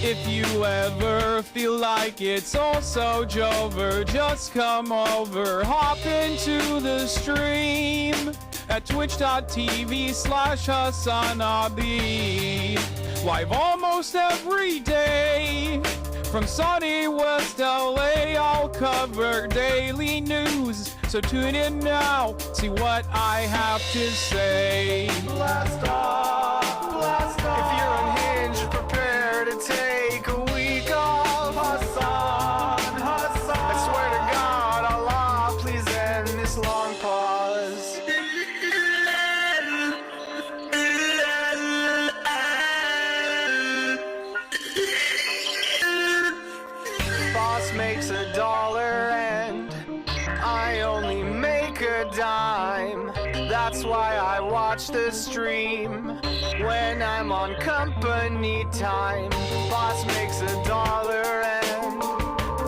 If you ever feel like it's all so jover, just come over, hop into the stream at twitch.tv/HasanAbi. Live almost every day from sunny West LA. I'll cover daily news, so tune in now, see what I have to say. Blast off, blast off. If you're unhinged, prepare to take a week off. Hasan, Hasan. I swear to God, Allah, please end this long pause. Boss makes $1 and I only make a dime. That's why I watch the stream when I'm on company time. Boss makes $1 and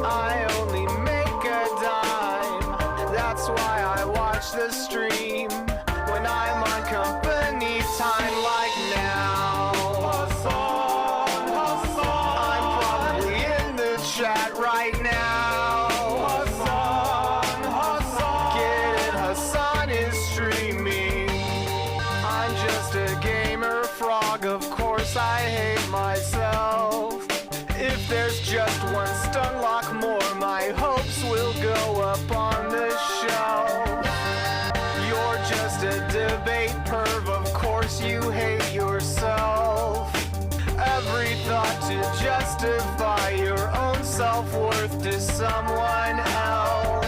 I only make a dime. That's why I watch the stream when I'm on company time, like now. Hasan, Hasan. I'm probably in the chat right now. Hasan, Hasan. Get it, Hasan is streaming. I'm just a gamer frog, of course I hate myself. If there's just one stun lock more, my hopes will go up on the shelf. You're just a debate perv, of course you hate yourself. Every thought to justify your own self-worth to someone else.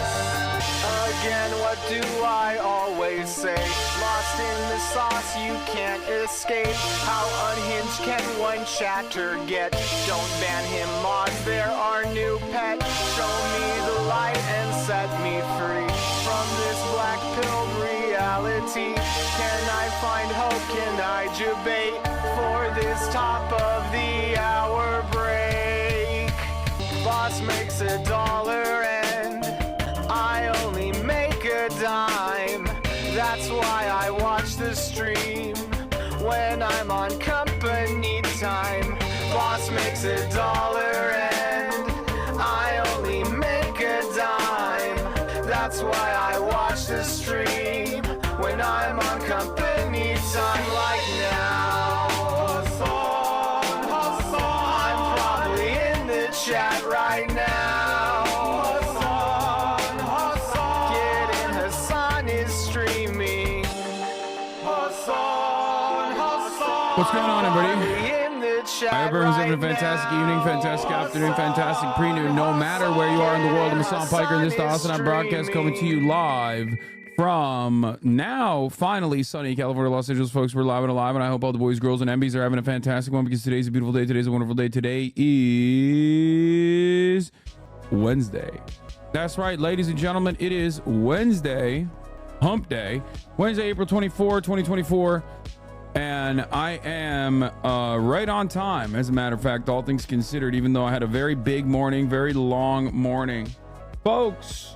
Again, what do I always say? Lost in the sauce, you can't escape. How unhinged can one chatter get? Don't ban him, mods, they're our new pet. Show me the light and set me free from this black-pilled reality. Can I find hope? Can I debate for this top of the hour break? Boss makes $1 and I only make a dime. That's why I watch the stream when I'm on company time. Boss makes $1 and I only make a dime. That's why I watch the stream when I'm on company time, like now. Hasan, Hasan. I'm probably in the chat right now. Hasan, Hasan. Get in, Hasan is streaming. Hasan, Hasan. What's going on, everybody? In the chat I hope everyone's having a right fantastic now. evening, fantastic afternoon, fantastic pre-noon, no matter where you are in the world. I'm Hasan Piker, and this is the HasanAbi broadcast coming to you live from now, finally, sunny California, Los Angeles, folks. We're live and alive, and I hope all the boys, girls, and MBs are having a fantastic one, because today's a beautiful day. Today's a wonderful day. Today is Wednesday. That's right, ladies and gentlemen, it is Wednesday, hump day, Wednesday, April 24, 2024. And I am right on time, as a matter of fact, all things considered, even though I had a very big morning, very long morning. Folks,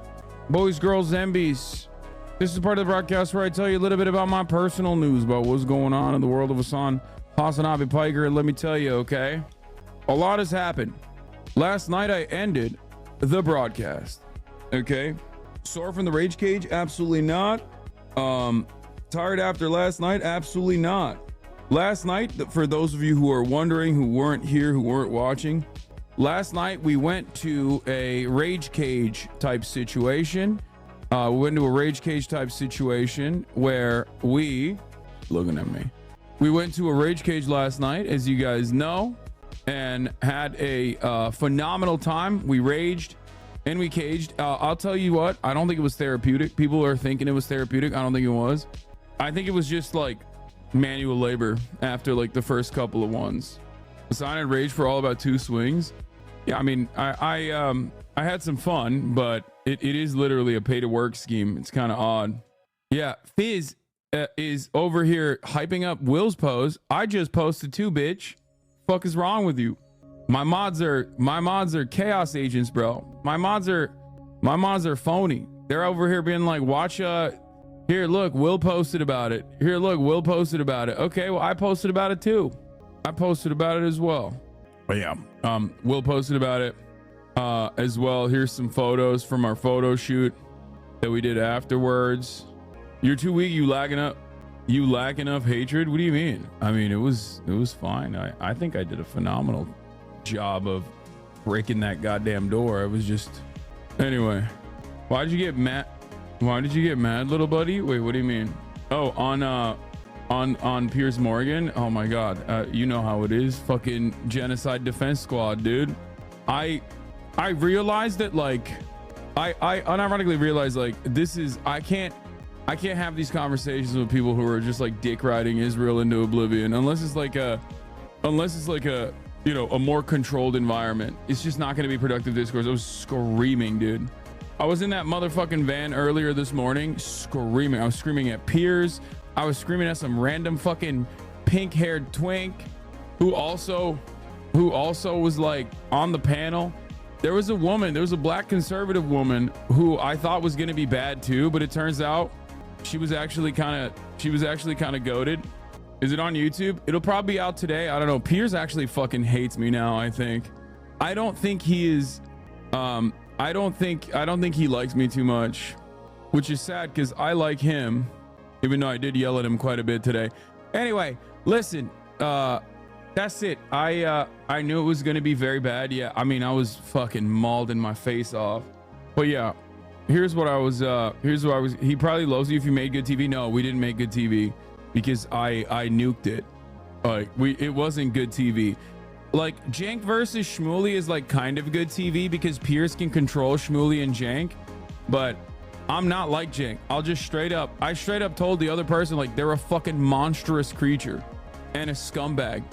boys, girls, MBs, this is part of the broadcast where I tell you a little bit about my personal news about what's going on in the world of HasanAbi Piker. And let me tell you, okay, a lot has happened. Last night I ended the broadcast. Okay, sore from the rage cage? Absolutely not. Tired after last night? Absolutely not. Last night, for those of you who are wondering, who weren't here, who weren't watching, last night we went to a rage cage type situation. We went to a rage cage type situation where we went to a rage cage last night, as you guys know, and had a phenomenal time. We raged and we caged. I'll tell you what, I don't think it was therapeutic. People are thinking it was therapeutic. I don't think it was. I think it was just like manual labor after like the first couple of ones. Hasan had raged for all about 2 swings. Yeah, I mean, I had some fun, but it is literally a pay to work scheme. It's kind of odd. Yeah, Fizz is over here hyping up Will's pose. I just posted 2, bitch. Fuck is wrong with you? My mods are chaos agents, bro. My mods are phony. They're over here being like, watch here, look, Will posted about it. Here, look, Will posted about it. Okay, well, I posted about it too. I posted about it as well. But yeah, Will posted about it as well. Here's some photos from our photo shoot that we did afterwards. You're too weak. You lack enough hatred. What do you mean? I mean, it was fine. I think I did a phenomenal job of breaking that goddamn door. I was just, anyway. Why did you get mad? Why did you get mad, little buddy? Wait, what do you mean? Oh, on Piers Morgan. Oh my God. You know how it is. Fucking genocide defense squad, dude. I realized that, like, I unironically realized, like, this is, I can't have these conversations with people who are just like dick riding Israel into oblivion unless it's like a you know, a more controlled environment. It's just not going to be productive discourse. I was screaming, dude. I was in that motherfucking van earlier this morning screaming. I was screaming at Piers. I was screaming at some random fucking pink-haired twink who also was like on the panel. There was a black conservative woman who I thought was going to be bad too, but it turns out she was actually kind of goated. Is it on YouTube? It'll probably be out today. I don't know. Piers actually fucking hates me now, I think. I don't think he is I don't think he likes me too much, which is sad because I like him, even though I did yell at him quite a bit today. Anyway, listen, that's it. I knew it was gonna be very bad. Yeah, I mean, I was fucking mauled in my face off. But yeah, here's what I was. He probably loves you if you made good TV. No, we didn't make good TV because I nuked it. Like, it wasn't good TV. Like, Jank versus Shmuley is like kind of good TV because Piers can control Shmuley and Jank, but I'm not like Jank. I straight up told the other person, like, they're a fucking monstrous creature and a scumbag,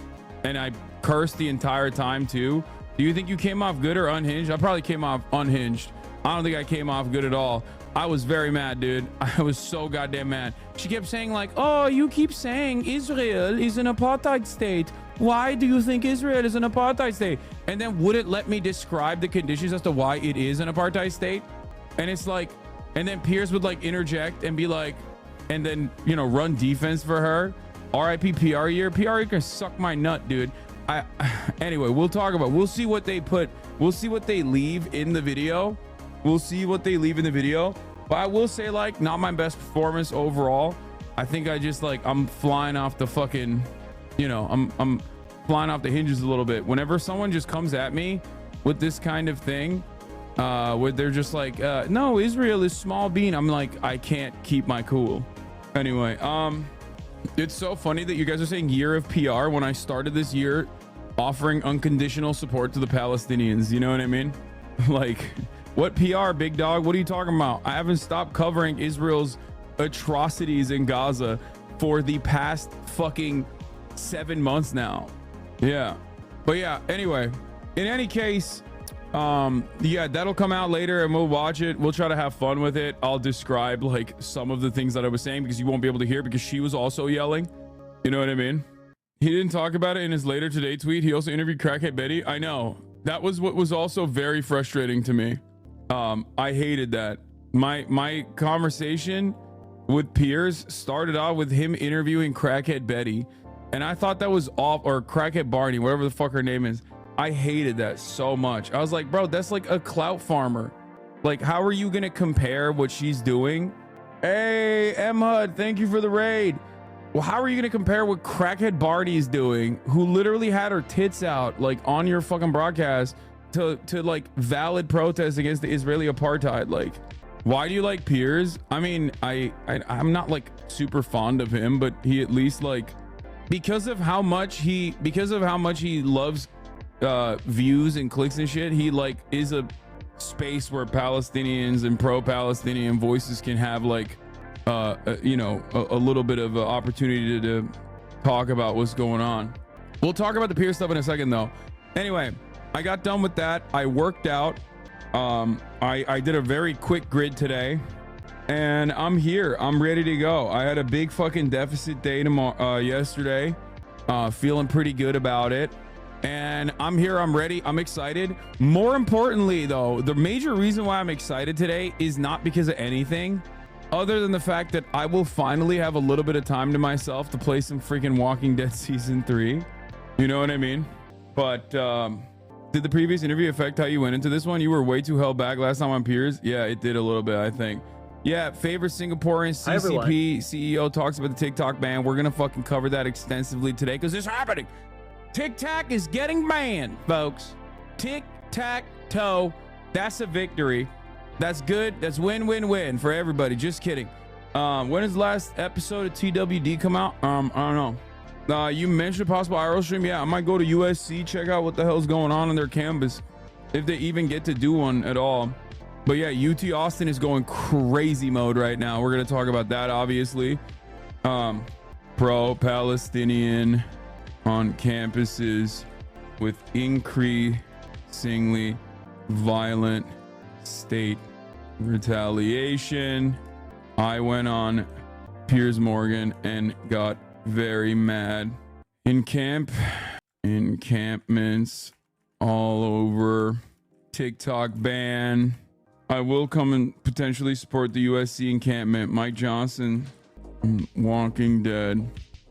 and I cursed the entire time too. Do you think you came off good or unhinged? I probably came off unhinged. I don't think I came off good at all. I was very mad, dude. I was so goddamn mad. She kept saying, like, oh, you keep saying Israel is an apartheid state. Why do you think Israel is an apartheid state? And then wouldn't let me describe the conditions as to why it is an apartheid state. And it's like, and then Piers would like interject and be like, and then, you know, run defense for her. RIP PR year. PR year can suck my nut, dude. Anyway, we'll see what they leave in the video. But I will say, like, not my best performance overall. I think I just, like, I'm flying off the fucking, you know, I'm flying off the hinges a little bit. Whenever someone just comes at me with this kind of thing, where they're just like, no, Israel is small bean. I'm like, I can't keep my cool. Anyway, it's so funny that you guys are saying year of PR when I started this year offering unconditional support to the Palestinians. You know what I mean? Like, what PR, big dog? What are you talking about? I haven't stopped covering Israel's atrocities in Gaza for the past fucking 7 months now. Yeah. But yeah, anyway, in any case, yeah, that'll come out later and we'll watch it. We'll try to have fun with it. I'll describe like some of the things that I was saying because you won't be able to hear because she was also yelling. You know what I mean? He didn't talk about it in his later today tweet. He also interviewed Crackhead Betty. I know. That was what was also very frustrating to me. I hated that. My conversation with Piers started off with him interviewing Crackhead Betty, and I thought that was off, or Crackhead Barney, whatever the fuck her name is. I hated that so much. I was like, bro, that's like a clout farmer. Like, how are you gonna compare what she's doing? Hey, M-Hud, thank you for the raid. Well, how are you gonna compare what Crackhead Barney is doing, who literally had her tits out like on your fucking broadcast to like valid protest against the Israeli apartheid? Like, why do you like Piers? I mean, I'm not like super fond of him, but he at least, like, because of how much he loves views and clicks and shit, he like is a space where Palestinians and pro-Palestinian voices can have like you know, a little bit of opportunity to talk about what's going on. We'll talk about the Piers stuff in a second though. Anyway, I got done with that. I worked out. I did a very quick grid today, and I'm here. I'm ready to go. I had a big fucking deficit day yesterday. Feeling pretty good about it. And I'm here. I'm ready. I'm excited. More importantly, though, the major reason why I'm excited today is not because of anything other than the fact that I will finally have a little bit of time to myself to play some freaking Walking Dead season 3. You know what I mean? But did the previous interview affect how you went into this one? You were way too held back last time on Piers. Yeah, it did a little bit, I think. Yeah, favorite Singaporean CCP CEO talks about the TikTok ban. We're gonna fucking cover that extensively today because it's happening. TikTok is getting banned, folks. Tic-tac-toe. That's a victory. That's good. That's win-win-win for everybody. Just kidding. When is the last episode of TWD come out? I don't know. You mentioned a possible IRL stream. Yeah, I might go to USC, check out what the hell's going on their campus, if they even get to do one at all. But yeah, UT Austin is going crazy mode right now. We're going to talk about that, obviously. Pro-Palestinian on campuses with increasingly violent state retaliation. I went on Piers Morgan and got very mad. Encampments all over. TikTok ban. I will come and potentially support the USC encampment. Mike Johnson, Walking Dead.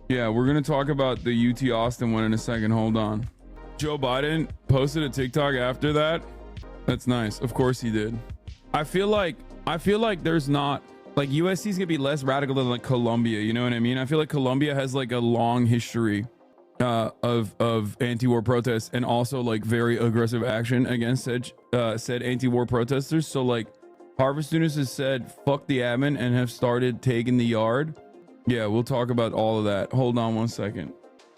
Yeah, we're going to talk about the UT Austin one in a second. Hold on. Joe Biden posted a TikTok after that. That's nice. Of course he did. I feel like there's not, like, USC is going to be less radical than like Columbia. You know what I mean? I feel like Columbia has like a long history of anti-war protests and also like very aggressive action against said anti-war protesters. So like Harvard students has said fuck the admin and have started taking the yard. Yeah, we'll talk about all of that. Hold on one second.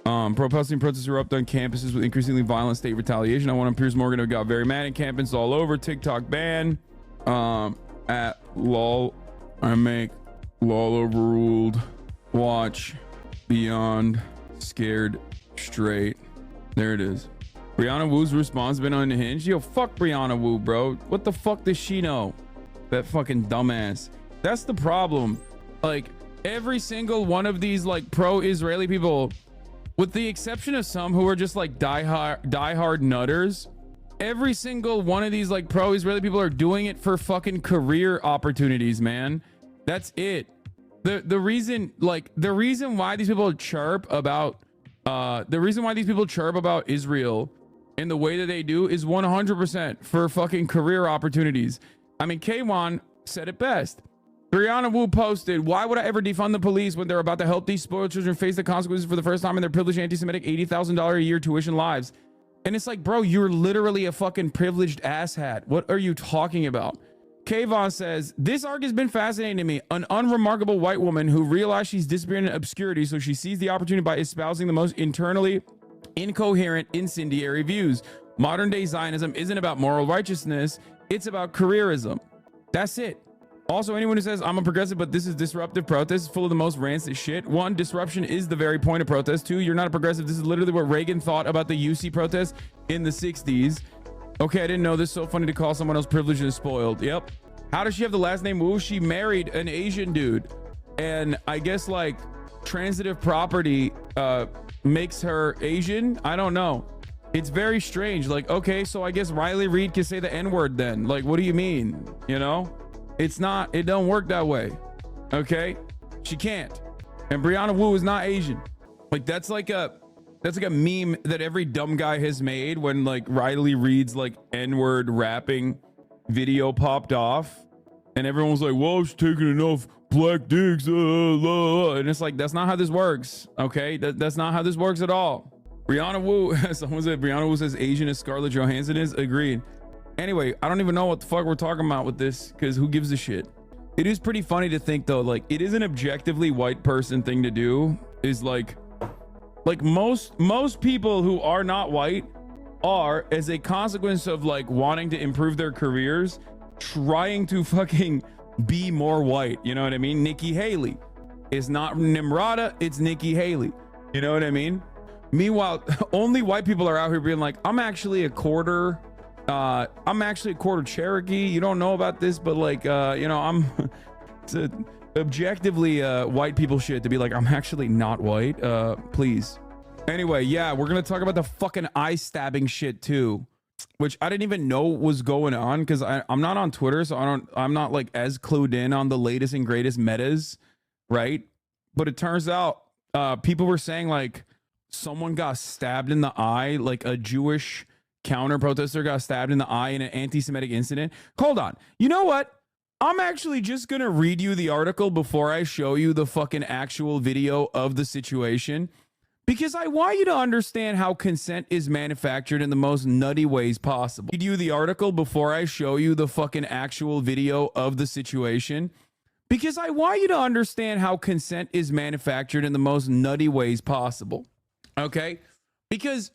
Pro-Palestinian protests erupt on campuses with increasingly violent state retaliation. I went on Piers Morgan who got very mad. Encampments all over. TikTok ban. At lol, I make lol overruled. Watch Beyond Scared Straight. There it is. Brianna Wu's response been unhinged. Yo, fuck Brianna Wu, bro. What the fuck does she know? That fucking dumbass. That's the problem. Like, every single one of these like pro-Israeli people, with the exception of some who are just like diehard nutters, every single one of these like pro-Israeli people are doing it for fucking career opportunities, man. That's it. The reason why these people chirp about Israel in the way that they do is 100% for fucking career opportunities. I mean, K1 said it best. Brianna Wu posted, why would I ever defund the police when they're about to help these spoiled children face the consequences for the first time in their privileged anti-Semitic $80,000 a year tuition lives? And it's like, bro, you're literally a fucking privileged asshat. What are you talking about? Kayvon says, this arc has been fascinating to me. An unremarkable white woman who realized she's disappearing in obscurity, so she sees the opportunity by espousing the most internally incoherent, incendiary views. Modern day Zionism isn't about moral righteousness. It's about careerism. That's it. Also, anyone who says I'm a progressive, but this is disruptive protest is full of the most rancid shit. One, disruption is the very point of protest. Two, you're not a progressive. This is literally what Reagan thought about the UC protest in the 60s. Okay, I didn't know this. So funny to call someone else privileged and spoiled. Yep. How does she have the last name Wu? She married an Asian dude. And I guess like transitive property makes her Asian. I don't know. It's very strange. Like, okay, so I guess Riley Reid can say the N-word then. Like, what do you mean? You know? It's not, it don't work that way. Okay? She can't. And Brianna Wu is not Asian. Like that's like a meme that every dumb guy has made when like Riley Reid's like N-word rapping video popped off and everyone was like, well, she's taking enough black dicks. And it's like, that's not how this works. Okay? That's not how this works at all. Brianna Wu, someone said Brianna Wu says Asian as Scarlett Johansson is. Agreed. Anyway, I don't even know what the fuck we're talking about with this because who gives a shit? It is pretty funny to think though, like it is an objectively white person thing to do. Is like most people who are not white are, as a consequence of like wanting to improve their careers, trying to fucking be more white. You know what I mean? Nikki Haley. It's not Nimrata, it's Nikki Haley. You know what I mean? Meanwhile, only white people are out here being like, I'm actually a quarter Cherokee. You don't know about this, but like, you know, it's a objectively white people shit to be like, I'm actually not white. Please. Anyway, yeah, we're going to talk about the fucking eye stabbing shit too, which I didn't even know was going on because I'm not on Twitter. So I'm not like as clued in on the latest and greatest metas. Right. But it turns out people were saying like, someone got stabbed in the eye, like a Jewish counter protester got stabbed in the eye in an anti-Semitic incident. Hold on. You know what? I'm actually just going to read you the article before I show you the fucking actual video of the situation, because I want you to understand how consent is manufactured in the most nutty ways possible. Read you the article before I show you the fucking actual video of the situation, because I want you to understand how consent is manufactured in the most nutty ways possible. Okay? Because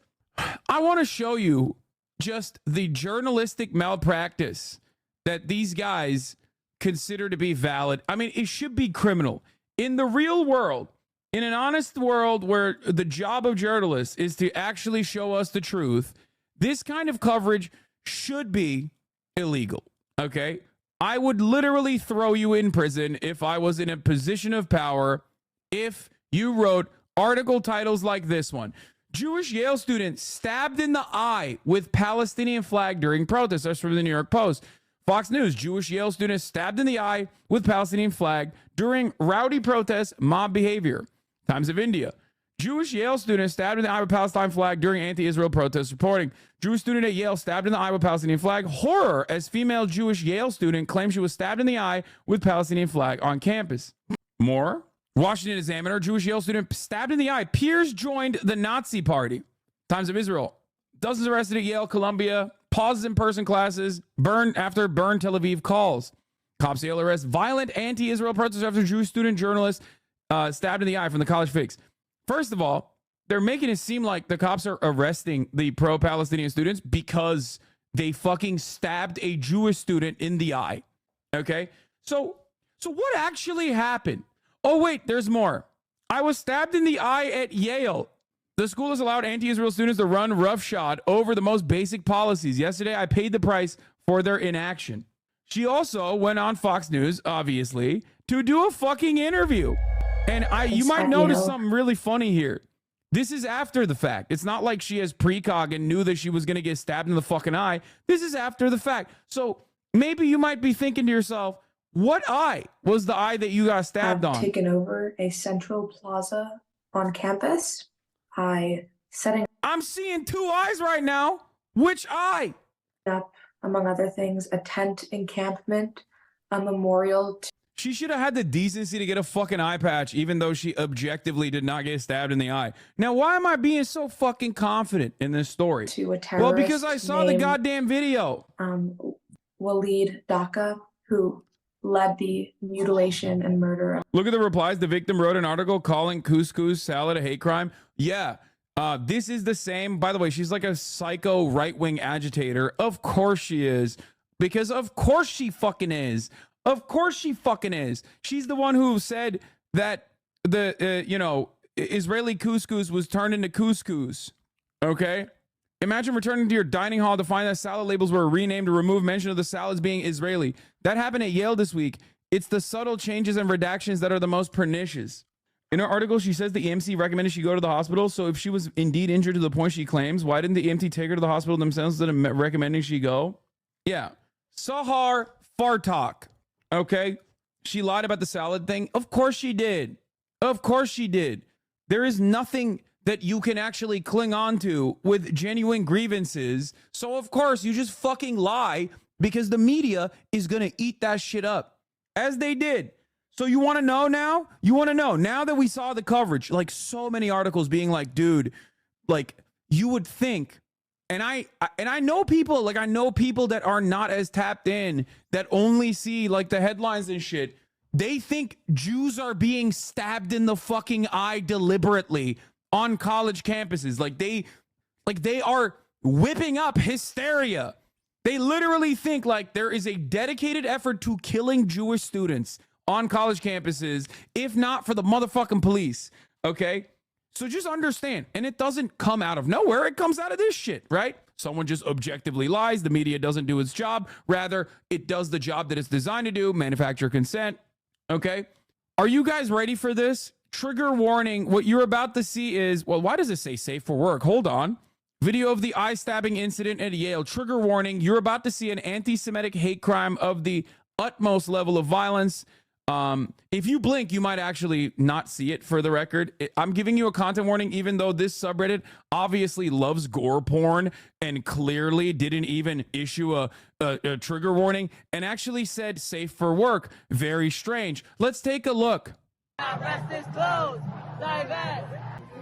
I want to show you just the journalistic malpractice that these guys consider to be valid. I mean, it should be criminal. In the real world, in an honest world where the job of journalists is to actually show us the truth, this kind of coverage should be illegal. Okay? I would literally throw you in prison if I was in a position of power if you wrote article titles like this one. Jewish Yale student stabbed in the eye with Palestinian flag during protests. That's from the New York Post. Fox News, Jewish Yale student stabbed in the eye with Palestinian flag during rowdy protests, mob behavior. Times of India. Jewish Yale student stabbed in the eye with Palestine flag during anti-Israel protests. Reporting, Jewish student at Yale stabbed in the eye with Palestinian flag. Horror as female Jewish Yale student claims she was stabbed in the eye with Palestinian flag on campus. More. Washington Examiner, Jewish Yale student stabbed in the eye. Piers joined the Nazi party. Times of Israel. Dozens arrested at Yale, Columbia. Pauses in-person classes. Burn Tel Aviv calls. Cops Yale arrest violent anti-Israel protesters after Jewish student journalist stabbed in the eye from the college fix. First of all, they're making it seem like the cops are arresting the pro-Palestinian students because they fucking stabbed a Jewish student in the eye. Okay? So what actually happened? Oh, wait, there's more. I was stabbed in the eye at Yale. The school has allowed anti-Israel students to run roughshod over the most basic policies. Yesterday, I paid the price for their inaction. She also went on Fox News, obviously, to do a fucking interview. And you might notice something really funny here. This is after the fact. It's not like she has precog and knew that she was going to get stabbed in the fucking eye. This is after the fact. So maybe you might be thinking to yourself, what eye was the eye that you got stabbed on? I've taken over a central plaza on campus. I'm seeing two eyes right now. Which eye? Up, among other things, a tent encampment, a memorial. She should have had the decency to get a fucking eye patch, even though she objectively did not get stabbed in the eye. Now, why am I being so fucking confident in this story? To a terrorist. Well, because I saw the goddamn video. Waleed Daca, who led the mutilation and murder. Look at the replies. The victim wrote an article calling couscous salad a hate crime. Yeah. This is the same. By the way, she's like a psycho right-wing agitator. Of course she is. Because of course she fucking is. Of course she fucking is. She's the one who said that the, Israeli couscous was turned into couscous. Okay? Imagine returning to your dining hall to find that salad labels were renamed to remove mention of the salads being Israeli. That happened at Yale this week. It's the subtle changes and redactions that are the most pernicious. In her article, she says the EMC recommended she go to the hospital. So if she was indeed injured to the point she claims, why didn't the EMT take her to the hospital themselves instead of recommending she go? Yeah. Sahar Fartak. Okay. She lied about the salad thing. Of course she did. Of course she did. There is nothing that you can actually cling on to with genuine grievances. So of course you just fucking lie because the media is going to eat that shit up as they did. So you want to know now? You want to know now that we saw the coverage, like so many articles being like, dude, like you would think, and I know people, like I know people that are not as tapped in, that only see like the headlines and shit. They think Jews are being stabbed in the fucking eye deliberately on college campuses. Like they are whipping up hysteria. They literally think like there is a dedicated effort to killing Jewish students on college campuses, if not for the motherfucking police. Okay? So just understand. And it doesn't come out of nowhere. It comes out of this shit, right? Someone just objectively lies. The media doesn't do its job. Rather, it does the job that it's designed to do, manufacture consent. Okay? Are you guys ready for this? Trigger warning. What you're about to see is, well, why does it say safe for work? Hold on. Video of the eye stabbing incident at Yale. Trigger warning. You're about to see an anti-Semitic hate crime of the utmost level of violence. If you blink, you might actually not see it. For the record, I'm giving you a content warning, even though this subreddit obviously loves gore porn and clearly didn't even issue a trigger warning and actually said safe for work. Very strange. Let's take a look. Rest is closed. Divest.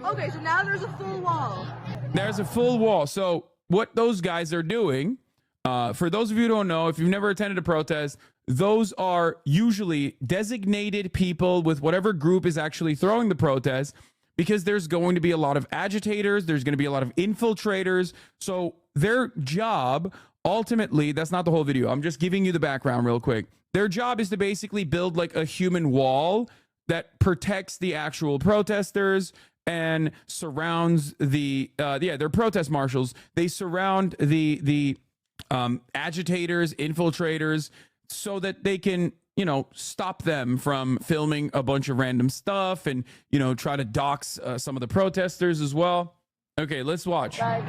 Okay, so now there's a full wall. There's a full wall. So what those guys are doing, for those of you who don't know, if you've never attended a protest, those are usually designated people with whatever group is actually throwing the protest, because there's going to be a lot of agitators, there's going to be a lot of infiltrators. So their job, ultimately, that's not the whole video. I'm just giving you the background real quick. Their job is to basically build like a human wall that protects the actual protesters and surrounds they're protest marshals. They surround the agitators, infiltrators, so that they can, stop them from filming a bunch of random stuff and, try to dox some of the protesters as well. Okay, let's watch. We will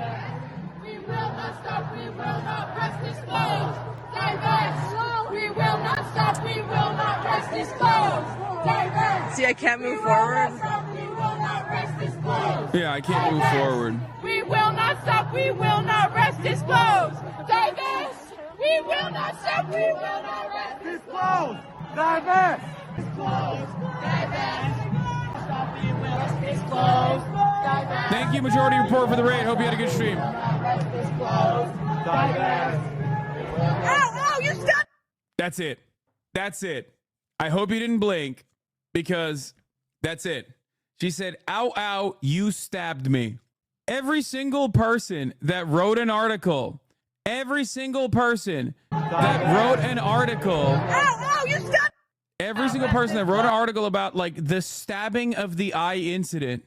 not stop. We will not rest this close. Divest. We will not stop. We will not rest this close. Divest. See, I can't move forward. We will not rest this close. Yeah, I can't move forward. We will not stop. We will not rest this close. Divest. We will not stop. We will not rest this close. Divest. This close. Divest. Stop. We will rest this close. Divest. Thank you, Majority Report, for the raid. Hope you had a good stream. Rest this close. Divest. Ow, you stopped! That's it. That's it. I hope you didn't blink, because that's it. She said, ow, ow, you stabbed me. Every single person that wrote an article, every single person that wrote an article, Ow, you stopped! every single person that wrote an article about like the stabbing of the eye incident,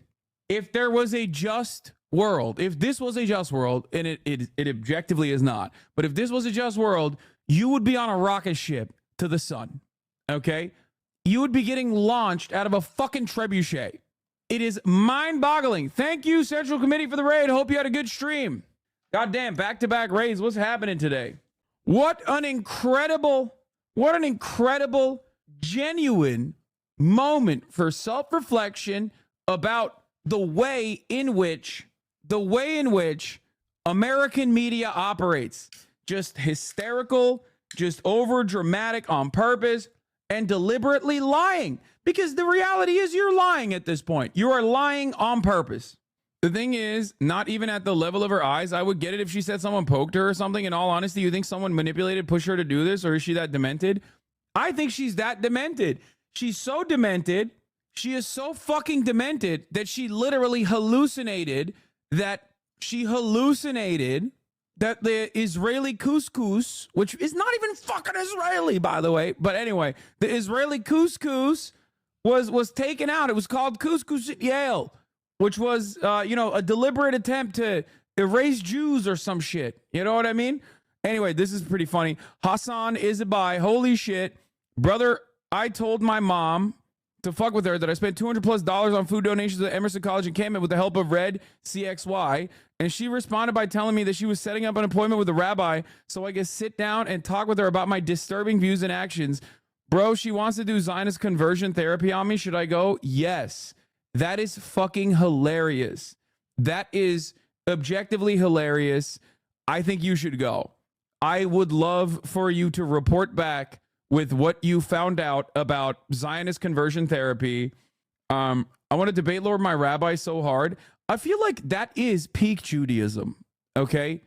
if there was a just world, if this was a just world, and it objectively is not, but if this was a just world, you would be on a rocket ship to the sun, okay? You would be getting launched out of a fucking trebuchet. It is mind-boggling. Thank you, Central Committee, for the raid. Hope you had a good stream. Goddamn, back-to-back raids. What's happening today? What an incredible, genuine moment for self-reflection about the way in which American media operates. Just hysterical, just over dramatic on purpose, and deliberately lying. Because the reality is you're lying at this point. You are lying on purpose. The thing is, not even at the level of her eyes. I would get it if she said someone poked her or something. In all honesty, you think someone manipulated, pushed her to do this, or is she that demented? I think she's that demented. She's so demented. She is so fucking demented that she literally hallucinated that the Israeli couscous, which is not even fucking Israeli, by the way. But anyway, the Israeli couscous was taken out. It was called couscous at Yale, which was, a deliberate attempt to erase Jews or some shit. You know what I mean? Anyway, this is pretty funny. HasanAbi, holy shit. Brother, I told my mom to fuck with her that I spent $200+ on food donations at Emerson College encampment with the help of Red CXY. And she responded by telling me that she was setting up an appointment with a rabbi so I could sit down and talk with her about my disturbing views and actions. Bro, she wants to do Zionist conversion therapy on me. Should I go? Yes. That is fucking hilarious. That is objectively hilarious. I think you should go. I would love for you to report back with what you found out about Zionist conversion therapy. I want to debate Lord my rabbi so hard. I feel like that is peak Judaism. Okay.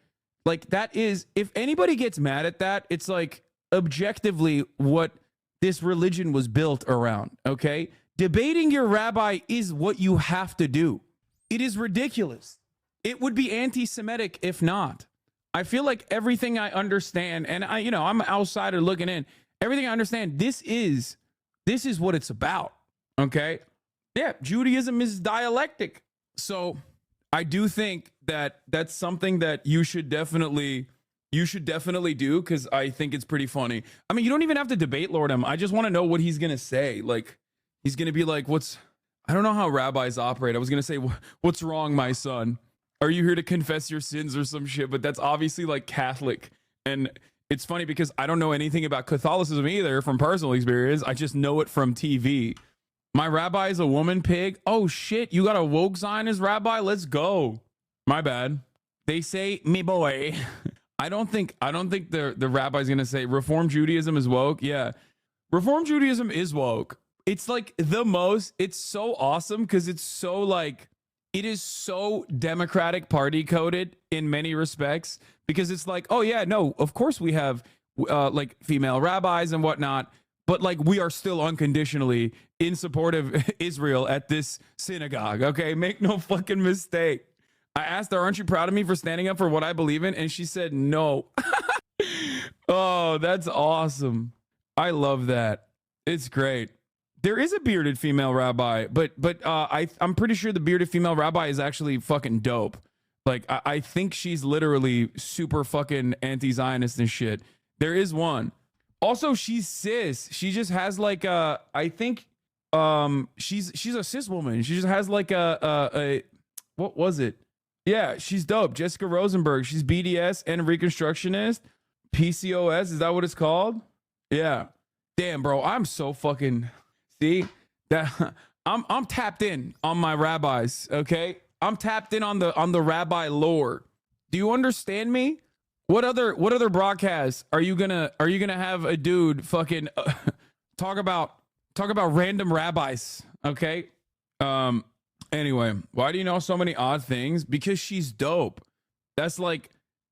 Like that is, if anybody gets mad at that, it's like objectively what this religion was built around. Okay. Debating your rabbi is what you have to do. It is ridiculous. It would be anti-Semitic if not. I feel like everything I understand, and I'm an outsider looking in, everything I understand, this is what it's about. Okay. Yeah. Judaism is dialectic. So I do think that that's something that you should definitely do, because I think it's pretty funny. I mean, you don't even have to debate Lord him. I just want to know what he's going to say. Like, he's going to be like, I don't know how rabbis operate. I was going to say, what's wrong, my son? Are you here to confess your sins or some shit? But that's obviously like Catholic. And It's funny because I don't know anything about Catholicism either from personal experience. I just know it from TV. My rabbi is a woman pig. Oh shit, you got a woke Zionist rabbi? Let's go. My bad. They say me boy. I don't think the rabbi's gonna say Reform Judaism is woke. Yeah. Reform Judaism is woke. It's like it's so awesome because it's so like, it is so Democratic Party coded in many respects, because it's like, oh yeah, no, of course we have like female rabbis and whatnot, but like we are still unconditionally in support of Israel at this synagogue. Okay, make no fucking mistake. I asked her, aren't you proud of me for standing up for what I believe in? And she said no. Oh, that's awesome. I love that. It's great. There is a bearded female rabbi, but I'm pretty sure the bearded female rabbi is actually fucking dope. Like, I think she's literally super fucking anti-Zionist and shit. There is one. Also, she's cis. She just has like I think she's a cis woman. She just has like a what was it? Yeah, she's dope. Jessica Rosenberg. She's BDS and Reconstructionist. PCOS, is that what it's called? Yeah. Damn, bro, I'm so fucking... See that I'm tapped in on my rabbis. Okay, I'm tapped in on the rabbi lore. Do you understand me? What other broadcasts are you gonna have a dude fucking talk about random rabbis? Okay. Anyway, why do you know so many odd things? Because she's dope. That's like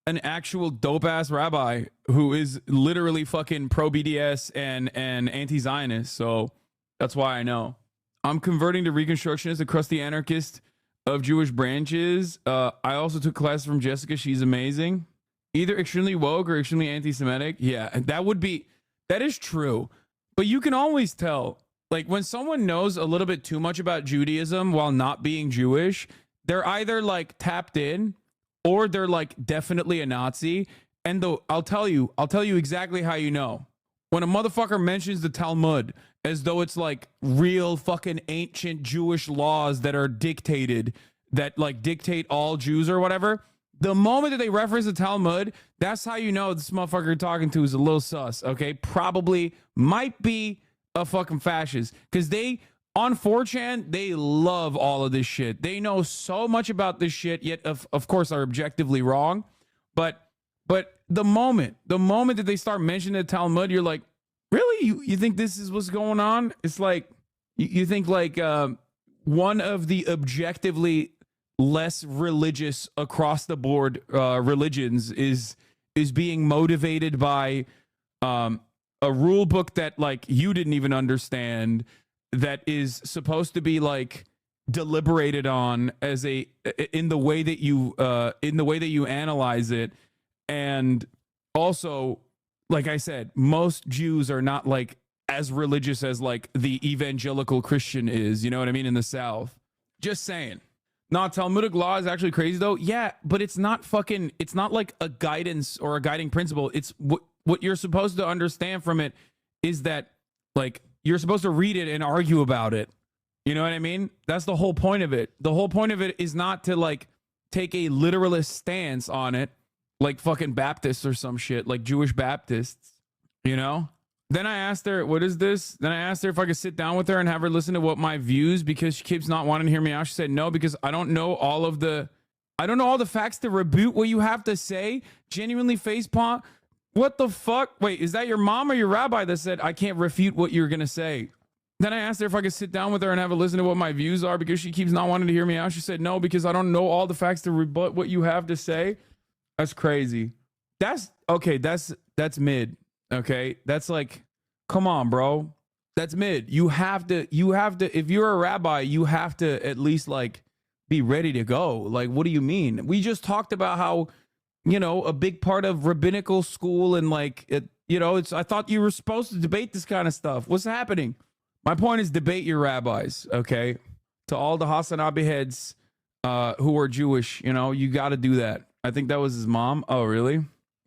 an actual dope ass rabbi who is literally fucking pro BDS and anti-Zionist. So. That's why I know. I'm converting to Reconstructionist, a crusty anarchist of Jewish branches. I also took classes from Jessica. She's amazing. Either extremely woke or extremely anti-Semitic. Yeah, that is true. But you can always tell, like, when someone knows a little bit too much about Judaism while not being Jewish, they're either like tapped in or they're like definitely a Nazi. And I'll tell you exactly how you know. When a motherfucker mentions the Talmud as though it's like real fucking ancient Jewish laws that are dictated, that like dictate all Jews or whatever, the moment that they reference the Talmud, that's how you know this motherfucker you're talking to is a little sus, okay? Probably might be a fucking fascist, because they, on 4chan, they love all of this shit. They know so much about this shit, yet of course are objectively wrong. But the moment that they start mentioning the Talmud, you're like, really? You think this is what's going on? It's like, you think like one of the objectively less religious across the board religions is being motivated by a rule book that like you didn't even understand, that is supposed to be like deliberated on as in the way that you analyze it. And also, like I said, most Jews are not like as religious as like the evangelical Christian is, you know what I mean, in the South. Just saying. No, Talmudic law is actually crazy though. Yeah, but it's not like a guidance or a guiding principle. It's what you're supposed to understand from it is that like you're supposed to read it and argue about it. You know what I mean? That's the whole point of it. The whole point of it is not to like take a literalist stance on it, like fucking Baptists or some shit, like Jewish Baptists, you know? Then I asked her, what is this? Then I asked her if I could sit down with her and have her listen to what my views, because she keeps not wanting to hear me out. She said no, because I don't know all the facts to rebuke what you have to say. Genuinely facepalm. What the fuck? Wait, is that your mom or your rabbi that said I can't refute what you're going to say? Then I asked her if I could sit down with her and have her listen to what my views are, because she keeps not wanting to hear me out. She said no, because I don't know all the facts to rebut what you have to say. That's crazy. That's okay. That's mid. Okay. That's like, come on, bro. That's mid. You have to, if you're a rabbi, you have to at least like be ready to go. Like, what do you mean? We just talked about how, you know, a big part of rabbinical school and like, I thought you were supposed to debate this kind of stuff. What's happening? My point is debate your rabbis. Okay. To all the HasanAbi heads who are Jewish, you got to do that. I think that was his mom. Oh, really?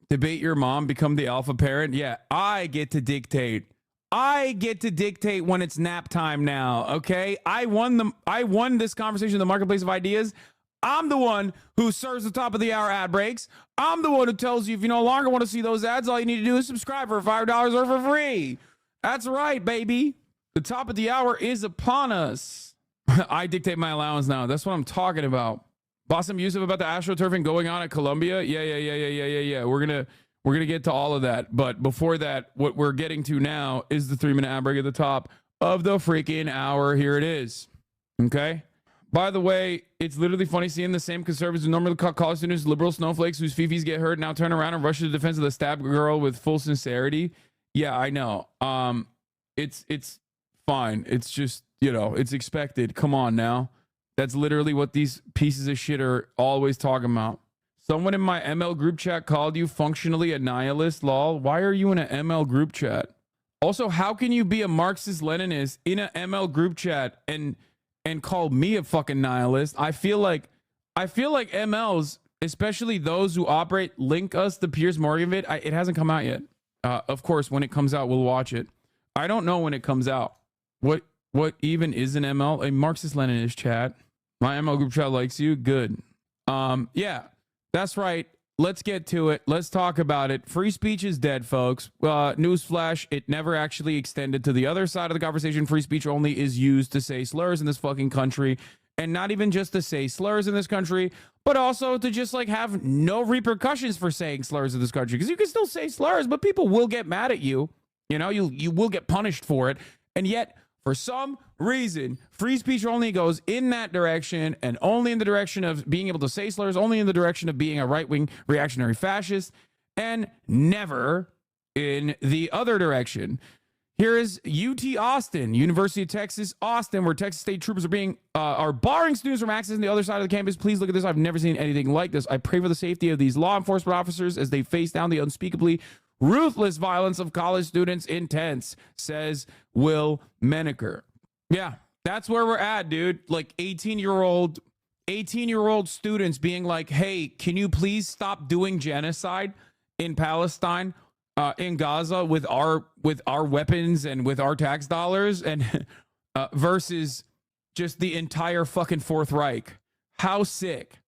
Debate your mom, become the alpha parent. Yeah, I get to dictate. I get to dictate when it's nap time now. Okay, I won this conversation in the marketplace of ideas. I'm the one who serves the top of the hour ad breaks. I'm the one who tells you if you no longer want to see those ads, all you need to do is subscribe for $5 or for free. That's right, baby. The top of the hour is upon us. I dictate my allowance now. That's what I'm talking about. Bassem Youssef about the astroturfing going on at Columbia. Yeah. We're gonna get to all of that. But before that, what we're getting to now is the 3-minute ad break at the top of the freaking hour. Here it is. Okay. By the way, it's literally funny seeing the same conservatives who normally call college students liberal snowflakes whose fifis get hurt now turn around and rush to the defense of the stabbed girl with full sincerity. Yeah, I know. It's fine. It's just, it's expected. Come on now. That's literally what these pieces of shit are always talking about. Someone in my ML group chat called you functionally a nihilist, lol. Why are you in an ML group chat? Also, how can you be a Marxist-Leninist in an ML group chat and call me a fucking nihilist? I feel like MLs, especially those who operate, link us to Piers Morgan vid. It hasn't come out yet. Of course, when it comes out, we'll watch it. I don't know when it comes out. What even is an ML? A Marxist-Leninist chat. My ML group chat likes you. Good. Yeah, that's right. Let's get to it. Let's talk about it. Free speech is dead, folks. Newsflash, it never actually extended to the other side of the conversation. Free speech only is used to say slurs in this fucking country. And not even just to say slurs in this country, but also to just like have no repercussions for saying slurs in this country. Because you can still say slurs, but people will get mad at you. You will get punished for it. And yet, for some reason, free speech only goes in that direction, and only in the direction of being able to say slurs, only in the direction of being a right-wing reactionary fascist, and never in the other direction. Here is UT Austin, University of Texas, Austin, where Texas state troopers are barring students from accessing the other side of the campus. Please look at this. I've never seen anything like this. I pray for the safety of these law enforcement officers as they face down the unspeakably ruthless violence of college students in tents, says Will Menaker. Yeah, that's where we're at, dude. Like 18-year-old students being like, hey, can you please stop doing genocide in Palestine, in Gaza with our weapons and with our tax dollars, and versus just the entire fucking Fourth Reich. How sick.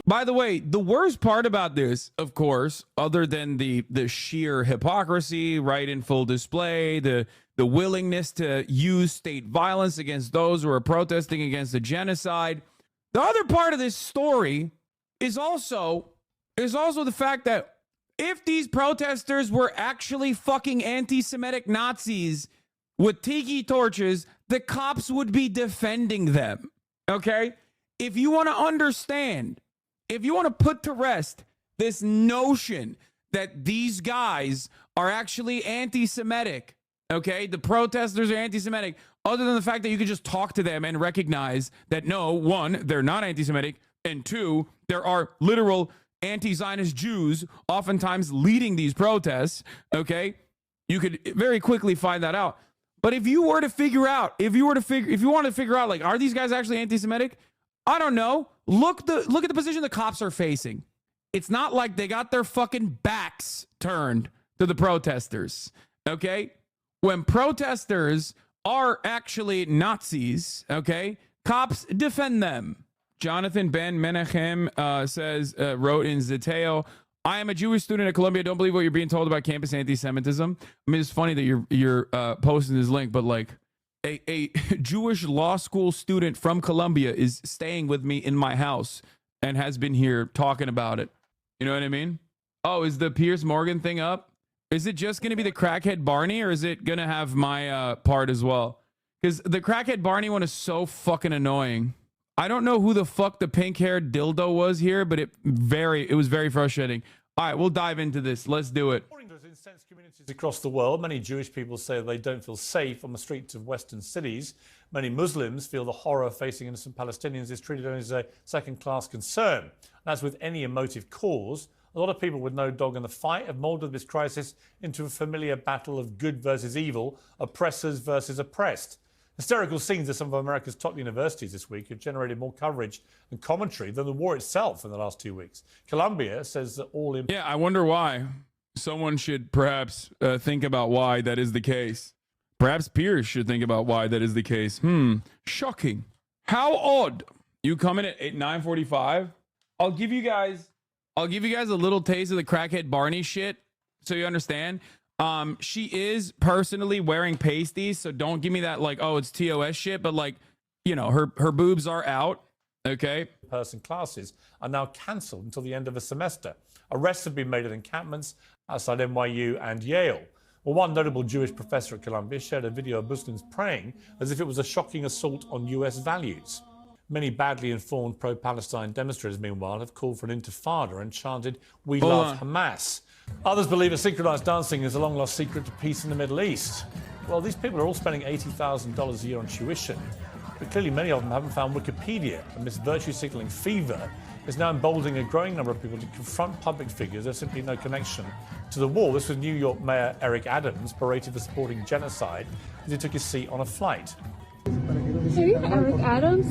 By the way, the worst part about this, of course, other than the sheer hypocrisy, right, in full display, the willingness to use state violence against those who are protesting against the genocide, the other part of this story is also the fact that if these protesters were actually fucking anti-Semitic Nazis with tiki torches, the cops would be defending them. Okay? If you want to understand, if you want to put to rest this notion that these guys are actually anti-Semitic, okay, the protesters are anti-Semitic, other than the fact that you could just talk to them and recognize that, no, one, they're not anti-Semitic, and two, there are literal anti-Zionist Jews oftentimes leading these protests, okay, you could very quickly find that out. But if you want to figure out, like, are these guys actually anti-Semitic? I don't know. Look at the position the cops are facing. It's not like they got their fucking backs turned to the protesters. Okay? When protesters are actually Nazis, okay, cops defend them. Jonathan Ben Menachem wrote in Zeteo, I am a Jewish student at Columbia. Don't believe what you're being told about campus anti-Semitism. I mean, it's funny that you're posting this link, but like, a Jewish law school student from Columbia is staying with me in my house and has been here talking about it. You know what I mean? Oh, is the Piers Morgan thing up? Is it just going to be the crackhead Barney, or is it going to have my part as well? Because the crackhead Barney one is so fucking annoying. I don't know who the fuck the pink-haired dildo was here, but it was very frustrating. All right, we'll dive into this. Let's do it. Incensed communities across the world. Many Jewish people say they don't feel safe on the streets of Western cities. Many Muslims feel the horror facing innocent Palestinians is treated only as a second-class concern. As with any emotive cause, a lot of people with no dog in the fight have moulded this crisis into a familiar battle of good versus evil, oppressors versus oppressed. Hysterical scenes at some of America's top universities this week have generated more coverage and commentary than the war itself in the last 2 weeks. Columbia says that all... Yeah, I wonder why. someone should perhaps think about why that is the case. Perhaps Piers should think about why that is the case. Shocking. How odd. You come in at 9:45. I'll give you guys a little taste of the crackhead Barney shit so you understand. She is personally wearing pasties, so don't give me that like, oh, it's TOS shit, but like, you know, her boobs are out. Okay. Person classes are now cancelled until the end of the semester. Arrests have been made at encampments outside NYU and Yale. Well, one notable Jewish professor at Columbia shared a video of Muslims praying as if it was a shocking assault on US values. Many badly informed pro-Palestinian demonstrators, meanwhile, have called for an intifada and chanted, "We love Hamas." Others believe that synchronized dancing is a long-lost secret to peace in the Middle East. Well, these people are all spending $80,000 a year on tuition. But clearly many of them haven't found Wikipedia, and this virtue-signaling fever is now emboldening a growing number of people to confront public figures. There's simply no connection to the war. This was New York Mayor Eric Adams, berated for supporting genocide as he took his seat on a flight. Hey, Eric Adams?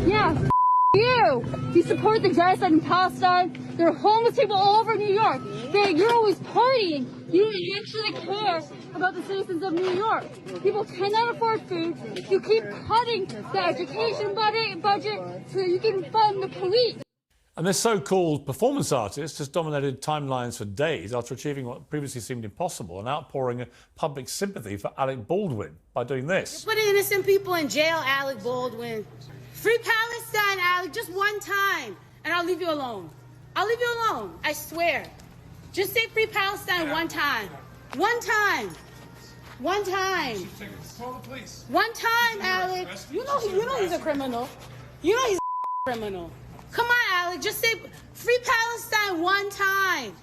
Yeah, you! You support the genocide in Palestine. There are homeless people all over New York. You're always partying. You don't actually care about the citizens of New York. People cannot afford food. You keep cutting the education budget so you can fund the police. And this so-called performance artist has dominated timelines for days after achieving what previously seemed impossible, an outpouring of public sympathy for Alec Baldwin by doing this. Put innocent people in jail, Alec Baldwin. Free Palestine, Alec, just one time, and I'll leave you alone. I'll leave you alone, I swear. Just say free Palestine one time. One time. One time. Call the police. One time, Alec. You know he's a criminal. You know he's a criminal. Come on, Alec, just say free Palestine one time.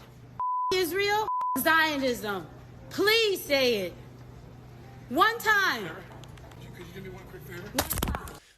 Israel, Zionism. Please say it. One time. Could you do me one quick favor?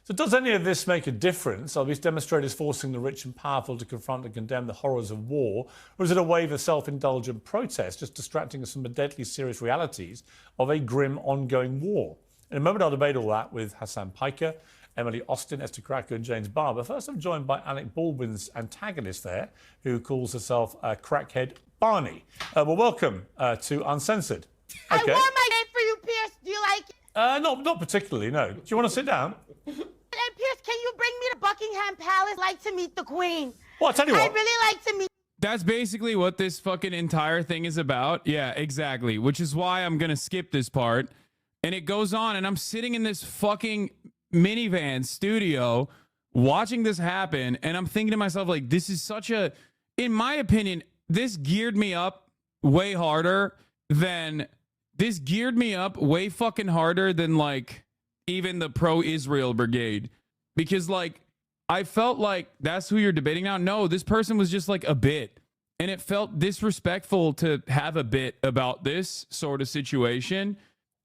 So does any of this make a difference? Are these demonstrators forcing the rich and powerful to confront and condemn the horrors of war? Or is it a wave of self-indulgent protest, just distracting us from the deadly serious realities of a grim ongoing war? In a moment, I'll debate all that with Hasan Piker, Emily Austin, Esther Krakow and James Barber. First, I'm joined by Alec Baldwin's antagonist there, who calls herself crackhead Barney. Well, welcome to Uncensored. I wore my name for you, Piers. Do you like it? Not particularly, no. Do you want to sit down? And Piers, can you bring me to Buckingham Palace? I'd like to meet the Queen. Well, I'll tell you what. I'd really like to meet. That's basically what this fucking entire thing is about. Yeah, exactly. Which is why I'm going to skip this part. And it goes on, and I'm sitting in this fucking minivan studio watching this happen, and I'm thinking to myself, like, this is such a, in my opinion, this geared me up way fucking harder than like even the pro-Israel brigade, because like I felt like that's who you're debating now. No, this person was just like a bit, and it felt disrespectful to have a bit about this sort of situation.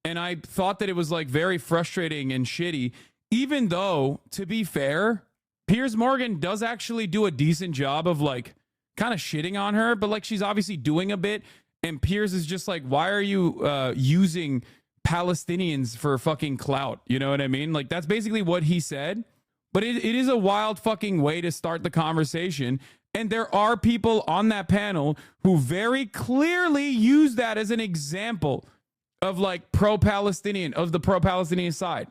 And I thought that it was like very frustrating and shitty, even though, to be fair, Piers Morgan does actually do a decent job of like kind of shitting on her, but like she's obviously doing a bit. And Piers is just like, why are you using Palestinians for fucking clout? You know what I mean? Like that's basically what he said. But it is a wild fucking way to start the conversation. And there are people on that panel who very clearly use that as an example of like pro-Palestinian, of the pro-Palestinian side.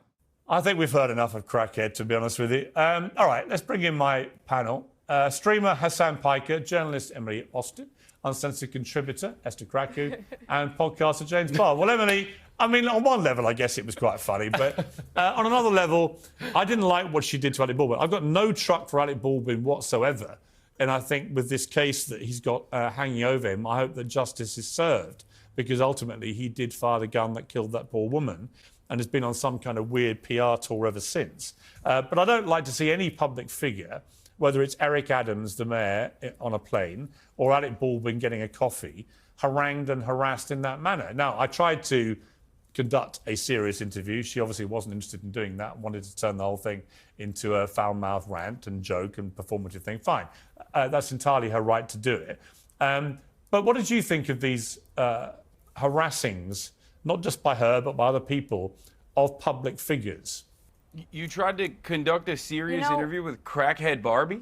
I think we've heard enough of crackhead, to be honest with you. All right, let's bring in my panel. Streamer Hasan Piker, journalist Emily Austin, uncensored contributor Esther Krakow, and podcaster James Barber. Well, Emily, I mean, on one level, I guess it was quite funny, but on another level, I didn't like what she did to Alec Baldwin. I've got no truck for Alec Baldwin whatsoever. And I think with this case that he's got hanging over him, I hope that justice is served, because ultimately he did fire the gun that killed that poor woman and has been on some kind of weird PR tour ever since. But I don't like to see any public figure, whether it's Eric Adams, the mayor, on a plane, or Alec Baldwin getting a coffee, harangued and harassed in that manner. Now, I tried to conduct a serious interview. She obviously wasn't interested in doing that, wanted to turn the whole thing into a foul-mouthed rant and joke and performative thing. Fine. That's entirely her right to do it. But what did you think of these harassings, not just by her, but by other people, of public figures? You tried to conduct a serious interview with crackhead Barbie?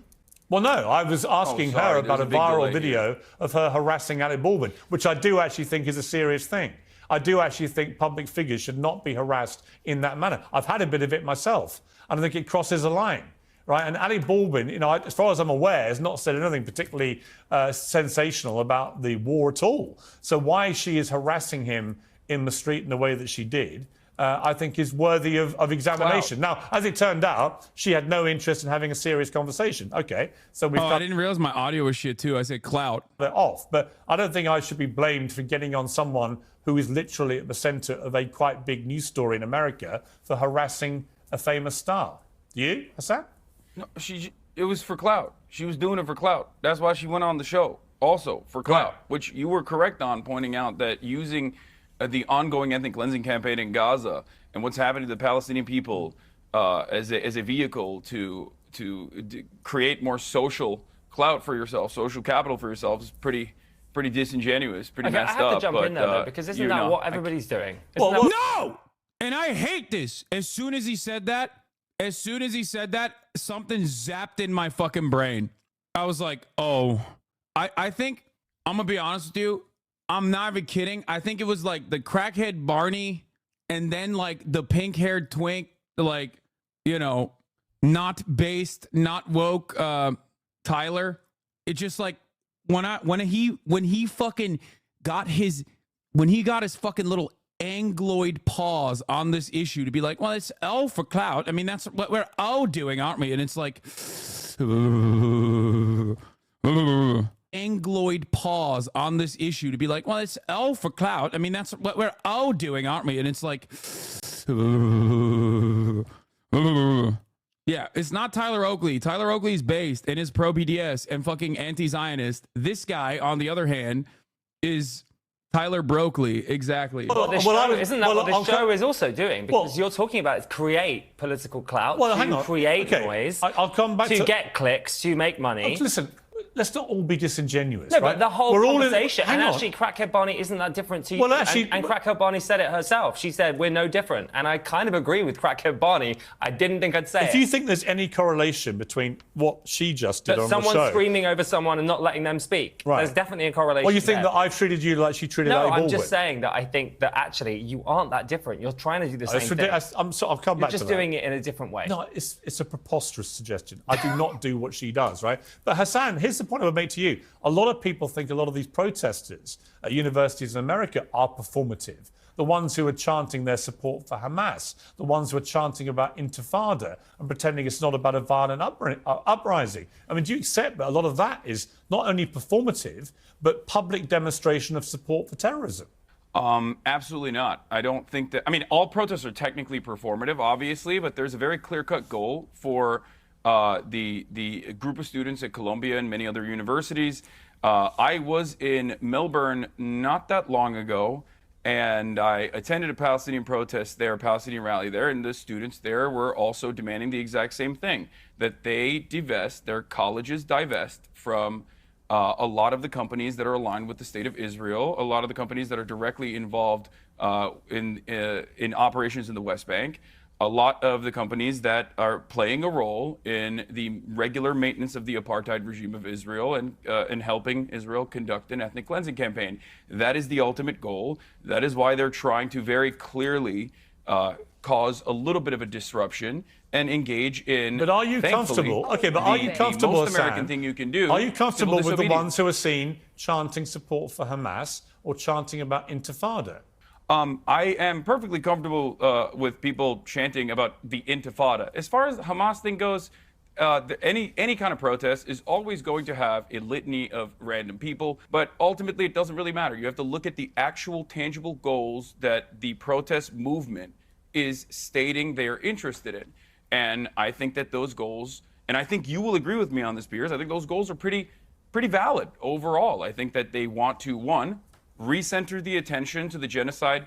Well, no, I was asking her about a viral video of her harassing Ali Baldwin, which I do actually think is a serious thing. I do actually think public figures should not be harassed in that manner. I've had a bit of it myself, and I think it crosses a line, right? And Ali Baldwin, you know, as far as I'm aware, has not said anything particularly sensational about the war at all. So why she is harassing him in the street in the way that she did, I think is worthy of examination. Wow. Now, as it turned out, she had no interest in having a serious conversation. Okay, so we've I didn't realize my audio was shit too. I said clout. They're off, but I don't think I should be blamed for getting on someone who is literally at the centre of a quite big news story in America for harassing a famous star. You, Hasan? No, it was for clout. She was doing it for clout. That's why she went on the show, also for clout, right. Which you were correct on pointing out that using the ongoing ethnic cleansing campaign in Gaza and what's happening to the Palestinian people as a vehicle to create more social clout for yourself, social capital for yourself is pretty disingenuous, pretty messed up. I have to jump in there, though, because isn't that what everybody's doing? No! And I hate this. As soon as he said that, something zapped in my fucking brain. I was like, oh, I think, I'm going to be honest with you, I'm not even kidding. I think it was like the crackhead Barney and then like the pink-haired twink, like, you know, not based, not woke Tyler. It just like when he fucking got his fucking little angloid pause on this issue to be like, well, it's all for clout. I mean, that's what we're all doing, aren't we? And it's like angloid pause on this issue to be like, well, it's all for clout. I mean, that's what we're all doing, aren't we? And it's like, yeah, it's not Tyler Oakley. Tyler Oakley's based and is pro-BDS and fucking anti-Zionist. This guy, on the other hand, is Tyler Brokley. Exactly. Isn't that what this show is also doing? Because you're talking about is create political clout, create noise, I'll come back to get clicks, to make money. Listen, let's not all be disingenuous. No, right? but the whole conversation, and actually Crackhead Barney isn't that different to you. Well, actually, and Crackhead Barney said it herself. She said, we're no different. And I kind of agree with Crackhead Barney. I didn't think I'd say it. If you think there's any correlation between what she just did on the show... someone screaming over someone and not letting them speak, there's definitely a correlation. Well, you think that I've treated you like she treated Ali Baldwin? No, I'm just saying that I think that actually you aren't that different. You're trying to do the same thing. I'll come back to that. You're just doing it in a different way. No, it's a preposterous suggestion. I do not do what she does, right? But Hasan, here's the point I would make to you. A lot of people think a lot of these protesters at universities in America are performative. The ones who are chanting their support for Hamas, the ones who are chanting about intifada and pretending it's not about a violent uprising. I mean, do you accept that a lot of that is not only performative, but public demonstration of support for terrorism? Absolutely not. I don't think that... I mean, all protests are technically performative, obviously, but there's a very clear-cut goal for the group of students at Columbia and many other universities. I was in Melbourne not that long ago, and I attended a Palestinian protest there, a Palestinian rally there, and the students there were also demanding the exact same thing, that they divest, their colleges divest from a lot of the companies that are aligned with the state of Israel, a lot of the companies that are directly involved in operations in the West Bank, a lot of the companies that are playing a role in the regular maintenance of the apartheid regime of Israel and helping Israel conduct an ethnic cleansing campaign. That is the ultimate goal. That is why they're trying to very clearly cause a little bit of a disruption and engage in... But are you comfortable? Okay, but are you comfortable, the most American thing you can do? Are you comfortable with the ones who are seen chanting support for Hamas or chanting about intifada? I am perfectly comfortable with people chanting about the intifada. As far as the Hamas thing goes, any kind of protest is always going to have a litany of random people, but ultimately it doesn't really matter. You have to look at the actual tangible goals that the protest movement is stating they're interested in. And I think that those goals, and I think you will agree with me on this, Piers, I think those goals are pretty valid overall. I think that they want to, one, recenter the attention to the genocide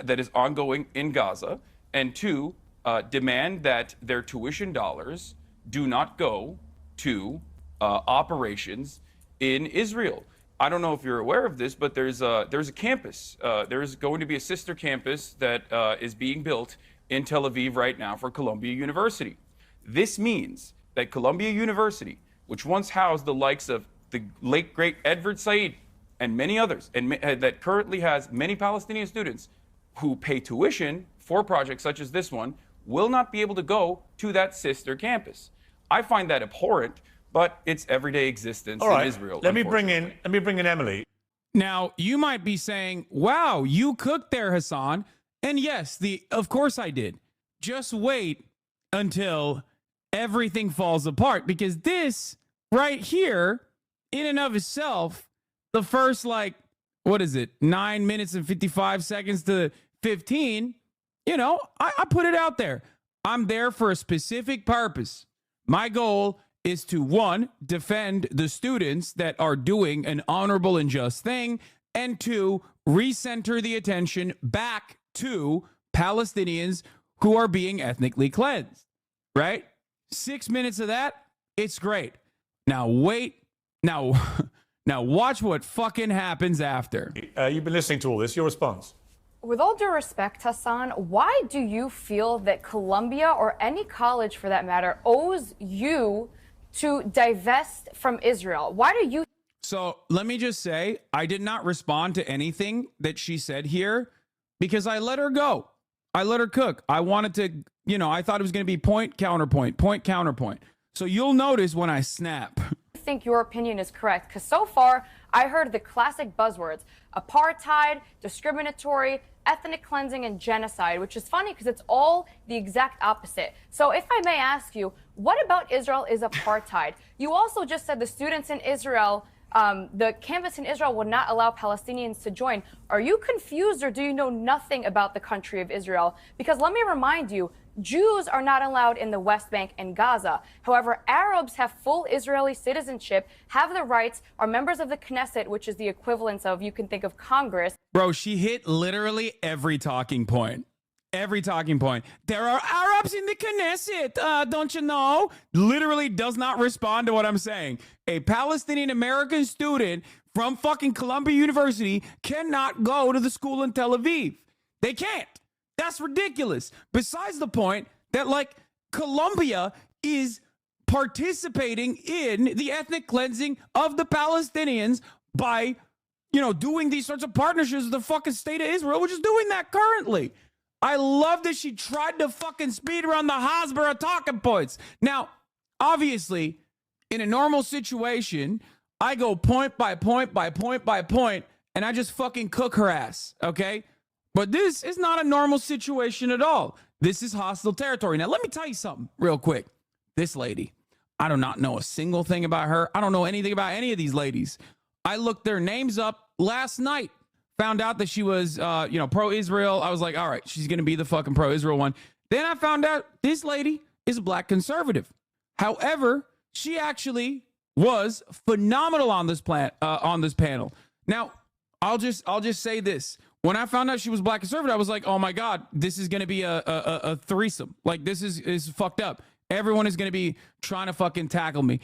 that is ongoing in Gaza, and two, demand that their tuition dollars do not go to operations in Israel. I don't know if you're aware of this, but there's a campus. There's going to be a sister campus that is being built in Tel Aviv right now for Columbia University. This means that Columbia University which once housed the likes of the late great Edward Said and many others, and that currently has many Palestinian students who pay tuition for projects such as this one, will not be able to go to that sister campus. I find that abhorrent, but it's everyday existence in Israel. Let me bring in Emily. Now, you might be saying, wow, you cooked there, Hasan. And yes, of course I did. Just wait until everything falls apart, because this right here, in and of itself, the first, 9 minutes and 55 seconds to 15, I put it out there. I'm there for a specific purpose. My goal is to, one, defend the students that are doing an honorable and just thing, and two, recenter the attention back to Palestinians who are being ethnically cleansed, right? 6 minutes of that, it's great. Now wait. Now watch what fucking happens after. You've been listening to all this. Your response? With all due respect, Hasan, why do you feel that Columbia, or any college for that matter, owes you to divest from Israel? Why do you? So let me just say, I did not respond to anything that she said here because I let her go. I let her cook. I wanted to, I thought it was going to be point, counterpoint, point, counterpoint. So you'll notice when I snap. I think your opinion is correct, because so far I heard the classic buzzwords: apartheid, discriminatory, ethnic cleansing, and genocide, which is funny because it's all the exact opposite. So if I may ask you, what about Israel is apartheid? You also just said the students in Israel, the campus in Israel would not allow Palestinians to join. Are you confused, or do you know nothing about the country of Israel? Because let me remind you, Jews are not allowed in the West Bank and Gaza. However, Arabs have full Israeli citizenship, have the rights, are members of the Knesset, which is the equivalence of, you can think of Congress. Bro, she hit literally every talking point. Every talking point. There are Arabs in the Knesset, don't you know? Literally does not respond to what I'm saying. A Palestinian American student from fucking Columbia University cannot go to the school in Tel Aviv. They can't. That's ridiculous. Besides the point that, Columbia is participating in the ethnic cleansing of the Palestinians by, doing these sorts of partnerships with the fucking state of Israel, which is doing that currently. I love that she tried to fucking speed around the Hasbara talking points. Now, obviously, in a normal situation, I go point by point by point by point, and I just fucking cook her ass, okay? But this is not a normal situation at all. This is hostile territory. Now, let me tell you something real quick. This lady, I do not know a single thing about her. I don't know anything about any of these ladies. I looked their names up last night. Found out that she was, pro-Israel. I was like, all right, she's going to be the fucking pro-Israel one. Then I found out this lady is a black conservative. However, she actually was phenomenal on this panel. Now, I'll just say this. When I found out she was black conservative, I was like, oh my God, this is going to be a threesome. This is fucked up. Everyone is going to be trying to fucking tackle me.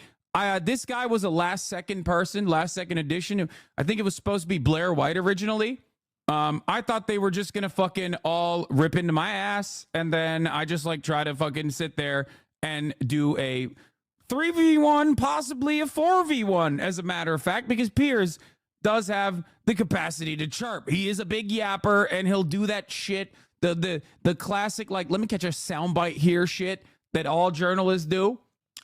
This guy was a last second addition. I think it was supposed to be Blair White originally. I thought they were just going to fucking all rip into my ass. And then I just try to fucking sit there and do a 3v1, possibly a 4v1, as a matter of fact, because Piers does have the capacity to chirp. He is a big yapper, and he'll do that shit, the classic, let me catch a soundbite here shit that all journalists do.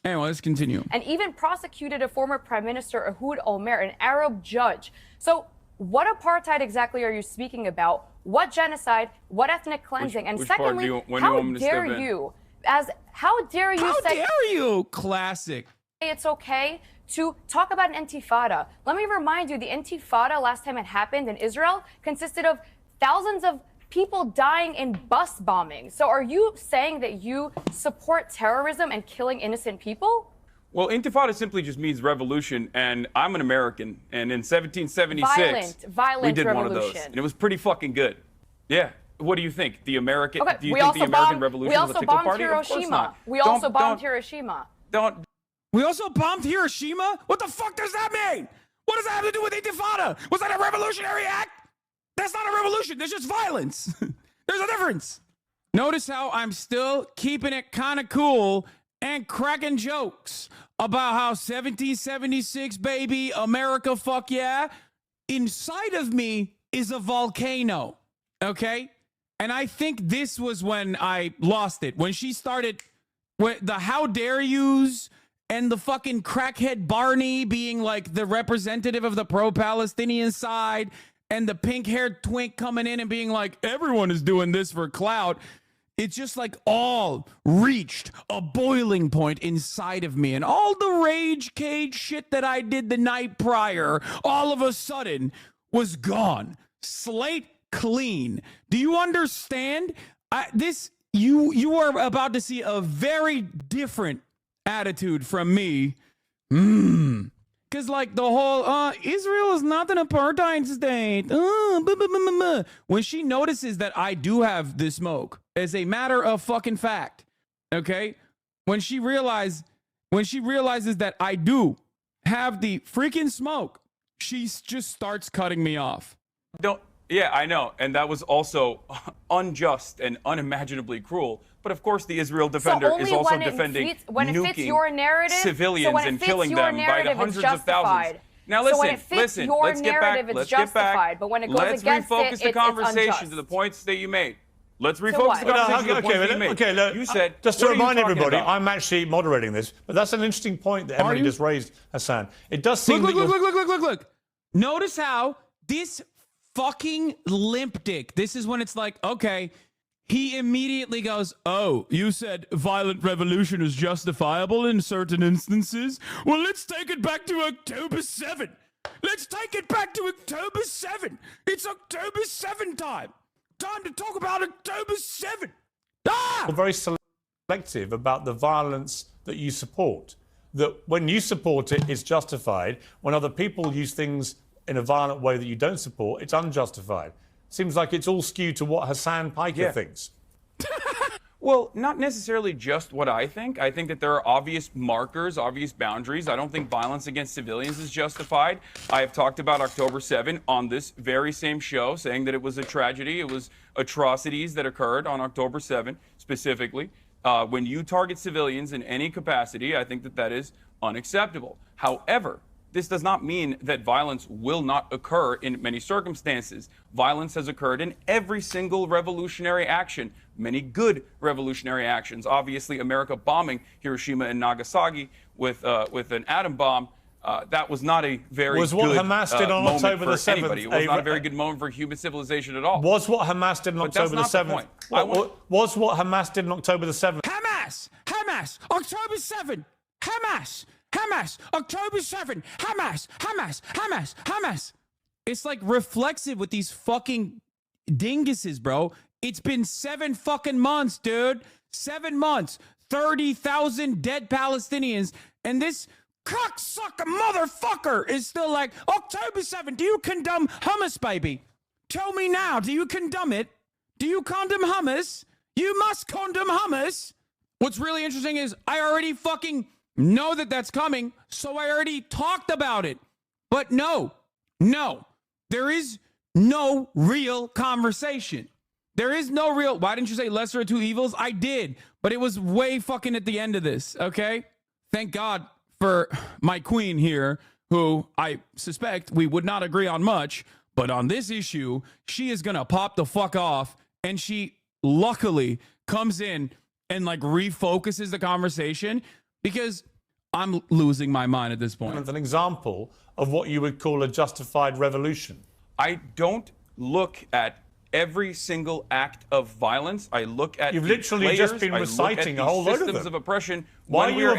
Anyway, let's continue. And even prosecuted a former Prime Minister, Ehud Olmert, an Arab judge. So what apartheid exactly are you speaking about? What genocide? What ethnic cleansing? And secondly, how dare you? How dare you? Classic. It's okay to talk about an intifada. Let me remind you, the intifada, last time it happened in Israel, consisted of thousands of people dying in bus bombings. So are you saying that you support terrorism and killing innocent people? Well, intifada simply just means revolution, and I'm an American, and in 1776, violent we did revolution. one of those, and it was pretty fucking good. Yeah. What do you think? Do you think the American Revolution was a tickle party? Of course not. We also bombed Hiroshima. We also bombed Hiroshima? What the fuck does that mean? What does that have to do with intifada? Was that a revolutionary act? That's not a revolution. There's just violence. There's a difference. Notice how I'm still keeping it kind of cool and cracking jokes about how 1776, baby, America, fuck yeah. Inside of me is a volcano, okay? And I think this was when I lost it. When she started with the how dare yous and the fucking crackhead Barney being like the representative of the pro-Palestinian side and the pink-haired twink coming in and being like, everyone is doing this for clout. It's just like all reached a boiling point inside of me. And all the rage cage shit that I did the night prior, all of a sudden was gone. Slate clean. Do you understand? You are about to see a very different attitude from me. Because like the whole, Israel is not an apartheid state. When she notices that I do have the smoke as a matter of fucking fact, okay? When she realizes that I do have the freaking smoke, she just starts cutting me off. Yeah, I know. And that was also unjust and unimaginably cruel. But of course, the Israel defender is also defending nuking civilians and killing them by the hundreds of thousands. Now listen, let's get back. But when it goes let's refocus the conversation to the points that you made. Let's refocus the conversation to the points that you made. Okay, look, you said, just to remind everybody, I'm actually moderating this, but that's an interesting point that Emily just raised, Hasan. It does seem Look. Notice how this fucking limp dick, this is when it's like, okay, he immediately goes, oh, you said violent revolution is justifiable in certain instances? Well, let's take it back to October 7. Let's take it back to October 7. It's October 7 time. Time to talk about October 7. You're very selective about the violence that you support. That when you support it, it's justified. When other people use things in a violent way that you don't support, it's unjustified. Seems like it's all skewed to what Hasan Piker thinks. Well, not necessarily just what I think. I think that there are obvious markers, obvious boundaries. I don't think violence against civilians is justified. I have talked about October 7 on this very same show, saying that it was a tragedy. It was atrocities that occurred on October 7 specifically. When you target civilians in any capacity, I think that that is unacceptable. However, this does not mean that violence will not occur in many circumstances. Violence has occurred in every single revolutionary action, many good revolutionary actions. Obviously, America bombing Hiroshima and Nagasaki with an atom bomb, that was not a very good Hamas did on October the 7th. Anybody. It was not a very good moment for human civilization at all. Was what Hamas did on October the 7th. Was what Hamas did on October the 7th. Hamas, October 7, Hamas, October 7, Hamas. It's like reflexive with these fucking dinguses, bro. It's been 7 fucking months, dude. 7 months, 30,000 dead Palestinians, and this cocksucker motherfucker is still like, October 7, do you condemn hummus, baby? Tell me now, do you condemn it? Do you condemn hummus? You must condemn hummus. What's really interesting is I already fucking know that that's coming, so I already talked about it. But no, there is no real conversation. There is no real, why didn't you say lesser of two evils? I did, but it was way fucking at the end of this, okay? Thank God for my queen here, who I suspect we would not agree on much, but on this issue, she is gonna pop the fuck off, and she luckily comes in and like refocuses the conversation, because I'm losing my mind at this point. An example of what you would call a justified revolution. I don't look at every single act of violence. I look at You've literally just been reciting a whole load of them. Systems of oppression. Why are you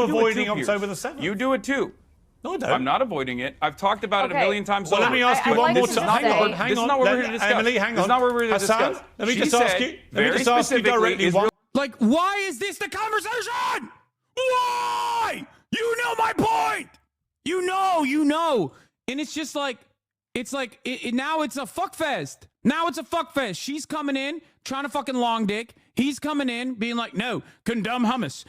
avoiding October the 7th? You do it too. No, I don't. I'm not avoiding it. I've talked about it a million times over. Let me ask you one more time. Hang on. This is not what we're here to discuss. Emily, hang on. This is not what we're here to discuss. Hasan, let me just ask you directly. Like, why is this the conversation? Why? You know my point. You know. And it's just like, now it's a fuck fest. Now it's a fuck fest. She's coming in, trying to fucking long dick. He's coming in, being like, no, condemn hummus.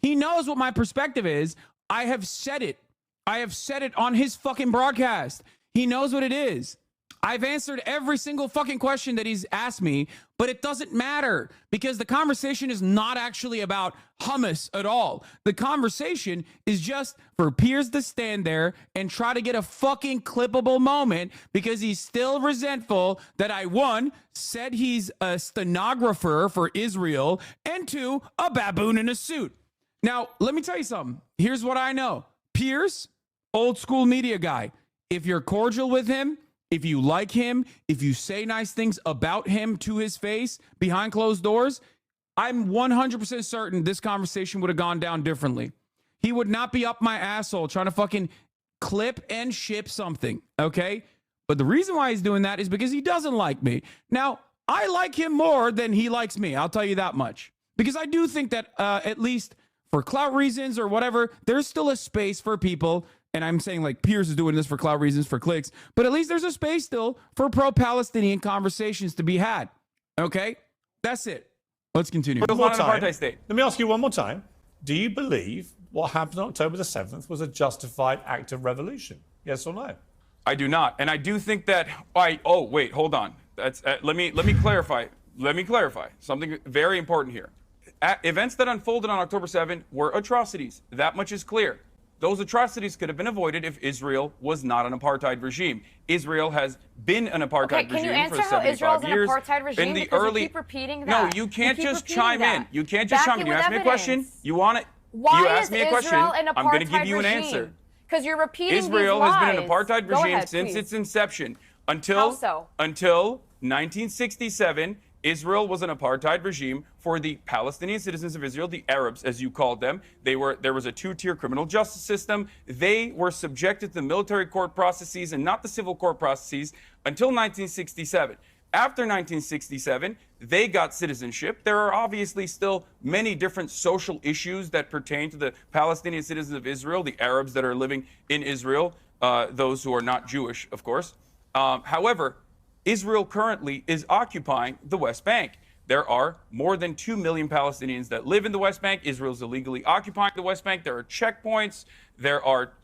He knows what my perspective is. I have said it on his fucking broadcast. He knows what it is. I've answered every single fucking question that he's asked me, but it doesn't matter because the conversation is not actually about hummus at all. The conversation is just for Piers to stand there and try to get a fucking clippable moment because he's still resentful that I, one, said he's a stenographer for Israel, and two, a baboon in a suit. Now, let me tell you something. Here's what I know. Piers, old school media guy. If you're cordial with him, if you like him, if you say nice things about him to his face behind closed doors, I'm 100% certain this conversation would have gone down differently. He would not be up my asshole trying to fucking clip and ship something, okay? But the reason why he's doing that is because he doesn't like me. Now, I like him more than he likes me. I'll tell you that much. Because I do think that at least for clout reasons or whatever, there's still a space for people. And I'm saying like Piers is doing this for clout reasons, for clicks, but at least there's a space still for pro-Palestinian conversations to be had. Okay? That's it. Let's continue. One more time. Let me ask you one more time. Do you believe what happened on October the 7th was a justified act of revolution? Yes or no? I do not. And I do think that, oh, wait, hold on. That's let me clarify. Let me clarify something very important here. Events that unfolded on October 7th were atrocities. That much is clear. Those atrocities could have been avoided if Israel was not an apartheid regime. Israel has been an apartheid regime for 75 years. In the early, you keep repeating that. No, you can't just chime in. You can't just chime in. You ask me a question. You want it? Why you ask me a question. I'm going to give you an answer. Because you're repeating Israel these lies. has been an apartheid regime since please. its inception. Until 1967, Israel was an apartheid regime for the Palestinian citizens of Israel, the Arabs, as you called them. There was a two-tier criminal justice system. They were subjected to the military court processes and not the civil court processes until 1967. After 1967, they got citizenship. There are obviously still many different social issues that pertain to the Palestinian citizens of Israel, the Arabs that are living in Israel, those who are not Jewish, of course. However, Israel currently is occupying the West Bank. There are more than 2 million Palestinians that live in the West Bank. Israel's illegally occupying the West Bank. There are checkpoints. There are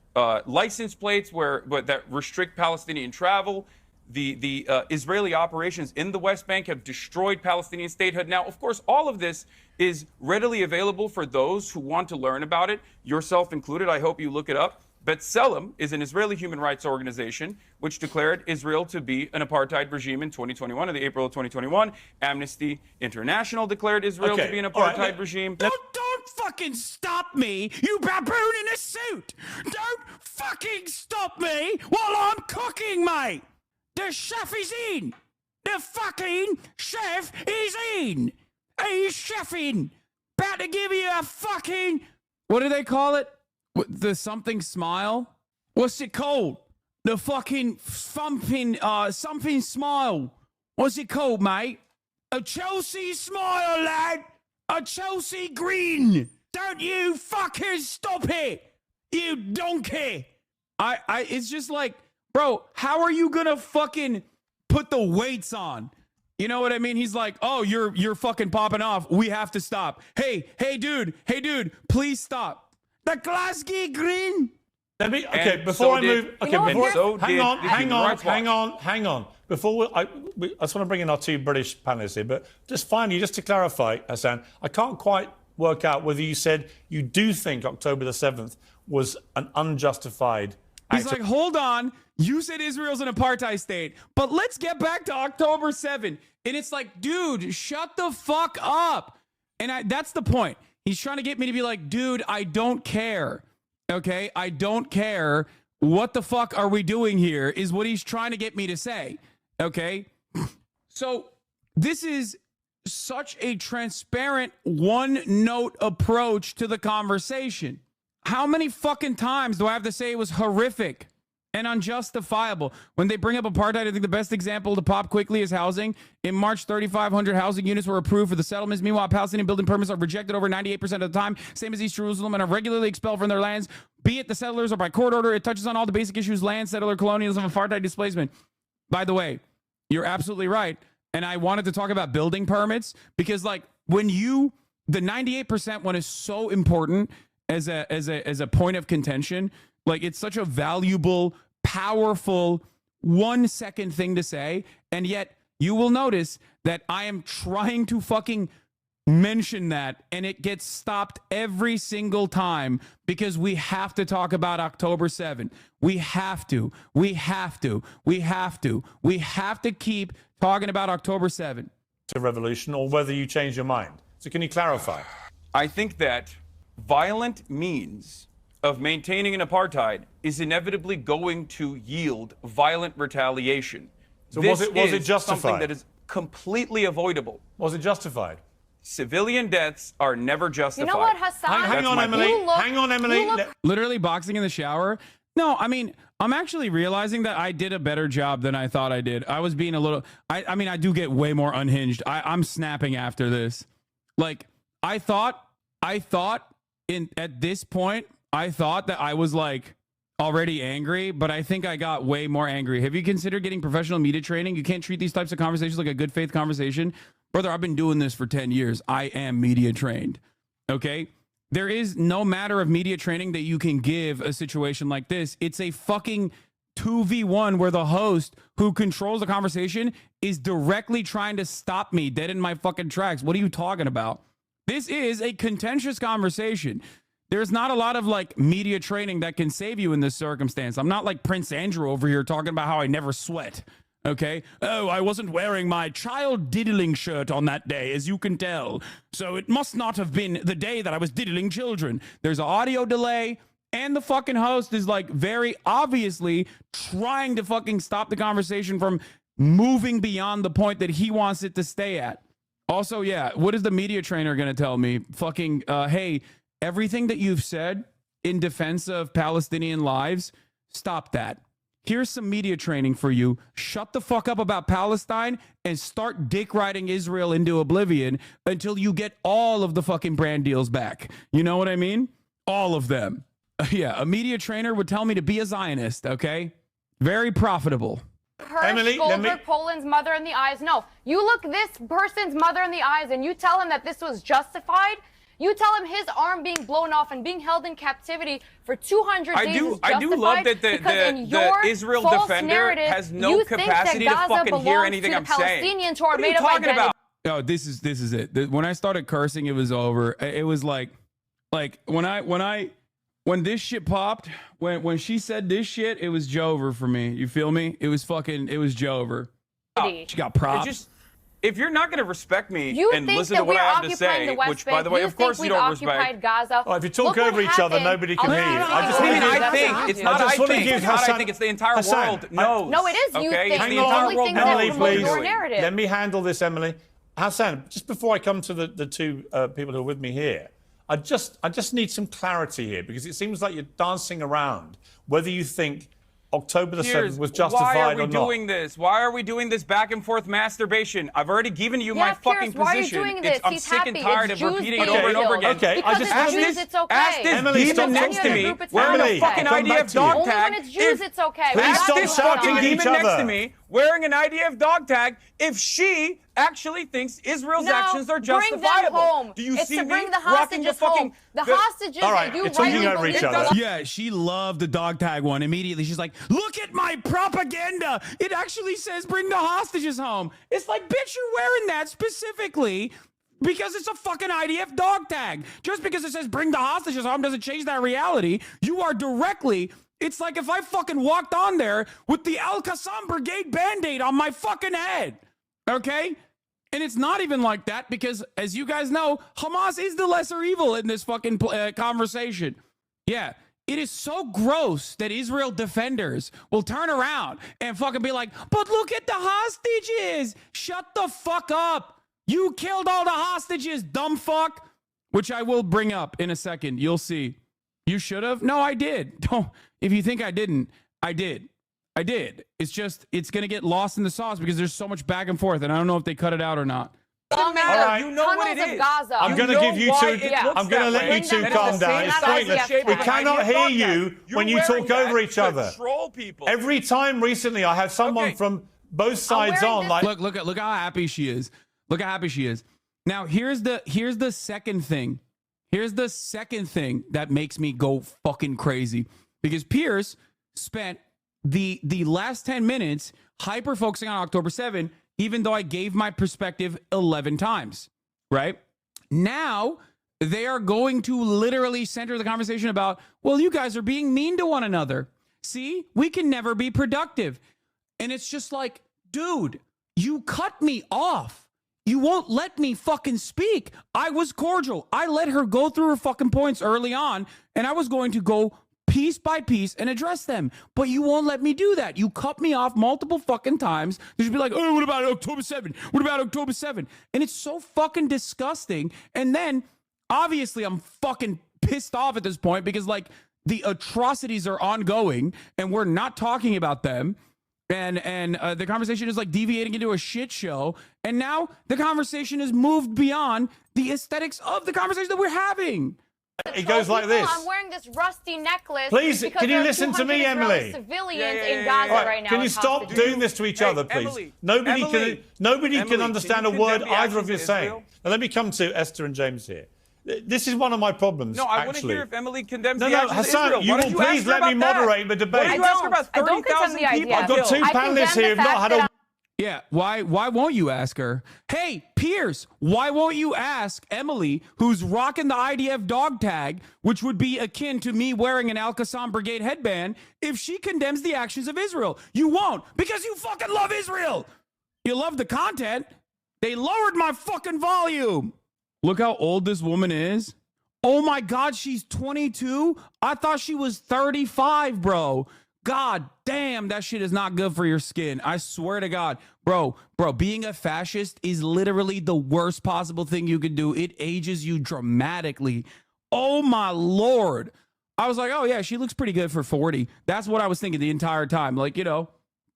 license plates that restrict Palestinian travel. The Israeli operations in the West Bank have destroyed Palestinian statehood. Now, of course, all of this is readily available for those who want to learn about it, yourself included. I hope you look it up. B'Tselem is an Israeli human rights organization which declared Israel to be an apartheid regime in 2021, in the April of 2021. Amnesty International declared Israel to be an apartheid regime. Don't fucking stop me, you baboon in a suit! Don't fucking stop me while I'm cooking, mate! The chef is in! The fucking chef is in! He's chefing! About to give you a fucking... What do they call it? The something smile? What's it called? The fucking something smile. What's it called, mate? A Chelsea smile, lad. A Chelsea grin. Don't you fucking stop it, you donkey. It's just like, bro, how are you gonna fucking put the weights on? You know what I mean? He's like, oh, you're fucking popping off. We have to stop. Hey, dude, please stop. The Glasgow Green. Let me. Okay, before I move. Okay, hang on. Before I just want to bring in our two British panelists here, but just finally, just to clarify, Hasan, I can't quite work out whether you said you do think October the 7th was an unjustified. He's like, hold on. You said Israel's an apartheid state, but let's get back to October 7th. And it's like, dude, shut the fuck up. And that's the point. He's trying to get me to be like, dude, I don't care. Okay? I don't care. What the fuck are we doing here is what he's trying to get me to say. Okay? So this is such a transparent one-note approach to the conversation. How many fucking times do I have to say it was horrific and unjustifiable? When they bring up apartheid, I think the best example to pop quickly is housing. In March, 3,500 housing units were approved for the settlements. Meanwhile, Palestinian building permits are rejected over 98% of the time, same as East Jerusalem, and are regularly expelled from their lands, be it the settlers or by court order. It touches on all the basic issues: land, settler, colonialism, apartheid, displacement. By the way, you're absolutely right. And I wanted to talk about building permits because, like, when the 98% one is so important as a point of contention. Like, it's such a valuable, powerful 1 second thing to say, and yet you will notice that I am trying to fucking mention that, and it gets stopped every single time because we have to talk about October 7th. We have to keep talking about October 7th. To revolution, or whether you change your mind. So can you clarify? I think that violent means of maintaining an apartheid is inevitably going to yield violent retaliation. So was it justified? Something that is completely avoidable. Was it justified? Civilian deaths are never justified. You know what, Hasan? Hang on, Emily. Literally boxing in the shower. No, I mean, I'm actually realizing that I did a better job than I thought I did. I was being a little, I mean, I do get way more unhinged. I'm snapping after this. Like, I thought at this point, I thought that I was like already angry, but I think I got way more angry. Have you considered getting professional media training? You can't treat these types of conversations like a good faith conversation. Brother, I've been doing this for 10 years. I am media trained. Okay? There is no matter of media training that you can give a situation like this. It's a fucking 2v1 where the host who controls the conversation is directly trying to stop me dead in my fucking tracks. What are you talking about? This is a contentious conversation. There's not a lot of like media training that can save you in this circumstance. I'm not like Prince Andrew over here talking about how I never sweat. Okay. Oh, I wasn't wearing my child diddling shirt on that day, as you can tell. So it must not have been the day that I was diddling children. There's an audio delay, and the fucking host is like very obviously trying to fucking stop the conversation from moving beyond the point that he wants it to stay at. Also, yeah, what is the media trainer going to tell me? Fucking, hey, everything that you've said in defense of Palestinian lives, stop that. Here's some media training for you. Shut the fuck up about Palestine and start dick riding Israel into oblivion until you get all of the fucking brand deals back. You know what I mean? All of them. Yeah, a media trainer would tell me to be a Zionist, okay? Very profitable. Emily, Goldberg, Poland's mother in the eyes. No, you look this person's mother in the eyes and you tell him that this was justified. You tell him his arm being blown off and being held in captivity for 200 days is justified. I do love that the Israel defender has no capacity to fucking hear anything I'm saying. What are you talking about? Oh, this is it. When I started cursing, it was over. It was like when this shit popped, when she said this shit, it was Jover for me. You feel me? It was Jover. She got props. If you're not going to respect me and listen to what I have to say, which, by the way, of course you don't respect. Gaza. Oh, if you talk over each other, nobody can hear you. It's not I think. It's the entire world knows. No, it is you think. Hang on, Emily, please. Let me handle this, Emily. Hasan, just before I come to the two people who are with me here, I just need some clarity here, because it seems like you're dancing around whether you think October the 7th was justified or not. Why are we doing this? Why are we doing this back and forth masturbation? I've already given you my fucking position. Why are you doing this? I'm sick and tired of repeating it over and over again. Okay, because it's Jews, it's okay. Ask this demon next to me wearing a fucking IDF dog tag. Only when it's Jews, it's okay. Please stop shouting at each other. Next to me wearing an IDF dog tag if she actually thinks Israel's actions are justifiable. Bring them home. Do you it's see to me bring the rocking the hostages fucking... home. The hostages that you rightly believe. Yeah, she loved the dog tag one. Immediately, she's like, look at my propaganda. It actually says bring the hostages home. It's like, bitch, you're wearing that specifically because it's a fucking IDF dog tag. Just because it says bring the hostages home doesn't change that reality. You are directly... It's like if I fucking walked on there with the Al-Qassam Brigade Band-Aid on my fucking head. Okay? And it's not even like that because, as you guys know, Hamas is the lesser evil in this fucking conversation. Yeah. It is so gross that Israel defenders will turn around and fucking be like, but look at the hostages. Shut the fuck up. You killed all the hostages, dumb fuck. Which I will bring up in a second. You'll see. You should have? No, I did. Don't. If you think I didn't, I did. I did. It's just, it's going to get lost in the sauce because there's so much back and forth, and I don't know if they cut it out or not. All right. You know what it is. Gaza. I'm going to give you two. I'm going to let you two calm down. It's pointless. We cannot hear you when you talk over each other. Every time recently, I have someone from both sides on. Like, look how happy she is. Look how happy she is. Now here's the second thing. Here's the second thing that makes me go fucking crazy. Because Piers spent the last 10 minutes hyper focusing on October 7, even though I gave my perspective 11 times, right? Now they are going to literally center the conversation about, well, you guys are being mean to one another. See, we can never be productive. And it's just like, dude, you cut me off. You won't let me fucking speak. I was cordial. I let her go through her fucking points early on, and I was going to go piece by piece and address them. But you won't let me do that. You cut me off multiple fucking times. You should be like, oh, what about October 7? What about October 7? And it's so fucking disgusting. And then, obviously, I'm fucking pissed off at this point because, like, the atrocities are ongoing, and we're not talking about them. And the conversation is like deviating into a shit show. And now the conversation has moved beyond the aesthetics of the conversation that we're having. It goes like this. I'm wearing this rusty necklace. Please, because can you there are listen to me, 200 Israeli Emily? Civilians in Gaza right now. Can you stop doing this to each other, please? Emily, Nobody can understand a word either of you are saying. Israel? Now, let me come to Esther and James here. This is one of my problems. No, I want to actually. hear if Emily condemns No, the actions Hasan, of Israel. you Why will don't you please ask her let me about that? moderate the debate. Why don't you ask her about I don't condemn 30,000 the idea. people? I've got two I panelists condemn here the who've not fact had a... that Yeah, why won't you ask her? Hey, Piers, why won't you ask Emily, who's rocking the IDF dog tag, which would be akin to me wearing an Al-Qassam Brigade headband, if she condemns the actions of Israel? You won't, because you fucking love Israel. You love the content. They lowered my fucking volume. Look how old this woman is. Oh my God, she's 22? I thought she was 35, bro. God damn, that shit is not good for your skin. I swear to God. Bro, being a fascist is literally the worst possible thing you could do. It ages you dramatically. Oh my Lord. I was like, oh yeah, she looks pretty good for 40. That's what I was thinking the entire time. Like, you know,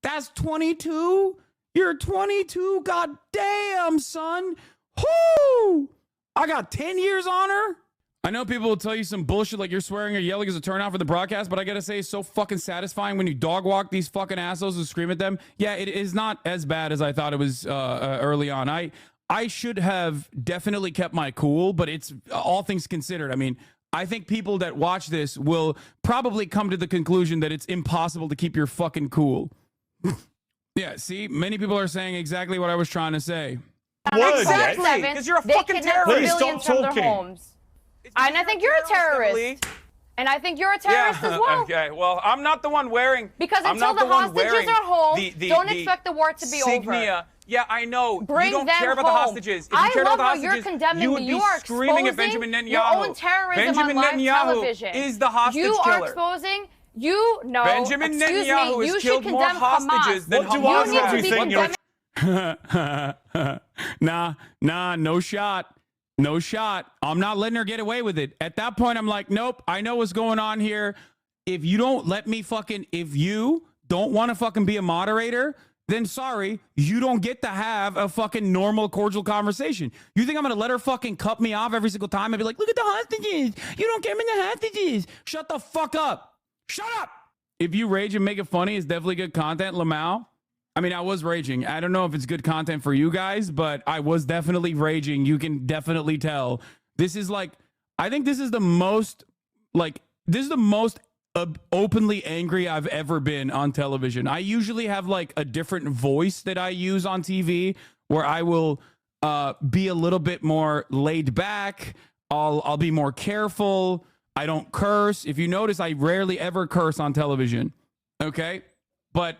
that's 22? You're 22? God damn, son. Whoo! I got 10 years on her. I know people will tell you some bullshit like you're swearing or yelling as a turnout for the broadcast, but I gotta say it's so fucking satisfying when you dog walk these fucking assholes and scream at them. Yeah, it is not as bad as I thought it was early on. I should have definitely kept my cool, but it's all things considered. I mean, I think people that watch this will probably come to the conclusion that it's impossible to keep your fucking cool. Yeah, see, many people are saying exactly what I was trying to say. Exactly, because you're a fucking terrorist. Please stop talking. And I think you're a terrorist. And I think you're a terrorist as well. Okay, well, I'm not the one wearing... Because until the hostages are home, don't expect the war to be over. Yeah, I know. Bring you don't them care about the home. hostages. If you I cared love about how the you're hostages, condemning you would me. be You are screaming at Benjamin exposing Netanyahu. your own terrorism Benjamin on live Netanyahu television. is the hostage you killer. Are exposing... You know, Benjamin Netanyahu has killed more hostages than Hamas. Hamas. What do I Nah, no shot. No shot. I'm not letting her get away with it. At that point, I'm like, nope, I know what's going on here. If you don't let me if you don't want to fucking be a moderator, then sorry, you don't get to have a fucking normal, cordial conversation. You think I'm going to let her fucking cut me off every single time and be like, look at the hostages. You don't care about the hostages. Shut the fuck up. Shut up. If you rage and make it funny, it's definitely good content, Lamau. I mean, I was raging. I don't know if it's good content for you guys, but I was definitely raging. You can definitely tell. This is like, I think this is the most, openly angry I've ever been on television. I usually have like a different voice that I use on TV where I will be a little bit more laid back. I'll be more careful. I don't curse. If you notice, I rarely ever curse on television. Okay? But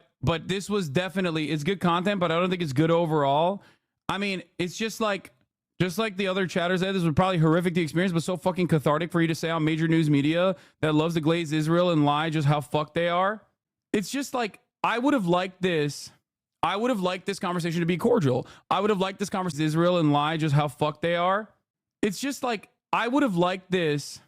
this was definitely, it's good content, but I don't think it's good overall. I mean, it's just like the other chatters said, this was probably horrific to experience, but so fucking cathartic for you to say on major news media that loves to glaze Israel and lie just how fucked they are. It's just like, I would have liked this conversation to be cordial. I would have liked this conversation Israel and lie just how fucked they are. It's just like, I would have liked this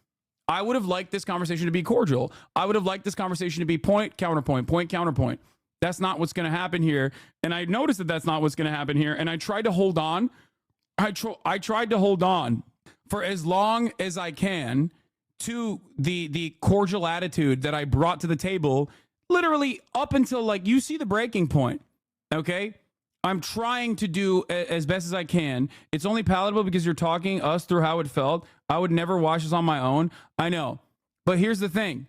conversation to be cordial. I would have liked this conversation to be point, counterpoint, point, counterpoint. That's not what's going to happen here. And I noticed that that's not what's going to happen here. And I tried to hold on. I tried to hold on for as long as I can to the cordial attitude that I brought to the table, literally up until, like, you see the breaking point. Okay? I'm trying to do as best as I can. It's only palatable because you're talking us through how it felt. I would never watch this on my own. I know. But here's the thing.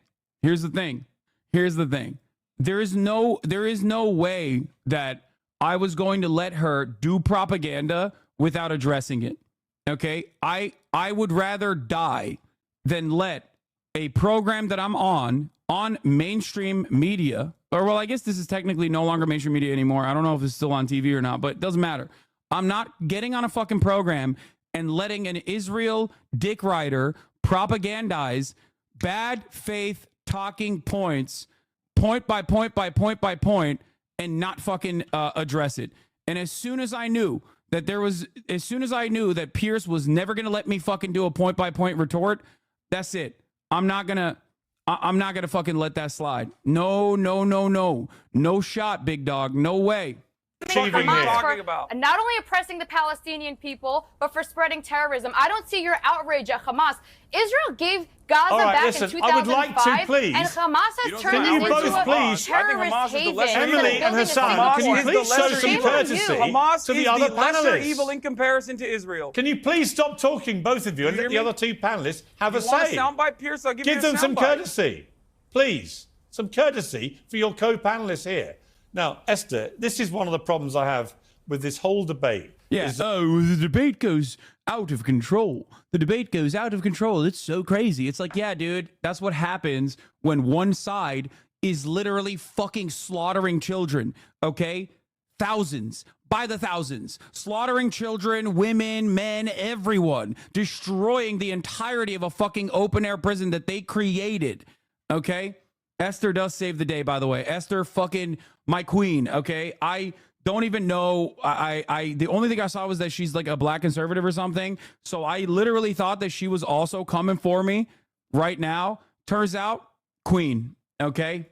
there is no way that I was going to let her do propaganda without addressing it. Okay? I would rather die than let a program that I'm on mainstream media, or well, I guess this is technically no longer mainstream media anymore. I don't know if it's still on TV or not, but it doesn't matter. I'm not getting on a fucking program and letting an Israel dick rider propagandize bad faith talking points, point by point by point by point, and not fucking address it. And as soon as I knew that Piers was never going to let me fucking do a point by point retort, that's it. I'm not gonna fucking let that slide. No shot, big dog. No way. Hamas for not only oppressing the Palestinian people, but for spreading terrorism. I don't see your outrage at Hamas. Israel gave Gaza back in 2005, I would like to, please. And Hamas has turned Can this you into both, a please, terrorist haven. Emily and Hasan, can you please show some courtesy Hamas to the is other the lesser panelists? evil in comparison to Israel. Can you please stop talking, both of you, and let the other two panelists have a say? You want a soundbite, Piers? I'll give you a them some soundbite. courtesy, please. Some courtesy for your co-panelists here. Now, Esther, this is one of the problems I have with this whole debate. Yeah. Oh, the debate goes out of control. The debate goes out of control. It's so crazy. It's like, yeah, dude, that's what happens when one side is literally fucking slaughtering children, okay? Thousands, by the thousands, slaughtering children, women, men, everyone, destroying the entirety of a fucking open-air prison that they created, okay? Esther does save the day, by the way. Esther, fucking my queen, okay? I don't even know. The only thing I saw was that she's like a black conservative or something. So I literally thought that she was also coming for me right now. Turns out, queen, okay?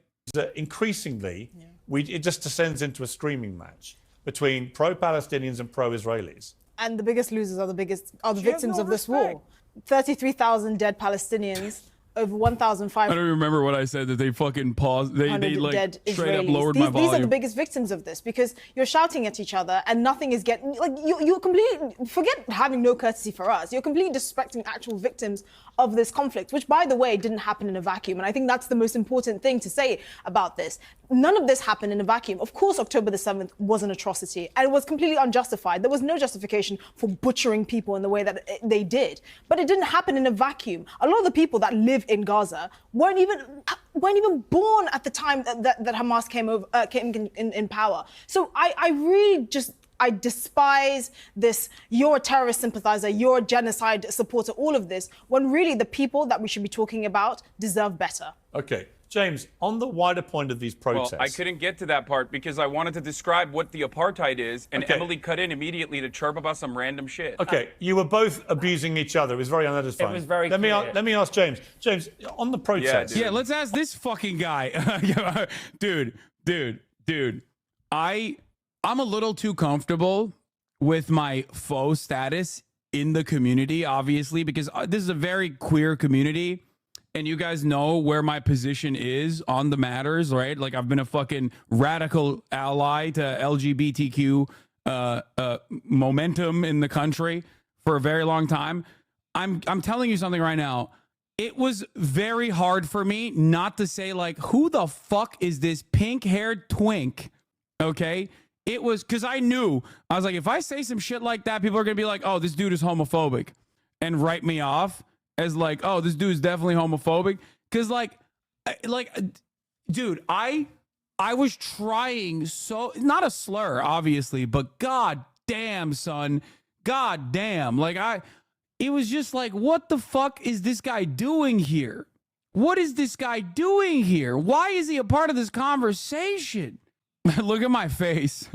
Increasingly, it just descends into a screaming match between pro-Palestinians and pro-Israelis. And the biggest losers are the victims of this war. 33,000 dead Palestinians. Over 1,500. I don't remember what I said, that they fucking paused. They like dead straight Israelis. up lowered my volume. These are the biggest victims of this, because you're shouting at each other and nothing is getting, like, you completely, forget having no courtesy for us. You're completely disrespecting actual victims of this conflict, which, by the way, didn't happen in a vacuum. And I think that's the most important thing to say about this. None of this happened in a vacuum. Of course, October the 7th was an atrocity, and it was completely unjustified. There was no justification for butchering people in the way that they did. But it didn't happen in a vacuum. A lot of the people that live in Gaza weren't even born at the time that Hamas came in power. So I really just, I despise this, you're a terrorist sympathizer, you're a genocide supporter, all of this, when really the people that we should be talking about deserve better. Okay. James, on the wider point of these protests... Well, I couldn't get to that part because I wanted to describe what the apartheid is, and Emily cut in immediately to chirp about some random shit. Okay, you were both abusing each other. It was very unsatisfying. It was very Let me ask James. James, on the protests... Yeah, let's ask this fucking guy. Dude. I'm a little too comfortable with my faux status in the community, obviously, because this is a very queer community. And you guys know where my position is on the matters, right? Like, I've been a fucking radical ally to LGBTQ momentum in the country for a very long time. I'm telling you something right now. It was very hard for me not to say, like, who the fuck is this pink-haired twink? Okay? It was because I knew. I was like, if I say some shit like that, people are going to be like, oh, this dude is homophobic, and write me off as like, oh, this dude's definitely homophobic. Because dude, I was trying so, not a slur, obviously, but god damn, son, god damn. It was just like, what the fuck is this guy doing here? What is this guy doing here? Why is he a part of this conversation? Look at my face.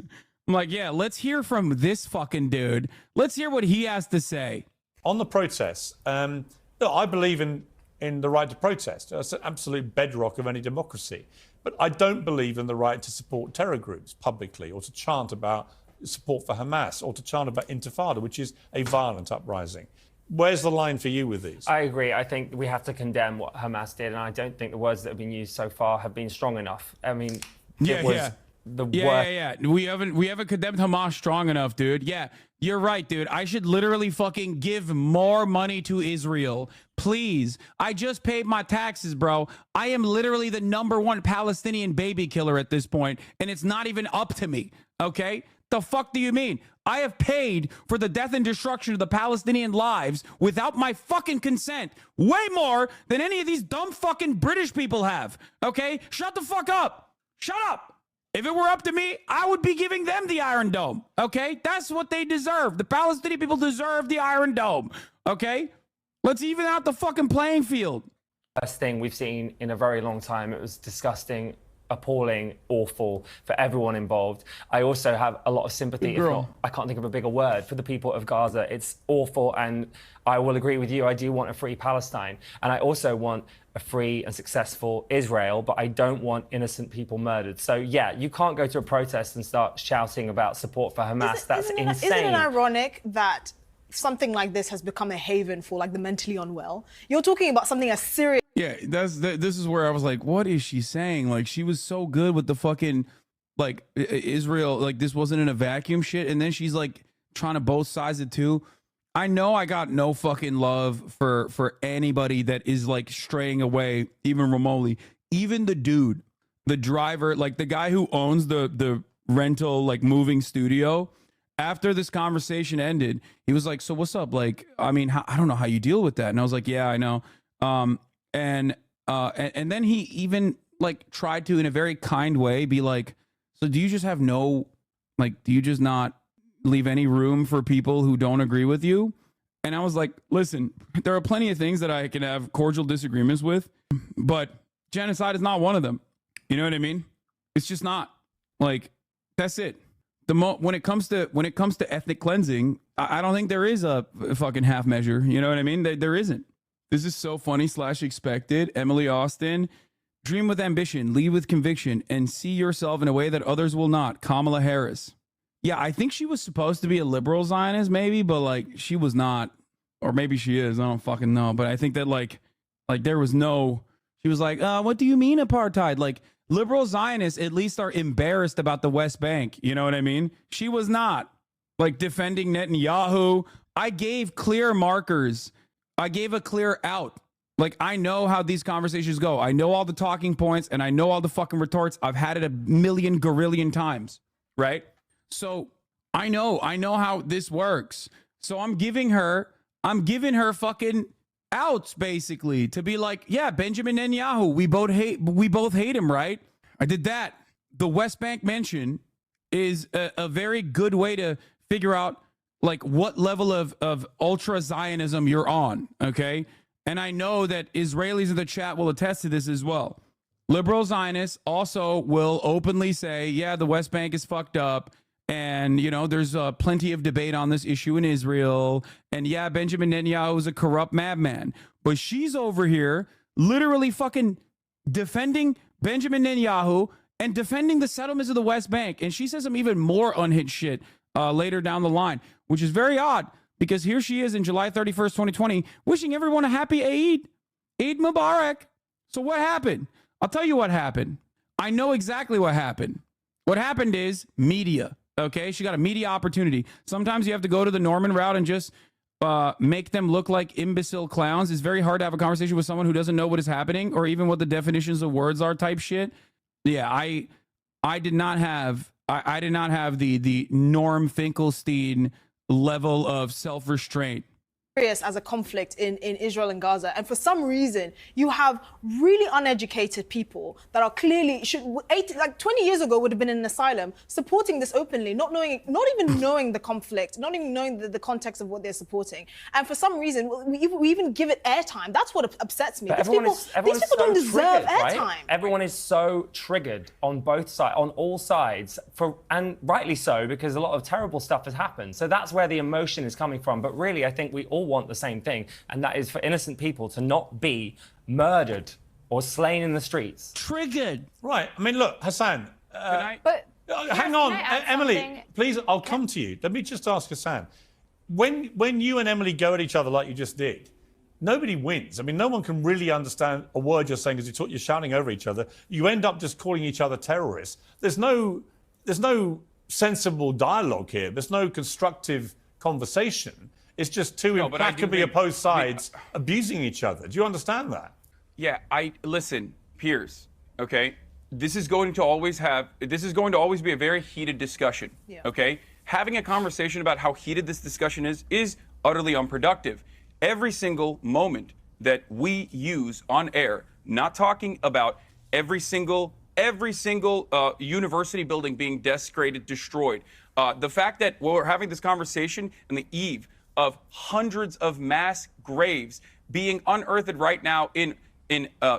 I'm like, yeah, let's hear from this fucking dude. Let's hear what he has to say. On the protests, look, I believe in the right to protest. That's an absolute bedrock of any democracy. But I don't believe in the right to support terror groups publicly, or to chant about support for Hamas, or to chant about intifada, which is a violent uprising. Where's the line for you with these? I agree. I think we have to condemn what Hamas did, and I don't think the words that have been used so far have been strong enough. I mean, the worst. Yeah. We haven't condemned Hamas strong enough, dude. Yeah, you're right, dude. I should literally fucking give more money to Israel. Please. I just paid my taxes, bro. I am literally the #1 Palestinian baby killer at this point, and it's not even up to me. Okay? The fuck do you mean? I have paid for the death and destruction of the Palestinian lives without my fucking consent way more than any of these dumb fucking British people have. Okay? Shut the fuck up. Shut up. If it were up to me, I would be giving them the Iron Dome. Okay? That's what they deserve. The Palestinian people deserve the Iron Dome. Okay? Let's even out the fucking playing field. Best thing we've seen in a very long time. It was disgusting, appalling, awful for everyone involved. I also have a lot of sympathy, if not, I can't think of a bigger word, for the people of Gaza. It's awful, and I will agree with you. I do want a free Palestine, and I also want a free and successful Israel, but I don't want innocent people murdered. So yeah, you can't go to a protest and start shouting about support for Hamas. That's insane. Isn't it ironic that something like this has become a haven for like the mentally unwell? You're talking about something as serious. Yeah, this is where I was like, what is she saying? Like, she was so good with the fucking, like, Israel, like, this wasn't in a vacuum shit, and then she's like trying to both sides it too. I know I got no fucking love for anybody that is like straying away, even remotely. Even the dude, the driver, like the guy who owns the rental, like, moving studio. After this conversation ended, he was like, so what's up? Like, I mean, I don't know how you deal with that. And I was like, yeah, I know. And then he even like tried to, in a very kind way, be like, so do you just have no, like, do you just not leave any room for people who don't agree with you? And I was like, listen, there are plenty of things that I can have cordial disagreements with, but genocide is not one of them. You know what I mean? It's just not. Like, that's it. When it comes to ethnic cleansing, I don't think there is a fucking half measure. You know what I mean? There isn't. This is so funny / expected. Emily Austin, dream with ambition, lead with conviction, and see yourself in a way that others will not. Kamala Harris. Yeah, I think she was supposed to be a liberal Zionist, maybe, but like she was not, or maybe she is. I don't fucking know. But I think that like there was no. She was like, what do you mean apartheid? Like, liberal Zionists at least are embarrassed about the West Bank. You know what I mean? She was not. Like, defending Netanyahu. I gave clear markers. I gave a clear out. Like, I know how these conversations go. I know all the talking points, and I know all the fucking retorts. I've had it a million gorillion times, right? So I know how this works. So I'm giving her fucking outs, basically, to be like, yeah, Benjamin Netanyahu, we both hate him, right? I did that. The West Bank mention is a very good way to figure out like what level of ultra Zionism you're on, okay? And I know that Israelis in the chat will attest to this as well. Liberal Zionists also will openly say, yeah, the West Bank is fucked up. And, you know, there's plenty of debate on this issue in Israel. And yeah, Benjamin Netanyahu is a corrupt madman. But she's over here literally fucking defending Benjamin Netanyahu and defending the settlements of the West Bank. And she says some even more unhinged shit later down the line, which is very odd because here she is in July 31st, 2020, wishing everyone a happy Eid Mubarak. So what happened? I'll tell you what happened. I know exactly what happened. What happened is media. Okay, she got a media opportunity. Sometimes you have to go to the Norman route and just make them look like imbecile clowns. It's very hard to have a conversation with someone who doesn't know what is happening or even what the definitions of words are type shit. Yeah, I did not have the Norm Finkelstein level of self-restraint. As a conflict in Israel and Gaza, and for some reason you have really uneducated people that are clearly 20 years ago would have been in an asylum supporting this openly, not even knowing the conflict, not even knowing the context of what they're supporting, and for some reason we even give it airtime. That's what upsets me. These people don't deserve airtime. Right? Everyone is so triggered on both sides, on all sides, and rightly so, because a lot of terrible stuff has happened. So that's where the emotion is coming from. But really, I think we all want the same thing, and that is for innocent people to not be murdered or slain in the streets. Triggered. Right. I mean, look, Hasan. Hang on, Emily. Something? Please, I'll come to you. Let me just ask Hasan. When you and Emily go at each other like you just did, nobody wins. I mean, no one can really understand a word you're saying because you're shouting over each other. You end up just calling each other terrorists. There's no sensible dialogue here. There's no constructive conversation. It's just two implacably opposed sides abusing each other. Do you understand that? Yeah, listen, Piers, okay? This is going to always be a very heated discussion, okay? Having a conversation about how heated this discussion is utterly unproductive. Every single moment that we use on air, not talking about every single university building being desecrated, destroyed. The fact that we're having this conversation on the eve of hundreds of mass graves being unearthed right now in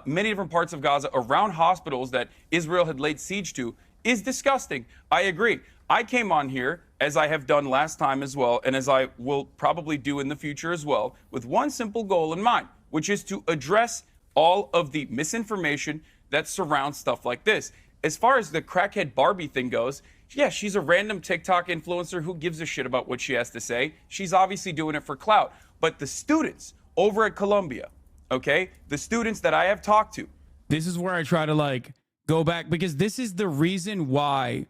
many different parts of Gaza around hospitals that Israel had laid siege to is disgusting. I agree. I came on here, as I have done last time as well, and as I will probably do in the future as well, with one simple goal in mind, which is to address all of the misinformation that surrounds stuff like this. As far as the crackhead Barbie thing goes, yeah, she's a random TikTok influencer who gives a shit about what she has to say. She's obviously doing it for clout. But the students over at Columbia, okay, the students that I have talked to. This is where I try to like go back, because this is the reason why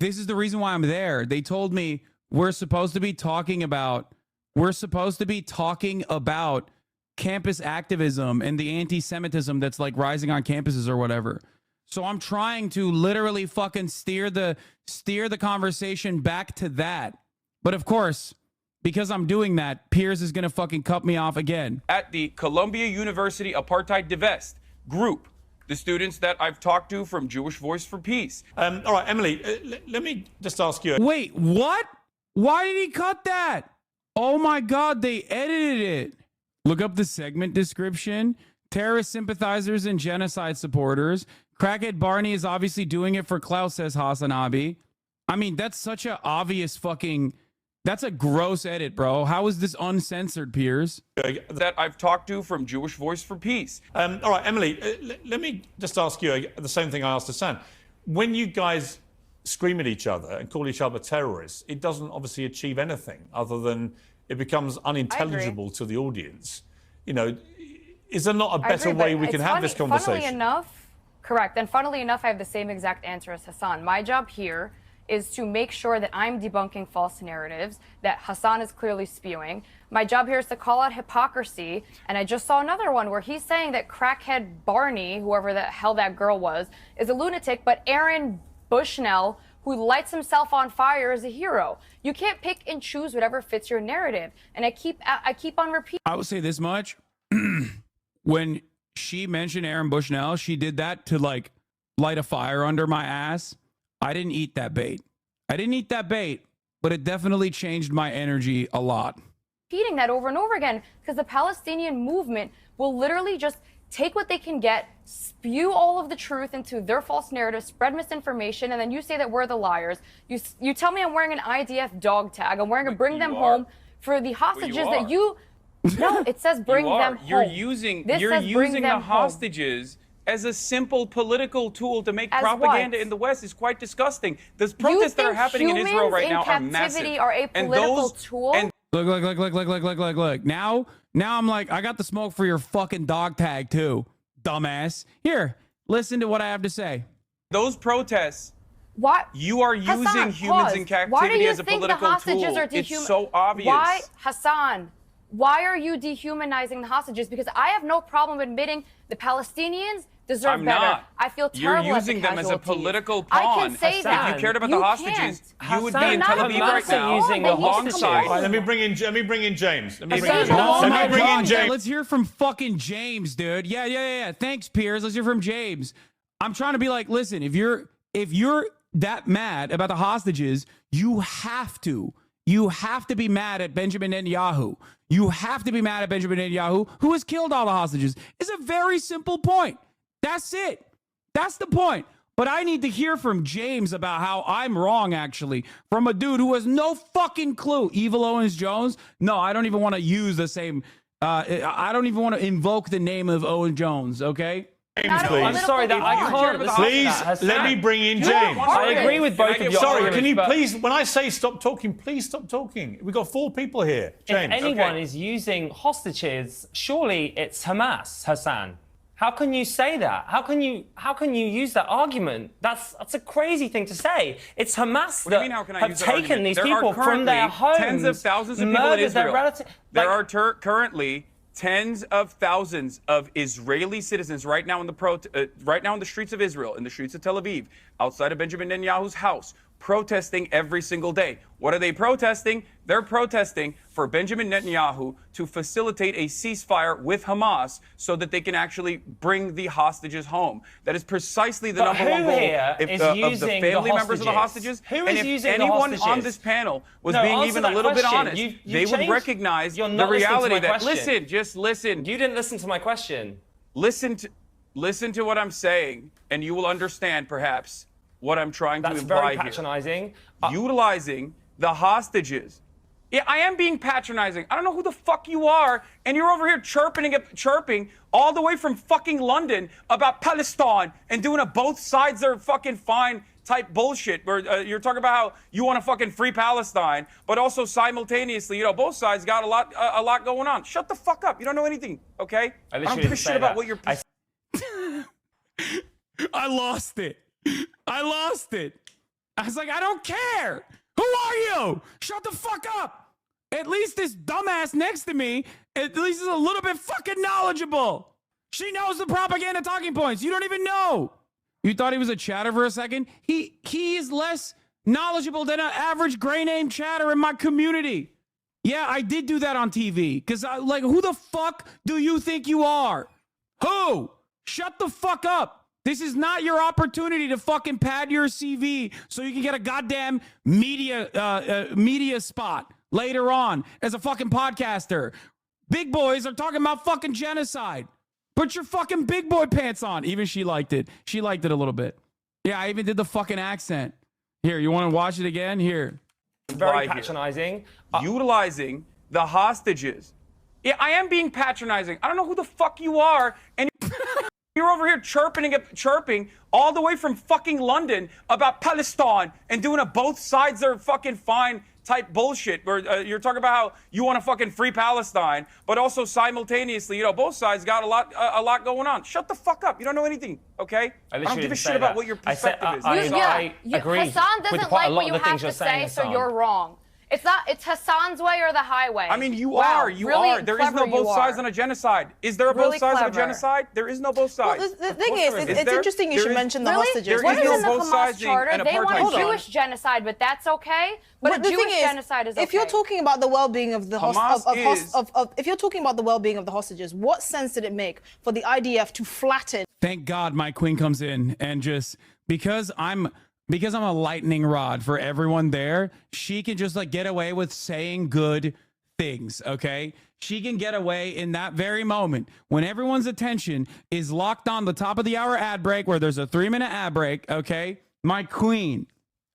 I'm there. They told me we're supposed to be talking about campus activism and the anti-Semitism that's like rising on campuses or whatever. So I'm trying to literally fucking steer the conversation back to that. But of course, because I'm doing that, Piers is going to fucking cut me off again. At the Columbia University Apartheid Divest group, the students that I've talked to from Jewish Voice for Peace. All right, Emily, let me just ask you. Wait, what? Why did he cut that? Oh my God, they edited it. Look up the segment description. Terrorist sympathizers and genocide supporters. Crackhead Barney is obviously doing it for clout, says HasanAbi. I mean, that's such a obvious fucking... That's a gross edit, bro. How is this uncensored, Piers? That I've talked to from Jewish Voice for Peace. All right, Emily, let me just ask you the same thing I asked Hasan. When you guys scream at each other and call each other terrorists, it doesn't obviously achieve anything other than it becomes unintelligible to the audience. You know, is there not a better way we can have this conversation? Funnily enough, correct. And funnily enough, I have the same exact answer as Hasan. My job here is to make sure that I'm debunking false narratives that Hasan is clearly spewing. My job here is to call out hypocrisy. And I just saw another one where he's saying that crackhead Barney, whoever the hell that girl was, is a lunatic, but Aaron Bushnell, who lights himself on fire, is a hero. You can't pick and choose whatever fits your narrative. And I keep on repeating. I would say this much. When she mentioned Aaron Bushnell, she did that to like light a fire under my ass. I didn't eat that bait. But it definitely changed my energy a lot. Repeating that over and over again, because the Palestinian movement will literally just take what they can get, spew all of the truth into their false narrative, spread misinformation, and then you say that we're the liars. You tell me I'm wearing an IDF dog tag. I'm wearing a bring them home for the hostages that you... No, it says bring them home. You're using the hostages as a simple political tool to make propaganda in the West is quite disgusting. The protests that are happening in Israel right now are massive. Are a political tool? Look. Now I'm like, I got the smoke for your fucking dog tag too, dumbass. Here, listen to what I have to say. Those protests, what? You are using humans in captivity as a political tool. It's so obvious. Why, Hasan? Why are you dehumanizing the hostages? Because I have no problem admitting the Palestinians deserve better. Not. I feel terrible. You're using them as a political pawn. I can say that. If you cared about the hostages, you would be in Tel Aviv right now using alongside. Let me bring in James. Let's hear from fucking James, dude. Yeah. Thanks, Piers. Let's hear from James. I'm trying to be like, listen, if you're that mad about the hostages, you have to be mad at Benjamin Netanyahu. You have to be mad at Benjamin Netanyahu, who has killed all the hostages. It's a very simple point. That's it. That's the point. But I need to hear from James about how I'm wrong, actually, from a dude who has no fucking clue. Evil Owens Jones? No, I don't even want to use the same. I don't even want to invoke the name of Owen Jones, okay? James, please. I'm sorry that I can't listen to Please, that. let me bring in James. I agree with both of you. Sorry, can you please, when I say stop talking, please stop talking. We've got 4 people here. James. If anyone is using hostages, surely it's Hamas, Hasan. How can you say that? How can you use that argument? That's a crazy thing to say. It's Hamas that have taken these people from their homes, tens of thousands of people in Israel. There are currently tens of thousands of Israeli citizens right now in the streets of Israel, in the streets of Tel Aviv, outside of Benjamin Netanyahu's house, protesting every single day. What are they protesting? They're protesting for Benjamin Netanyahu to facilitate a ceasefire with Hamas so that they can actually bring the hostages home. That is precisely the number one goal of the family members of the hostages. Who and is if using anyone the on this panel was being even a little bit honest, they would recognize the reality that, listen, just listen. You didn't listen to my question. Listen to what I'm saying, and you will understand perhaps what I'm trying to imply here. That's very patronizing. Utilizing the hostages. Yeah, I am being patronizing. I don't know who the fuck you are, and you're over here chirping all the way from fucking London about Palestine and doing a both sides are fucking fine type bullshit where you're talking about how you want to fucking free Palestine, but also simultaneously, both sides got a lot going on. Shut the fuck up. You don't know anything, okay? I don't give a shit about what you're... I lost it. I was like, I don't care. Who are you? Shut the fuck up. At least this dumbass next to me, at least is a little bit fucking knowledgeable. She knows the propaganda talking points. You don't even know. You thought he was a chatter for a second? He is less knowledgeable than an average gray name chatter in my community. Yeah, I did do that on TV. Because, who the fuck do you think you are? Who? Shut the fuck up. This is not your opportunity to fucking pad your CV so you can get a goddamn media spot later on as a fucking podcaster. Big boys are talking about fucking genocide. Put your fucking big boy pants on. Even she liked it. She liked it a little bit. Yeah, I even did the fucking accent. Here, you want to watch it again? Here. Very patronizing. Utilizing the hostages. Yeah, I am being patronizing. I don't know who the fuck you are, and you're over here chirping all the way from fucking London about Palestine and doing a both sides are fucking fine type bullshit where you're talking about how you want to fucking free Palestine, but also simultaneously, both sides got a lot going on. Shut the fuck up. You don't know anything, okay? I don't give a shit about what your perspective is. I agree. Hasan doesn't like what you have to say, so you're wrong. It's Hasan's way or the highway. I mean, you are. There is no both sides on a genocide. Is there a both sides on a genocide? There is no both sides. Well, the thing is, it's interesting you should mention the hostages. What is in the Hamas charter? They want a Jewish genocide, but that's okay. But a Jewish genocide is okay. If you're talking about the well-being of the if you're talking about the well-being of the hostages, what sense did it make for the IDF to flatten? Thank God my queen comes in and just because I'm a lightning rod for everyone there, she can just get away with saying good things, okay? She can get away in that very moment when everyone's attention is locked on the top of the hour ad break where there's a 3-minute ad break, okay? My queen,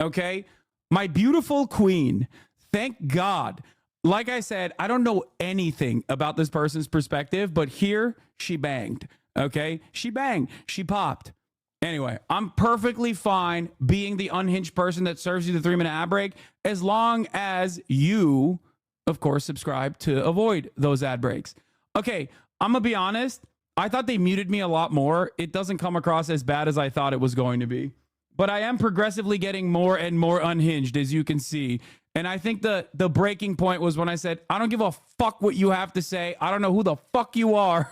okay? My beautiful queen. Thank God. Like I said, I don't know anything about this person's perspective, but here she banged, okay? She banged. She popped. Anyway, I'm perfectly fine being the unhinged person that serves you the 3-minute ad break as long as you, of course, subscribe to avoid those ad breaks. Okay, I'm going to be honest. I thought they muted me a lot more. It doesn't come across as bad as I thought it was going to be. But I am progressively getting more and more unhinged, as you can see. And I think the breaking point was when I said, I don't give a fuck what you have to say. I don't know who the fuck you are.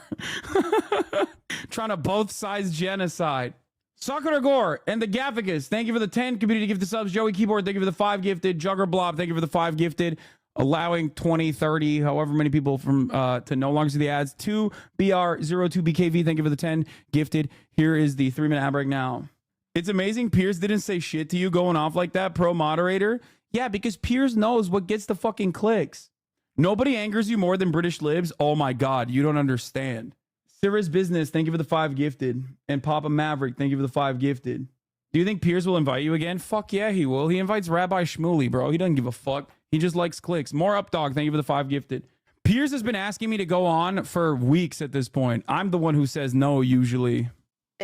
Trying to both sides genocide. Sakura Gore and the Gaffigus, thank you for the 10 community gift subs. Joey Keyboard, thank you for the 5 gifted. Jugger Blob, thank you for the 5 gifted. Allowing 20, 30, however many people from to no longer see the ads. 2BR02BKV, thank you for the 10 gifted. Here is the 3-minute ad break now. It's amazing Piers didn't say shit to you going off like that, pro moderator. Yeah, because Piers knows what gets the fucking clicks. Nobody angers you more than British libs. Oh my God, you don't understand. Sarah's Business, thank you for the 5 gifted. And Papa Maverick, thank you for the 5 gifted. Do you think Piers will invite you again? Fuck yeah, he will. He invites Rabbi Shmuley, bro. He doesn't give a fuck. He just likes clicks. More Updog, thank you for the 5 gifted. Piers has been asking me to go on for weeks at this point. I'm the one who says no, usually.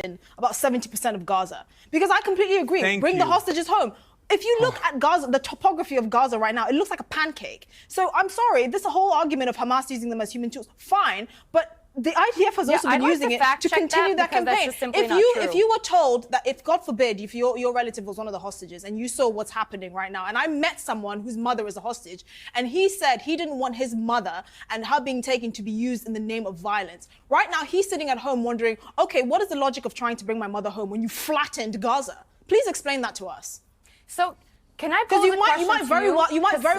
in about 70% of Gaza. Because I completely agree. Bring the hostages home. If you look at Gaza, the topography of Gaza right now, it looks like a pancake. So I'm sorry, this whole argument of Hamas using them as human tools, fine, but the IDF has also been using it to continue that campaign. If you were told that, if God forbid, if your relative was one of the hostages and you saw what's happening right now, and I met someone whose mother is a hostage, and he said he didn't want his mother and her being taken to be used in the name of violence. Right now, he's sitting at home wondering, okay, what is the logic of trying to bring my mother home when you flattened Gaza? Please explain that to us. So, can I pose a question? You might very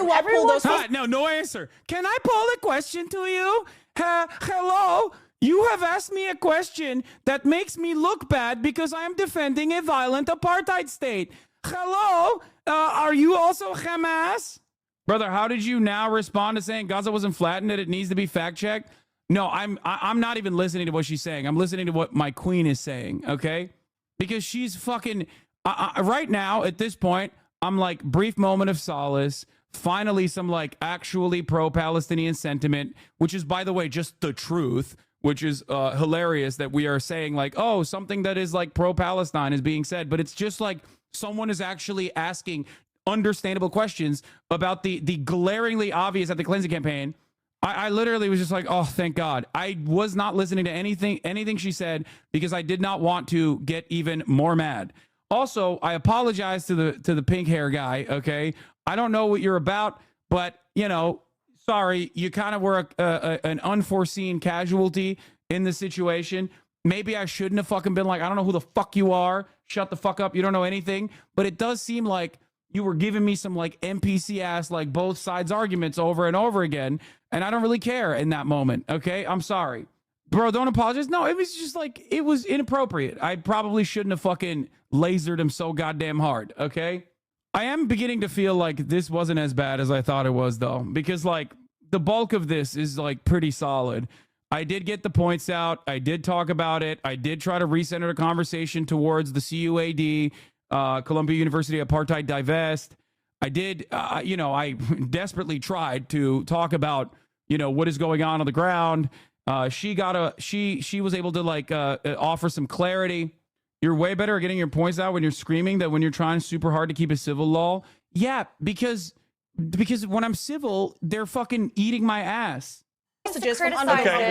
well pull those. No answer. Can I pull a question to you? Hello? You have asked me a question that makes me look bad because I am defending a violent apartheid state. Hello? Are you also Hamas? Brother, how did you now respond to saying Gaza wasn't flattened, that it needs to be fact-checked? No, I'm not even listening to what she's saying. I'm listening to what my queen is saying, okay? Because she's fucking... right now, at this point, I'm like, brief moment of solace. Finally, some like actually pro-Palestinian sentiment, which is, by the way, just the truth, which is hilarious that we are saying like, oh, something that is like pro-Palestine is being said. But it's just like someone is actually asking understandable questions about the glaringly obvious at the cleansing campaign. I literally was just like, oh, thank God. I was not listening to anything she said because I did not want to get even more mad. Also, I apologize to the pink hair guy, okay? I don't know what you're about, but, you know, sorry, you kind of were an unforeseen casualty in the situation. Maybe I shouldn't have fucking been like, I don't know who the fuck you are. Shut the fuck up. You don't know anything. But it does seem like you were giving me some like NPC ass, like both sides arguments over and over again. And I don't really care in that moment, okay? I'm sorry. Bro, don't apologize. No, it was just like, it was inappropriate. I probably shouldn't have fucking lasered him so goddamn hard, okay? I am beginning to feel like this wasn't as bad as I thought it was, though, because like the bulk of this is like pretty solid. I did get the points out. I did talk about it. I did try to recenter the conversation towards the CUAD, Columbia University Apartheid divest. I did, you know, I desperately tried to talk about, you know, what is going on the ground. She was able to like offer some clarity. You're way better at getting your points out when you're screaming than when you're trying super hard to keep a civil law. Yeah, because when I'm civil, they're fucking eating my ass. Okay,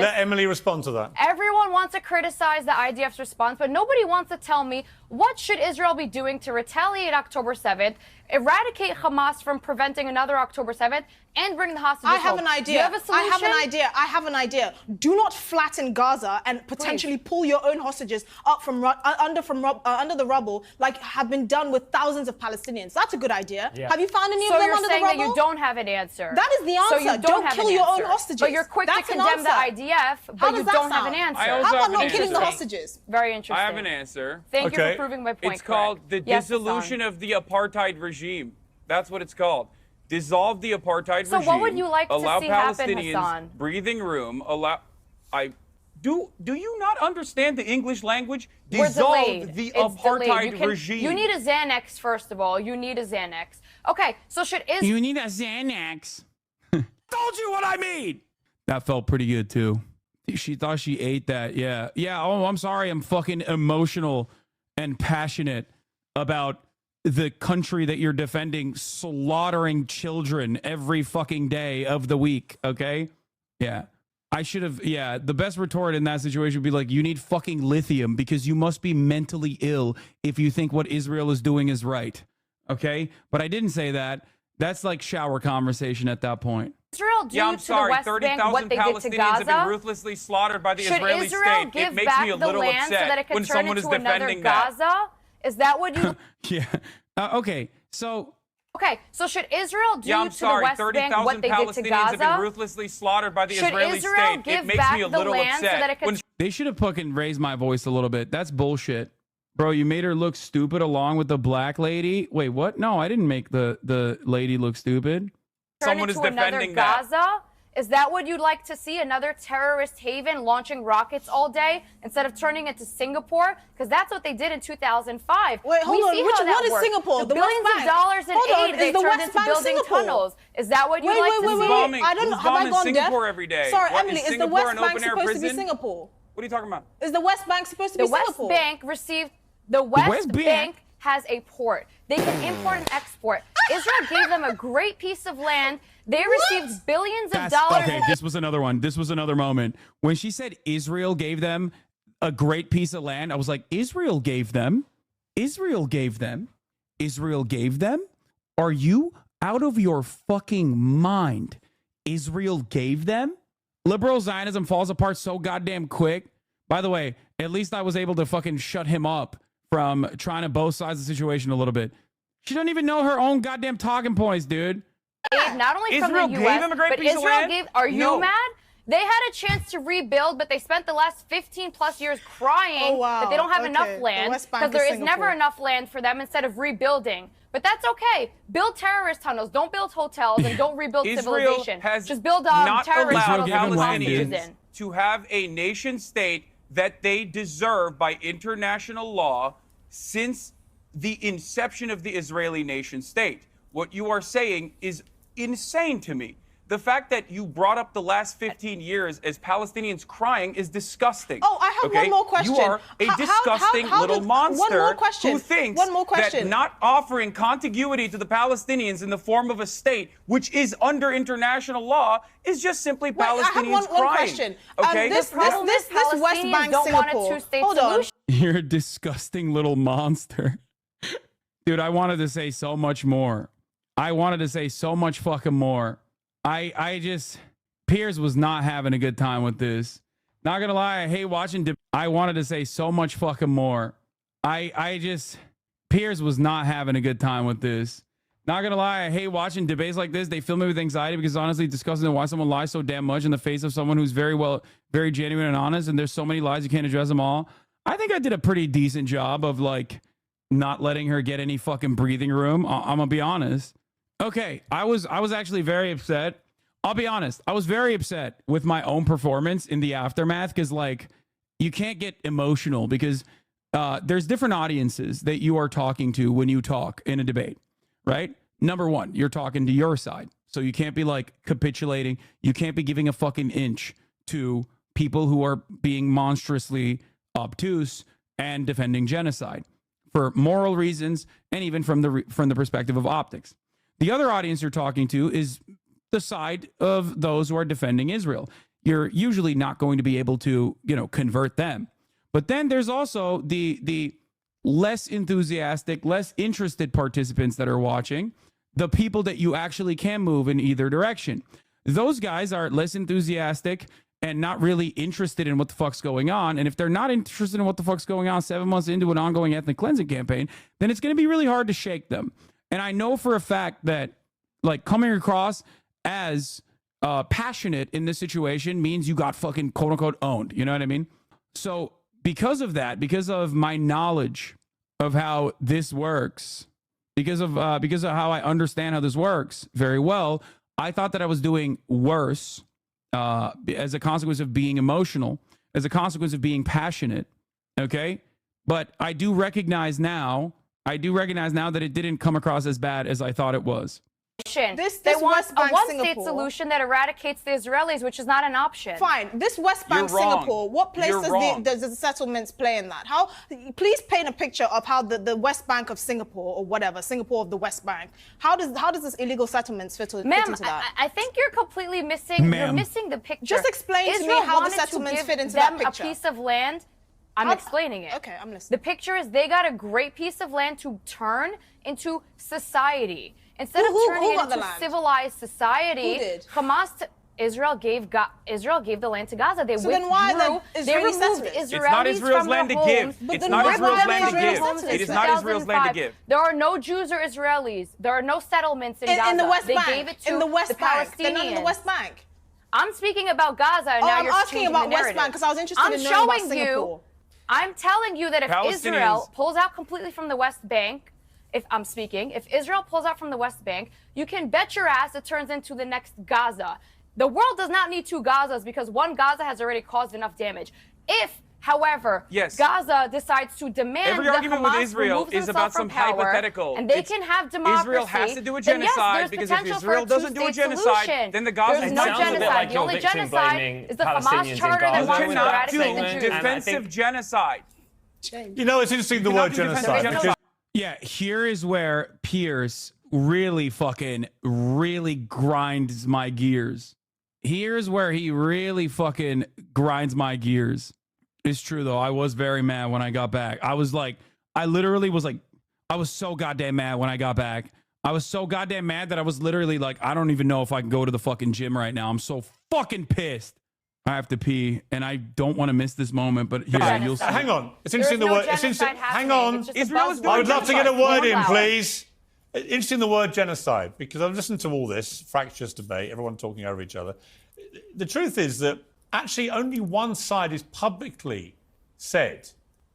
let Emily respond to that. Everyone wants to criticize the IDF's response, but nobody wants to tell me what should Israel be doing to retaliate October 7th, eradicate Hamas from preventing another October 7th, and bring the hostages home. I have an idea. Do you have a solution? I have an idea. Do not flatten Gaza and potentially pull your own hostages up from under the rubble, like have been done with thousands of Palestinians. That's a good idea. Yeah. Have you found any of them under the rubble? So you're saying that you don't have an answer. That is the answer. So don't kill your own hostages. But you're quick to condemn the IDF, but you don't have an answer. How about not killing the hostages? Very interesting. I have an answer. Thank you for proving my point. It's called the dissolution of the apartheid regime. That's what it's called. Dissolve the apartheid regime. So what would you like to see happen, Palestinians Hasan? breathing room. Do you not understand the English language? Dissolve the apartheid regime. You need a Xanax, first of all. You need a Xanax. Okay, so should Israel... You need a Xanax. Told you what I mean. That felt pretty good, too. She thought she ate that. Yeah. Yeah, oh, I'm sorry. I'm fucking emotional and passionate about the country that you're defending slaughtering children every fucking day of the week, okay? Yeah. I should have, yeah, the best retort in that situation would be like, you need fucking lithium because you must be mentally ill if you think what Israel is doing is right, okay? But I didn't say that. That's like shower conversation at that point. Israel do I'm sorry, to the West Bank what they did to Gaza? Have been ruthlessly slaughtered by the Israeli state. Give it makes back me a the little land upset so that it can when turn someone is into another defending Gaza? that. Is that what you... Yeah. Okay, so... Okay, so should Israel do to the West Bank what they did to Gaza? Have been ruthlessly slaughtered by the Israeli state. It makes me a little upset. They should have fucking raised my voice a little bit. That's bullshit. Bro, you made her look stupid along with the black lady. Wait, what? No, I didn't make the lady look stupid. Someone is defending that. Gaza? Is that what you'd like to see? Another terrorist haven launching rockets all day instead of turning it to Singapore? Because that's what they did in 2005. Wait, hold on. What is Singapore? The billions of dollars in aid they turned into building tunnels. Is that what you'd like to see? I don't know. Have I gone Singapore every day? Sorry, Emily, is the West Bank supposed to be Singapore? What are you talking about? Is the West Bank supposed to be Singapore? The West Bank has a port. They can import and export. Israel gave them a great piece of land. They received billions of dollars. Okay, this was another one. This was another moment. When she said Israel gave them a great piece of land, I was like, Israel gave them? Israel gave them? Israel gave them? Are you out of your fucking mind? Israel gave them? Liberal Zionism falls apart so goddamn quick. By the way, at least I was able to fucking shut him up from trying to both sides of the situation a little bit. She doesn't even know her own goddamn talking points, dude. Not only from Israel the gave U.S., them a great but piece of Israel land? gave. Are you mad? They had a chance to rebuild, but they spent the last 15 plus years crying that they don't have enough land because there is never enough land for them instead of rebuilding. But that's okay. Build terrorist tunnels. Don't build hotels and don't rebuild civilization. Has just build not terrorist allowed tunnels. Palestinians to have a nation state that they deserve by international law since the inception of the Israeli nation state. What you are saying is insane to me. The fact that you brought up the last 15 years as Palestinians crying is disgusting. Oh, I have one more question. You are a disgusting little monster who thinks that not offering contiguity to the Palestinians in the form of a state, which is under international law, is just simply Palestinians crying. One question. Okay? This West Bank, Singapore. Hold on. You're a disgusting little monster. Dude, I wanted to say so much more. I wanted to say so much fucking more. I just, Piers was not having a good time with this. Not gonna lie, I hate watching. I wanted to say so much fucking more. I just, Piers was not having a good time with this. Not gonna lie, I hate watching debates like this. They fill me with anxiety because honestly, disgusting why someone lies so damn much in the face of someone who's very genuine and honest. And there's so many lies, you can't address them all. I think I did a pretty decent job of like not letting her get any fucking breathing room. I'm gonna be honest. Okay, I was actually very upset. I'll be honest. I was very upset with my own performance in the aftermath because, like, you can't get emotional because there's different audiences that you are talking to when you talk in a debate, right? Number one, you're talking to your side. So you can't be, like, capitulating. You can't be giving a fucking inch to people who are being monstrously obtuse and defending genocide for moral reasons and even from the perspective of optics. The other audience you're talking to is the side of those who are defending Israel. You're usually not going to be able to, convert them. But then there's also the less enthusiastic, less interested participants that are watching, the people that you actually can move in either direction. Those guys are less enthusiastic and not really interested in what the fuck's going on. And if they're not interested in what the fuck's going on 7 months into an ongoing ethnic cleansing campaign, then it's going to be really hard to shake them. And I know for a fact that, like, coming across as passionate in this situation means you got fucking quote unquote owned. You know what I mean? So because of that, because of my knowledge of how this works, because of how I understand how this works very well, I thought that I was doing worse as a consequence of being emotional, as a consequence of being passionate. Okay. But I do recognize now that it didn't come across as bad as I thought it was. They want a one-state solution that eradicates the Israelis, which is not an option. Fine. This West Bank, Singapore, what place does the settlements play in that? Please paint a picture of how the West Bank of Singapore, or whatever, Singapore of the West Bank, how does this illegal settlements fit into that? I think you're completely missing. You're missing the picture. Just explain to me how the settlements fit into that picture. A piece of land. I'm explaining it. Okay, I'm listening. The picture is they got a great piece of land to turn into society. Instead of turning it into civilized society, Israel gave the land to Gaza. They then why they removed Israelis It's not Israel's land to give. It's not Israel's land to give. It is not Israel's land to give. There are no Jews or Israelis. There are no settlements in Gaza. In the West Bank. They gave it to the West Bank. Palestinians. They're not in the West Bank. I'm speaking about Gaza, and now I'm you're asking about West Bank because I was interested in knowing about Singapore. I'm telling you that if Israel pulls out completely from the West Bank, if Israel pulls out from the West Bank, you can bet your ass it turns into the next Gaza. The world does not need two Gazas because one Gaza has already caused enough damage. If However, Yes. Gaza decides to demand Every that argument with Hamas Israel removes is themselves about from some power, hypothetical. and they It's- can have democracy. Israel has to do a then yes, genocide there's because if potential for Israel a doesn't do a two-state genocide, solution. then the Gaza There's It no sounds a bit genocide. like The your only victim genocide blaming is the Palestinians Hamas in charter that Gaza. wants to You cannot eradicate the do Jews. defensive genocide. You know, it's interesting the word genocide because Yeah, here is where Piers really grinds my gears. Here's where he really fucking grinds my gears. It's true though. I was very mad when I got back. I was so goddamn mad when I got back. I was so goddamn mad that I was literally like, I don't even know if I can go to the fucking gym right now. I'm so fucking pissed. I have to pee, and I don't want to miss this moment. But here, you'll see. hang on. It's interesting the word. It's interesting. Hang on. Israel is doing I would love to get a genocide. word in, please. Interesting the word genocide, because I've listened to all this fractious debate, everyone talking over each other. The truth is that actually only one side is publicly said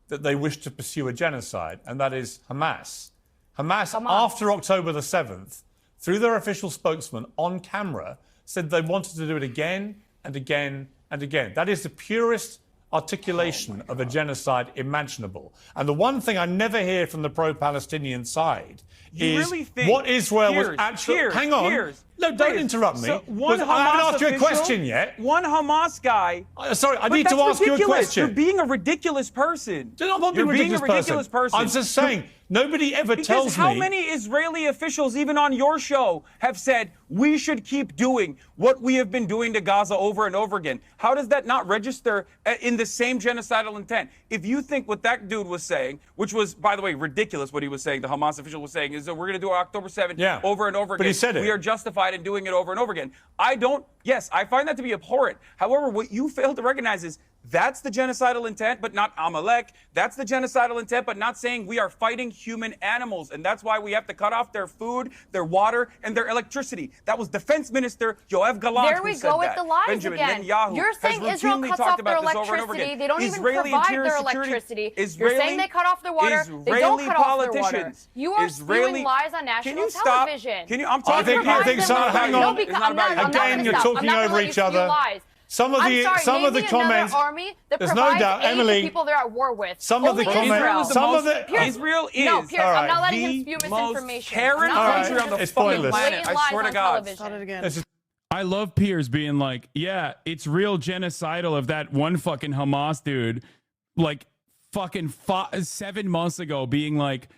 that they wish to pursue a genocide, and that is Hamas. Hamas, after October the 7th, through their official spokesman on camera, said they wanted to do it again and again and again. That is the purest articulation of a genocide imaginable. And the one thing I never hear from the pro-Palestinian side is what Israel was actually... Hang on. No, don't interrupt me. So one I haven't Hamas asked you a official, question yet. One Hamas guy. Sorry, I But need to that's ask you a ridiculous. question. You're being a ridiculous person. I'm not You're being a ridiculous person. I'm just saying, nobody ever tells me... How many Israeli officials, even on your show, have said we should keep doing what we have been doing to Gaza over and over again? How does that not register in the same genocidal intent? If you think what that dude was saying, which was, by the way, ridiculous what he was saying, the Hamas official was saying, is that we're going to do October 7th over and over again. But he said it. We are justified in doing it over and over again. I find that to be abhorrent. However, what you fail to recognize is that's the genocidal intent, but not Amalek. That's the genocidal intent, but not saying we are fighting human animals. And that's why we have to cut off their food, their water, and their electricity. That was Defense Minister Yoav Gallant There we who said go with that. the lies Benjamin again. Netanyahu You're saying has Israel routinely cuts talked off their about this over and over electricity. again. They don't Israeli even provide interior their security, electricity. Israeli, You're saying they cut off their water. They don't cut off their water. You are spewing lies on national television. I'm talking I think so. Hang on. Again, you're talking over each other. Some of the comments. There's no doubt, Emily. People they're at war with. Some of the comments. Israel is. No, Piers, I'm not letting him spew misinformation. Caring country on the fucking planet. I swear to God. Start it again. I love Piers being like, yeah, it's real genocidal of that one fucking Hamas dude, like fucking 7 months ago, being like,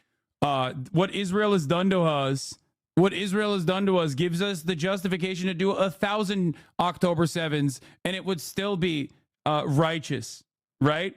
what Israel has done to us. What Israel has done to us gives us the justification to do 1,000 October 7s, and it would still be righteous, right?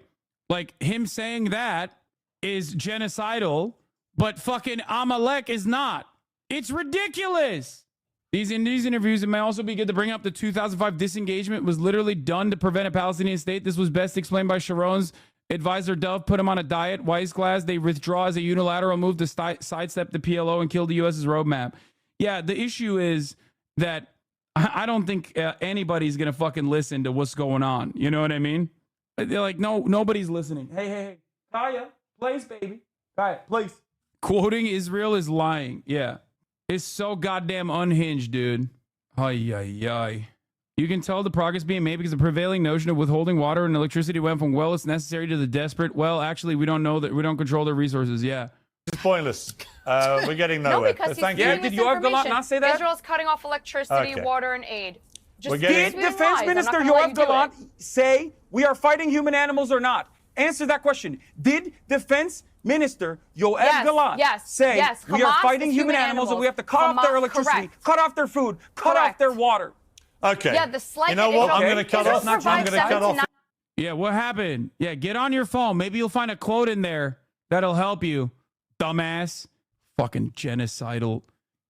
Like, him saying that is genocidal, but fucking Amalek is not. It's ridiculous. In these interviews, it may also be good to bring up the 2005 disengagement was literally done to prevent a Palestinian state. This was best explained by Sharon's advisor Dove put him on a diet. Weissglass, they withdraw as a unilateral move to sidestep the PLO and kill the U.S.'s roadmap. Yeah, the issue is that I don't think anybody's going to fucking listen to what's going on. You know what I mean? They're like, no, nobody's listening. Hey. Kaya, please, baby. Kaya, please. Quoting Israel is lying. Yeah. It's so goddamn unhinged, dude. Ay. You can tell the progress being made because the prevailing notion of withholding water and electricity went from, well, it's necessary to the desperate. Well, actually, we don't know that we don't control their resources. Yeah. It's pointless. We're getting nowhere. No, because Thank he's you. did Yoav Gallant not say that? Israel's cutting off electricity, Okay. water, and aid. Just Did Defense Minister Yoav Gallant say we are fighting human animals or not? Answer that question. Did Defense Minister Yoav Gallant say we are fighting human animals and we have to cut off their electricity, cut off their food, cut off their water? Okay. Yeah, the slight. You know what? I'm going to cut off. I'm going to cut off. Yeah, what happened? Yeah, get on your phone. Maybe you'll find a quote in there that'll help you. Dumbass. Fucking genocidal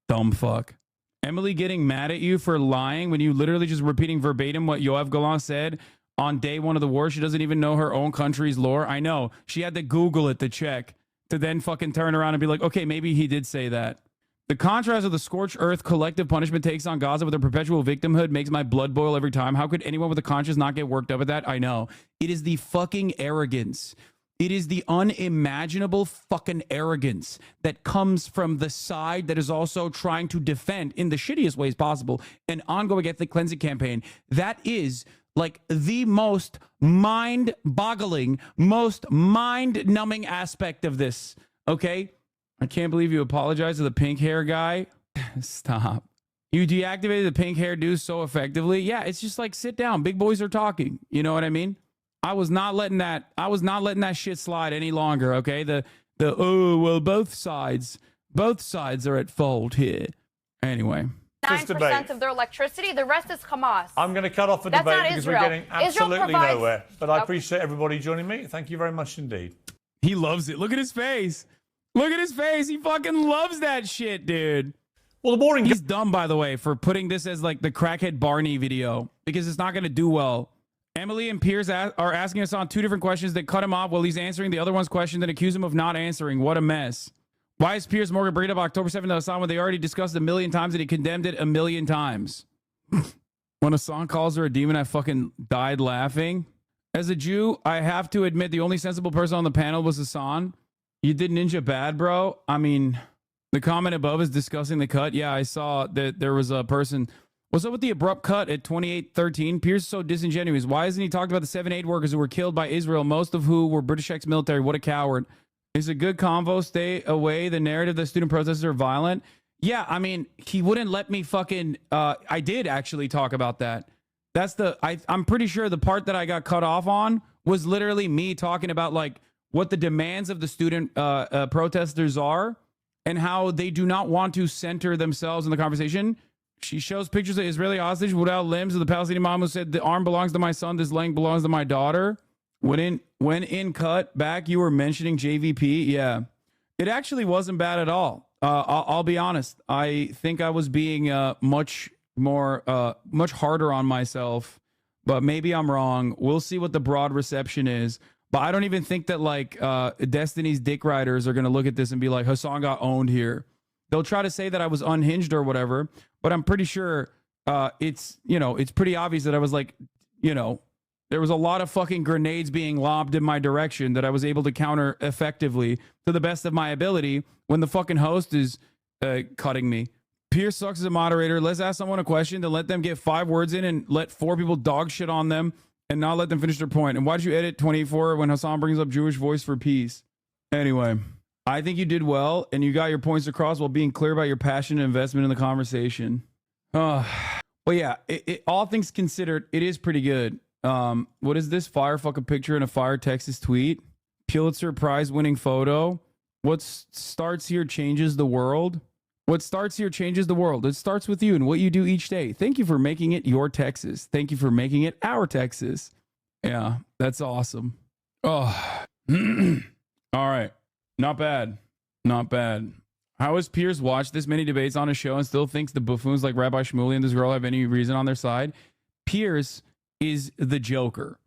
dumb fuck. Emily getting mad at you for lying when you literally just repeating verbatim what Yoav Gallant said on day one of the war. She doesn't even know her own country's lore. I know. She had to Google it to check, to then fucking turn around and be like, okay, maybe he did say that. The contrast of the scorched earth collective punishment takes on Gaza with their perpetual victimhood makes my blood boil every time. How could anyone with a conscience not get worked up at that? I know. It is the fucking arrogance. It is the unimaginable fucking arrogance that comes from the side that is also trying to defend, in the shittiest ways possible, an ongoing ethnic cleansing campaign. That is like the most mind-boggling, most mind-numbing aspect of this, okay? I can't believe you apologized to the pink hair guy. Stop. You deactivated the pink hair dude so effectively. Yeah, it's just like, sit down. Big boys are talking. You know what I mean? I was not letting that shit slide any longer, okay? Oh, well, both sides are at fault here. Anyway. 9% of their electricity. The rest is Hamas. I'm going to cut off the That's debate not because Israel. we're getting absolutely provides- nowhere. But I appreciate everybody joining me. Thank you very much indeed. He loves it. Look at his face. Look at his face. He fucking loves that shit, dude. Well, the boring... He's dumb, by the way, for putting this as like the crackhead Barney video because it's not going to do well. Emily and Piers are asking us on two different questions that cut him off while he's answering the other one's question that accuse him of not answering. What a mess. Why is Piers Morgan bringing up October 7th to Hasan when they already discussed a million times that he condemned it a million times? When Hasan calls her a demon, I fucking died laughing. As a Jew, I have to admit the only sensible person on the panel was Hasan. You did Ninja bad, bro. I mean, the comment above is discussing the cut. Yeah, I saw that there was a person. What's up with the abrupt cut at 28:13? Piers is so disingenuous. Why hasn't he talked about the 7 aid workers who were killed by Israel, most of who were British ex-military? What a coward. Is a good convo stay away the narrative that student protesters are violent? Yeah, I mean, he wouldn't let me fucking... I did actually talk about that. That's the... I'm pretty sure the part that I got cut off on was literally me talking about, like, what the demands of the student protesters are and how they do not want to center themselves in the conversation. She shows pictures of Israeli hostage without limbs of the Palestinian mom who said, the arm belongs to my son, this leg belongs to my daughter. When in cut back, you were mentioning JVP. Yeah, it actually wasn't bad at all. I'll be honest. I think I was being much harder on myself, but maybe I'm wrong. We'll see what the broad reception is. But I don't even think that like Destiny's dick riders are going to look at this and be like, Hasan got owned here. They'll try to say that I was unhinged or whatever, but I'm pretty sure it's pretty obvious that I was like, there was a lot of fucking grenades being lobbed in my direction that I was able to counter effectively to the best of my ability when the fucking host is cutting me. Piers sucks as a moderator. Let's ask someone a question to let them get 5 words in and let 4 people dog shit on them and not let them finish their point. And why did you edit 24 when Hasan brings up Jewish voice for peace? Anyway, I think you did well and you got your points across while being clear about your passion and investment in the conversation. But yeah, all things considered, it is pretty good. What is this? Fire fucking picture in a Fire Texas tweet. Pulitzer Prize winning photo. What starts here changes the world. What starts here changes the world. It starts with you and what you do each day. Thank you for making it your Texas. Thank you for making it our Texas. Yeah, that's awesome. Oh, all right. Not bad. Not bad. How has Piers watched this many debates on a show and still thinks the buffoons like Rabbi Shmuley and this girl have any reason on their side? Piers is the Joker.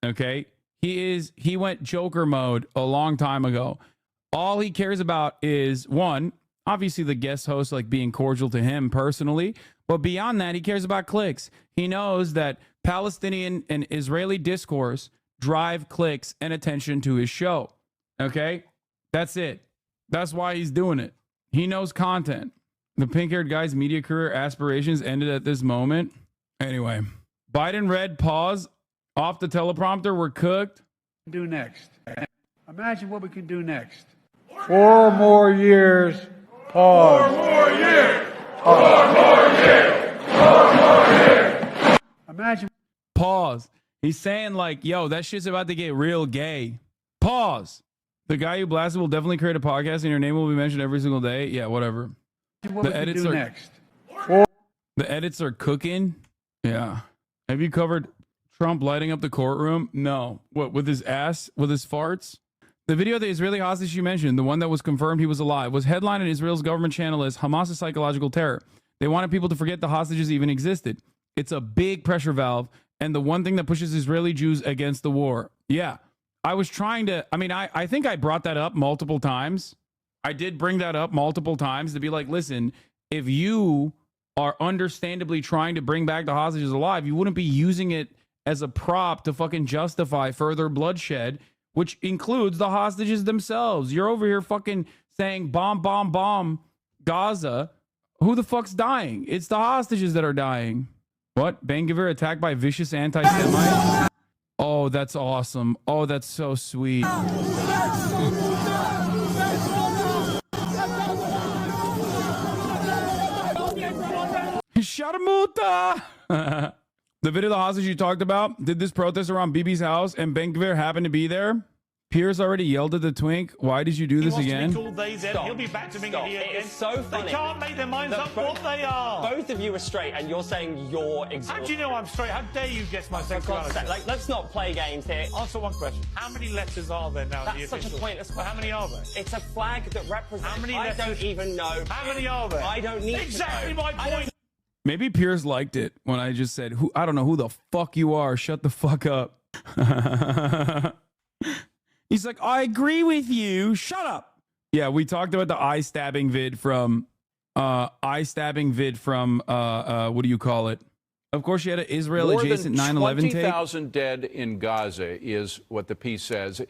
Okay? He went Joker mode a long time ago. All he cares about is, one, obviously the guest host like being cordial to him personally, but beyond that, he cares about clicks. He knows that Palestinian and Israeli discourse drive clicks and attention to his show. Okay? That's it. That's why he's doing it. He knows content. The pink-haired guy's media career aspirations ended at this moment. Anyway, Biden read pause off the teleprompter. We're cooked. Do next. Imagine what we can do next. 4 more years. Pause. 4 more years. 4 more years. 4 more years. Imagine. Pause. He's saying like, yo, that shit's about to get real gay. Pause. The guy you blasted will definitely create a podcast and your name will be mentioned every single day. Yeah, whatever. What the edits are next. The edits are cooking. Yeah. Have you covered Trump lighting up the courtroom? No. What, with his ass? With his farts? The video of the Israeli hostage you mentioned, the one that was confirmed he was alive, was headlined on Israel's government channel as Hamas' psychological terror. They wanted people to forget the hostages even existed. It's a big pressure valve and the one thing that pushes Israeli Jews against the war. Yeah. I was trying to, I think I brought that up multiple times. I did bring that up multiple times to be like, listen, if you are understandably trying to bring back the hostages alive, you wouldn't be using it as a prop to fucking justify further bloodshed, which includes the hostages themselves. You're over here fucking saying bomb, bomb, bomb Gaza. Who the fuck's dying? It's the hostages that are dying. What? Ben-Gvir attacked by vicious anti-Semites? Oh, that's awesome. Oh, that's so sweet. Sharamuta! The video of the hostage you talked about, did this protest around Bibi's house and Ben-Gvir happened to be there? Piers already yelled at the twink. Why did you do this again? He'll be back to being an idiot again. It's so funny. They can't make their minds up what they are. Both of you are straight, and you're saying you're exhausted. How do you know I'm straight? How dare you guess my sexuality? Like, let's not play games here. Answer one question. How many letters are there now? That's such a pointless question. How many are there? It's a flag that represents. How many letters? I don't even know. How many are there? I don't need exactly to know. my point. Maybe Piers liked it when I just said, "Who? I don't know who the fuck you are. Shut the fuck up." He's like, I agree with you. Shut up. Yeah, we talked about the eye stabbing vid from what do you call it? Of course, you had an Israel adjacent 9/11 take. 20,000 dead in Gaza is what the piece says.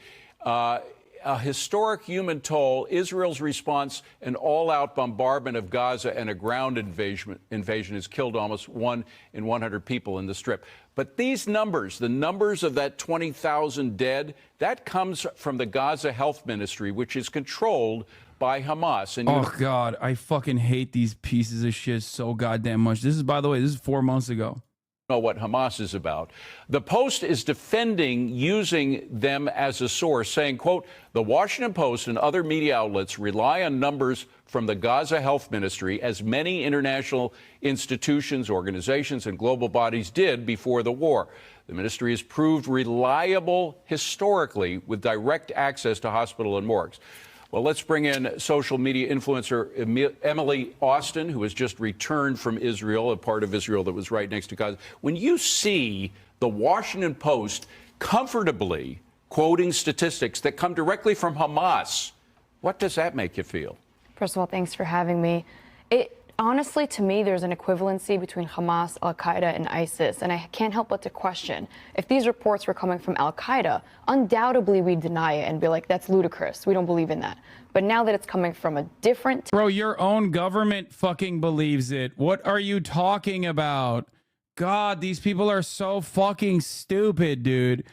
A historic human toll, Israel's response, an all-out bombardment of Gaza and a ground invasion has killed almost 1 in 100 people in the Strip. But these numbers, the numbers of that 20,000 dead, that comes from the Gaza Health Ministry, which is controlled by Hamas. And oh, God, I fucking hate these pieces of shit so goddamn much. This is, by the way, this is 4 months ago. Know what Hamas is about. The Post is defending using them as a source, saying, quote, the Washington Post and other media outlets rely on numbers from the Gaza Health Ministry, as many international institutions, organizations, and global bodies did before the war. The ministry has proved reliable historically with direct access to hospital and morgues. Well, let's bring in social media influencer Emily Austin, who has just returned from Israel, a part of Israel that was right next to Gaza. When you see the Washington Post comfortably quoting statistics that come directly from Hamas, what does that make you feel? First of all, thanks for having me. Honestly, to me, there's an equivalency between Hamas, Al-Qaeda, and ISIS, and I can't help but to question. If these reports were coming from Al-Qaeda, undoubtedly we'd deny it and be like, that's ludicrous. We don't believe in that. But now that it's coming from a different... Bro, your own government fucking believes it. What are you talking about? God, these people are so fucking stupid, dude.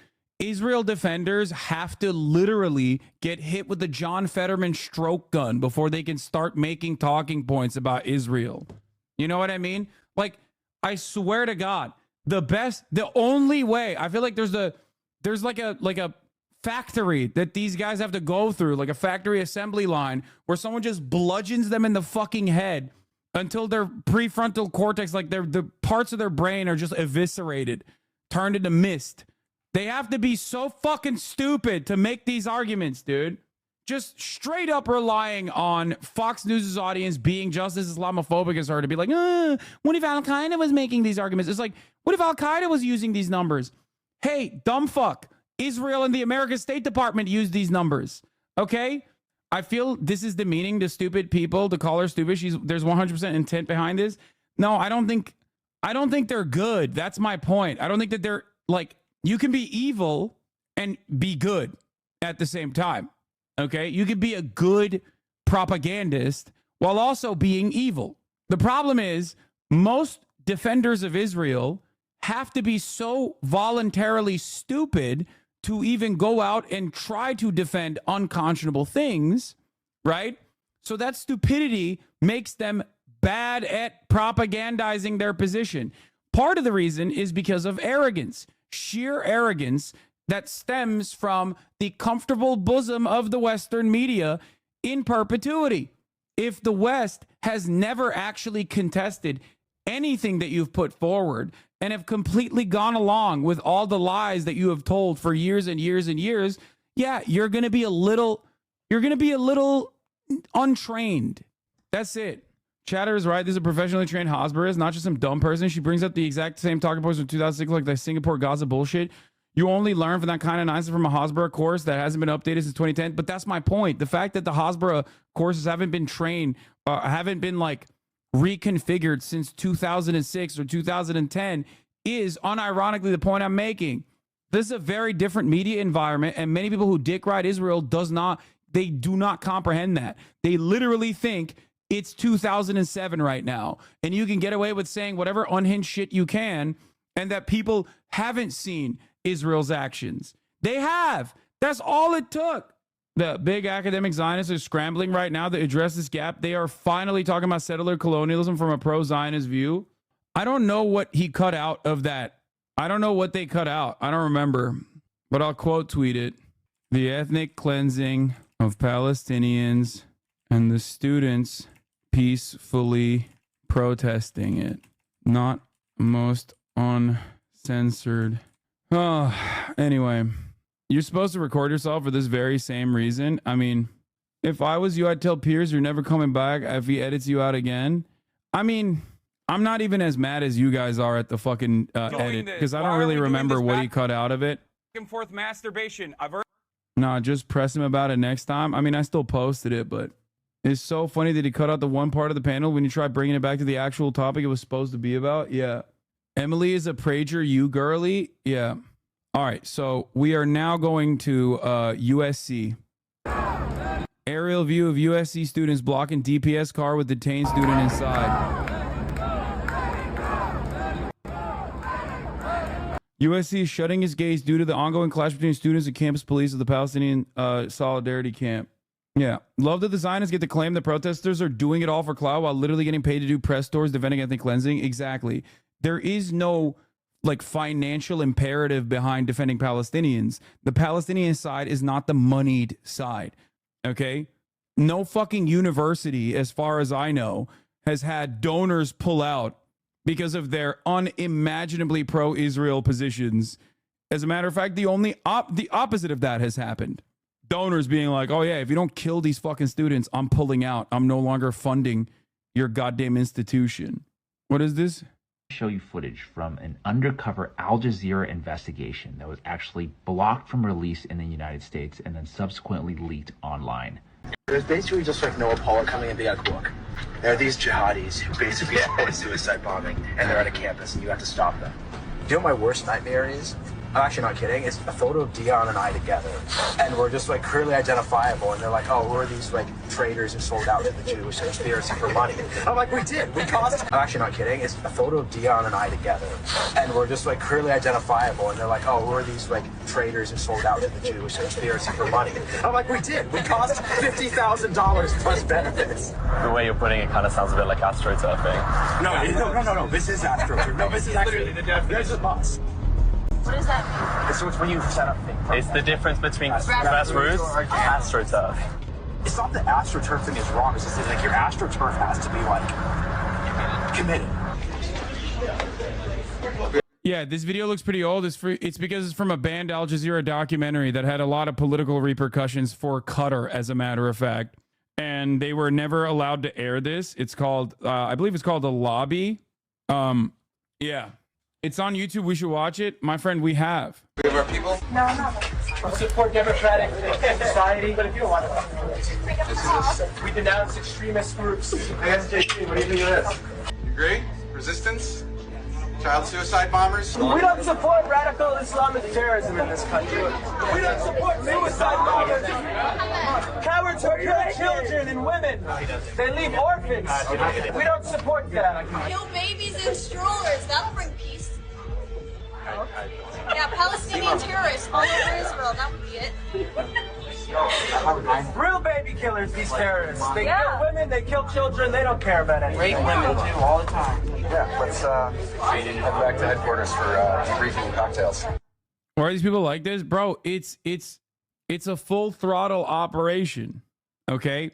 Israel defenders have to literally get hit with the John Fetterman stroke gun before they can start making talking points about Israel. You know what I mean? Like, I swear to God, the only way, I feel like there's like a factory that these guys have to go through, like a factory assembly line where someone just bludgeons them in the fucking head until their prefrontal cortex, like the parts of their brain are just eviscerated, turned into mist. They have to be so fucking stupid to make these arguments, dude. Just straight up relying on Fox News' audience being just as Islamophobic as her to be like, what if Al-Qaeda was making these arguments? It's like, what if Al-Qaeda was using these numbers? Hey, dumb fuck. Israel and the American State Department used these numbers. Okay? I feel this is demeaning to stupid people to call her stupid. There's 100% intent behind this. No, I don't think they're good. That's my point. I don't think that they're like, you can be evil and be good at the same time, okay? You could be a good propagandist while also being evil. The problem is most defenders of Israel have to be so voluntarily stupid to even go out and try to defend unconscionable things, right? So that stupidity makes them bad at propagandizing their position. Part of the reason is because of arrogance. Sheer arrogance that stems from the comfortable bosom of the Western media in perpetuity. If the West has never actually contested anything that you've put forward and have completely gone along with all the lies that you have told for years and years and years, yeah, you're going to be a little untrained. That's it. Chatter is right. This is a professionally trained Hasbara, not just some dumb person. She brings up the exact same talking points from 2006, like the Singapore Gaza bullshit. You only learn from that kind of nonsense from a Hasbara course that hasn't been updated since 2010. But that's my point. The fact that the Hasbara courses haven't been trained, haven't been like reconfigured since 2006 or 2010 is unironically the point I'm making. This is a very different media environment, and many people who dick ride Israel do not comprehend that. They literally think It's 2007 right now, and you can get away with saying whatever unhinged shit you can, and that people haven't seen Israel's actions. They have. That's all it took. The big academic Zionists are scrambling right now to address this gap. They are finally talking about settler colonialism from a pro-Zionist view. I don't know what he cut out of that. I don't know what they cut out. I don't remember, but I'll quote tweet it. The ethnic cleansing of Palestinians and the students peacefully protesting it. Not most uncensored. Oh, anyway, you're supposed to record yourself for this very same reason. I mean, if I was you, I'd tell Piers you're never coming back if he edits you out again. I mean, I'm not even as mad as you guys are at the fucking edit, because I don't really remember what he cut out of it. Back and forth masturbation. I've heard. Nah, just press him about it next time. I mean, I still posted it, but it's so funny that he cut out the one part of the panel when you try bringing it back to the actual topic it was supposed to be about. Yeah. Emily is a prager, you girly. Yeah. All right. So we are now going to USC. Aerial view of USC students blocking DPS car with detained student inside. USC is shutting its gates due to the ongoing clash between students and campus police of the Palestinian Solidarity Camp. Yeah. Love that the Zionists get to claim the protesters are doing it all for clout while literally getting paid to do press tours defending ethnic cleansing. Exactly. There is no like financial imperative behind defending Palestinians. The Palestinian side is not the moneyed side. Okay? No fucking university, as far as I know, has had donors pull out because of their unimaginably pro-Israel positions. As a matter of fact, the opposite of that has happened. Donors being like, oh yeah, if you don't kill these fucking students, I'm pulling out. I'm no longer funding your goddamn institution. What is this? Show you footage from an undercover Al Jazeera investigation that was actually blocked from release in the United States and then subsequently leaked online. There's basically just like Noah Pollock coming and being like, look, there are these jihadis who basically support suicide bombing and they're at a campus and you have to stop them. You know what my worst nightmare is? I'm actually not kidding. It's a photo of Dion and I together, and we're just like clearly identifiable. And they're like, "Oh, we're these like traitors who sold out to the Jewish conspiracy for money." I'm like, "We did. We caused." I'm actually not kidding. It's a photo of Dion and I together, and we're just like clearly identifiable. And they're like, "Oh, we're these like traitors who sold out to the Jewish conspiracy for money." I'm like, "We did. We caused $50,000 plus benefits." The way you're putting it kind of sounds a bit like astroturfing. No. This is astroturfing. No, this is actually there's a bus. What does that mean? So it's when you set up things. It's the difference between grassroots and astroturf. It's not that astroturf thing is wrong. It's just that, like, your astroturf has to be like committed. Yeah, this video looks pretty old. It's because it's from a banned Al Jazeera documentary that had a lot of political repercussions for Qatar, as a matter of fact. And they were never allowed to air this. It's called, I believe it's called The Lobby. Yeah. It's on YouTube. We should watch it. My friend, we have. We have our people? No, I'm not. We support democratic society, but if you don't want to, we denounce extremist groups. I guess, JP, what do you think of this? You agree? Resistance? Child suicide bombers? We don't support radical Islamic terrorism in this country. We don't support suicide bombers. Cowards who kill children and women. They leave orphans. We don't support that. Kill babies in strollers. That'll bring peace. Yeah, Palestinian terrorists all over Israel. That would be it. Real baby killers, these terrorists. They kill women, they kill children, they don't care about anything. Rape women too, all the time. Yeah, let's head back to headquarters for debriefing and cocktails. Why are these people like this? Bro, it's a full throttle operation. Okay?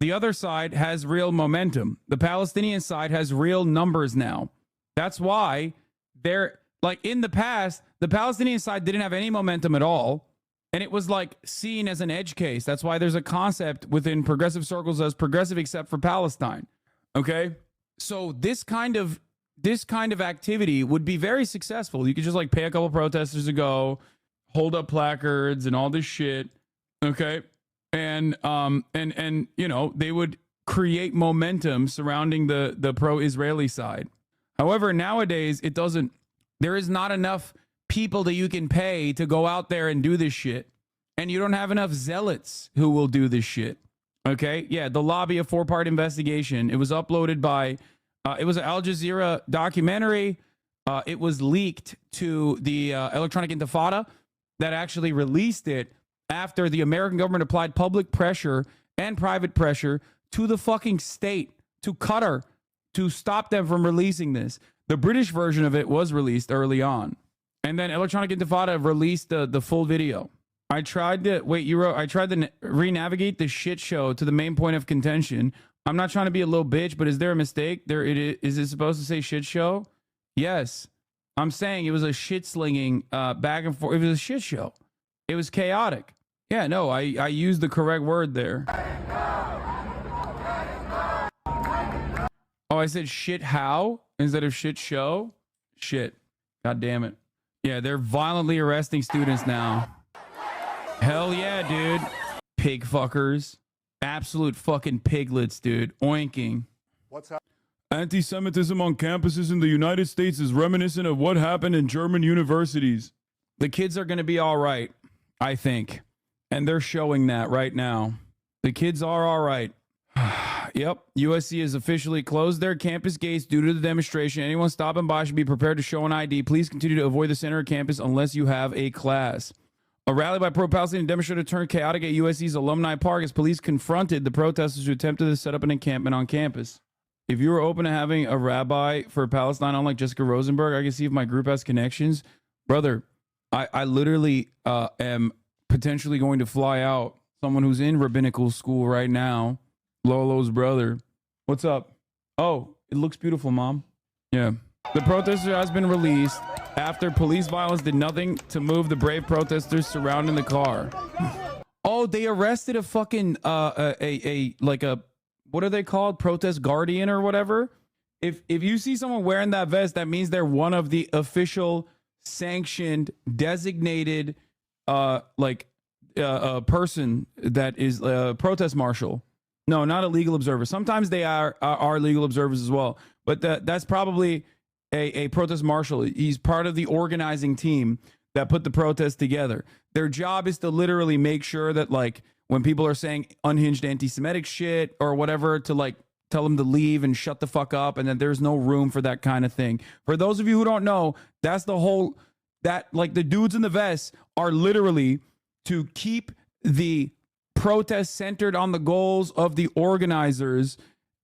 The other side has real momentum. The Palestinian side has real numbers now. That's why they're like in the past, the Palestinian side didn't have any momentum at all. And it was like seen as an edge case. That's why there's a concept within progressive circles as progressive except for Palestine. Okay? So this kind of activity would be very successful. You could just like pay a couple protesters to go, hold up placards and all this shit. Okay? And you know, they would create momentum surrounding the pro-Israeli side. However, nowadays there is not enough people that you can pay to go out there and do this shit. And you don't have enough zealots who will do this shit. Okay, yeah, the lobby, a 4-part investigation. It was uploaded by, it was an Al Jazeera documentary. It was leaked to the Electronic Intifada that actually released it after the American government applied public pressure and private pressure to the fucking state, to Qatar, to stop them from releasing this. The British version of it was released early on. And then Electronic Intifada released the full video. I tried to, I tried to re-navigate the shit show to the main point of contention. I'm not trying to be a little bitch, but is there a mistake? Is it supposed to say shit show? Yes. I'm saying it was a shit slinging back and forth. It was a shit show. It was chaotic. Yeah, no, I used the correct word there. Oh, I said shit how instead of shit show? Shit. God damn it. Yeah, they're violently arresting students now. Hell yeah, dude. Pig fuckers. Absolute fucking piglets, dude. Oinking. What's happening? Anti-Semitism on campuses in the United States is reminiscent of what happened in German universities. The kids are going to be all right, I think. And they're showing that right now. The kids are all right. Yep. USC has officially closed their campus gates due to the demonstration. Anyone stopping by should be prepared to show an ID. Please continue to avoid the center of campus unless you have a class. A rally by pro-Palestinian demonstrators turned chaotic at USC's Alumni Park as police confronted the protesters who attempted to set up an encampment on campus. If you were open to having a rabbi for Palestine, unlike Jessica Rosenberg, I can see if my group has connections. Brother, I literally am potentially going to fly out someone who's in rabbinical school right now. Lolo's brother. What's up? Oh, it looks beautiful, Mom. Yeah. The protester has been released after police violence did nothing to move the brave protesters surrounding the car. Oh, they arrested a fucking like a, what are they called? Protest guardian or whatever. If you see someone wearing that vest, that means they're one of the official sanctioned designated person that is a protest marshal. No, not a legal observer. Sometimes they are legal observers as well, but that's probably a protest marshal. He's part of the organizing team that put the protest together. Their job is to literally make sure that, like, when people are saying unhinged anti-Semitic shit or whatever, to like tell them to leave and shut the fuck up, and that there's no room for that kind of thing. For those of you who don't know, that's the whole, that, like, the dudes in the vests are literally to keep the protest centered on the goals of the organizers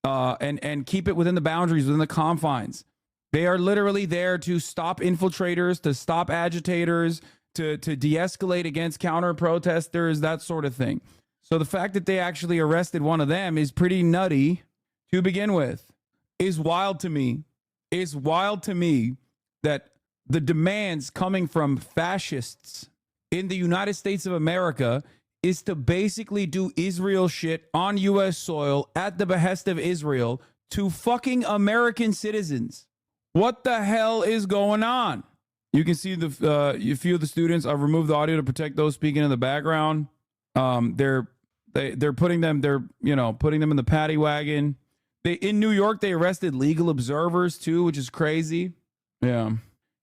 and keep it within the boundaries, within the confines. They are literally there to stop infiltrators, to stop agitators, to de-escalate against counter protesters, that sort of thing. So the fact that they actually arrested one of them is pretty nutty to begin with. Is wild to me. It's wild to me that the demands coming from fascists in the United States of America is to basically do Israel shit on U.S. soil at the behest of Israel to fucking American citizens. What the hell is going on? You can see a few of the students. I've removed the audio to protect those speaking in the background. They're putting them in the paddy wagon. In New York, they arrested legal observers too, which is crazy. Yeah.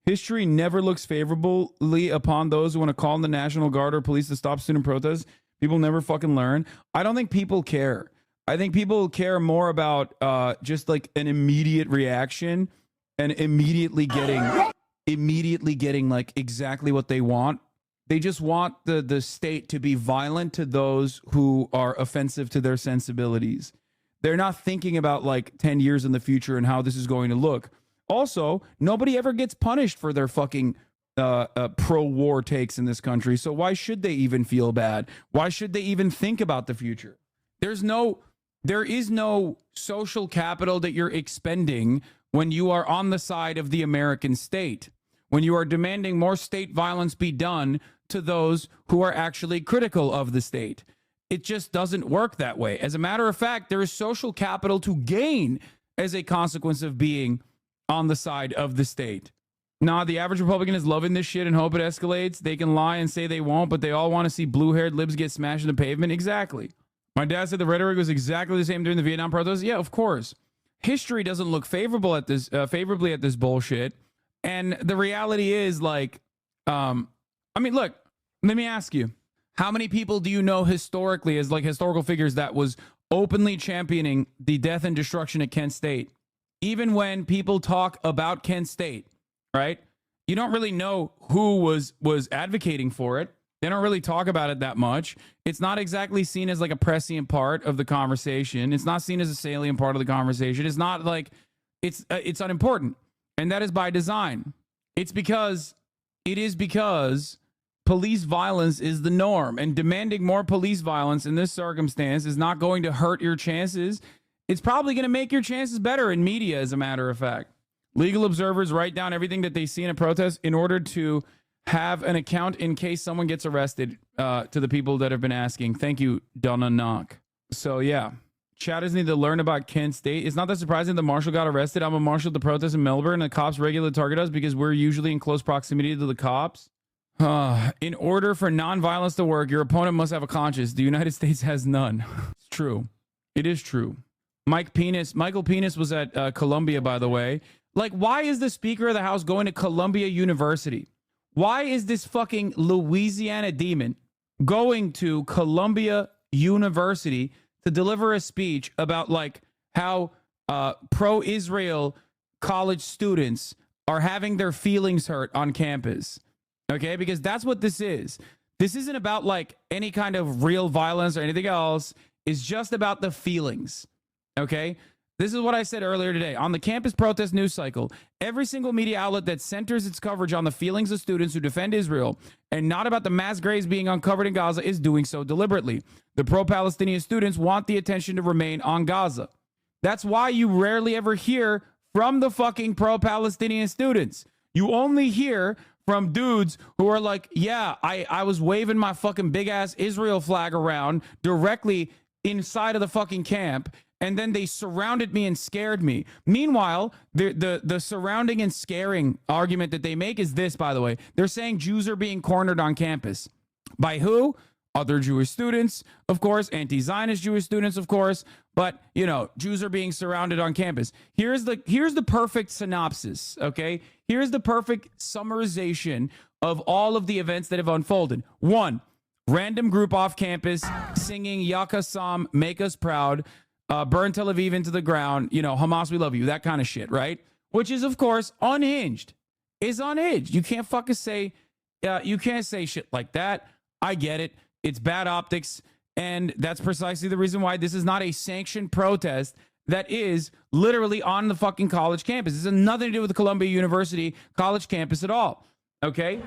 History never looks favorably upon those who want to call on the National Guard or police to stop student protests. People never fucking learn. I don't think people care. I think people care more about just like an immediate reaction and immediately getting like exactly what they want. They just want the state to be violent to those who are offensive to their sensibilities. They're not thinking about like 10 years in the future and how this is going to look. Also, nobody ever gets punished for their fucking pro-war takes in this country. So why should they even feel bad? Why should they even think about the future? There is no social capital that you're expending when you are on the side of the American state, when you are demanding more state violence be done to those who are actually critical of the state. It just doesn't work that way. As a matter of fact, there is social capital to gain as a consequence of being on the side of the state. Nah, the average Republican is loving this shit and hope it escalates. They can lie and say they won't, but they all want to see blue-haired libs get smashed in the pavement. Exactly. My dad said the rhetoric was exactly the same during the Vietnam protests. Yeah, of course. History doesn't look favorably at this bullshit. And the reality is, like, I mean, look, let me ask you. How many people do you know historically as like historical figures that was openly championing the death and destruction at Kent State? Even when people talk about Kent State, right? You don't really know who was advocating for it. They don't really talk about it that much. It's not exactly seen as like a prescient part of the conversation. It's not seen as a salient part of the conversation. It's not like it's unimportant. And that is by design. It is because police violence is the norm, and demanding more police violence in this circumstance is not going to hurt your chances. It's probably going to make your chances better in media, as a matter of fact. Legal observers write down everything that they see in a protest in order to have an account in case someone gets arrested, to the people that have been asking. Thank you, Donna Knock. So, yeah. Chatters need to learn about Kent State. It's not that surprising the marshal got arrested. I'm a marshal at the protest in Melbourne, and the cops regularly target us because we're usually in close proximity to the cops. In order for nonviolence to work, your opponent must have a conscience. The United States has none. It's true. It is true. Michael Penis was at Columbia, by the way. Like, why is the Speaker of the House going to Columbia University? Why is this fucking Louisiana demon going to Columbia University to deliver a speech about like how pro-Israel college students are having their feelings hurt on campus? Okay, because that's what this is. This isn't about like any kind of real violence or anything else. It's just about the feelings. Okay, this is what I said earlier today. On the campus protest news cycle, every single media outlet that centers its coverage on the feelings of students who defend Israel and not about the mass graves being uncovered in Gaza is doing so deliberately. The pro-Palestinian students want the attention to remain on Gaza. That's why you rarely ever hear from the fucking pro-Palestinian students. You only hear from dudes who are like, yeah, I was waving my fucking big ass Israel flag around directly inside of the fucking camp, and then they surrounded me and scared me. Meanwhile, the surrounding and scaring argument that they make is this, by the way. They're saying Jews are being cornered on campus. By who? Other Jewish students, of course, anti-Zionist Jewish students, of course, but, you know, Jews are being surrounded on campus. Here's the perfect synopsis, okay? Here's the perfect summarization of all of the events that have unfolded. 1, random group off campus singing Yak Hasan, make us proud, burn Tel Aviv into the ground, you know, Hamas, we love you, that kind of shit, right? Which is, of course, unhinged. Is unhinged. You can't fucking say, you can't say shit like that. I get it. It's bad optics, and that's precisely the reason why this is not a sanctioned protest that is literally on the fucking college campus. This has nothing to do with the Columbia University college campus at all, okay?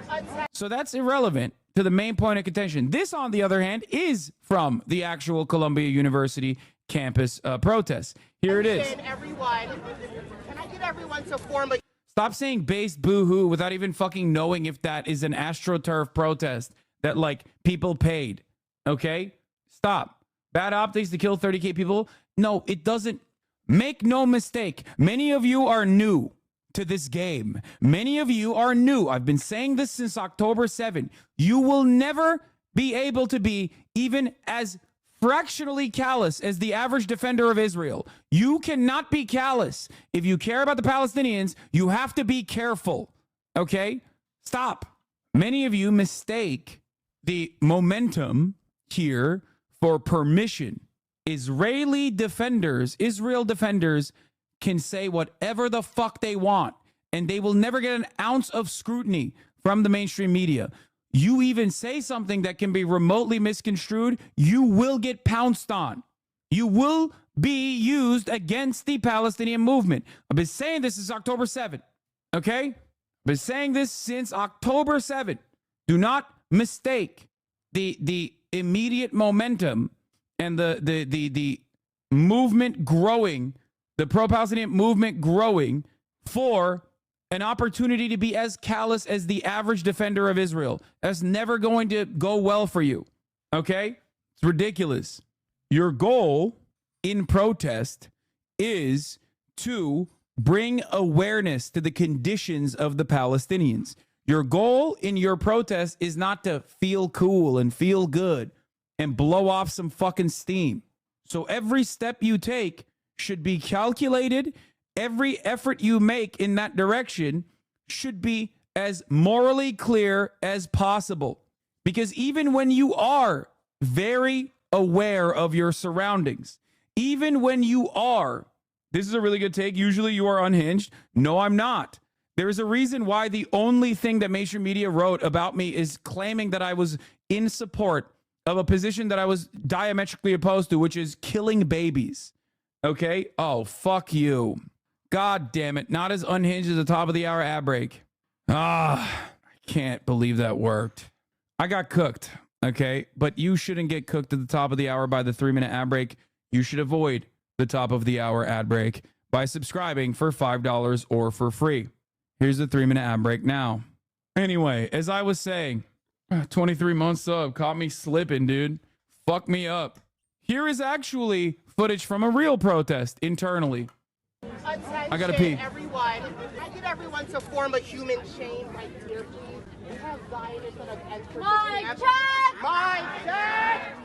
So that's irrelevant to the main point of contention. This, on the other hand, is from the actual Columbia University campus protest. Here it is. Everyone, can I get everyone to form a... Stop saying based boo-hoo without even fucking knowing if that is an AstroTurf protest that, like, people paid, okay? Stop. Bad optics to kill 30K people? No, it doesn't. Make no mistake. Many of you are new to this game. Many of you are new. I've been saying this since October 7. You will never be able to be even as fractionally callous as the average defender of Israel. You cannot be callous. If you care about the Palestinians, you have to be careful, okay? Stop. Many of you mistake the momentum here for permission. Israel defenders can say whatever the fuck they want, and they will never get an ounce of scrutiny from the mainstream media. You even say something that can be remotely misconstrued, you will get pounced on. You will be used against the Palestinian movement. I've been saying this since October 7th, okay? I've been saying this since October 7th. Do not mistake the immediate momentum and the movement growing, the pro-Palestinian movement growing for an opportunity to be as callous as the average defender of Israel. That's never going to go well for you, okay? It's ridiculous. Your goal in protest is to bring awareness to the conditions of the Palestinians. Your goal in your protest is not to feel cool and feel good and blow off some fucking steam. So every step you take should be calculated. Every effort you make in that direction should be as morally clear as possible. Because even when you are very aware of your surroundings, even when you are, this is a really good take, usually you are unhinged. No, I'm not. There is a reason why the only thing that mainstream media wrote about me is claiming that I was in support of a position that I was diametrically opposed to, which is killing babies. Okay? Oh, fuck you. God damn it. Not as unhinged as the top of the hour ad break. I can't believe that worked. I got cooked. Okay? But you shouldn't get cooked at the top of the hour by the 3-minute ad break. You should avoid the top of the hour ad break by subscribing for $5 or for free. Here's the 3-minute ad break now. Anyway, as I was saying, 23 months up, caught me slipping, dude. Fuck me up. Here is actually footage from a real protest internally. I gotta pee. Everyone, I get everyone to form a human chain right here, please. We have Zionists that have entered Mic the check! Mic check!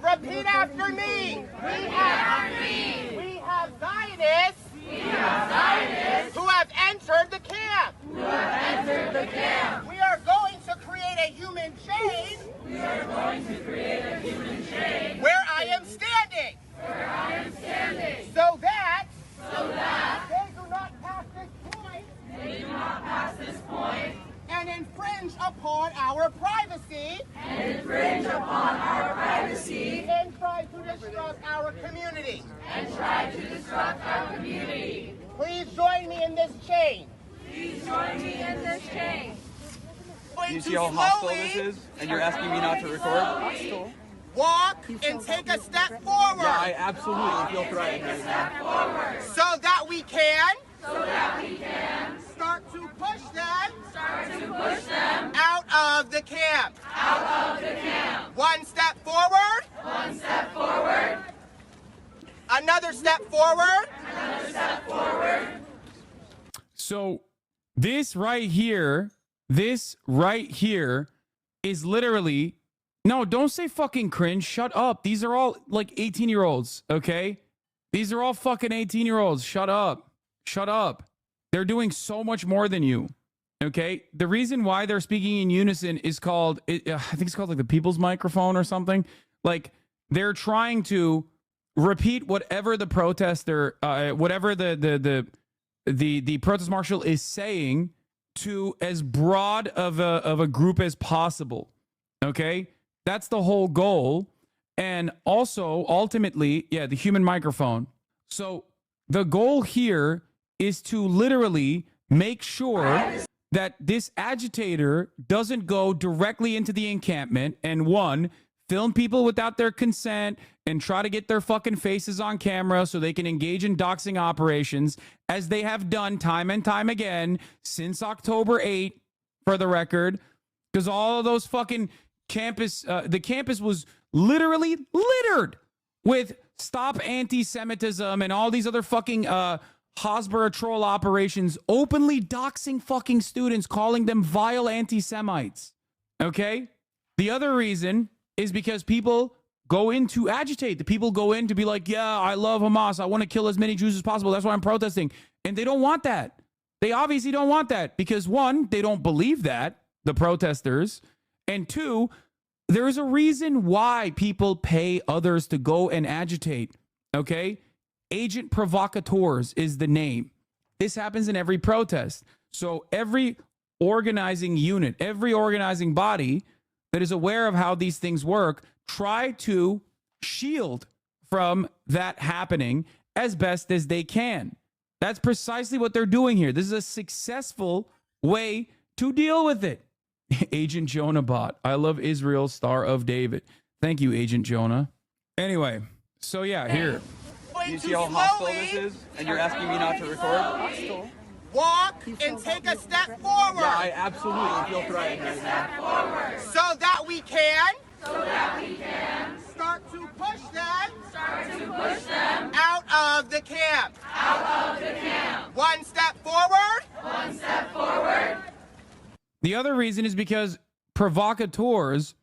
Repeat after me. Repeat after me. We have Zionists. We have Zionists who have entered the camp. who have entered the camp. We are going to create a human chain. We are going to create a human chain. Where I am standing. Where I am standing. So that they do not pass this point. They do not pass this point. And infringe upon our privacy. And infringe upon our privacy. And try to disrupt our community. And try to disrupt our community. Please join me in this chain. Please join me in this chain. You see how hostile this is? And you're asking me not to record? Walk and take a step forward. Yeah, I absolutely feel threatened right now. So that we can Start to push them them out of the camp. out of the camp. One step forward. One step forward. Another step forward. Another step forward. So this right here is literally, no, don't say fucking cringe. Shut up. These are all like 18-year-olds, okay? These are all fucking 18-year-olds. Shut up. Shut up. They're doing so much more than you, okay? The reason why they're speaking in unison is called, I think it's called like the people's microphone or something. Like they're trying to repeat whatever the protester, whatever the protest marshal is saying to as broad of a group as possible, okay? That's the whole goal. And also, ultimately, the human microphone. So the goal here is to literally make sure that this agitator doesn't go directly into the encampment and film people without their consent and try to get their fucking faces on camera so they can engage in doxing operations, as they have done time and time again since October 8, for the record, because all of those fucking the campus was literally littered with stop anti-Semitism and all these other fucking Hasbara troll operations, openly doxing fucking students, calling them vile anti-Semites. Okay? The other reason is because people go in to agitate. The people go in to be like, yeah, I love Hamas. I want to kill as many Jews as possible. That's why I'm protesting. And they don't want that. They obviously don't want that because, one, they don't believe that, the protesters. And two, there is a reason why people pay others to go and agitate. Okay? Agent provocateurs is the name. This happens in every protest. So every organizing unit, every organizing body that is aware of how these things work, try to shield from that happening as best as they can. That's precisely what they're doing here. This is a successful way to deal with it. Agent Jonah bot. I love Israel, Star of David. Thank you, Agent Jonah. Anyway, so yeah, here. You see how hostile this is? And you're asking me not to record? Walk and take a step forward. Yeah, I absolutely feel threatened right now. So that we can Start to push them out of the camp. out of the camp. One step forward. One step forward. The other reason is because provocateurs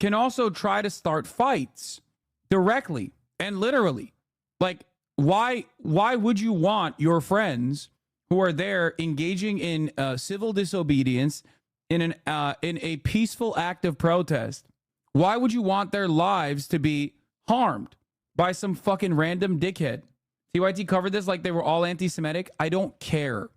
can also try to start fights directly and literally. Like, why would you want your friends who are there engaging in civil disobedience in a peaceful act of protest, why would you want their lives to be harmed by some fucking random dickhead? TYT covered this like they were all anti-Semitic. I don't care.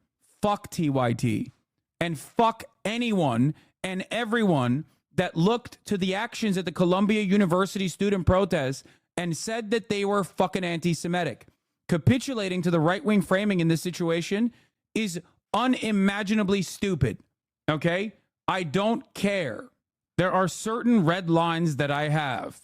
Fuck TYT. And fuck anyone and everyone that looked to the actions at the Columbia University student protests and said that they were fucking anti-Semitic. Capitulating to the right-wing framing in this situation is unimaginably stupid. Okay? I don't care. There are certain red lines that I have.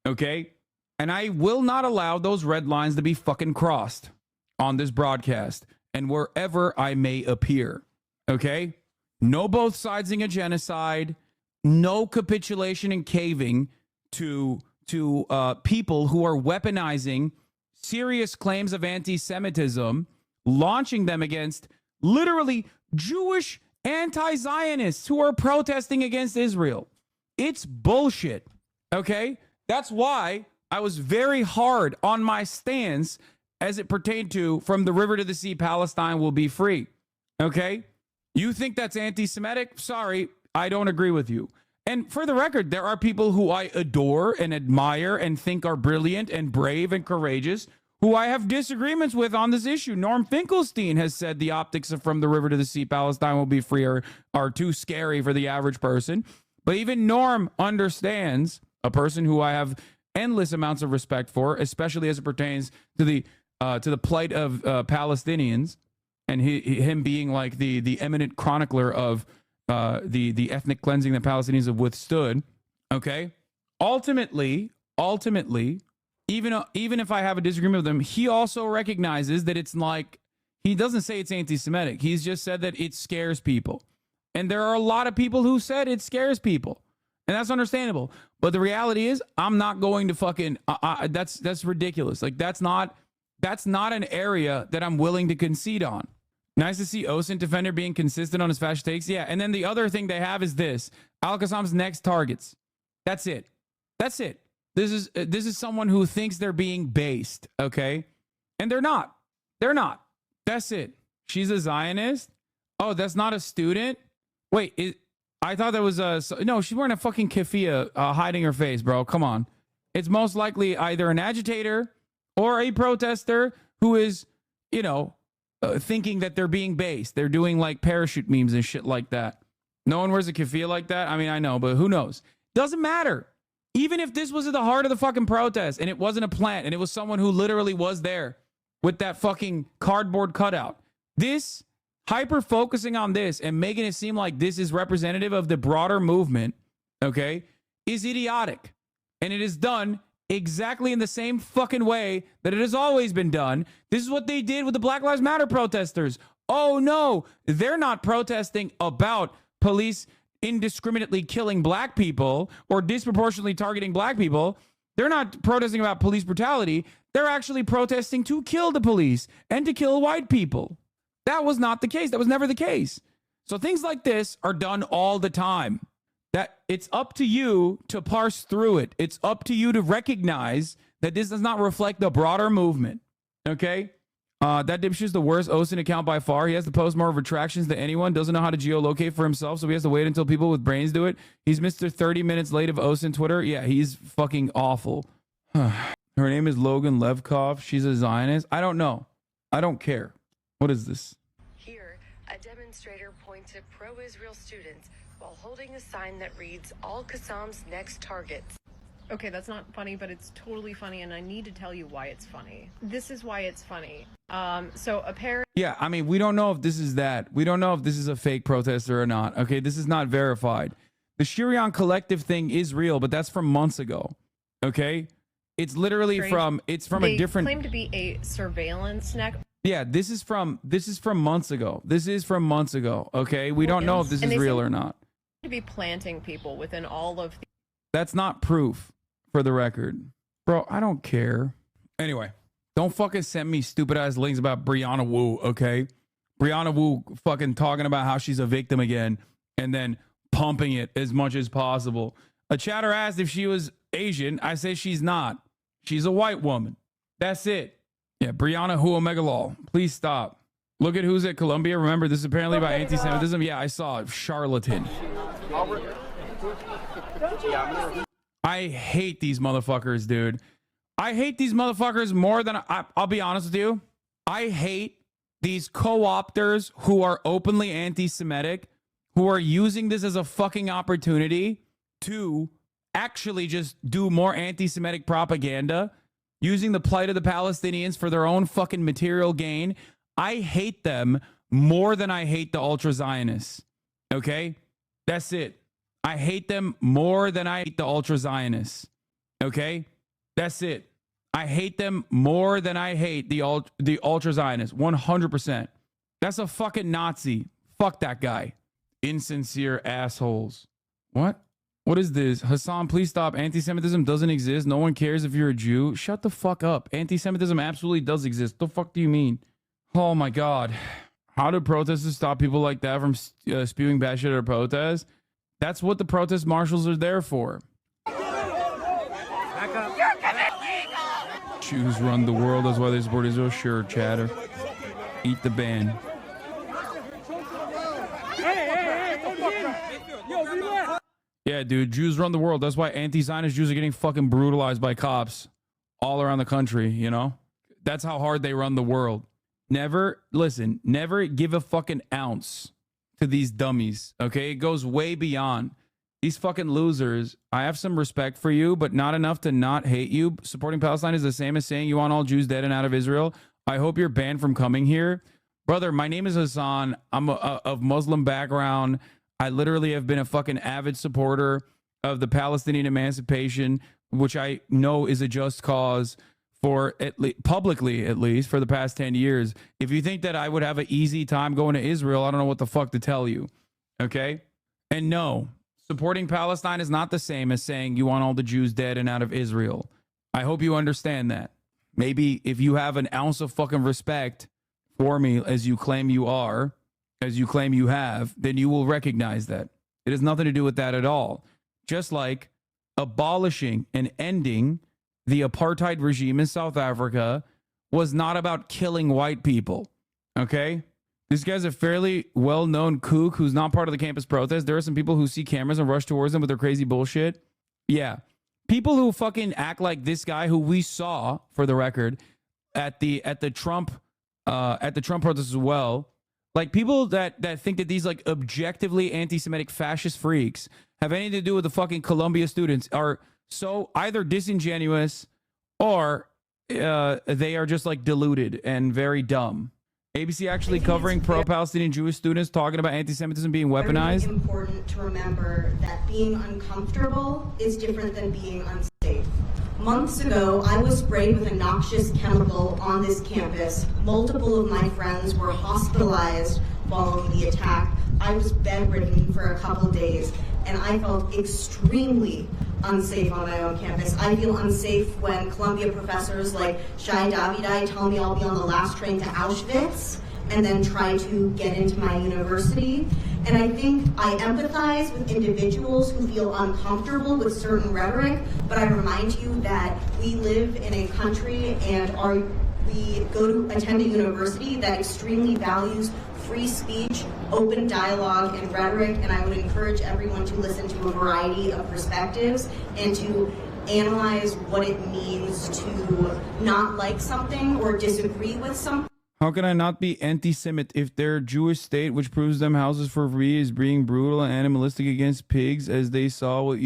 Okay? And I will not allow those red lines to be fucking crossed on this broadcast and wherever I may appear. Okay? No both sidesing a genocide. No capitulation and caving to people who are weaponizing serious claims of anti-Semitism, launching them against literally Jewish anti-Zionists who are protesting against Israel. It's bullshit. Okay? That's why I was very hard on my stance as it pertained to from the river to the sea, Palestine will be free. Okay? You think that's anti-Semitic? Sorry, I don't agree with you. And for the record, there are people who I adore and admire and think are brilliant and brave and courageous who I have disagreements with on this issue. Norm Finkelstein has said the optics of From the River to the Sea, Palestine will be free are too scary for the average person. But even Norm understands, a person who I have endless amounts of respect for, especially as it pertains to the plight of Palestinians, and him being like the eminent chronicler of the ethnic cleansing that Palestinians have withstood. Okay, ultimately, even if I have a disagreement with him, he also recognizes that it's like, he doesn't say it's anti-Semitic. He's just said that it scares people, and there are a lot of people who said it scares people, and that's understandable. But the reality is, I'm not going to fucking. That's ridiculous. Like that's not an area that I'm willing to concede on. Nice to see OSINT defender being consistent on his fascist takes. Yeah, and then the other thing they have is this: Al-Qassam's next targets. That's it. That's it. This is someone who thinks they're being based, okay? And they're not. They're not. That's it. She's a Zionist? Oh, that's not a student? Wait, I thought that was a... No, she's wearing a fucking keffiyeh hiding her face, bro. Come on. It's most likely either an agitator or a protester who is, you know, thinking that they're being based. They're doing like parachute memes and shit like that. No one wears a keffiyeh like that. I mean, I know, but who knows? Doesn't matter. Even if this was at the heart of the fucking protest and it wasn't a plant and it was someone who literally was there with that fucking cardboard cutout, this hyper focusing on this and making it seem like this is representative of the broader movement, okay, is idiotic. And it is done exactly in the same fucking way that it has always been done. This is what they did with the Black Lives Matter protesters. Oh no, they're not protesting about police indiscriminately killing black people or disproportionately targeting black people. They're not protesting about police brutality. They're actually protesting to kill the police and to kill white people. That was not the case. That was never the case. So things like this are done all the time. That it's up to you to parse through it. It's up to you to recognize that this does not reflect the broader movement. Okay? That dipshit is the worst OSINT account by far. He has to post more retractions than anyone. Doesn't know how to geolocate for himself, so he has to wait until people with brains do it. He's Mr. 30 minutes late of OSINT Twitter. Yeah, he's fucking awful. Her name is Logan Levkov. She's a Zionist. I don't know. I don't care. What is this? Here, a demonstrator points at pro-Israel students while holding a sign that reads, Al-Qassam's next targets. Okay, that's not funny, but it's totally funny, and I need to tell you why it's funny. This is why it's funny. So apparently... Yeah, I mean, we don't know if this is that. We don't know if this is a fake protester or not. Okay, this is not verified. The Shirion Collective thing is real, but that's from months ago. Okay? It's literally from a different... They claim to be a surveillance network. Yeah, this is from months ago. This is from months ago. Okay? We don't know if this is real or not. To be planting people within all of the... That's not proof. For the record, bro, I don't care. Anyway, don't fucking send me stupid ass links about Brianna Wu, okay? Brianna Wu fucking talking about how she's a victim again and then pumping it as much as possible. A chatter asked if she was Asian. I say she's not. She's a white woman. That's it. Yeah, Brianna Wu Omega Law. Please stop. Look at who's at Columbia. Remember, this is apparently about anti-Semitism. Yeah, I saw it. Charlatan. I hate these motherfuckers, dude. I hate these motherfuckers more than I'll be honest with you. I hate these co-opters who are openly anti-Semitic, who are using this as a fucking opportunity to actually just do more anti-Semitic propaganda, using the plight of the Palestinians for their own fucking material gain. I hate them more than I hate the ultra-Zionists. Okay? That's it. I hate them more than I hate the ultra-Zionists. Okay? That's it. I hate them more than I hate the ultra-Zionists. 100%. That's a fucking Nazi. Fuck that guy. Insincere assholes. What? What is this? Hasan, please stop. Anti-Semitism doesn't exist. No one cares if you're a Jew. Shut the fuck up. Anti-Semitism absolutely does exist. The fuck do you mean? Oh my God. How do protesters stop people like that from spewing bad shit at a protest? That's what the protest marshals are there for. Jews run the world. That's why they support Israel. Sure, chatter. Eat the band. Yeah, dude, Jews run the world. That's why anti-Zionist Jews are getting fucking brutalized by cops all around the country, you know? That's how hard they run the world. Never, listen, never give a fucking ounce to these dummies, okay? It goes way beyond. These fucking losers, I have some respect for you, but not enough to not hate you. Supporting Palestine is the same as saying you want all Jews dead and out of Israel. I hope you're banned from coming here. Brother, my name is Hasan. I'm of Muslim background. I literally have been a fucking avid supporter of the Palestinian emancipation, which I know is a just cause for publicly, at least, for the past 10 years. If you think that I would have an easy time going to Israel, I don't know what the fuck to tell you, okay? And no, supporting Palestine is not the same as saying you want all the Jews dead and out of Israel. I hope you understand that. Maybe if you have an ounce of fucking respect for me, as you claim you are, as you claim you have, then you will recognize that. It has nothing to do with that at all. Just like abolishing and ending the apartheid regime in South Africa was not about killing white people, okay? This guy's a fairly well-known kook who's not part of the campus protest. There are some people who see cameras and rush towards them with their crazy bullshit. Yeah. People who fucking act like this guy who we saw, for the record, at the Trump protest as well. Like people that think that these like objectively anti-Semitic fascist freaks have anything to do with the fucking Columbia students are so either disingenuous or they are just like deluded and very dumb. ABC actually covering pro-Palestinian Jewish students talking about anti-Semitism being weaponized. It's important to remember that being uncomfortable is different than being unsafe. Months ago, I was sprayed with a noxious chemical on this campus. Multiple of my friends were hospitalized following the attack. I was bedridden for a couple days, and I felt extremely unsafe on my own campus. I feel unsafe when Columbia professors like Shai Davidai tell me I'll be on the last train to Auschwitz and then try to get into my university. And I think I empathize with individuals who feel uncomfortable with certain rhetoric, but I remind you that we live in a country and we go to attend a university that extremely values free speech, open dialogue, and rhetoric, and I would encourage everyone to listen to a variety of perspectives and to analyze what it means to not like something or disagree with something. How can I not be anti-Semit if their Jewish state, which proves them houses for free, is being brutal and animalistic against pigs as they saw what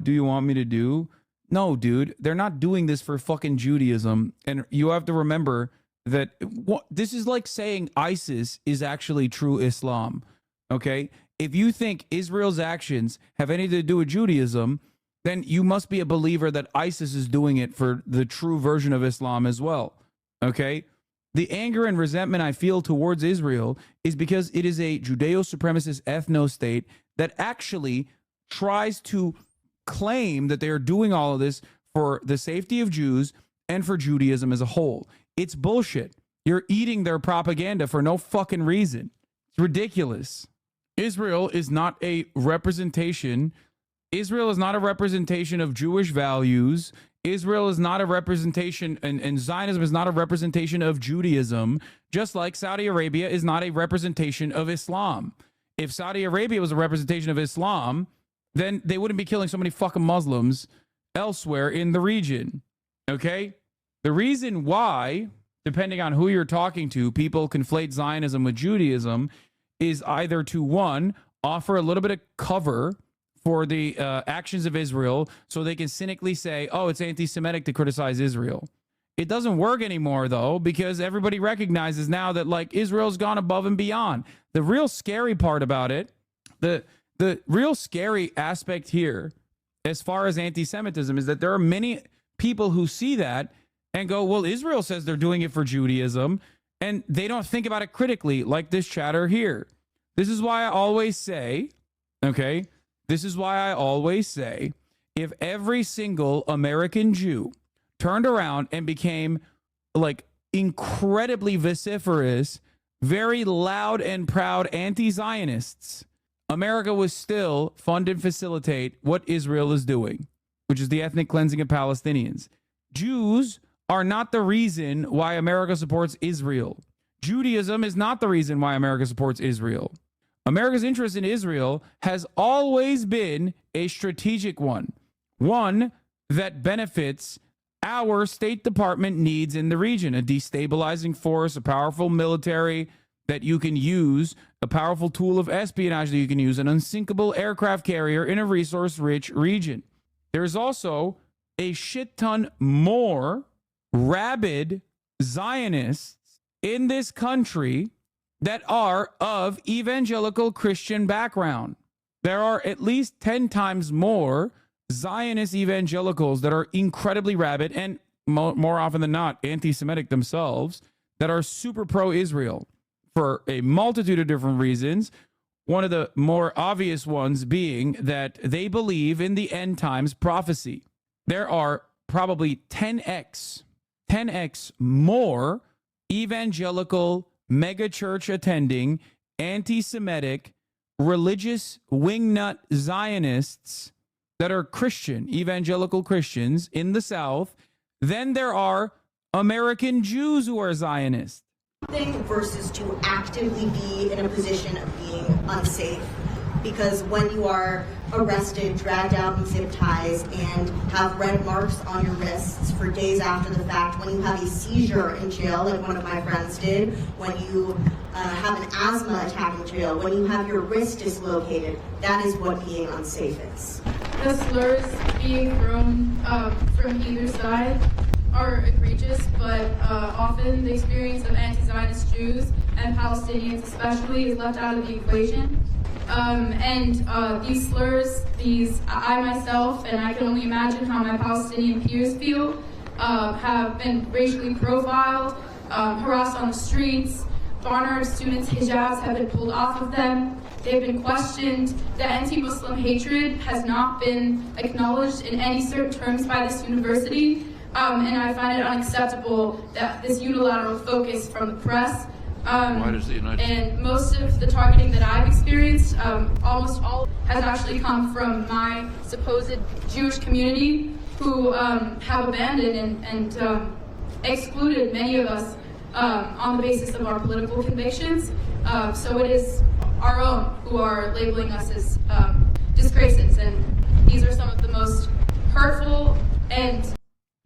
do you want me to do? No, dude, they're not doing this for fucking Judaism. And you have to remember that this is like saying ISIS is actually true Islam, okay? If you think Israel's actions have anything to do with Judaism, then you must be a believer that ISIS is doing it for the true version of Islam as well, okay? The anger and resentment I feel towards Israel is because it is a Judeo-supremacist ethno-state that actually tries to claim that they are doing all of this for the safety of Jews and for Judaism as a whole. It's bullshit. You're eating their propaganda for no fucking reason. It's ridiculous. Israel is not a representation. Israel is not a representation of Jewish values. Israel is not a representation, and Zionism is not a representation of Judaism, just like Saudi Arabia is not a representation of Islam. If Saudi Arabia was a representation of Islam, then they wouldn't be killing so many fucking Muslims elsewhere in the region. Okay? The reason why, depending on who you're talking to, people conflate Zionism with Judaism is either to, one, offer a little bit of cover for the actions of Israel so they can cynically say, oh, it's anti-Semitic to criticize Israel. It doesn't work anymore, though, because everybody recognizes now that, like, Israel's gone above and beyond. The real scary part about it, the real scary aspect here, as far as anti-Semitism, is that there are many people who see that and go, well, Israel says they're doing it for Judaism, and they don't think about it critically, like this chatter here. This is why I always say, okay, this is why I always say, if every single American Jew turned around and became like incredibly vociferous, very loud and proud anti-Zionists, America would still fund and facilitate what Israel is doing, which is the ethnic cleansing of Palestinians. Jews are not the reason why America supports Israel. Judaism is not the reason why America supports Israel. America's interest in Israel has always been a strategic one that benefits our State Department needs in the region, a destabilizing force, a powerful military that you can use, a powerful tool of espionage that you can use, an unsinkable aircraft carrier in a resource-rich region. There's also a shit ton more rabid Zionists in this country that are of evangelical Christian background. There are at least 10 times more Zionist evangelicals that are incredibly rabid and more often than not anti-Semitic themselves that are super pro-Israel for a multitude of different reasons. One of the more obvious ones being that they believe in the end times prophecy. There are probably 10x more evangelical megachurch attending anti-Semitic religious wingnut Zionists that are Christian, evangelical Christians in the South than there are American Jews who are Zionists. Versus to actively be in a position of being unsafe. Because when you are arrested, dragged out in zip ties, and have red marks on your wrists for days after the fact, when you have a seizure in jail, like one of my friends did, when you have an asthma attack in jail, when you have your wrist dislocated, that is what being unsafe is. The slurs being thrown from either side are egregious, but often the experience of anti-Zionist Jews and Palestinians especially is left out of the equation. These slurs, I myself, and I can only imagine how my Palestinian peers feel, have been racially profiled, harassed on the streets. Barnard students' hijabs have been pulled off of them. They've been questioned. The anti-Muslim hatred has not been acknowledged in any certain terms by this university. And I find it unacceptable that this unilateral focus from the press. Why does the United States? And most of the targeting that I've experienced, almost all, has actually come from my supposed Jewish community who have abandoned and excluded many of us on the basis of our political convictions. So it is our own who are labeling us as disgraces. And these are some of the most hurtful and...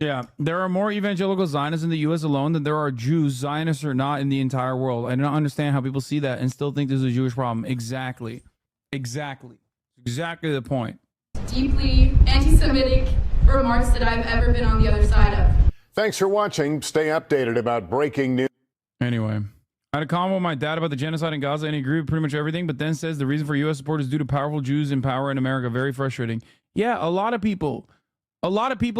Yeah, there are more evangelical Zionists in the U.S. alone than there are Jews, Zionists or not, in the entire world. I don't understand how people see that and still think this is a Jewish problem. Exactly the point. Deeply anti-Semitic remarks that I've ever been on the other side of. Thanks for watching. Stay updated about breaking news. Anyway, I had a convo with my dad about the genocide in Gaza, and he agreed with pretty much everything, but then says the reason for U.S. support is due to powerful Jews in power in America. Very frustrating. Yeah, a lot of people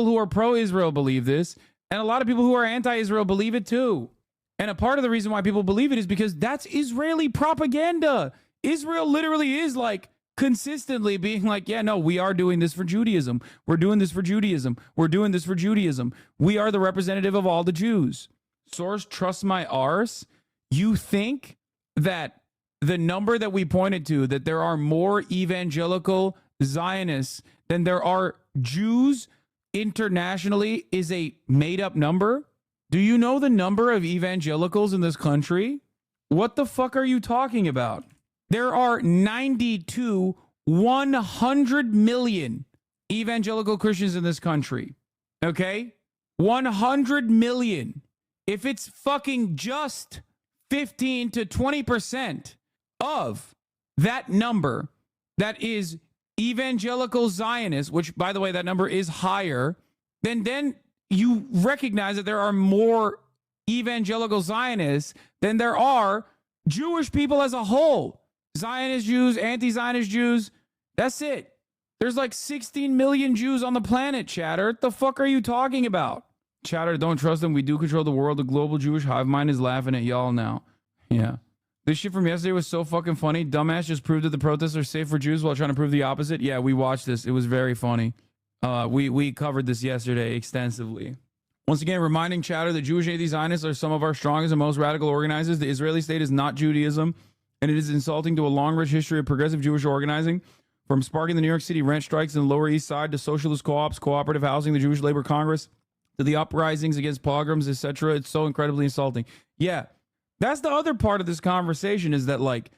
who are pro-Israel believe this, and a lot of people who are anti-Israel believe it too. And a part of the reason why people believe it is because that's Israeli propaganda. Israel literally is like consistently being like, yeah, no, we are doing this for Judaism. We're doing this for Judaism. We're doing this for Judaism. We are the representative of all the Jews. Source, trust my arse. You think that the number that we pointed to, that there are more evangelical Zionists than there are Jews internationally, is a made-up number? Do you know the number of evangelicals in this country? What the fuck are you talking about? There are 90 to 100 million evangelical Christians in this country. Okay? 100 million. If it's fucking just 15 to 20% of that number that is evangelical Zionists, which, by the way, that number is higher, then you recognize that there are more evangelical Zionists than there are Jewish people as a whole. Zionist Jews, anti-Zionist Jews, that's it. There's like 16 million Jews on the planet, chatter. What the fuck are you talking about? Chatter, don't trust them. We do control the world. The global Jewish hive mind is laughing at y'all now. Yeah. This shit from yesterday was so fucking funny. Dumbass just proved that the protests are safe for Jews while trying to prove the opposite. Yeah, we watched this. It was very funny. We covered this yesterday extensively. Once again, reminding chatter that Jewish anti-Zionists are some of our strongest and most radical organizers. The Israeli state is not Judaism, and it is insulting to a long, rich history of progressive Jewish organizing, from sparking the New York City rent strikes in the Lower East Side to socialist co-ops, cooperative housing, the Jewish Labor Congress, to the uprisings against pogroms, etc. It's so incredibly insulting. Yeah, that's the other part of this conversation, is that, like,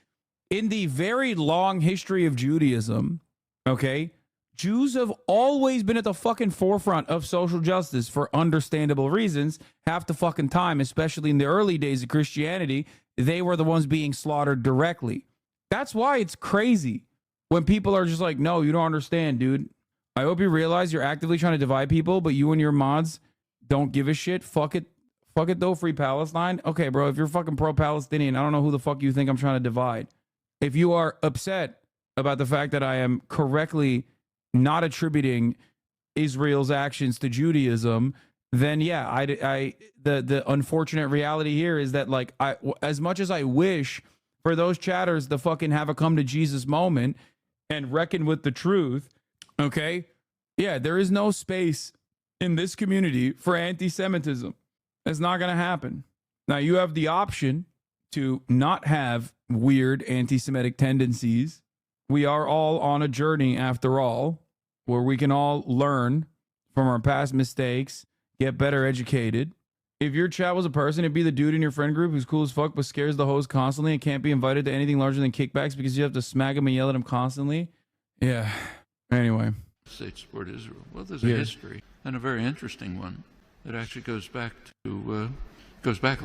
in the very long history of Judaism, okay, Jews have always been at the fucking forefront of social justice for understandable reasons. Half the fucking time, especially in the early days of Christianity, they were the ones being slaughtered directly. That's why it's crazy when people are just like, no, you don't understand, dude. I hope you realize you're actively trying to divide people, but you and your mods don't give a shit. Fuck it. Fuck it though, free Palestine. Okay, bro, if you're fucking pro-Palestinian, I don't know who the fuck you think I'm trying to divide. If you are upset about the fact that I am correctly not attributing Israel's actions to Judaism, then yeah, the unfortunate reality here is that, like, as much as I wish for those chatters to fucking have a come to Jesus moment and reckon with the truth, okay, yeah, there is no space in this community for anti-Semitism. It's not going to happen. Now, you have the option to not have weird anti-Semitic tendencies. We are all on a journey, after all, where we can all learn from our past mistakes, get better educated. If your chat was a person, it'd be the dude in your friend group who's cool as fuck but scares the host constantly and can't be invited to anything larger than kickbacks because you have to smack him and yell at him constantly. Yeah. Anyway. States support Israel. Well, there's a history, and a very interesting one. It actually goes back a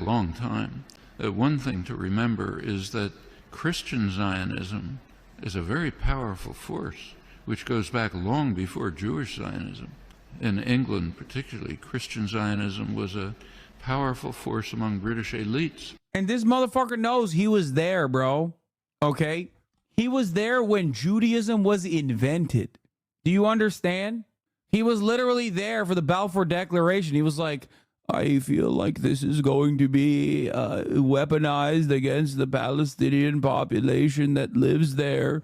long time. One thing to remember is that Christian Zionism is a very powerful force, which goes back long before Jewish Zionism. In England, particularly, Christian Zionism was a powerful force among British elites. And this motherfucker knows he was there, bro. Okay? He was there when Judaism was invented. Do you understand? He was literally there for the Balfour Declaration. He was like, I feel like this is going to be weaponized against the Palestinian population that lives there.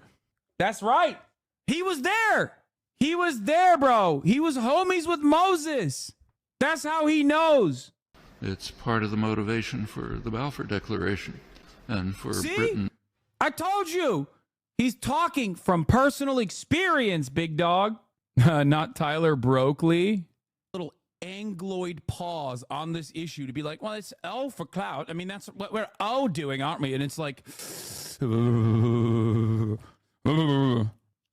That's right. He was there. He was there, bro. He was homies with Moses. That's how he knows. It's part of the motivation for the Balfour Declaration and for Britain. I told you. He's talking from personal experience, big dog. Not Tyler Brokley. Little Angloid pause on this issue to be like, well, it's L for clout. I mean, that's what we're all doing, aren't we? And it's like,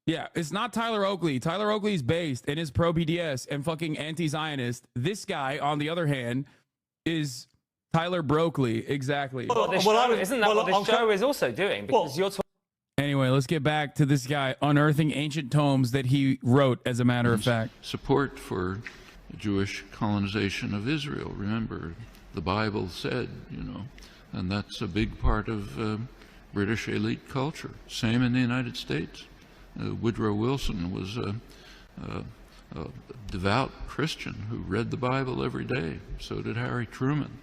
yeah, it's not Tyler Oakley. Tyler Oakley's based and is pro-BDS and fucking anti-Zionist. This guy, on the other hand, is Tyler Brokley. Exactly. Isn't that what this show is also doing? Because you're talking. Anyway, let's get back to this guy unearthing ancient tomes that he wrote, as a matter of fact. Support for Jewish colonization of Israel. Remember, the Bible said, and that's a big part of British elite culture. Same in the United States. Woodrow Wilson was a devout Christian who read the Bible every day. So did Harry Truman.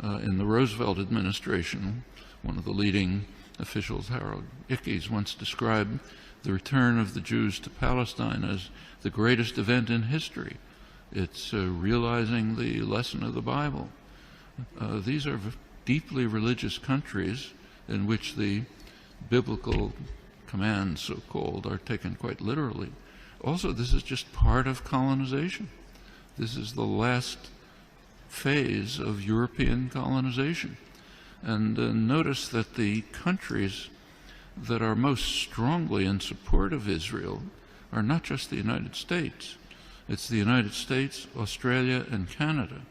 In the Roosevelt administration, one of the leading officials, Harold Ickes, once described the return of the Jews to Palestine as the greatest event in history. It's realizing the lesson of the Bible. These are deeply religious countries in which the biblical commands, so-called, are taken quite literally. Also, this is just part of colonization. This is the last phase of European colonization. And notice that the countries that are most strongly in support of Israel are not just the United States. It's the United States, Australia, and Canada,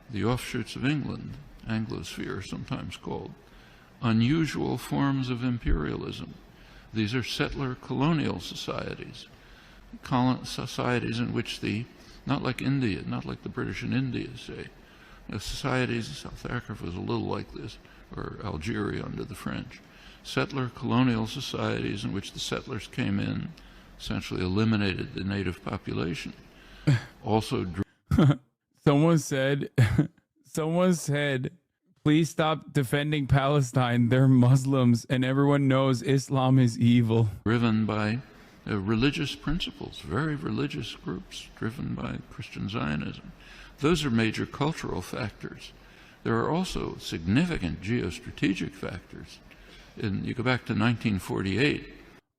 the offshoots of England, Anglosphere sometimes called, unusual forms of imperialism. These are settler colonial societies, societies in which not like India, not like the British in India, say, societies, South Africa was a little like this, or Algeria under the French, settler colonial societies in which the settlers came in, essentially eliminated the native population. Also, someone said, please stop defending Palestine. They're Muslims, and everyone knows Islam is evil. Driven by religious principles, very religious groups driven by Christian Zionism. Those are major cultural factors. There are also significant geostrategic factors. And you go back to 1948.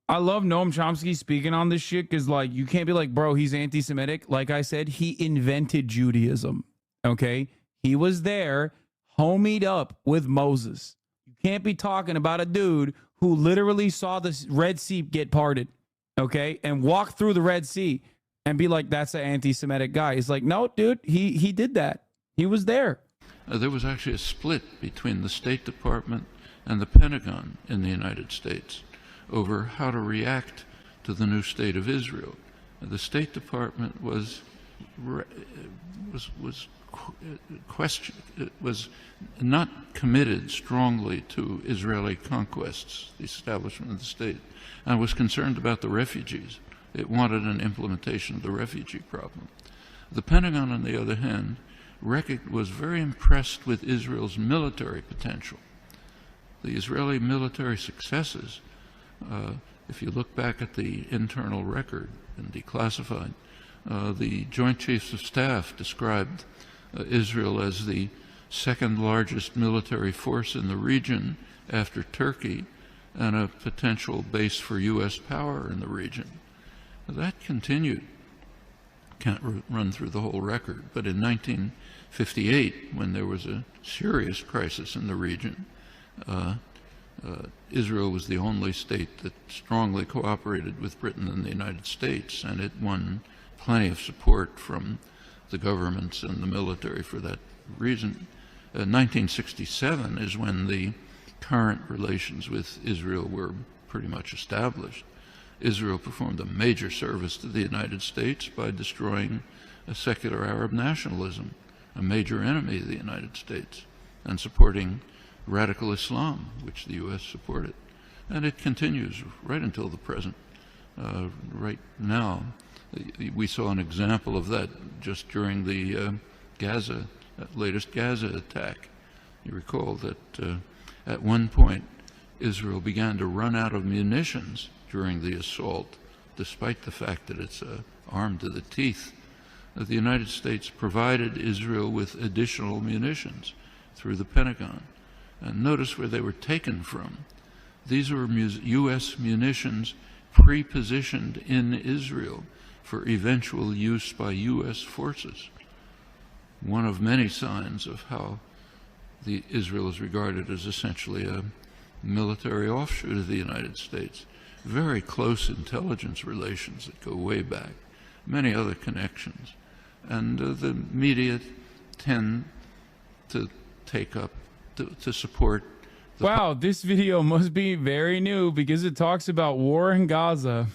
I love Noam Chomsky speaking on this shit because, like, you can't be like, bro, he's anti-Semitic. Like I said, he invented Judaism, okay? He was there, homied up with Moses. You can't be talking about a dude who literally saw the Red Sea get parted, okay, and walked through the Red Sea and be like, that's an anti-Semitic guy. He's like, no, dude, he did that. He was there. There was actually a split between the State Department and the Pentagon in the United States over how to react to the new state of Israel. The State Department was not committed strongly to Israeli conquests, the establishment of the state, and was concerned about the refugees. It wanted an implementation of the refugee problem. The Pentagon, on the other hand, was very impressed with Israel's military potential. The Israeli military successes, if you look back at the internal record and declassified, the Joint Chiefs of Staff described Israel as the second largest military force in the region after Turkey and a potential base for U.S. power in the region. That continued. Can't run through the whole record, but in 1958, when there was a serious crisis in the region, Israel was the only state that strongly cooperated with Britain and the United States, and it won plenty of support from the governments and the military for that reason. 1967 is when the current relations with Israel were pretty much established. Israel performed a major service to the United States by destroying a secular Arab nationalism, a major enemy of the United States, and supporting radical Islam, which the U.S. supported. And it continues right until the present. Right now, we saw an example of that just during the latest Gaza attack. You recall that at one point, Israel began to run out of munitions during the assault, despite the fact that it's armed to the teeth. The United States provided Israel with additional munitions through the Pentagon. And notice where they were taken from. These were U.S. munitions pre-positioned in Israel for eventual use by U.S. forces. One of many signs of how Israel is regarded as essentially a military offshoot of the United States. Very close intelligence relations that go way back, many other connections. And the media tend to take up, to support. Wow, this video must be very new because it talks about war in Gaza.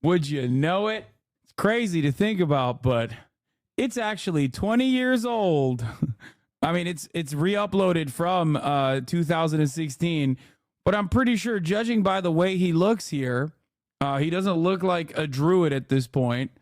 Would you know it? It's crazy to think about, but it's actually 20 years old. I mean, it's re-uploaded from 2016, but I'm pretty sure, judging by the way he looks here, he doesn't look like a druid at this point.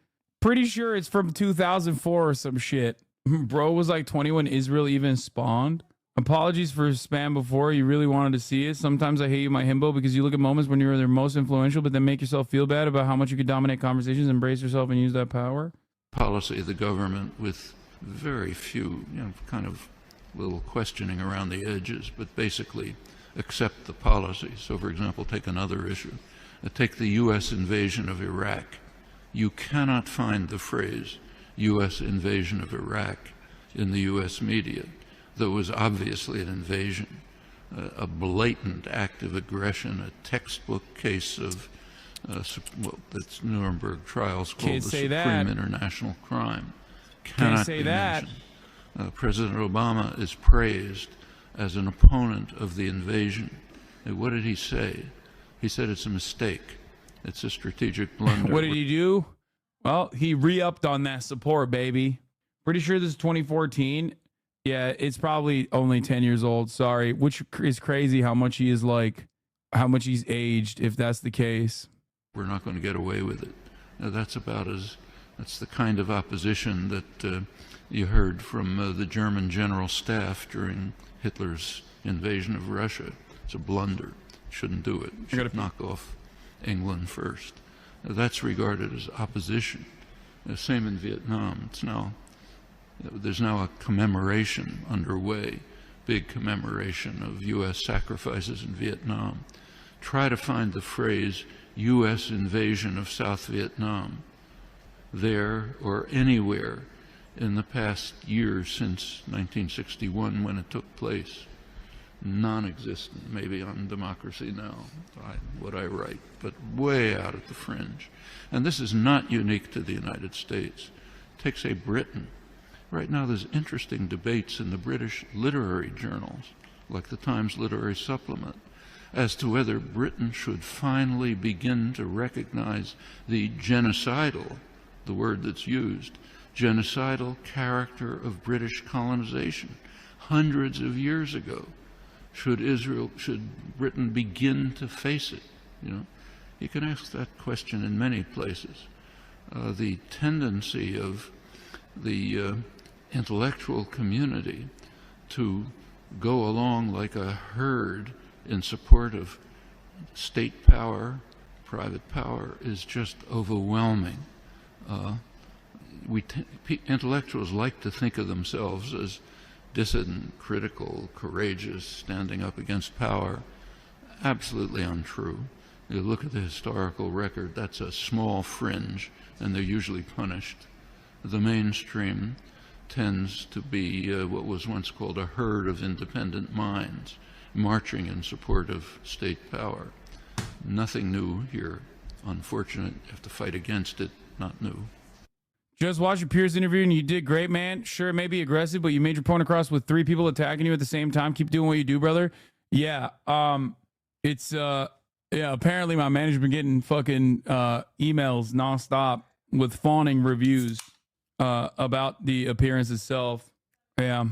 Pretty sure it's from 2004 or some shit. Bro was like 20 when Israel even spawned. Apologies for spam before. You really wanted to see it. Sometimes I hate you, my himbo, because you look at moments when you're their most influential, but then make yourself feel bad about how much you could dominate conversations, embrace yourself, and use that power. Policy of the government with very few, kind of little questioning around the edges, but basically accept the policy. So, for example, take another issue. Take the U.S. invasion of Iraq. You cannot find the phrase U.S. invasion of Iraq in the U.S. media. Though it was obviously an invasion. a blatant act of aggression, a textbook case of that's Nuremberg trials called Can't the say supreme that. international crime. Can't Cannot say be that. mentioned. President Obama is praised as an opponent of the invasion. And what did he say? He said it's a mistake. It's a strategic blunder. What did he do? Well, he re-upped on that support, baby. Pretty sure this is 2014. Yeah, it's probably only 10 years old. Sorry, which is crazy how much he is like, how much he's aged, if that's the case. We're not going to get away with it. Now, that's the kind of opposition that you heard from the German general staff during Hitler's invasion of Russia. It's a blunder. Shouldn't do it. Should knock off England first. That's regarded as opposition. Same in Vietnam. There's now a commemoration underway, big commemoration of U.S. sacrifices in Vietnam. Try to find the phrase U.S. invasion of South Vietnam there or anywhere in the past year since 1961 when it took place. Non-existent, maybe on Democracy Now, what I write, but way out at the fringe. And this is not unique to the United States. Take, say, Britain. Right now there's interesting debates in the British literary journals, like the Times Literary Supplement, as to whether Britain should finally begin to recognize the genocidal, the word that's used, genocidal character of British colonization hundreds of years ago. Should Britain begin to face it? You can ask that question in many places. The tendency of the intellectual community to go along like a herd in support of state power, private power, is just overwhelming. Intellectuals like to think of themselves as dissident, critical, courageous, standing up against power. Absolutely untrue. You look at the historical record, that's a small fringe, and they're usually punished. The mainstream tends to be what was once called a herd of independent minds, marching in support of state power. Nothing new here. Unfortunate, you have to fight against it, not new. Just watched your Piers interview and you did great, man. Sure, it may be aggressive, but you made your point across with 3 people attacking you at the same time. Keep doing what you do, brother. Yeah, apparently my manager's been getting fucking emails nonstop with fawning reviews about the appearance itself. Yeah.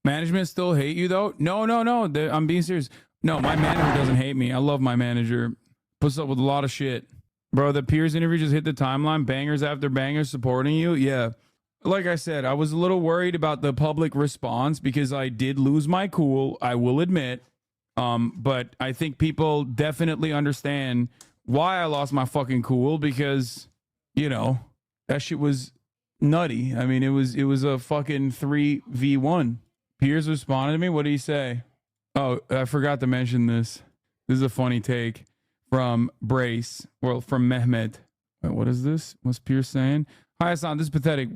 Management still hate you though? No. I'm being serious. No, my manager doesn't hate me. I love my manager. Puts up with a lot of shit. Bro, the Piers interview just hit the timeline. Bangers after bangers supporting you. Yeah. Like I said, I was a little worried about the public response because I did lose my cool, I will admit. But I think people definitely understand why I lost my fucking cool because, that shit was nutty. I mean, it was a fucking 3v1. Piers responded to me. What did he say? Oh, I forgot to mention this. This is a funny take from Brace, well, from Mehmet. Wait, what is this? What's Piers saying? Hi, Hasan, this is pathetic.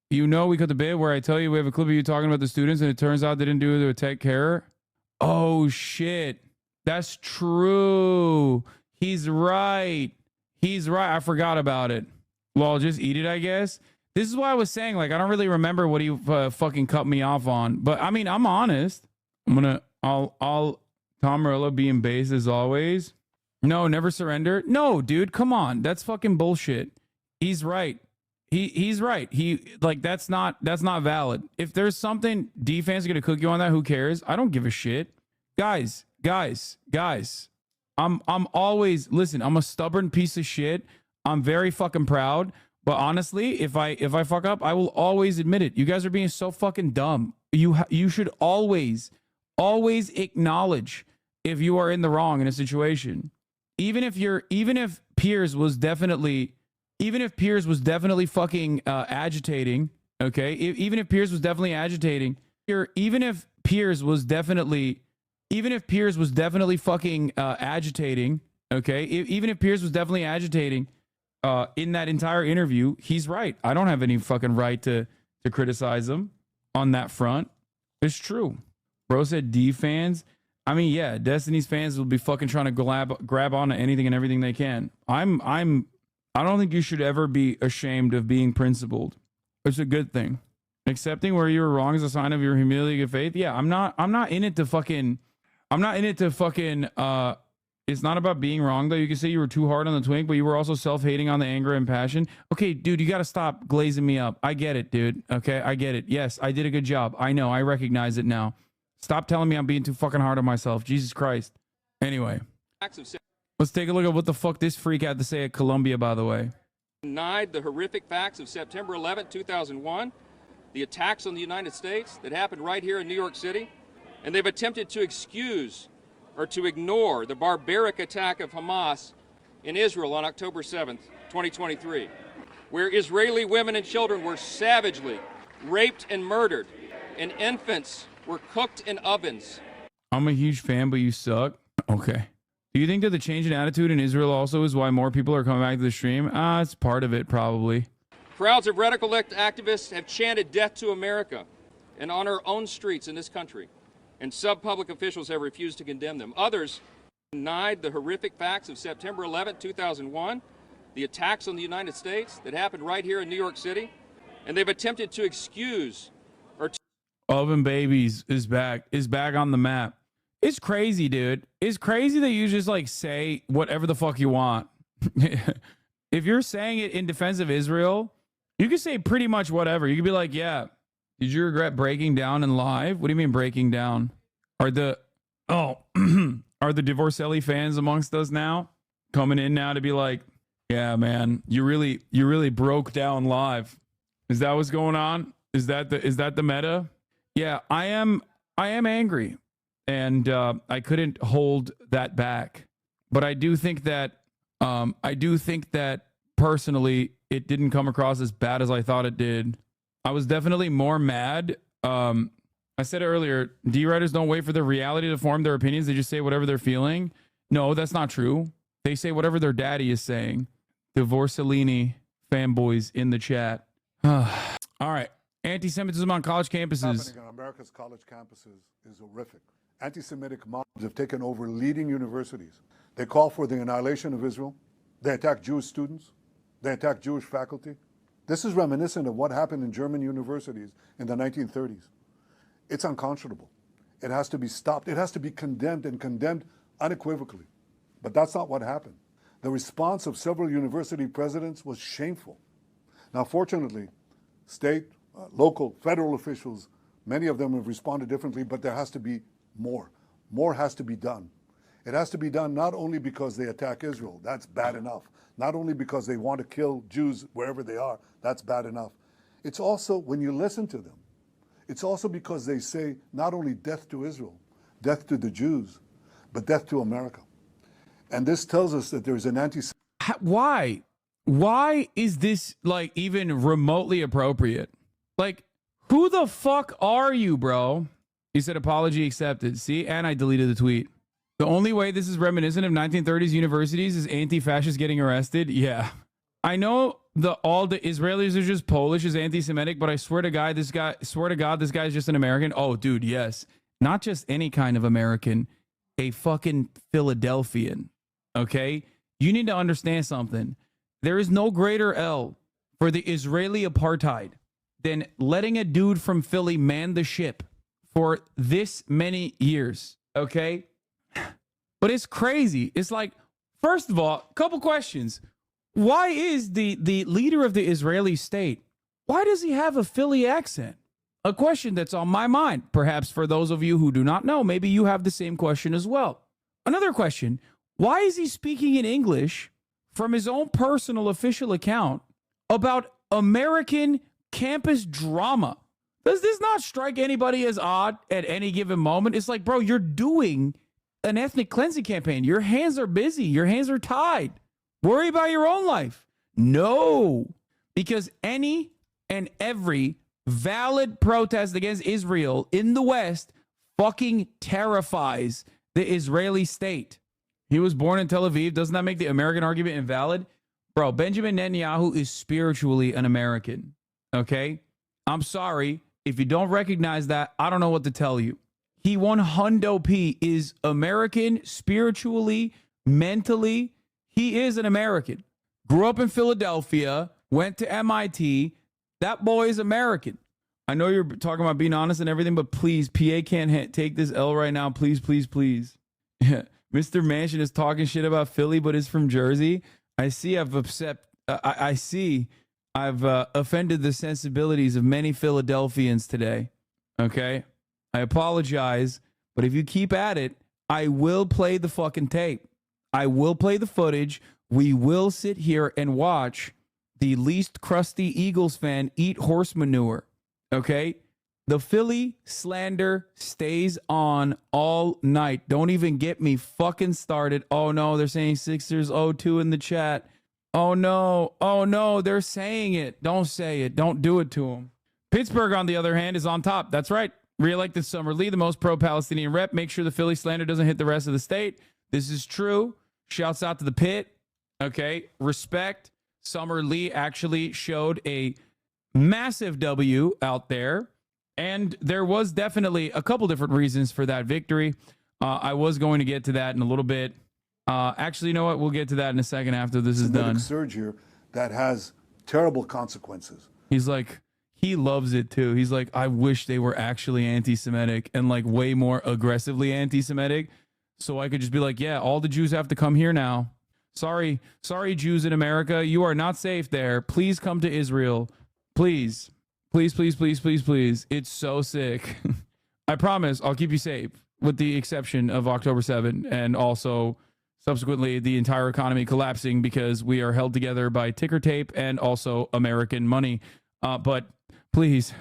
We cut the bit where I tell you we have a clip of you talking about the students and it turns out they didn't do it to take care. Oh, shit. That's true. He's right. I forgot about it. Well, I'll just eat it, I guess. This is why I was saying, I don't really remember what he fucking cut me off on. But, I mean, I'm honest. I'll Tom Morello being base as always. No, never surrender. No, dude, come on. That's fucking bullshit. He's right. He's right. That's not valid. If there's something defense is gonna cook you on that, who cares? I don't give a shit. Guys. I'm always, listen, I'm a stubborn piece of shit. I'm very fucking proud. But honestly, if I fuck up, I will always admit it. You guys are being so fucking dumb. You should always acknowledge if you are in the wrong in a situation. Even if Piers was definitely fucking agitating, okay? Even if Piers was definitely agitating, even if Piers was definitely fucking agitating, okay? Even if Piers was definitely agitating in that entire interview, he's right. I don't have any fucking right to criticize him on that front. It's true. Bro said D fans. I mean, yeah, Destiny's fans will be fucking trying to grab onto anything and everything they can. I don't think you should ever be ashamed of being principled. It's a good thing. Accepting where you were wrong is a sign of your humility of faith. Yeah, I'm not in it to fucking it's not about being wrong though. You can say you were too hard on the twink, but you were also self-hating on the anger and passion. Okay, dude, you got to stop glazing me up. I get it, dude. Okay, I get it. Yes, I did a good job. I know. I recognize it now. Stop telling me I'm being too fucking hard on myself. Jesus Christ. Anyway, let's take a look at what the fuck this freak had to say at Columbia, by the way. Denied the horrific facts of September 11, 2001, the attacks on the United States that happened right here in New York City, and they've attempted to excuse or to ignore the barbaric attack of Hamas in Israel on October 7th, 2023, where Israeli women and children were savagely raped and murdered, and infants were cooked in ovens. I'm a huge fan, but you suck. Okay. Do you think that the change in attitude in Israel also is why more people are coming back to the stream? It's part of it, probably. Crowds of radical activists have chanted death to America and on our own streets in this country, and sub-public officials have refused to condemn them. Others denied the horrific facts of September 11, 2001, the attacks on the United States that happened right here in New York City, and they've attempted to excuse or Oven Babies is back on the map. It's crazy, dude. It's crazy that you just like say whatever the fuck you want. If you're saying it in defense of Israel, you can say pretty much whatever. You could be like, yeah, did you regret breaking down in live? What do you mean breaking down? Are the Divorcelli fans amongst us now coming in now to be like, yeah, man, you really broke down live. Is that what's going on? Is that the meta? Yeah, I am angry, and I couldn't hold that back. But I do think that personally, it didn't come across as bad as I thought it did. I was definitely more mad. I said it earlier, D-writers don't wait for the reality to form their opinions. They just say whatever they're feeling. No, that's not true. They say whatever their daddy is saying. Divorcellini fanboys in the chat. All right. Anti-Semitism on college campuses. Happening on America's college campuses is horrific. Anti-Semitic mobs have taken over leading universities. They call for the annihilation of Israel. They attack Jewish students. They attack Jewish faculty. This is reminiscent of what happened in German universities in the 1930s. It's unconscionable. It has to be stopped. It has to be condemned, and condemned unequivocally. But that's not what happened. The response of several university presidents was shameful. Now, fortunately, state, local, federal officials, many of them have responded differently, but there has to be more. More has to be done. It has to be done not only because they attack Israel, that's bad enough. Not only because they want to kill Jews wherever they are, that's bad enough. It's also, when you listen to them, it's also because they say not only death to Israel, death to the Jews, but death to America. And this tells us that there's an Why? Why is this like even remotely appropriate? Like, who the fuck are you, bro? He said apology accepted. See, and I deleted the tweet. The only way this is reminiscent of 1930s universities is anti-fascists getting arrested. Yeah. I know all the Israelis are just Polish as anti-Semitic, but I swear to God, this guy is just an American. Oh, dude, yes. Not just any kind of American, a fucking Philadelphian. Okay? You need to understand something. There is no greater L for the Israeli apartheid than letting a dude from Philly man the ship for this many years. Okay? But it's crazy. It's like, first of all, a couple questions. Why is the leader of the Israeli state, why does he have a Philly accent? A question that's on my mind. Perhaps for those of you who do not know, maybe you have the same question as well. Another question, why is he speaking in English from his own personal official account about American campus drama? Does this not strike anybody as odd at any given moment? It's like, bro, you're doing an ethnic cleansing campaign. Your hands are busy. Your hands are tied. Worry about your own life. No, because any and every valid protest against Israel in the West fucking terrifies the Israeli state. He was born in Tel Aviv. Doesn't that make the American argument invalid? Bro, Benjamin Netanyahu is spiritually an American. Okay? I'm sorry. If you don't recognize that, I don't know what to tell you. He 100p is American spiritually, mentally. He is an American. Grew up in Philadelphia, went to MIT. That boy is American. I know you're talking about being honest and everything, but please, PA can't take this L right now. Please, please, please. Yeah. Mr. Manchin is talking shit about Philly, but is from Jersey. I see I've upset. I see I've offended the sensibilities of many Philadelphians today. Okay? I apologize, but if you keep at it, I will play the fucking tape. I will play the footage. We will sit here and watch the least crusty Eagles fan eat horse manure. Okay? The Philly slander stays on all night. Don't even get me fucking started. Oh no, they're saying Sixers 0-2 in the chat. Oh no, they're saying it. Don't say it. Don't do it to them. Pittsburgh, on the other hand, is on top. That's right. Re-elected Summer Lee, the most pro-Palestinian rep. Make sure the Philly slander doesn't hit the rest of the state. This is true. Shouts out to the pit. Okay, respect. Summer Lee actually showed a massive W out there. And there was definitely a couple different reasons for that victory. I was going to get to that in a little bit. Actually, you know what? We'll get to that in a second after this is done. Surge here that has terrible consequences. He's like, he loves it too. He's like, I wish they were actually anti-Semitic and like way more aggressively anti-Semitic. So I could just be like, yeah, all the Jews have to come here now. Sorry, Jews in America. You are not safe there. Please come to Israel. Please. Please, please, please, please, please. It's so sick. I promise I'll keep you safe with the exception of October 7 and also subsequently the entire economy collapsing because we are held together by ticker tape and also American money. But please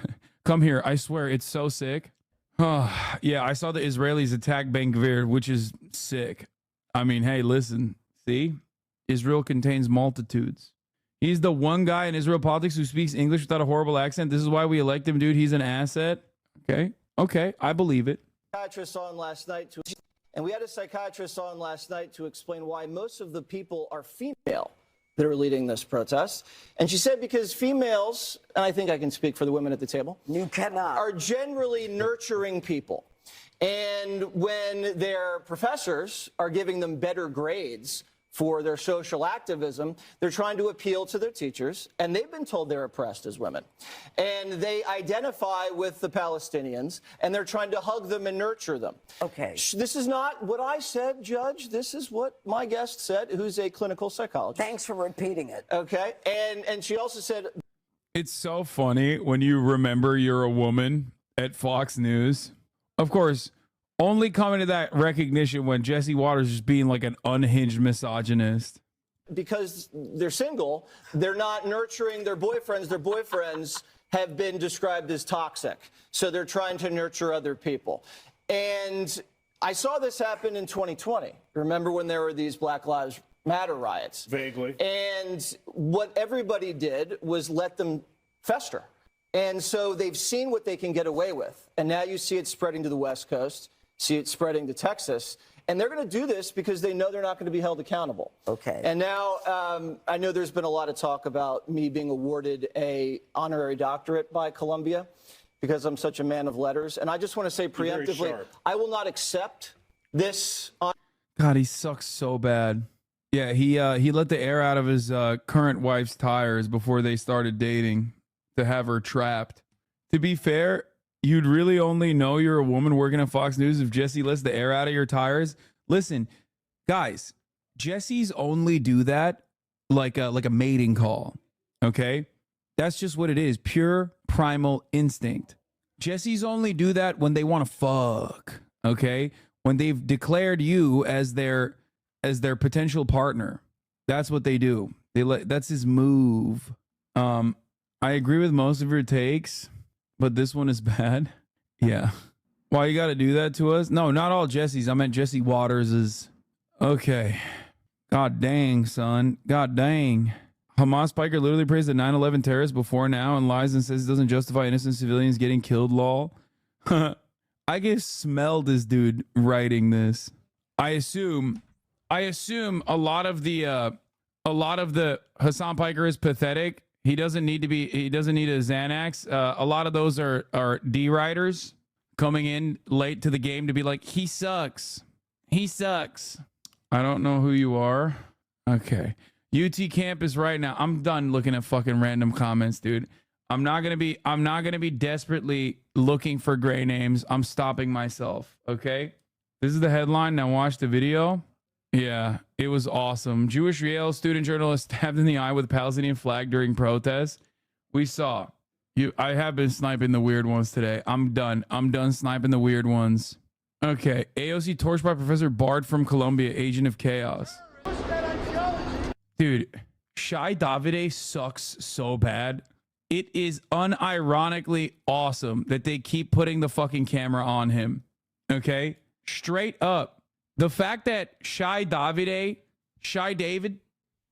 come here. I swear it's so sick. Yeah, I saw the Israelis attack Ben Gvir, which is sick. I mean, hey, listen, see? Israel contains multitudes. He's the one guy in Israel politics who speaks English without a horrible accent. This is why we elect him, dude. He's an asset. Okay, I believe it. Psychiatrist on last night and we had a psychiatrist on last night to explain why most of the people are female that are leading this protest. And she said because females, and I think I can speak for the women at the table, you cannot, are generally nurturing people. And when their professors are giving them better grades for their social activism, they're trying to appeal to their teachers, and they've been told they're oppressed as women. And they identify with the Palestinians, and they're trying to hug them and nurture them. Okay. This is not what I said, Judge. This is what my guest said, who's a clinical psychologist. Thanks for repeating it. Okay. And she also said... It's so funny when you remember you're a woman at Fox News. Of course, only coming to that recognition when Jesse Waters is being like an unhinged misogynist. Because they're single, they're not nurturing their boyfriends. Their boyfriends have been described as toxic. So they're trying to nurture other people. And I saw this happen in 2020. Remember when there were these Black Lives Matter riots? Vaguely. And what everybody did was let them fester. And so they've seen what they can get away with. And now you see it spreading to the West Coast. See it spreading to Texas. And they're going to do this because they know they're not going to be held accountable. Okay. And now I know there's been a lot of talk about me being awarded an honorary doctorate by Columbia because I'm such a man of letters. And I just want to say preemptively, I will not accept this. God, he sucks so bad. Yeah, he let the air out of his current wife's tires before they started dating to have her trapped. To be fair, you'd really only know you're a woman working at Fox News if Jesse lets the air out of your tires. Listen, guys, Jesse's only do that like a mating call. Okay? That's just what it is. Pure primal instinct. Jesse's only do that when they want to fuck. Okay? When they've declared you as their potential partner. That's what they do. That's his move. I agree with most of your takes. But this one is bad. Yeah. Why you got to do that to us? No, not all Jesse's. I meant Jesse Waters is. Okay. God dang, son. God dang. Hamas spiker literally praised the 9/11 terrorists before now and lies and says it doesn't justify innocent civilians getting killed, lol. I can smell this dude writing this. I assume a lot of the Hasan Piker is pathetic. He doesn't need a Xanax. A lot of those are D writers coming in late to the game to be like, he sucks. He sucks. I don't know who you are. Okay. UT campus right now. I'm done looking at fucking random comments, dude. I'm not gonna be desperately looking for gray names. I'm stopping myself. Okay. This is the headline. Now watch the video. Yeah, it was awesome. Jewish Yale student journalist stabbed in the eye with a Palestinian flag during protests. We saw you. I have been sniping the weird ones today. I'm done. I'm done sniping the weird ones. Okay. AOC torched by Professor Bard from Columbia, agent of chaos. Dude, Shai Davide sucks so bad. It is unironically awesome that they keep putting the fucking camera on him. Okay? Straight up. The fact that Shai David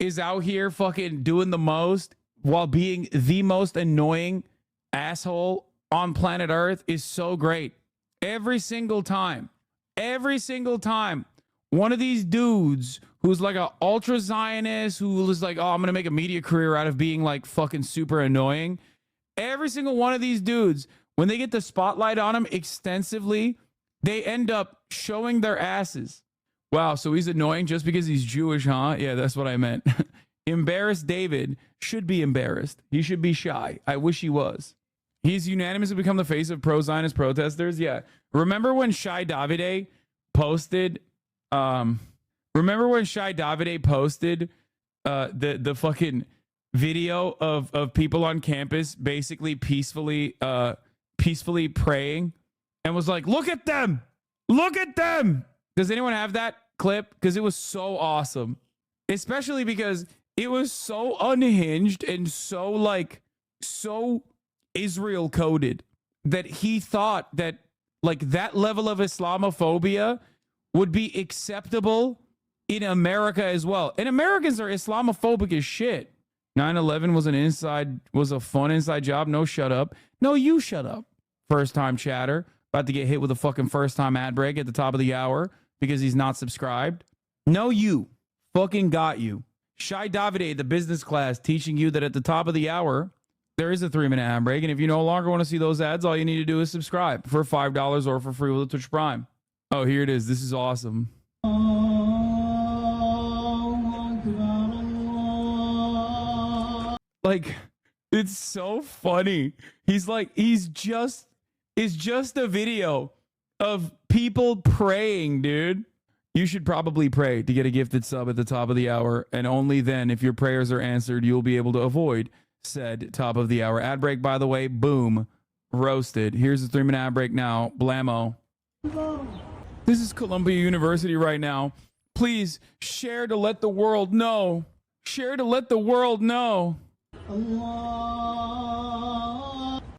is out here fucking doing the most while being the most annoying asshole on planet Earth is so great. Every single time. One of these dudes who's like an ultra Zionist, who was like, oh, I'm going to make a media career out of being like fucking super annoying. Every single one of these dudes, when they get the spotlight on them extensively, they end up showing their asses. Wow, so he's annoying just because he's Jewish, huh? Yeah, that's what I meant. Embarrassed David should be embarrassed. He should be shy. I wish he was. He's unanimously become the face of pro-Zionist protesters. Yeah. Remember when Shai Davide posted the fucking video of people on campus basically peacefully praying and was like, look at them. Does anyone have that clip? Because it was so awesome, especially because it was so unhinged and so Israel coded that he thought that like that level of Islamophobia would be acceptable in America as well. And Americans are Islamophobic as shit. 9/11 was a fun inside job. No, shut up. No, you shut up. First time chatter. About to get hit with a fucking first time ad break at the top of the hour because he's not subscribed. No, you fucking got you. Shai Davide, the business class, teaching you that at the top of the hour, there is a 3-minute ad break. And if you no longer want to see those ads, all you need to do is subscribe for $5 or for free with a Twitch Prime. Oh, here it is. This is awesome. Like, it's so funny. It's just a video of people praying, dude. You should probably pray to get a gifted sub at the top of the hour. And only then, if your prayers are answered, you'll be able to avoid said top of the hour ad break. By the way, boom, roasted. Here's the 3-minute ad break now. Blammo. This is Columbia University right now. Please share to let the world know. Share to let the world know.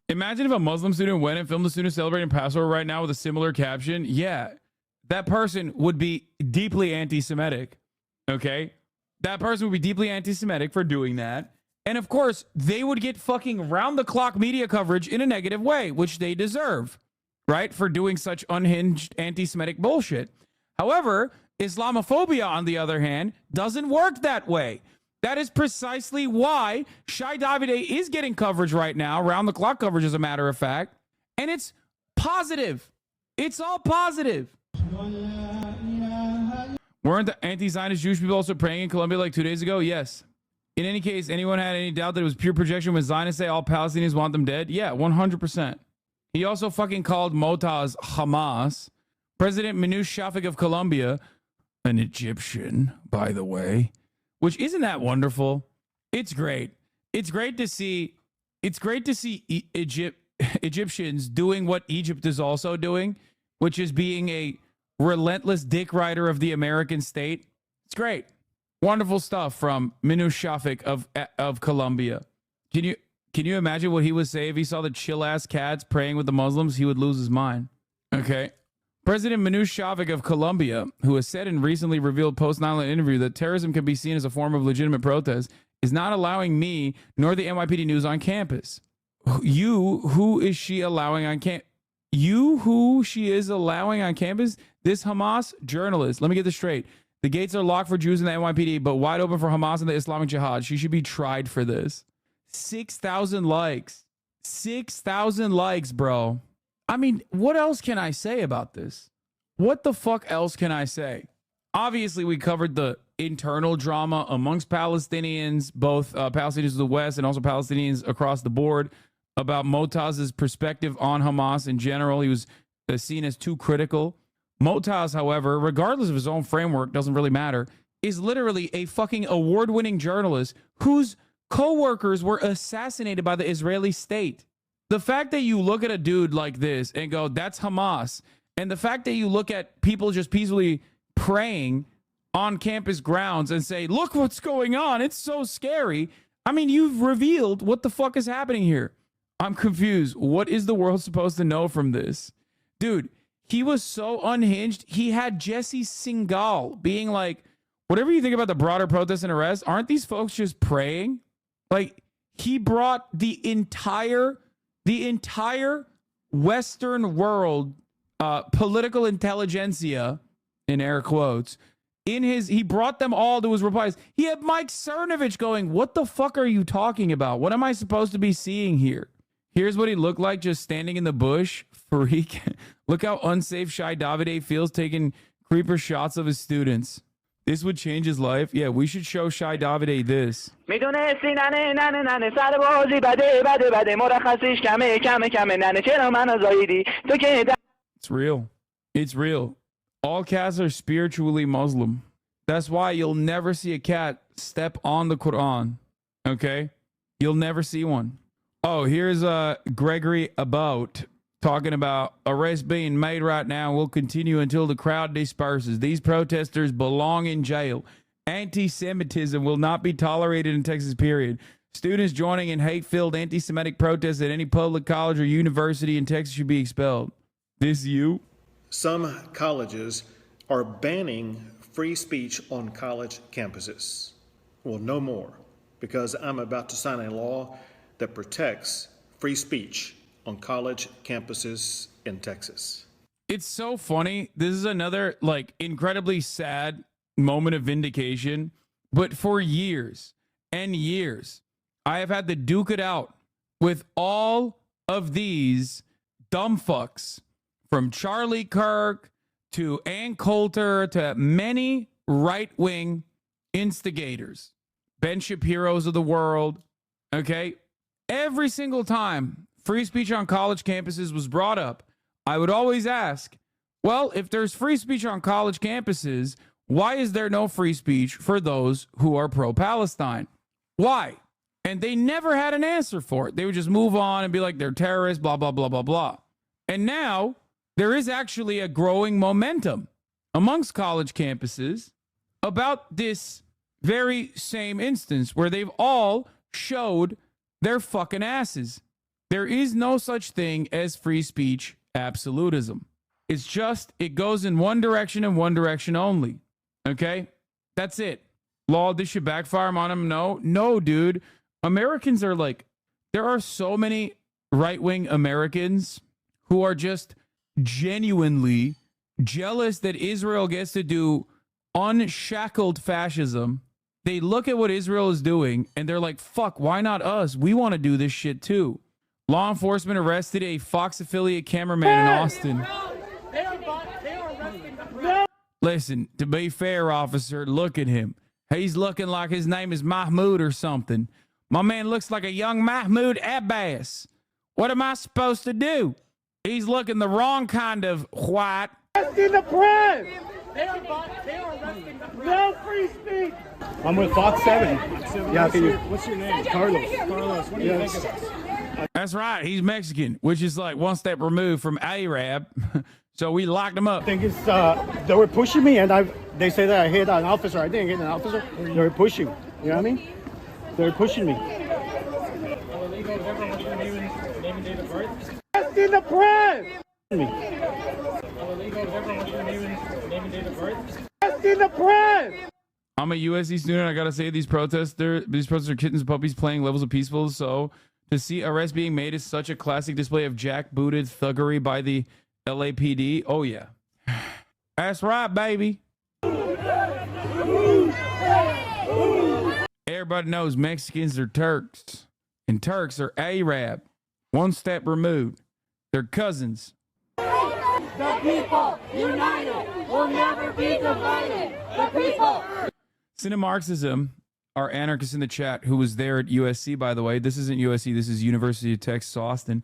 Imagine if a Muslim student went and filmed a student celebrating Passover right now with a similar caption. Yeah, that person would be deeply anti-Semitic. Okay? That person would be deeply anti-Semitic for doing that. And of course, they would get fucking round-the-clock media coverage in a negative way, which they deserve, right? For doing such unhinged anti-Semitic bullshit. However, Islamophobia, on the other hand, doesn't work that way. That is precisely why Shai Davide is getting coverage right now, round-the-clock coverage, as a matter of fact, and it's positive. It's all positive. Weren't the anti-Zionist Jewish people also praying in Colombia like 2 days ago? Yes. In any case, anyone had any doubt that it was pure projection when Zionists say all Palestinians want them dead? Yeah, 100%. He also fucking called Motaz Hamas. President Minouche Shafik of Colombia, an Egyptian, by the way, which isn't that wonderful? It's great. It's great to see Egyptians doing what Egypt is also doing, which is being a relentless dick rider of the American state. It's great. Wonderful stuff from Minouche Shafik of Colombia. Can you imagine what he would say if he saw the chill ass cats praying with the Muslims? He would lose his mind. Okay. President Minouche Shafik of Colombia, who has said in recently revealed post-9/11 interview that terrorism can be seen as a form of legitimate protest, is not allowing me nor the NYPD News on campus. Who is she allowing on campus? Who she is allowing on campus? This Hamas journalist. Let me get this straight. The gates are locked for Jews in the NYPD, but wide open for Hamas and the Islamic Jihad. She should be tried for this. 6,000 likes. 6,000 likes, bro. I mean, what else can I say about this? What the fuck else can I say? Obviously, we covered the internal drama amongst Palestinians, both Palestinians of the West and also Palestinians across the board, about Motaz's perspective on Hamas in general. He was seen as too critical. Motaz, however, regardless of his own framework, doesn't really matter, is literally a fucking award-winning journalist whose co-workers were assassinated by the Israeli state. The fact that you look at a dude like this and go, that's Hamas, and the fact that you look at people just peacefully praying on campus grounds and say, look what's going on, it's so scary. I mean, you've revealed what the fuck is happening here. I'm confused. What is the world supposed to know from this? Dude, he was so unhinged. He had Jesse Singal being like, whatever you think about the broader protests and arrests, aren't these folks just praying? Like, he brought the entire Western world political intelligentsia, in air quotes, he brought them all to his replies. He had Mike Cernovich going, what the fuck are you talking about? What am I supposed to be seeing here? Here's what he looked like just standing in the bush. Freak. Look how unsafe Shai Davide feels taking creeper shots of his students. This would change his life. Yeah, we should show Shai Davide this. It's real. It's real. All cats are spiritually Muslim. That's why you'll never see a cat step on the Quran. Okay? You'll never see one. Oh, here's Gregory Abote talking about arrests being made right now will continue until the crowd disperses. These protesters belong in jail. Anti-Semitism will not be tolerated in Texas, period. Students joining in hate-filled anti-Semitic protests at any public college or university in Texas should be expelled. This you? Some colleges are banning free speech on college campuses. Well, no more, because I'm about to sign a law that protects free speech on college campuses in Texas. It's so funny. This is another like incredibly sad moment of vindication. But for years and years, I have had to duke it out with all of these dumb fucks, from Charlie Kirk to Ann Coulter to many right-wing instigators, Ben Shapiro's of the world. Okay. Every single time free speech on college campuses was brought up, I would always ask, well, if there's free speech on college campuses, why is there no free speech for those who are pro-Palestine? Why? And they never had an answer for it. They would just move on and be like, they're terrorists, blah, blah, blah, blah, blah. And now there is actually a growing momentum amongst college campuses about this very same instance where they've all showed their fucking asses. There is no such thing as free speech absolutism. It's just, it goes in one direction and one direction only. Okay? That's it. Law, this should backfire on them. No, dude. Americans are like, there are so many right-wing Americans who are just genuinely jealous that Israel gets to do unshackled fascism. They look at what Israel is doing and they're like, fuck, why not us? We want to do this shit too. Law enforcement arrested a Fox affiliate cameraman in Austin. Listen, to be fair, officer, look at him. He's looking like his name is Mahmoud or something. My man looks like a young Mahmoud Abbas. What am I supposed to do? He's looking the wrong kind of white. Arresting the press! They are arresting the press. No free speech! I'm with Fox 7. Yeah, what's your name? Carlos. Carlos, what do you think of this? That's right. He's Mexican, which is like one step removed from Arab. So we locked him up. I think it's, they were pushing me and they say that I hit an officer. I didn't hit an officer. They were pushing. You know what I mean? They were pushing me. Arresting the press! Arresting the press! I'm a USC student. I gotta say, these protests are kittens and puppies playing levels of peaceful. So to see arrests being made is such a classic display of jackbooted thuggery by the LAPD. Oh yeah, that's right, baby. Everybody knows Mexicans are Turks, and Turks are Arab. One step removed. They're cousins. The people united will never be divided. The people. Cinemarxism, our anarchist in the chat, who was there at USC, by the way. This isn't USC. This is University of Texas, Austin.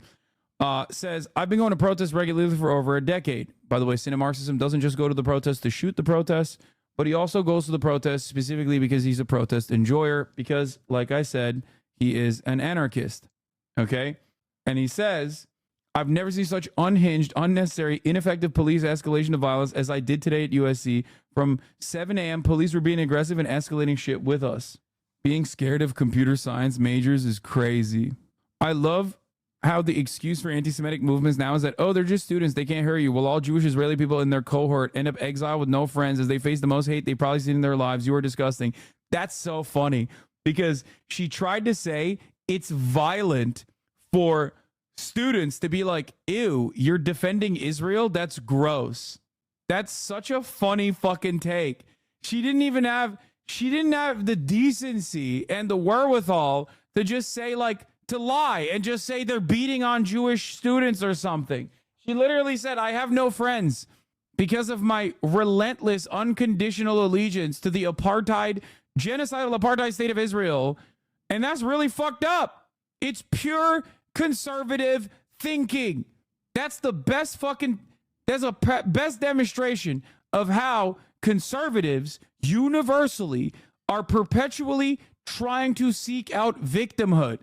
Says, I've been going to protests regularly for over a decade. By the way, Cinemarxism doesn't just go to the protests to shoot the protests, but he also goes to the protests specifically because he's a protest enjoyer, because, like I said, he is an anarchist. Okay? And he says, I've never seen such unhinged, unnecessary, ineffective police escalation of violence as I did today at USC. From 7 a.m., police were being aggressive and escalating shit with us. Being scared of computer science majors is crazy. I love how the excuse for anti-Semitic movements now is that, oh, they're just students, they can't hurt you. Well, all Jewish Israeli people in their cohort end up exiled with no friends as they face the most hate they've probably seen in their lives. You are disgusting. That's so funny because she tried to say it's violent for students to be like, ew, you're defending Israel? That's gross. That's such a funny fucking take. She didn't have the decency and the wherewithal to just say, like, to lie and just say they're beating on Jewish students or something. She literally said, I have no friends because of my relentless, unconditional allegiance to the genocidal apartheid state of Israel. And that's really fucked up. It's pure conservative thinking. That's the best best demonstration of how conservatives universally are perpetually trying to seek out victimhood.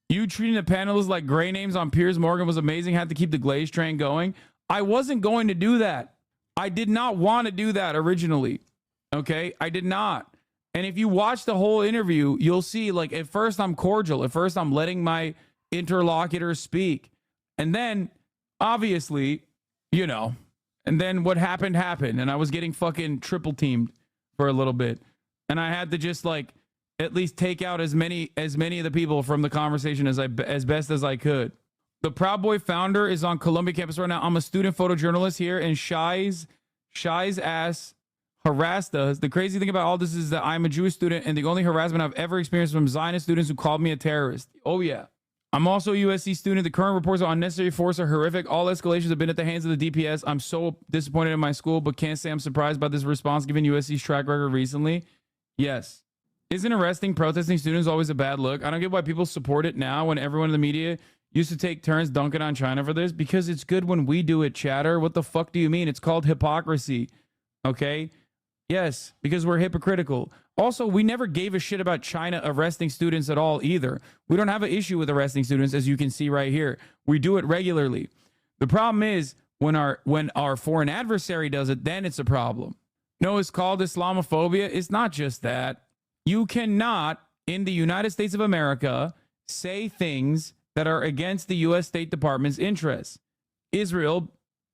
You treating the panelists like gray names on Piers Morgan was amazing. Had to keep the Glaze train going. I wasn't going to do that. I did not want to do that originally. Okay? I did not. And if you watch the whole interview, you'll see, like, at first I'm cordial. At first I'm letting my interlocutors speak. And then, obviously, you know, and then what happened. And I was getting fucking triple teamed for a little bit. And I had to just, like, at least take out as many of the people from the conversation as best as I could. The Proud Boy founder is on Columbia campus right now. I'm a student photojournalist here, and Shy's ass harassed us. The crazy thing about all this is that I'm a Jewish student, and the only harassment I've ever experienced from Zionist students who called me a terrorist. Oh, yeah. I'm also a USC student. The current reports on unnecessary force are horrific. All escalations have been at the hands of the DPS. I'm so disappointed in my school, but can't say I'm surprised by this response given USC's track record recently. Yes. Isn't arresting protesting students always a bad look? I don't get why people support it now when everyone in the media used to take turns dunking on China for this, because it's good when we do it, chatter. What the fuck do you mean? It's called hypocrisy. Okay? Yes, because we're hypocritical. Also, we never gave a shit about China arresting students at all either. We don't have an issue with arresting students, as you can see right here. We do it regularly. The problem is when our foreign adversary does it, then it's a problem. No, it's called Islamophobia. It's not just that. You cannot, in the United States of America, say things that are against the U.S. State Department's interests. Israel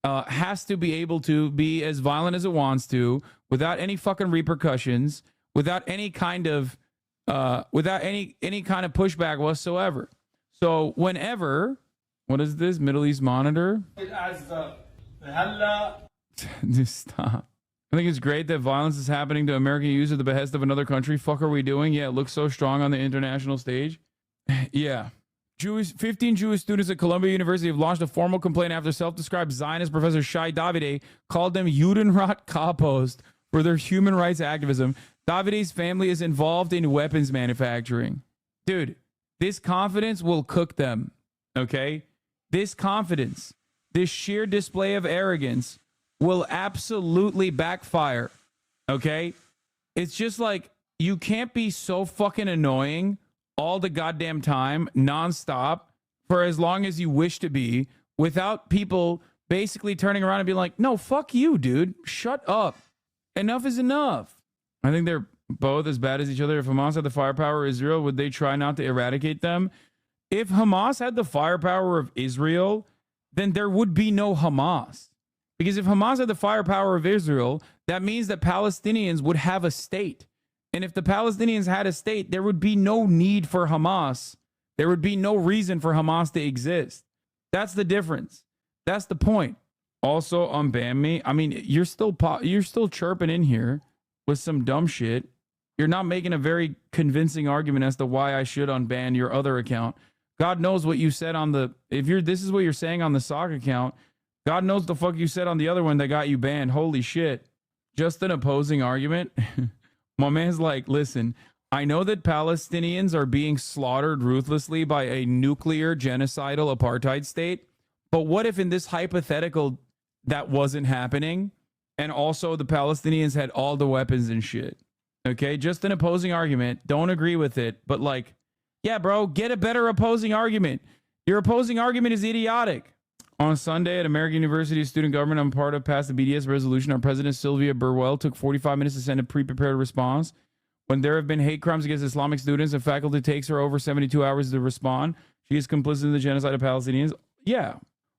has to be able to be as violent as it wants to, without any fucking repercussions, without any kind of pushback whatsoever. So whenever, what is this? Middle East Monitor? Just stop. I think it's great that violence is happening to American youth at the behest of another country. Fuck are we doing? Yeah, it looks so strong on the international stage. Yeah. 15 Jewish students at Columbia University have launched a formal complaint after self-described Zionist Professor Shai Davide called them Judenrat Kapost for their human rights activism. Davide's family is involved in weapons manufacturing. Dude, this confidence will cook them, okay? This confidence, this sheer display of arrogance will absolutely backfire, okay? It's just like, you can't be so fucking annoying all the goddamn time, nonstop, for as long as you wish to be, without people basically turning around and being like, no, fuck you, dude. Shut up. Enough is enough. I think they're both as bad as each other. If Hamas had the firepower of Israel, would they try not to eradicate them? If Hamas had the firepower of Israel, then there would be no Hamas. Because if Hamas had the firepower of Israel, that means that Palestinians would have a state. And if the Palestinians had a state, there would be no need for Hamas. There would be no reason for Hamas to exist. That's the difference. That's the point. Also, unban me. I mean, you're still chirping in here with some dumb shit. You're not making a very convincing argument as to why I should unban your other account. God knows what you said on the, this is what you're saying on the sock account. God knows the fuck you said on the other one that got you banned. Holy shit. Just an opposing argument. My man's like, listen, I know that Palestinians are being slaughtered ruthlessly by a nuclear genocidal apartheid state. But what if in this hypothetical that wasn't happening? And also the Palestinians had all the weapons and shit. Okay, just an opposing argument. Don't agree with it. But like, yeah, bro, get a better opposing argument. Your opposing argument is idiotic. On Sunday at American University Student Government, I'm part of passed the BDS resolution. Our president, Sylvia Burwell, took 45 minutes to send a pre-prepared response. When there have been hate crimes against Islamic students, and faculty takes her over 72 hours to respond. She is complicit in the genocide of Palestinians. Yeah.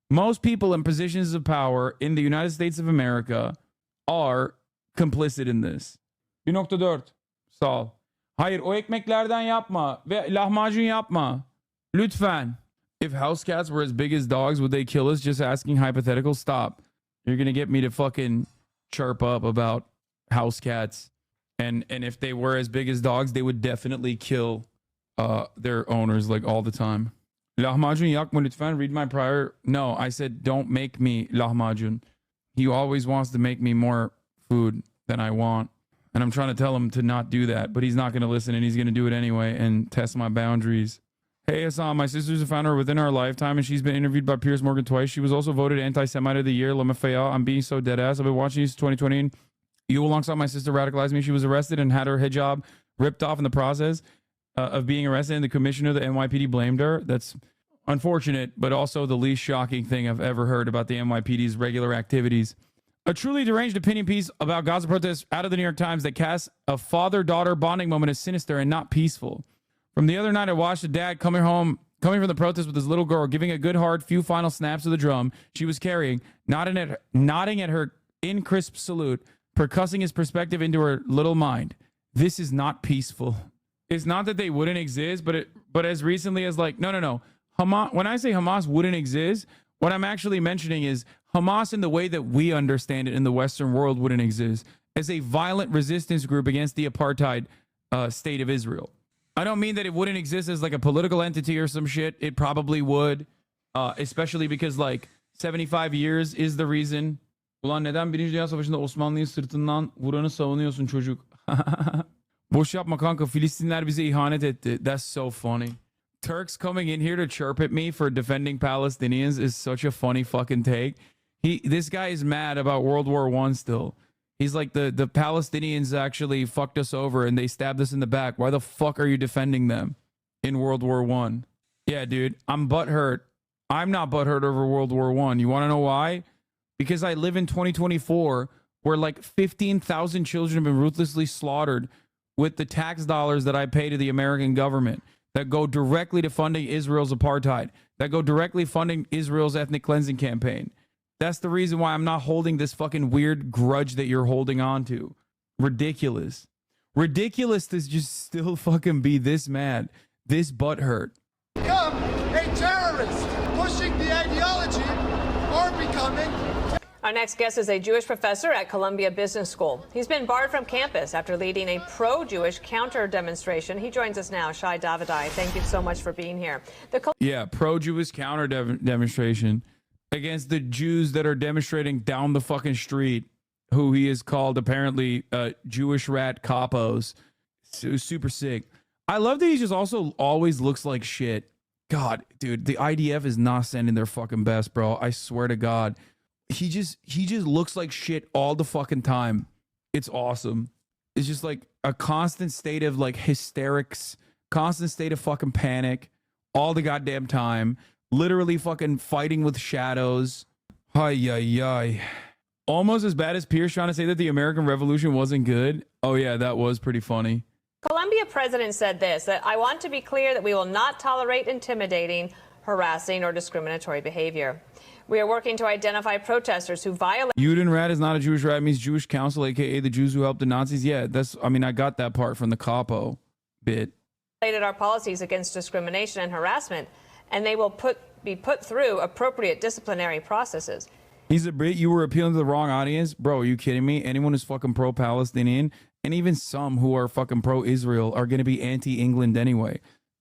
Most people in positions of power in the United States of America are complicit in this. 1.4. Sağ ol. Hayır, o ekmeklerden yapma ve lahmacun yapma. Lütfen. If house cats were as big as dogs, would they kill us? Just asking hypothetical. Stop. You're going to get me to fucking chirp up about house cats. And if they were as big as dogs, they would definitely kill their owners like all the time. Lahmacun yakma lütfen. Read my prior. No, I said don't make me lahmacun. He always wants to make me more food than I want. And I'm trying to tell him to not do that, but he's not going to listen, and he's going to do it anyway and test my boundaries. Hey, Hasan, my sister's a founder within our lifetime, and she's been interviewed by Piers Morgan twice. She was also voted anti-Semite of the year. I'm being so dead ass. I've been watching you since 2020. And you, alongside my sister, radicalized me. She was arrested and had her hijab ripped off in the process of being arrested, and the commissioner of the NYPD blamed her. That's unfortunate, but also the least shocking thing I've ever heard about the NYPD's regular activities. A truly deranged opinion piece about Gaza protests out of the New York Times that casts a father-daughter bonding moment as sinister and not peaceful. From the other night, I watched a dad coming from the protest with his little girl, giving a good hard few final snaps of the drum she was carrying, nodding at her in crisp salute, percussing his perspective into her little mind. This is not peaceful. It's not that they wouldn't exist, but as recently as like, no. Hamas, when I say Hamas wouldn't exist, what I'm actually mentioning is Hamas in the way that we understand it in the Western world wouldn't exist as a violent resistance group against the apartheid state of Israel. I don't mean that it wouldn't exist as like a political entity or some shit. It probably would, especially because like 75 years is the reason. Ulan neden Birinci Dünya Savaşı'nda Osmanlı'yı sırtından vuranı savunuyorsun çocuk? Boş yapma kanka, Filistinler bize ihanet etti. That's so funny. Turks coming in here to chirp at me for defending Palestinians is such a funny fucking take. This guy is mad about World War I still. He's like, the Palestinians actually fucked us over and they stabbed us in the back. Why the fuck are you defending them in World War I? Yeah, dude, I'm butthurt. I'm not butthurt over World War I. You want to know why? Because I live in 2024 where like 15,000 children have been ruthlessly slaughtered with the tax dollars that I pay to the American government that go directly to funding Israel's apartheid, that go directly funding Israel's ethnic cleansing campaign. That's the reason why I'm not holding this fucking weird grudge that you're holding on to. Ridiculous. Ridiculous to just still fucking be this mad, this butthurt. Become a terrorist, pushing the ideology, or becoming... Our next guest is a Jewish professor at Columbia Business School. He's been barred from campus after leading a pro-Jewish counter-demonstration. He joins us now. Shai Davidai, thank you so much for being here. Yeah, pro-Jewish counter-demonstration against the Jews that are demonstrating down the fucking street, who he has called apparently Jewish rat capos. Super sick. I love that he just also always looks like shit. God, dude, the IDF is not sending their fucking best, bro. I swear to God. He just looks like shit all the fucking time. It's awesome. It's just like a constant state of like hysterics, constant state of fucking panic all the goddamn time. Literally fucking fighting with shadows. Ay. Almost as bad as Piers trying to say that the American Revolution wasn't good. Oh yeah, that was pretty funny. Columbia president said this, that I want to be clear that we will not tolerate intimidating, harassing, or discriminatory behavior. We are working to identify protesters who violate... Judenrat is not a Jewish rat. It means Jewish council, a.k.a. the Jews who helped the Nazis. Yeah, I got that part from the capo bit. ...our policies against discrimination and harassment, and they will be put through appropriate disciplinary processes. He's a Brit. You were appealing to the wrong audience? Bro, are you kidding me? Anyone who's fucking pro-Palestinian, and even some who are fucking pro-Israel are going to be anti-England anyway.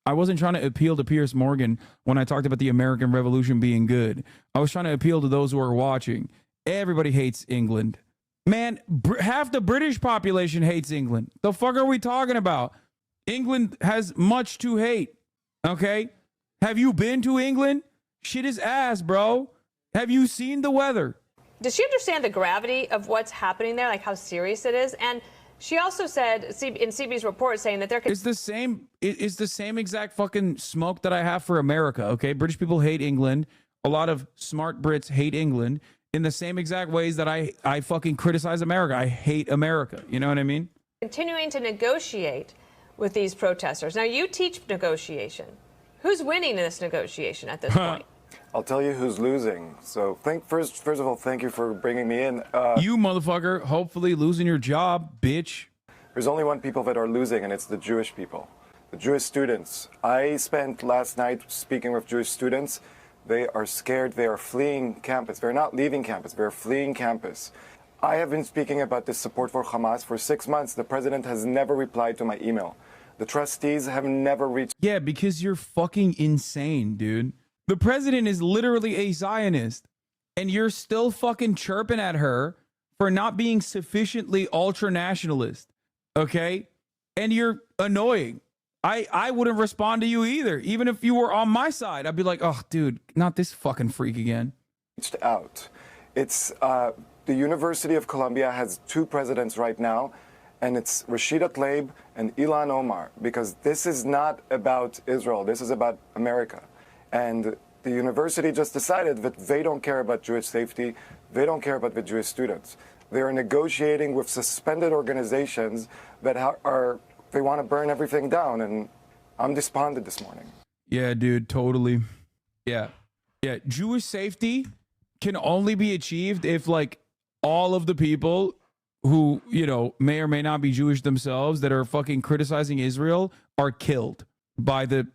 I wasn't trying to appeal to Piers Morgan when I talked about the American Revolution being good. I was trying to appeal to those who are watching. Everybody hates England. Man, half the British population hates England. The fuck are we talking about? England has much to hate. Okay? Have you been to England? Shit is ass, bro. Have you seen the weather? Does she understand the gravity of what's happening there, like how serious it is? And she also said in CB's report saying that there could... It's the same exact fucking smoke that I have for America, okay? British people hate England. A lot of smart Brits hate England in the same exact ways that I fucking criticize America. I hate America. You know what I mean? Continuing to negotiate with these protesters. Now, you teach negotiation. Who's winning in this negotiation at this point? I'll tell you who's losing. So first of all, thank you for bringing me in. You motherfucker, hopefully losing your job, bitch. There's only one people that are losing, and it's the Jewish people, the Jewish students. I spent last night speaking with Jewish students. They are scared. They are fleeing campus. They're not leaving campus. They're fleeing campus. I have been speaking about this support for Hamas for 6 months. The president has never replied to my email. The trustees have never reached... Yeah, because you're fucking insane, dude. The president is literally a Zionist, and you're still fucking chirping at her for not being sufficiently ultra-nationalist, okay? And you're annoying. I wouldn't respond to you either. Even if you were on my side, I'd be like, oh, dude, not this fucking freak again. ...out. It's the University of Columbia has 2 presidents right now, and it's Rashida Tlaib and Ilhan Omar, because this is not about Israel. This is about America. And the university just decided that they don't care about Jewish safety. They don't care about the Jewish students. They are negotiating with suspended organizations that they want to burn everything down. And I'm despondent this morning. Yeah, dude, totally. Yeah. Jewish safety can only be achieved if, like, all of the people who, you know, may or may not be Jewish themselves that are fucking criticizing Israel are killed by the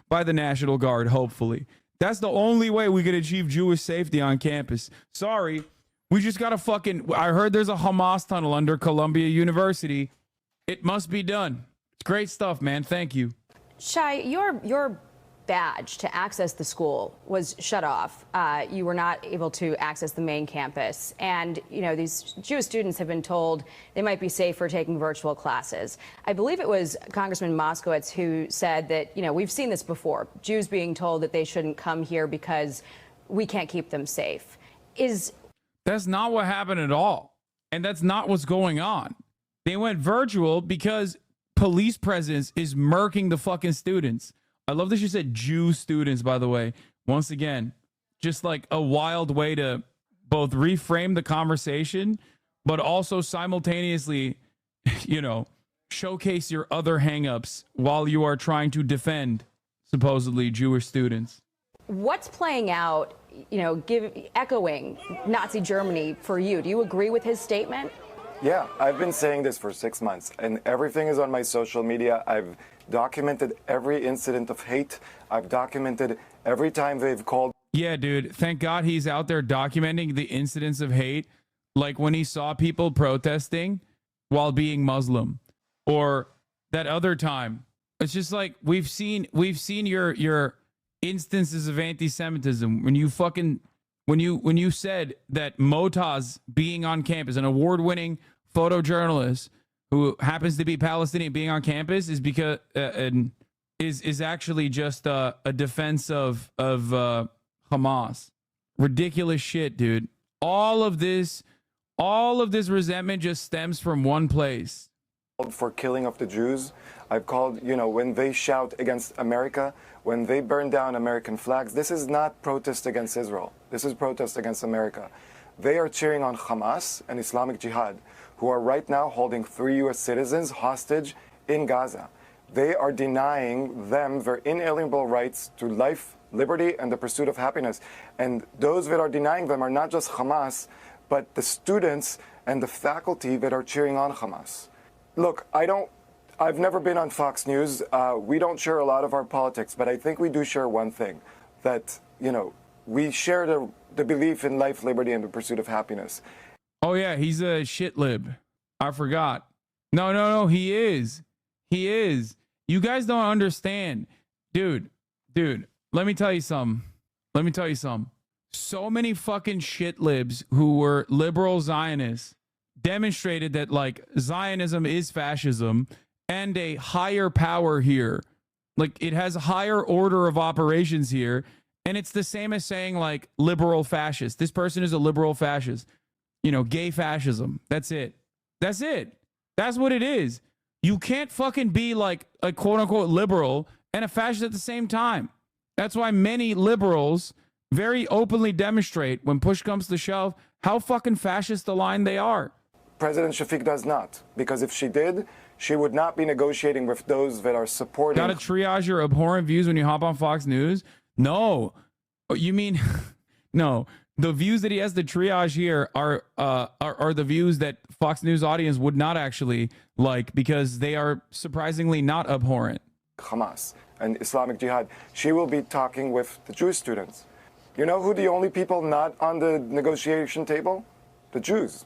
by the National Guard, hopefully. That's the only way we can achieve Jewish safety on campus. Sorry, we just gotta fucking... I heard there's a Hamas tunnel under Columbia University. It must be done. It's great stuff, man. Thank you. Shai, your badge to access the school was shut off. You were not able to access the main campus. And, you know, these Jewish students have been told they might be safe for taking virtual classes. I believe it was Congressman Moskowitz who said that, you know, we've seen this before, Jews being told that they shouldn't come here because we can't keep them safe. That's not what happened at all. And that's not what's going on. They went virtual because police presence is murking the fucking students. I love that you said Jew students, by the way. Once again, just like a wild way to both reframe the conversation, but also simultaneously, you know, showcase your other hangups while you are trying to defend supposedly Jewish students. What's playing out, you know, echoing Nazi Germany for you? Do you agree with his statement? Yeah, I've been saying this for 6 months, and everything is on my social media. I've documented every incident of hate. I've documented every time they've called. Yeah, dude. Thank God he's out there documenting the incidents of hate, like when he saw people protesting while being Muslim, or that other time. It's just like we've seen your instances of anti-Semitism when you said that Motaz being on campus, an award-winning photojournalist who happens to be Palestinian being on campus is because is actually just a defense of Hamas. Ridiculous shit, dude. All of this resentment just stems from one place. For killing of the Jews. I've called, you know, when they shout against America, when they burn down American flags, this is not protest against Israel. This is protest against America. They are cheering on Hamas and Islamic Jihad, who are right now holding 3 U.S. citizens hostage in Gaza. They are denying them their inalienable rights to life, liberty, and the pursuit of happiness. And those that are denying them are not just Hamas, but the students and the faculty that are cheering on Hamas. Look, I've never been on Fox News. We don't share a lot of our politics, but I think we do share one thing, that, you know, we share the belief in life, liberty, and the pursuit of happiness. Oh, yeah, he's a shit lib. I forgot. No, he is. He is. You guys don't understand. Dude, let me tell you something. So many fucking shit libs who were liberal Zionists demonstrated that like Zionism is fascism and a higher power here. Like it has a higher order of operations here. And it's the same as saying like liberal fascist. This person is a liberal fascist. You know, gay fascism. That's it. That's what it is. You can't fucking be like a quote unquote liberal and a fascist at the same time. That's why many liberals very openly demonstrate when push comes to shove how fucking fascist aligned they are. President Shafik does not, because if she did, she would not be negotiating with those that are supporting. Gotta triage your abhorrent views when you hop on Fox News? No. You mean, no. The views that he has to triage here are the views that Fox News audience would not actually like because they are surprisingly not abhorrent. Hamas and Islamic Jihad. She will be talking with the Jewish students. You know who the only people not on the negotiation table? The Jews.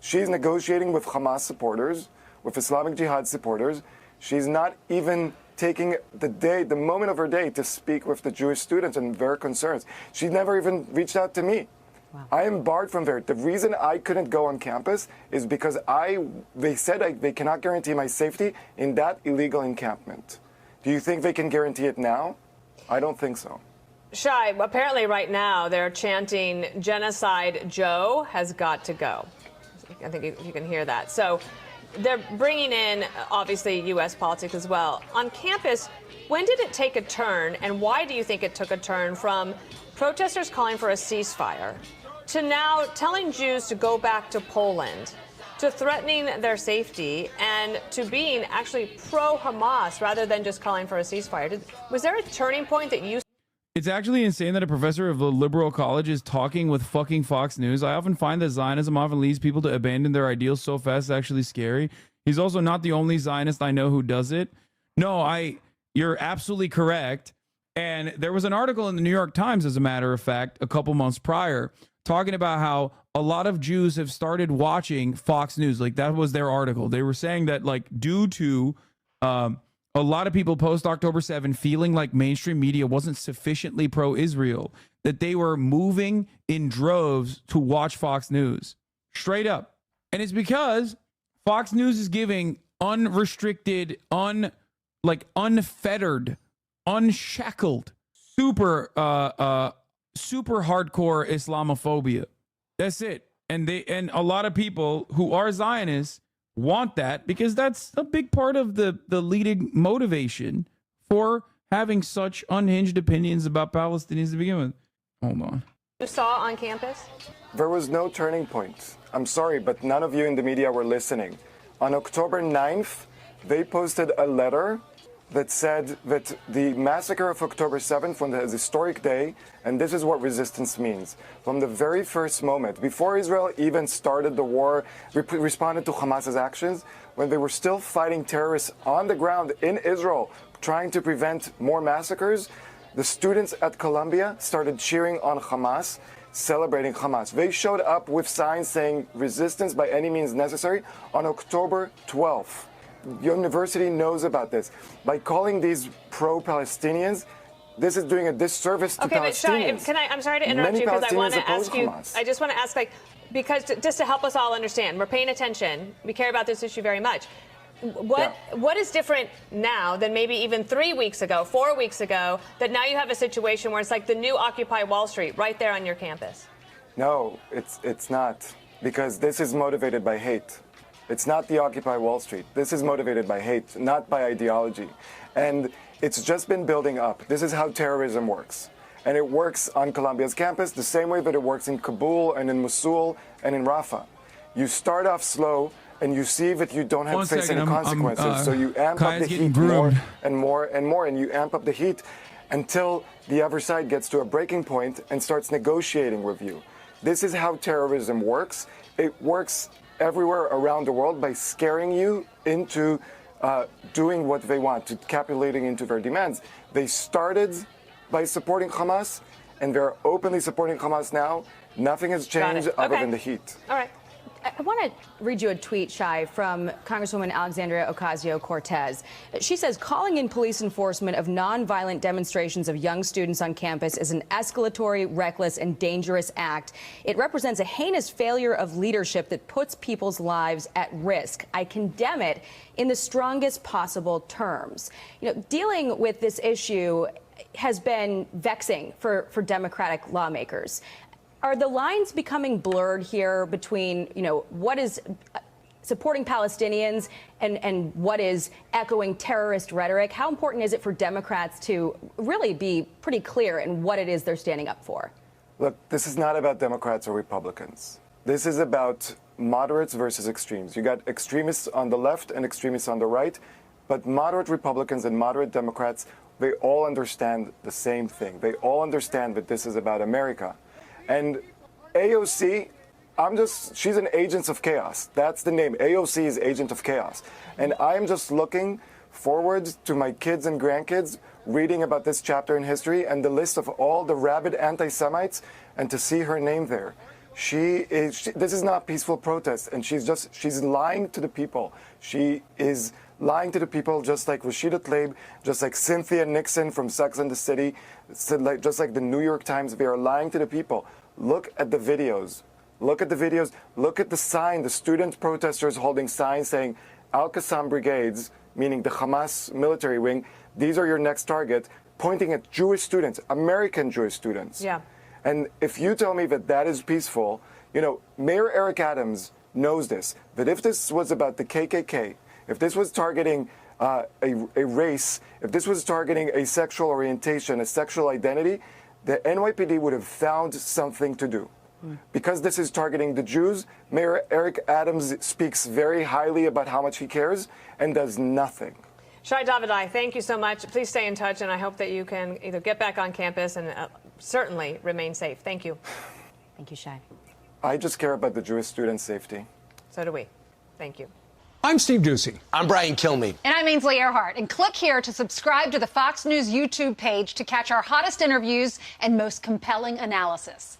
She's negotiating with Hamas supporters, with Islamic Jihad supporters. She's not even taking the moment of her day to speak with the Jewish students and their concerns. She never even reached out to me. Wow. I am barred from there. The reason I couldn't go on campus is because they said they cannot guarantee my safety in that illegal encampment. Do you think they can guarantee it now? I don't think so. Shai, apparently right now they're chanting genocide Joe has got to go. I think you can hear that. So they're bringing in, obviously, U.S. politics as well. On campus, when did it take a turn, and why do you think it took a turn from protesters calling for a ceasefire to now telling Jews to go back to Poland, to threatening their safety, and to being actually pro-Hamas rather than just calling for a ceasefire? Was there a turning point that you... It's actually insane that a professor of a liberal college is talking with fucking Fox News. I often find that Zionism often leads people to abandon their ideals so fast, it's actually scary. He's also not the only Zionist I know who does it. No, you're absolutely correct. And there was an article in the New York Times, as a matter of fact, a couple months prior, talking about how a lot of Jews have started watching Fox News. Like, that was their article. They were saying that, like, due to a lot of people post October 7 feeling like mainstream media wasn't sufficiently pro-Israel, that they were moving in droves to watch Fox News. Straight up. And it's because Fox News is giving unrestricted, unfettered, unshackled, super hardcore Islamophobia. That's it. And a lot of people who are Zionists want that because that's a big part of the leading motivation for having such unhinged opinions about Palestinians to begin with. Hold on. You saw on campus? There was no turning point. I'm sorry, but none of you in the media were listening. On October 9th, they posted a letter that said that the massacre of October 7th was a historic day, and this is what resistance means. From the very first moment, before Israel even started the war, responded to Hamas's actions, when they were still fighting terrorists on the ground in Israel, trying to prevent more massacres, the students at Columbia started cheering on Hamas, celebrating Hamas. They showed up with signs saying resistance by any means necessary on October 12th. University knows about this. By calling these pro-Palestinians, this is doing a disservice to Palestinians. But Shai, I'm sorry to interrupt you because I want to ask you. I just want to ask, because just to help us all understand, we're paying attention. We care about this issue very much. What is different now than maybe even 3 weeks ago, 4 weeks ago, that now you have a situation where it's like the new Occupy Wall Street right there on your campus? No, it's not, because this is motivated by hate. It's not the Occupy Wall Street. This is motivated by hate, not by ideology. And it's just been building up. This is how terrorism works. And it works on Columbia's campus the same way that it works in Kabul and in Mosul and in Rafah. You start off slow and you see that you don't have to face any consequences. So you amp up the heat more and more and more, and you amp up the heat until the other side gets to a breaking point and starts negotiating with you. This is how terrorism works. It works everywhere around the world by scaring you into doing what they want, to capitulating into their demands. They started by supporting Hamas, and they're openly supporting Hamas now. Nothing has changed other than the heat. All right. I want to read you a tweet, Shai, from Congresswoman Alexandria Ocasio-Cortez. She says calling in police enforcement of nonviolent demonstrations of young students on campus is an escalatory, reckless, and dangerous act. It represents a heinous failure of leadership that puts people's lives at risk. I condemn it in the strongest possible terms. You know, dealing with this issue has been vexing for Democratic lawmakers. Are the lines becoming blurred here between, you know, what is supporting Palestinians and what is echoing terrorist rhetoric? How important is it for Democrats to really be pretty clear in what it is they're standing up for? Look, this is not about Democrats or Republicans. This is about moderates versus extremes. You got extremists on the left and extremists on the right, but moderate Republicans and moderate Democrats, they all understand the same thing. They all understand that this is about America. And AOC, she's an agent of chaos. That's the name. AOC is agent of chaos. And I'm just looking forward to my kids and grandkids reading about this chapter in history and the list of all the rabid anti-Semites and to see her name there. This is not peaceful protest, and she's lying to the people. She is lying to the people, just like Rashida Tlaib, just like Cynthia Nixon from Sex and the City, just like the New York Times. They are lying to the people. Look at the videos. Look at the videos. Look at the sign, the student protesters holding signs saying, Al-Qassam brigades, meaning the Hamas military wing, these are your next target, pointing at Jewish students, American Jewish students. Yeah. And if you tell me that that is peaceful, you know, Mayor Eric Adams knows this, that if this was about the KKK, if this was targeting a race, if this was targeting a sexual orientation, a sexual identity, the NYPD would have found something to do. Because this is targeting the Jews, Mayor Eric Adams speaks very highly about how much he cares and does nothing. Shai Davidai, thank you so much. Please stay in touch, and I hope that you can either get back on campus and certainly remain safe. Thank you. Thank you, Shai. I just care about the Jewish students' safety. So do we. Thank you. I'm Steve Doocy. I'm Brian Kilmeade. And I'm Ainsley Earhart. And click here to subscribe to the Fox News YouTube page to catch our hottest interviews and most compelling analysis.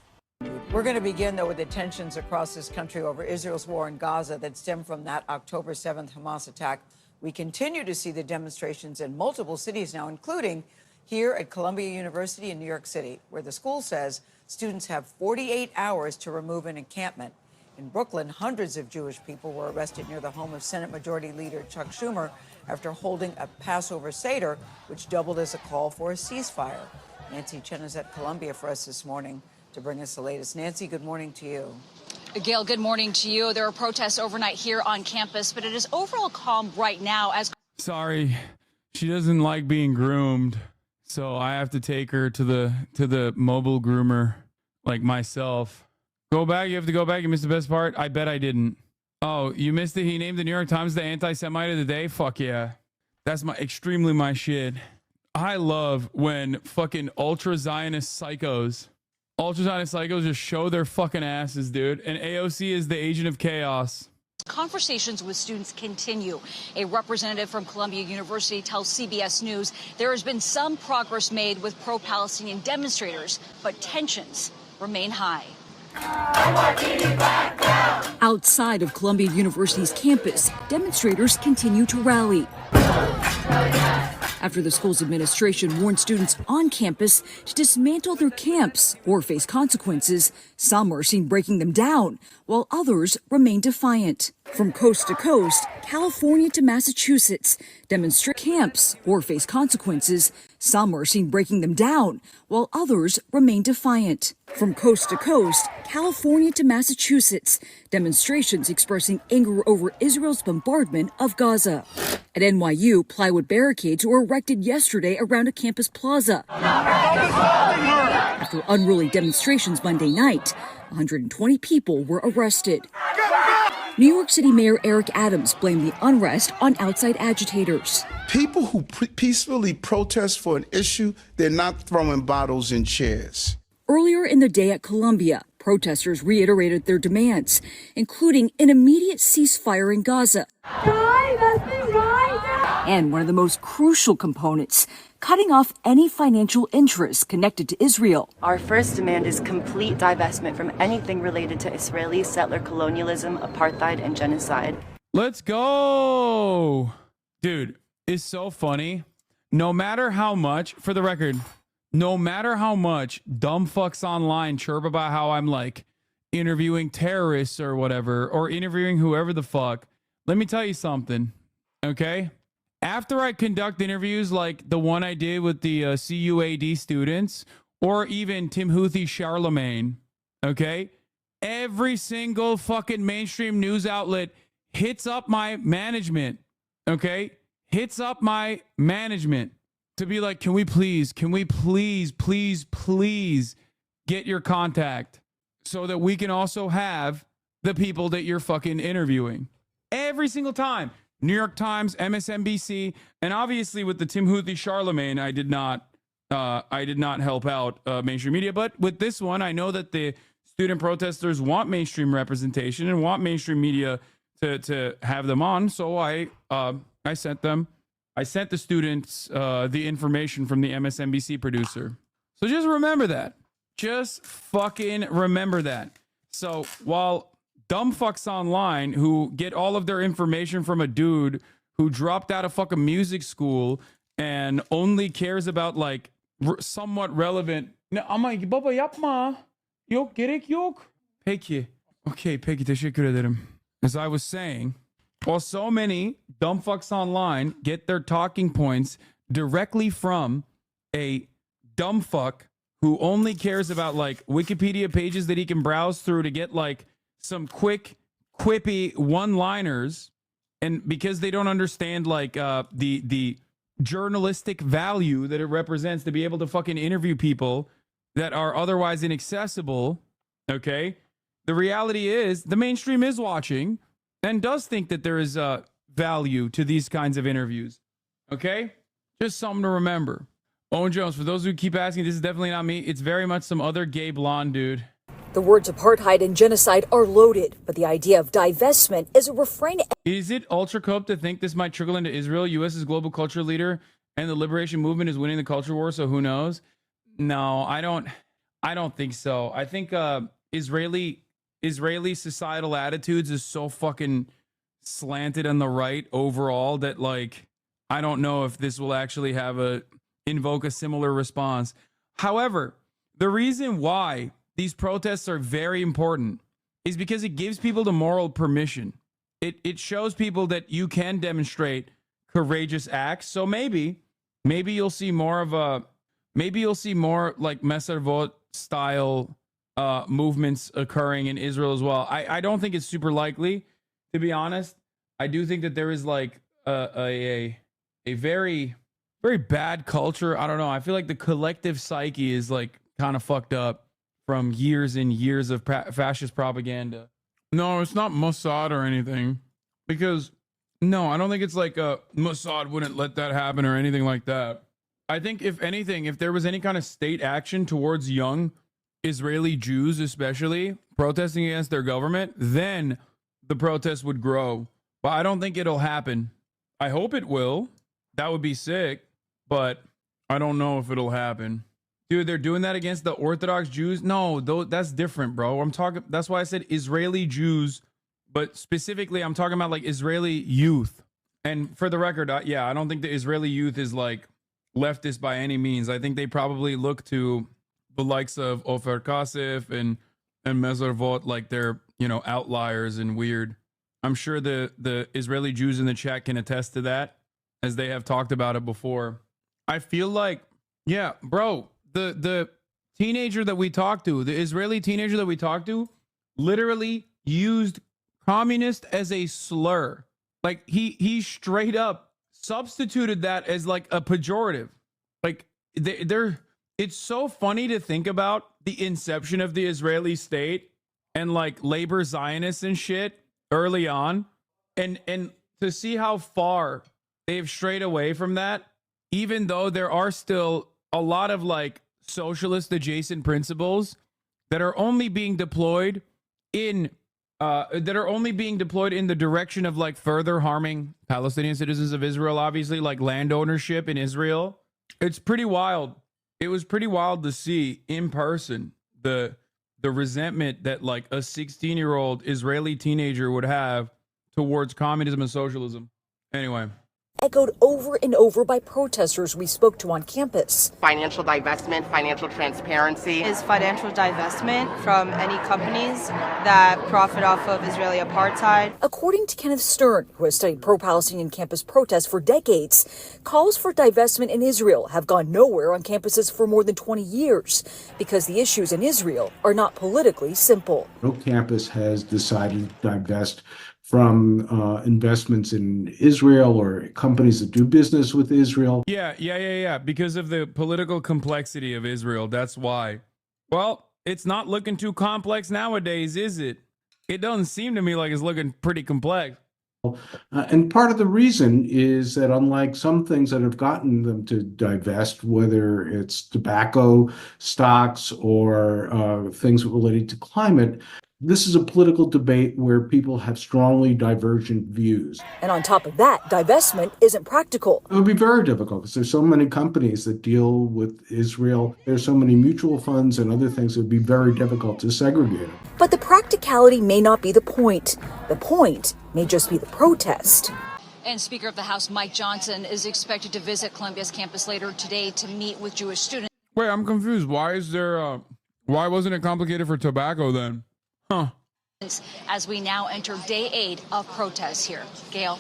We're going to begin, though, with the tensions across this country over Israel's war in Gaza that stemmed from that October 7th Hamas attack. We continue to see the demonstrations in multiple cities now, including here at Columbia University in New York City, where the school says students have 48 hours to remove an encampment. In Brooklyn, hundreds of Jewish people were arrested near the home of Senate Majority Leader Chuck Schumer after holding a Passover Seder, which doubled as a call for a ceasefire. Nancy Chen is at Columbia for us this morning to bring us the latest. Nancy, good morning to you. Gail, good morning to you. There are protests overnight here on campus, but it is overall calm right now as... Sorry, she doesn't like being groomed, so I have to take her to the mobile groomer like myself. Go back. You have to go back. You missed the best part. I bet I didn't. Oh, you missed it. He named the New York Times the anti-Semite of the day. Fuck yeah. That's extremely my shit. I love when fucking ultra-Zionist psychos just show their fucking asses, dude. And AOC is the agent of chaos. Conversations with students continue. A representative from Columbia University tells CBS News there has been some progress made with pro-Palestinian demonstrators, but tensions remain high. Outside of Columbia University's campus, demonstrators continue to rally. After the school's administration warned students on campus to dismantle their camps or face consequences, some are seen breaking them down, while others remain defiant. From coast to coast, California to Massachusetts, demonstrate camps or face consequences. Some are seen breaking them down, while others remain defiant. From coast to coast, California to Massachusetts, demonstrations expressing anger over Israel's bombardment of Gaza. At NYU, plywood barricades were erected yesterday around a campus plaza. After unruly demonstrations Monday night, 120 people were arrested. New York City Mayor Eric Adams blamed the unrest on outside agitators. People who peacefully protest for an issue, they're not throwing bottles and chairs. Earlier in the day at Columbia, protesters reiterated their demands, including an immediate ceasefire in Gaza. and one of the most crucial components, cutting off any financial interests connected to Israel. Our first demand is complete divestment from anything related to Israeli settler colonialism, apartheid, and genocide. Let's go. Dude, it's so funny. No matter how much, for the record, no matter how much dumb fucks online chirp about how I'm like interviewing terrorists or whatever, or interviewing whoever the fuck, let me tell you something, okay? After I conduct interviews like the one I did with the CUAD students, or even Timothy Charlemagne, okay? Every single fucking mainstream news outlet hits up my management, okay? Hits up my management to be like, can we please get your contact so that we can also have the people that you're fucking interviewing. Every single time. New York Times, MSNBC, and obviously with the Timothy Charlemagne, I did not help out mainstream media. But with this one, I know that the student protesters want mainstream representation and want mainstream media to have them on. So I sent the students the information from the MSNBC producer. So just remember that. Just fucking remember that. So while dumb fucks online who get all of their information from a dude who dropped out of fucking music school and only cares about like somewhat relevant. Ama baba yapma. Yok gerek yok. Peki. Okay, peki teşekkür ederim. As I was saying, while so many dumb fucks online get their talking points directly from a dumb fuck who only cares about like Wikipedia pages that he can browse through to get like some quick, quippy one-liners, and because they don't understand like the journalistic value that it represents to be able to fucking interview people that are otherwise inaccessible, okay? The reality is the mainstream is watching and does think that there is value to these kinds of interviews, okay? Just something to remember. Owen Jones, for those who keep asking, this is definitely not me. It's very much some other gay blonde dude. The words apartheid and genocide are loaded, but the idea of divestment is a refrain. Is it ultra cope to think this might trickle into Israel? U.S. is global culture leader, and the liberation movement is winning the culture war. So who knows? No, I don't think so. I think Israeli societal attitudes is so fucking slanted on the right overall that like I don't know if this will actually invoke a similar response. However, the reason why these protests are very important is because it gives people the moral permission. It shows people that you can demonstrate courageous acts. So maybe you'll see more like Messervot style movements occurring in Israel as well. I don't think it's super likely, to be honest. I do think that there is like a very, very bad culture. I don't know. I feel like the collective psyche is like kind of fucked up from years and years of fascist propaganda. No, it's not Mossad or anything. Because, no, I don't think it's like Mossad wouldn't let that happen or anything like that. I think, if anything, if there was any kind of state action towards young Israeli Jews, especially, protesting against their government, then the protest would grow. But I don't think it'll happen. I hope it will. That would be sick. But I don't know if it'll happen. Dude, they're doing that against the Orthodox Jews? No, that's different, bro. That's why I said Israeli Jews, but specifically I'm talking about like Israeli youth. And for the record, I don't think the Israeli youth is like leftist by any means. I think they probably look to the likes of Ofer Kasif and Messervot like they're, outliers and weird. I'm sure the Israeli Jews in the chat can attest to that, as they have talked about it before. I feel like, yeah, bro, the teenager that we talked to, the Israeli teenager that we talked to, literally used communist as a slur. Like he straight up substituted that as like a pejorative. Like it's so funny to think about the inception of the Israeli state and like labor Zionists and shit early on, and to see how far they've strayed away from that, even though there are still a lot of like socialist adjacent principles that are only being deployed in that are only being deployed in the direction of like further harming Palestinian citizens of Israel, obviously, like land ownership in Israel. It's pretty wild. It was pretty wild to see in person the resentment that like a 16-year-old Israeli teenager would have towards communism and socialism. Anyway. Echoed over and over by protesters we spoke to on campus. Financial divestment, financial transparency. Is financial divestment from any companies that profit off of Israeli apartheid. According to Kenneth Stern, who has studied pro-Palestinian campus protests for decades, calls for divestment in Israel have gone nowhere on campuses for more than 20 years because the issues in Israel are not politically simple. No campus has decided to divest from investments in Israel or companies that do business with Israel. Yeah. Because of the political complexity of Israel. That's why. Well, it's not looking too complex nowadays, is it? It doesn't seem to me like it's looking pretty complex. And part of the reason is that unlike some things that have gotten them to divest, whether it's tobacco stocks or things related to climate, this is a political debate where people have strongly divergent views. And on top of that, divestment isn't practical. It would be very difficult because there's so many companies that deal with Israel. There's so many mutual funds and other things. It would be very difficult to segregate them. But the practicality may not be the point. The point may just be the protest. And Speaker of the House Mike Johnson is expected to visit Columbia's campus later today to meet with Jewish students. Wait, I'm confused. Why wasn't it complicated for tobacco then? Huh. As we now enter day 8 of protests here. Gail.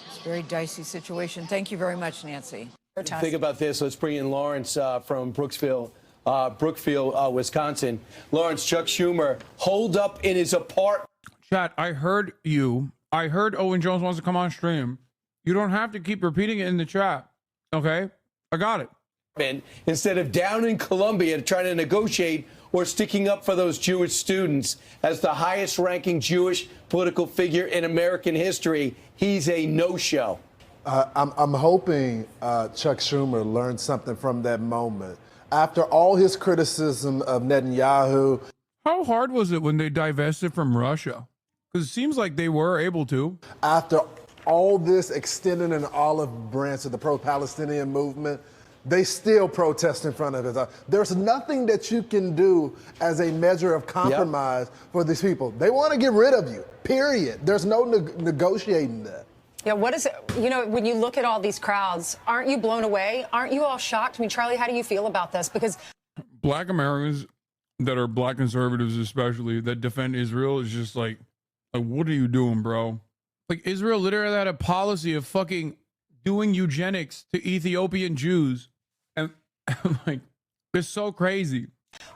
It's a very dicey situation. Thank you very much, Nancy. Think about this. Let's bring in Lawrence from Brookfield, Wisconsin. Lawrence, Chuck Schumer holed up in his apartment. Chat, I heard you. I heard Owen Jones wants to come on stream. You don't have to keep repeating it in the chat. Okay? I got it. Instead of down in Columbia trying to negotiate or sticking up for those Jewish students. As the highest ranking Jewish political figure in American history, he's a no-show. I'm hoping Chuck Schumer learned something from that moment. After all his criticism of Netanyahu. How hard was it when they divested from Russia? Because it seems like they were able to. After all this extending an olive branch of the pro-Palestinian movement, they still protest in front of it. There's nothing that you can do as a measure of compromise for these people. They want to get rid of you, period. There's no negotiating that. Yeah, what is it? You know, when you look at all these crowds, aren't you blown away? Aren't you all shocked? I mean, Charlie, how do you feel about this? Because Black Americans that are Black conservatives, especially, that defend Israel is just like, what are you doing, bro? Like, Israel literally had a policy of fucking doing eugenics to Ethiopian Jews. And like, it's so crazy.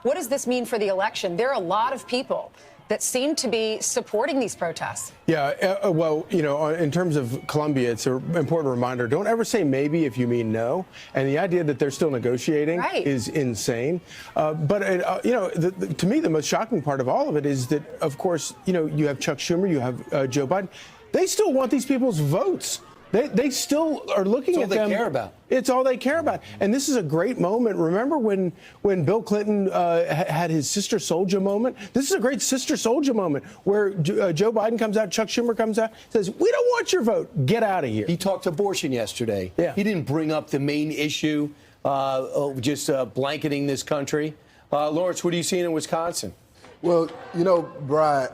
what does this mean for the election? There are a lot of people that seem to be supporting these protests. Yeah, well, you know, in terms of Colombia, it's an important reminder. Don't ever say maybe if you mean no. And the idea that they're still negotiating is insane. But, you know, to me, the most shocking part of all of it is that, of course, you know, you have Chuck Schumer, you have Joe Biden. They still want these people's votes. They still are looking at them. It's all they care about. It's all they care about. And this is a great moment. Remember when Bill Clinton had his Sister Souljah moment? This is a great Sister Souljah moment where Joe Biden comes out, Chuck Schumer comes out, says, we don't want your vote. Get out of here. He talked abortion yesterday. Yeah. He didn't bring up the main issue, just blanketing this country. Lawrence, what are you seeing in Wisconsin? Well, you know, Brian,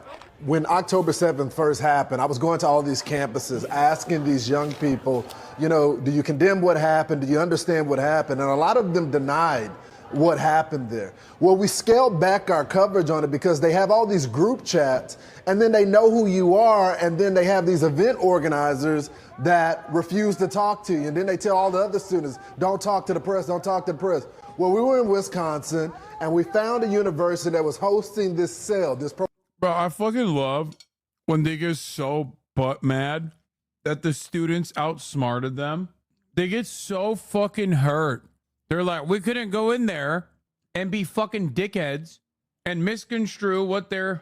when October 7th first happened, I was going to all these campuses asking these young people, you know, do you condemn what happened? Do you understand what happened? And a lot of them denied what happened there. Well, we scaled back our coverage on it because they have all these group chats, and then they know who you are, and then they have these event organizers that refuse to talk to you. And then they tell all the other students, don't talk to the press, don't talk to the press. Well, we were in Wisconsin, and we found a university that was hosting this cell, this program. Bro, I fucking love when they get so butt mad that the students outsmarted them. They get so fucking hurt. They're like, we couldn't go in there and be fucking dickheads and misconstrue what they're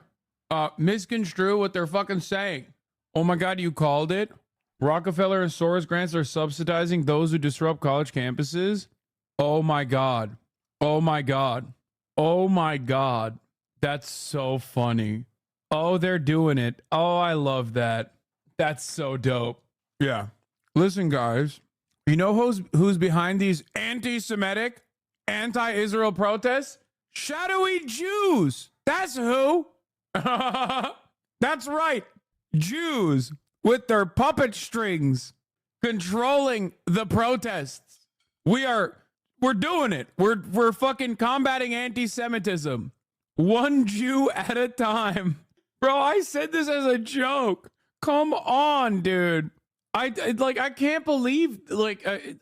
fucking saying. Oh my God, you called it? Rockefeller and Soros grants are subsidizing those who disrupt college campuses? Oh my God. Oh my God. Oh my God. That's so funny. Oh, they're doing it. Oh, I love that. That's so dope. Yeah. Listen, guys, you know who's behind these anti-Semitic, anti-Israel protests? Shadowy Jews. That's who. That's right. Jews with their puppet strings controlling the protests. We're doing it. We're fucking combating anti-Semitism. One Jew at a time. Bro, I said this as a joke. Come on, dude. I can't believe,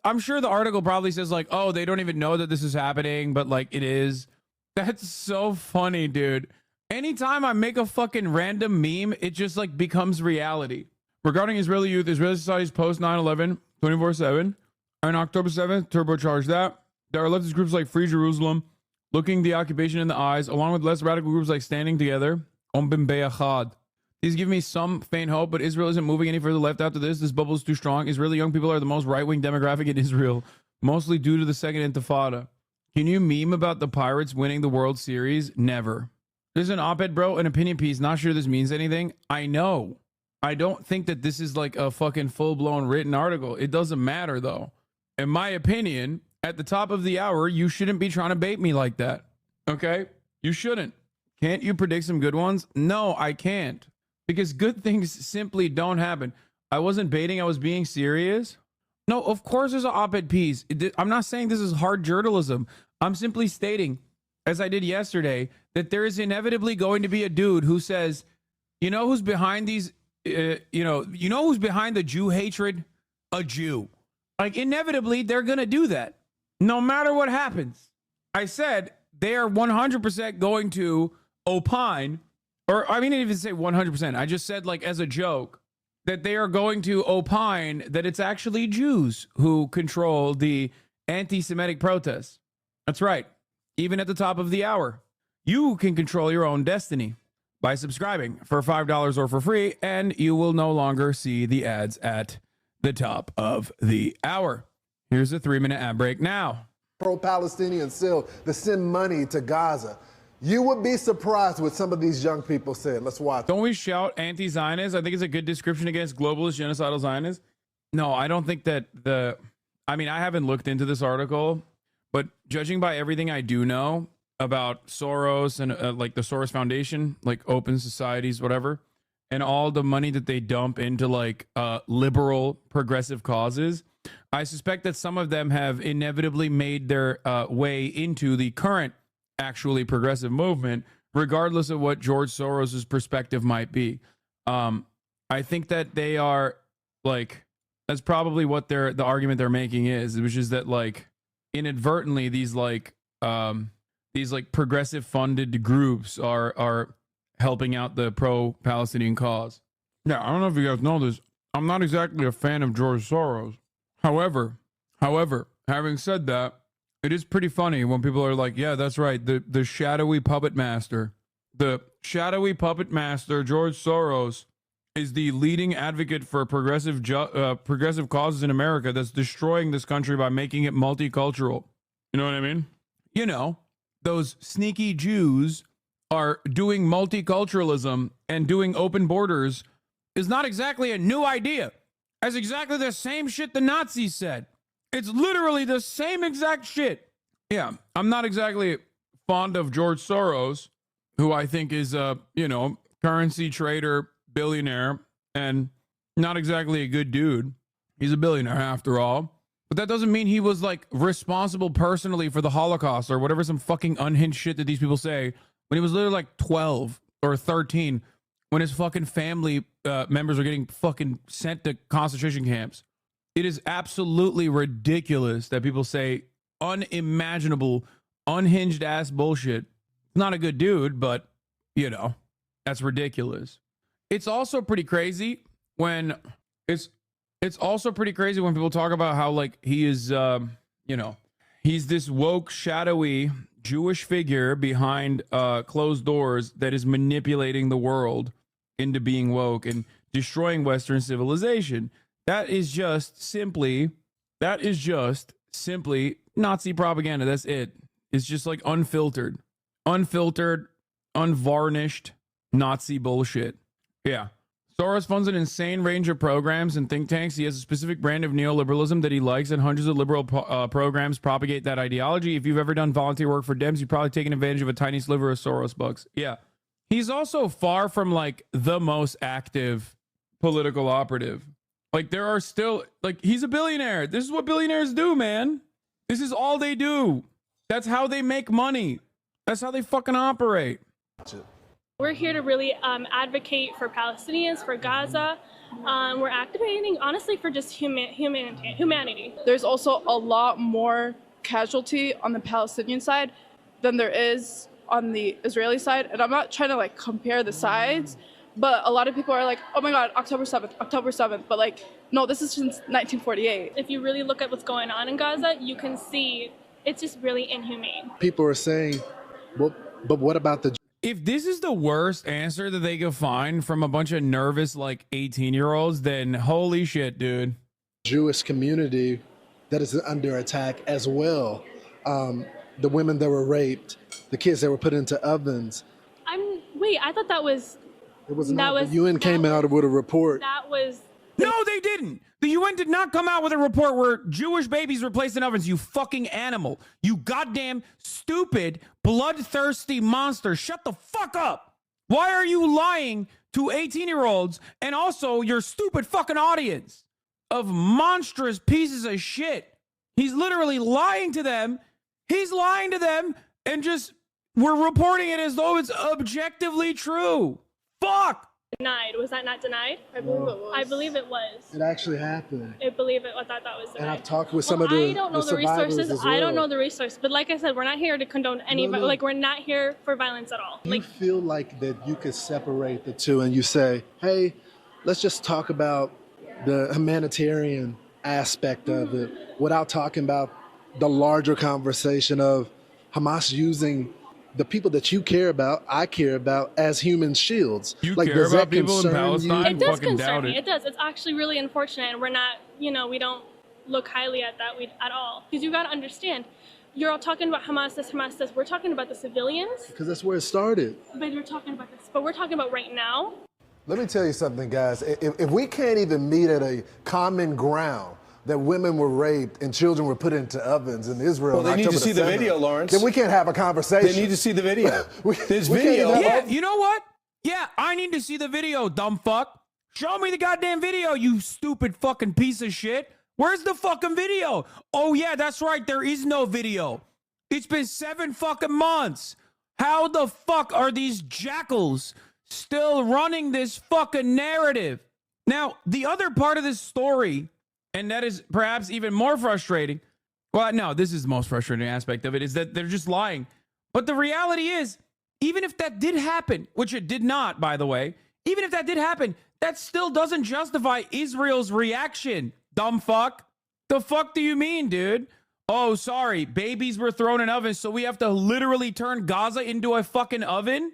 I'm sure the article probably says like, oh, they don't even know that this is happening, but like it is. That's so funny, dude. Anytime I make a fucking random meme, it just like becomes reality. Regarding Israeli youth, Israeli society's post 9/11 24/7. On October 7th, turbocharged that. There are leftist groups like Free Jerusalem, looking the occupation in the eyes, along with less radical groups like Standing Together. Ombim Be'achad. These give me some faint hope, but Israel isn't moving any further left after this. This bubble is too strong. Israeli young people are the most right-wing demographic in Israel, mostly due to the second intifada. Can you meme about the Pirates winning the World Series? Never. This is an op-ed, bro, an opinion piece. Not sure this means anything. I know. I don't think that this is like a fucking full-blown written article. It doesn't matter, though. In my opinion, at the top of the hour, you shouldn't be trying to bait me like that. Okay? You shouldn't. Can't you predict some good ones? No, I can't. Because good things simply don't happen. I wasn't baiting. I was being serious. No, of course there's an op-ed piece. I'm not saying this is hard journalism. I'm simply stating, as I did yesterday, that there is inevitably going to be a dude who says, you know who's behind these, you know who's behind the Jew hatred? A Jew. Like, inevitably, they're going to do that. No matter what happens. I said they are 100% going to opine, or I didn't even say 100%. I just said, like, as a joke, that they are going to opine that it's actually Jews who control the anti-Semitic protests. That's right. Even at the top of the hour, you can control your own destiny by subscribing for $5 or for free, and you will no longer see the ads at the top of the hour. Here's a 3-minute ad break now. Pro-Palestinian still to send money to Gaza. You would be surprised what some of these young people said. Let's watch. Don't we shout anti-Zionists? I think it's a good description against globalist genocidal Zionists. No, I don't think that I haven't looked into this article, but judging by everything I do know about Soros and like the Soros Foundation, like open societies, whatever, and all the money that they dump into like liberal progressive causes, I suspect that some of them have inevitably made their way into the current actually progressive movement, regardless of what George Soros's perspective might be. I think that they are like, that's probably what the argument they're making is, which is that like inadvertently these progressive funded groups are helping out the pro-Palestinian cause. Yeah, I don't know if you guys know this. I'm not exactly a fan of George Soros. However, having said that, it is pretty funny when people are like, yeah, that's right. The shadowy puppet master, George Soros, is the leading advocate for progressive causes in America that's destroying this country by making it multicultural. You know what I mean? You know, those sneaky Jews are doing multiculturalism and doing open borders is not exactly a new idea. That's exactly the same shit the Nazis said. It's literally the same exact shit. Yeah, I'm not exactly fond of George Soros, who I think is a, currency trader, billionaire, and not exactly a good dude. He's a billionaire after all. But that doesn't mean he was like responsible personally for the Holocaust or whatever some fucking unhinged shit that these people say when he was literally like 12 or 13 when his fucking family members are getting fucking sent to concentration camps. It is absolutely ridiculous that people say unimaginable, unhinged ass bullshit. Not a good dude, but that's ridiculous. It's also pretty crazy when it's also pretty crazy when people talk about how like he is, he's this woke, shadowy Jewish figure behind closed doors that is manipulating the world into being woke and destroying Western civilization. That is just simply Nazi propaganda. That's it. It's just like unfiltered, unvarnished, Nazi bullshit. Yeah. Soros funds an insane range of programs and think tanks. He has a specific brand of neoliberalism that he likes, and hundreds of liberal programs propagate that ideology. If you've ever done volunteer work for Dems, you've probably taken advantage of a tiny sliver of Soros bucks. Yeah. He's also far from like the most active political operative. Like there are still, like, he's a billionaire. This is what billionaires do, man. This is all they do. That's how they make money. That's how they fucking operate. We're here to really advocate for Palestinians, for Gaza. We're activating, honestly, for just humanity. There's also a lot more casualty on the Palestinian side than there is on the Israeli side. And I'm not trying to like compare the sides, but a lot of people are like, oh my God, October 7th. But like, no, this is since 1948. If you really look at what's going on in Gaza, you can see it's just really inhumane. People are saying, well, but what about the... If this is the worst answer that they could find from a bunch of nervous, like, 18-year-olds, then holy shit, dude. Jewish community that is under attack as well. The women that were raped, the kids that were put into ovens. Wait, I thought that was... It was not. The UN came out with a report. That was... No, they didn't. The UN did not come out with a report where Jewish babies were placed in ovens, you fucking animal. You goddamn stupid, bloodthirsty monster. Shut the fuck up. Why are you lying to 18-year-olds and also your stupid fucking audience of monstrous pieces of shit? He's literally lying to them. He's lying to them and just, we're reporting it as though it's objectively true. Fuck. Denied. Was that not denied? I believe it was. I believe it was. It actually happened. I believe it. I thought that was denied. And I've talked with some of the I don't know the resources. As well. I don't know the resource. But like I said, we're not here to condone any. Like we're not here for violence at all. You feel like that you could separate the two and you say, hey, let's just talk about the humanitarian aspect of it without talking about the larger conversation of Hamas using the people that you care about, I care about, as human shields. You like, care about people in Palestine? It does concern me. It does. It's actually really unfortunate, and we're not, we don't look highly at that at all. Because you got to understand, you're all talking about Hamas this. We're talking about the civilians. Because that's where it started. But we're talking about this. But we're talking about right now. Let me tell you something, guys. If we can't even meet at a common ground that women were raped and children were put into ovens in Israel. Well, they need to see the video, Lawrence. Then we can't have a conversation. They need to see the video. There's video. Yeah, you know what? Yeah, I need to see the video, dumb fuck. Show me the goddamn video, you stupid fucking piece of shit. Where's the fucking video? Oh, yeah, that's right. There is no video. It's been 7 fucking months. How the fuck are these jackals still running this fucking narrative? Now, the other part of this story, and that is perhaps even more frustrating. Well, no, this is the most frustrating aspect of it, is that they're just lying. But the reality is, even if that did happen, which it did not, by the way, even if that did happen, that still doesn't justify Israel's reaction, dumb fuck. The fuck do you mean, dude? Oh, sorry, babies were thrown in ovens, so we have to literally turn Gaza into a fucking oven?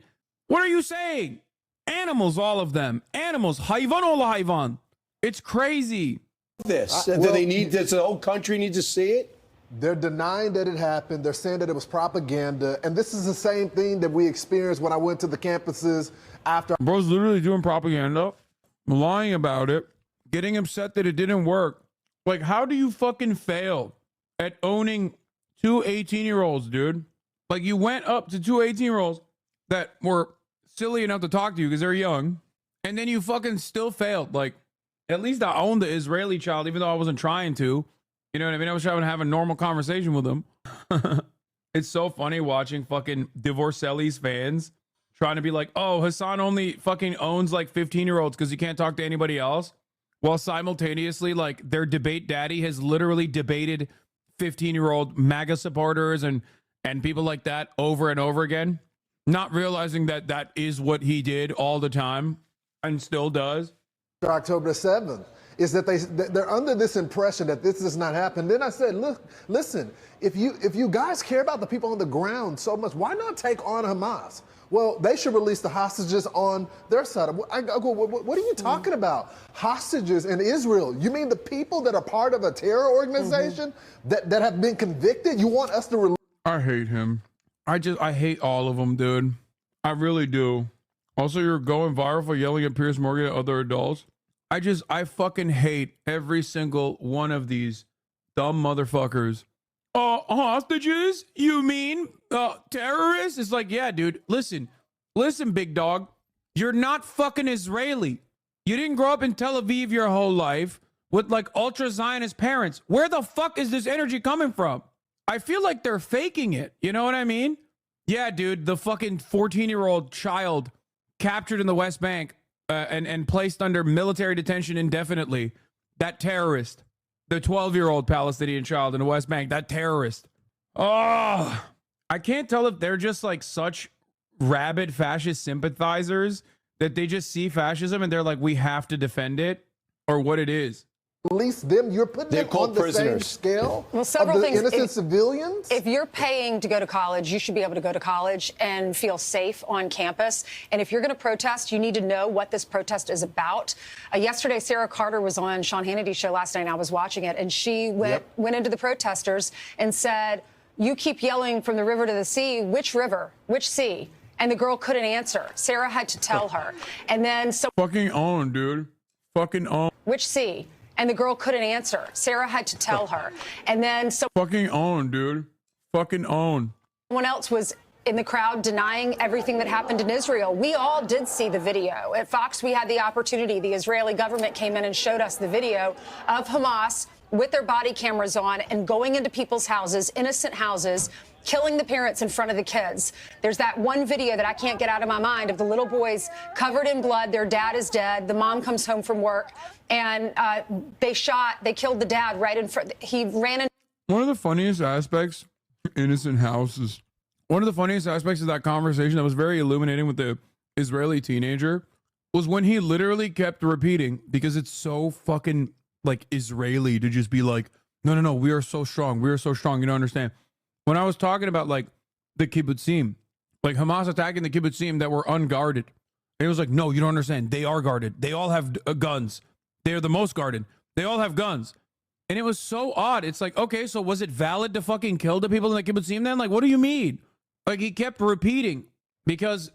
What are you saying? Animals, all of them. Animals. Hayvan ola hayvan. It's crazy. The whole country needs to see it? They're denying that it happened. They're saying that it was propaganda. And this is the same thing that we experienced when I went to the campuses after. Bro's literally doing propaganda, lying about it, getting upset that it didn't work. Like, how do you fucking fail at owning 2 18-year-olds, dude? Like, you went up to 2 18-year-olds that were silly enough to talk to you because they're young, and then you fucking still failed. Like, at least I owned the Israeli child, even though I wasn't trying to. You know what I mean? I was trying to have a normal conversation with him. It's so funny watching fucking Divorcelli's fans trying to be like, oh, Hasan only fucking owns like 15-year-olds because he can't talk to anybody else. While simultaneously, like, their debate daddy has literally debated 15-year-old MAGA supporters and people like that over and over again, not realizing that that is what he did all the time and still does. October 7th is that they're under this impression that this does not happen. Then I said, look, listen, if you guys care about the people on the ground so much, why not take on Hamas? Well, they should release the hostages on their side. I go, what are you talking about? Hostages in Israel? You mean the people that are part of a terror organization that have been convicted? You want us to release? I hate him. I hate all of them, dude. I really do. Also, you're going viral for yelling at Piers Morgan at other adults. I fucking hate every single one of these dumb motherfuckers. Hostages? You mean terrorists? It's like, yeah, dude, listen, big dog. You're not fucking Israeli. You didn't grow up in Tel Aviv your whole life with like ultra Zionist parents. Where the fuck is this energy coming from? I feel like they're faking it. You know what I mean? Yeah, dude, the fucking 14-year-old child captured in the West Bank and placed under military detention indefinitely. That terrorist. The 12-year-old Palestinian child in the West Bank. That terrorist. Oh, I can't tell if they're just like such rabid fascist sympathizers that they just see fascism and they're like, we have to defend it, or what it is. Release them. You're putting them on the same scale well, several of the things. innocent civilians. If you're paying to go to college, you should be able to go to college and feel safe on campus. And if you're going to protest, you need to know what this protest is about. Yesterday, Sarah Carter was on Sean Hannity's show last night, and I was watching it, and she went into the protesters and said, you keep yelling from the river to the sea. Which river? Which sea? And the girl couldn't answer. Sarah had to tell her. And then so fucking own, dude. Fucking own. Which sea? And the girl couldn't answer. Sarah had to tell her. And then so fucking own, dude. Fucking own. Someone else was in the crowd denying everything that happened in Israel. We all did see the video. At Fox, we had the opportunity. The Israeli government came in and showed us the video of Hamas with their body cameras on and going into people's houses, innocent houses, killing the parents in front of the kids. There's that one video that I can't get out of my mind of the little boys covered in blood. Their dad is dead. The mom comes home from work, and they killed the dad right in front. He ran in. One of the funniest aspects, innocent houses. One of the funniest aspects of that conversation that was very illuminating with the Israeli teenager was when he literally kept repeating, because it's so fucking like Israeli to just be like, no, we are so strong. We are so strong. You don't understand. When I was talking about like the kibbutzim, like Hamas attacking the kibbutzim that were unguarded, and it was like, no, you don't understand. They are guarded. They all have guns. They are the most guarded. They all have guns. And it was so odd. It's like, okay, so was it valid to fucking kill the people in the kibbutzim then? Like, what do you mean? Like, he kept repeating, because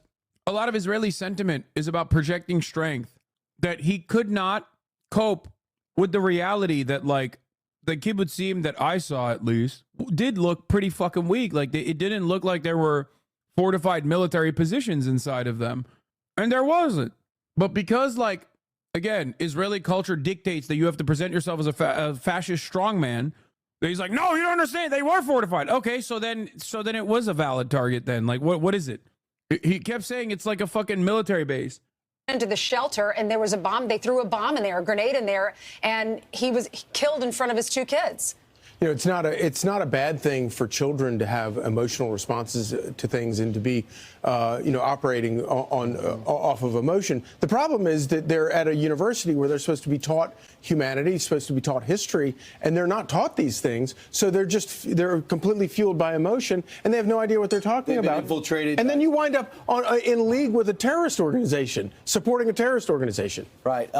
a lot of Israeli sentiment is about projecting strength, that he could not cope with the reality that like the kibbutzim that I saw at least did look pretty fucking weak. Like it didn't look like there were fortified military positions inside of them. And there wasn't. But because like, again, Israeli culture dictates that you have to present yourself as a fascist strongman, he's like, no, you don't understand. They were fortified. Okay, so then it was a valid target then. Like, what is it? He kept saying it's like a fucking military base. Into the shelter, and there was a bomb. They threw a bomb in there, a grenade in there, and he was killed in front of his two kids. You know, it's not a bad thing for children to have emotional responses to things and to be, operating off of emotion. The problem is that they're at a university where they're supposed to be taught humanity, supposed to be taught history, and they're not taught these things. So they're completely fueled by emotion, and they have no idea what they're talking about. Infiltrated. And then you wind up in league with a terrorist organization, supporting a terrorist organization. Right.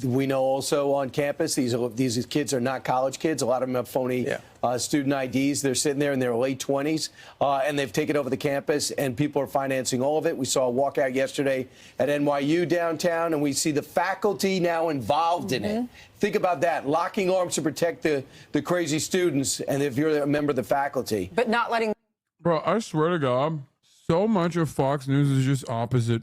We know also on campus, these kids are not college kids. A lot of them have phony student IDs. They're sitting there in their late 20s, and they've taken over the campus, and people are financing all of it. We saw a walkout yesterday at NYU downtown, and we see the faculty now involved in it. Think about that, locking arms to protect the crazy students, and if you're a member of the faculty. But not letting... Bro, I swear to God, so much of Fox News is just opposite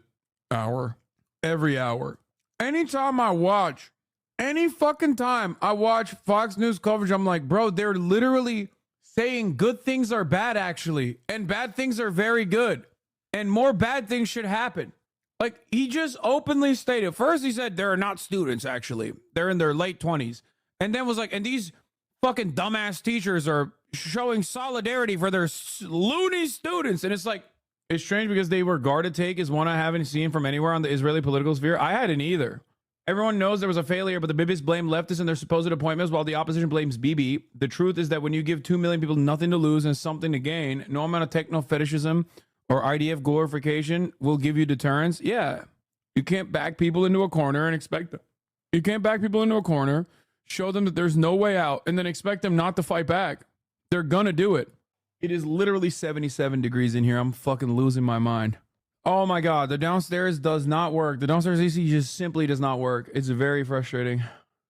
hour. Every hour. Anytime I watch, any fucking time I watch Fox News coverage, I'm like, bro, they're literally saying good things are bad, actually, and bad things are very good, and more bad things should happen. Like, he just openly stated, first he said they're not students, actually. They're in their late 20s. And then was like, and these fucking dumbass teachers are showing solidarity for their loony students. And it's like, it's strange because they were guarded take is one I haven't seen from anywhere on the Israeli political sphere. I hadn't either. Everyone knows there was a failure, but the Bibis blame leftists and their supposed appointments while the opposition blames Bibi. The truth is that when you give 2 million people nothing to lose and something to gain, no amount of techno-fetishism or IDF glorification will give you deterrence. Yeah, you can't back people into a corner and expect them. You can't back people into a corner, show them that there's no way out, and then expect them not to fight back. They're gonna do it. It is literally 77 degrees in here. I'm fucking losing my mind. Oh my God, the downstairs does not work. The downstairs AC just simply does not work. It's very frustrating.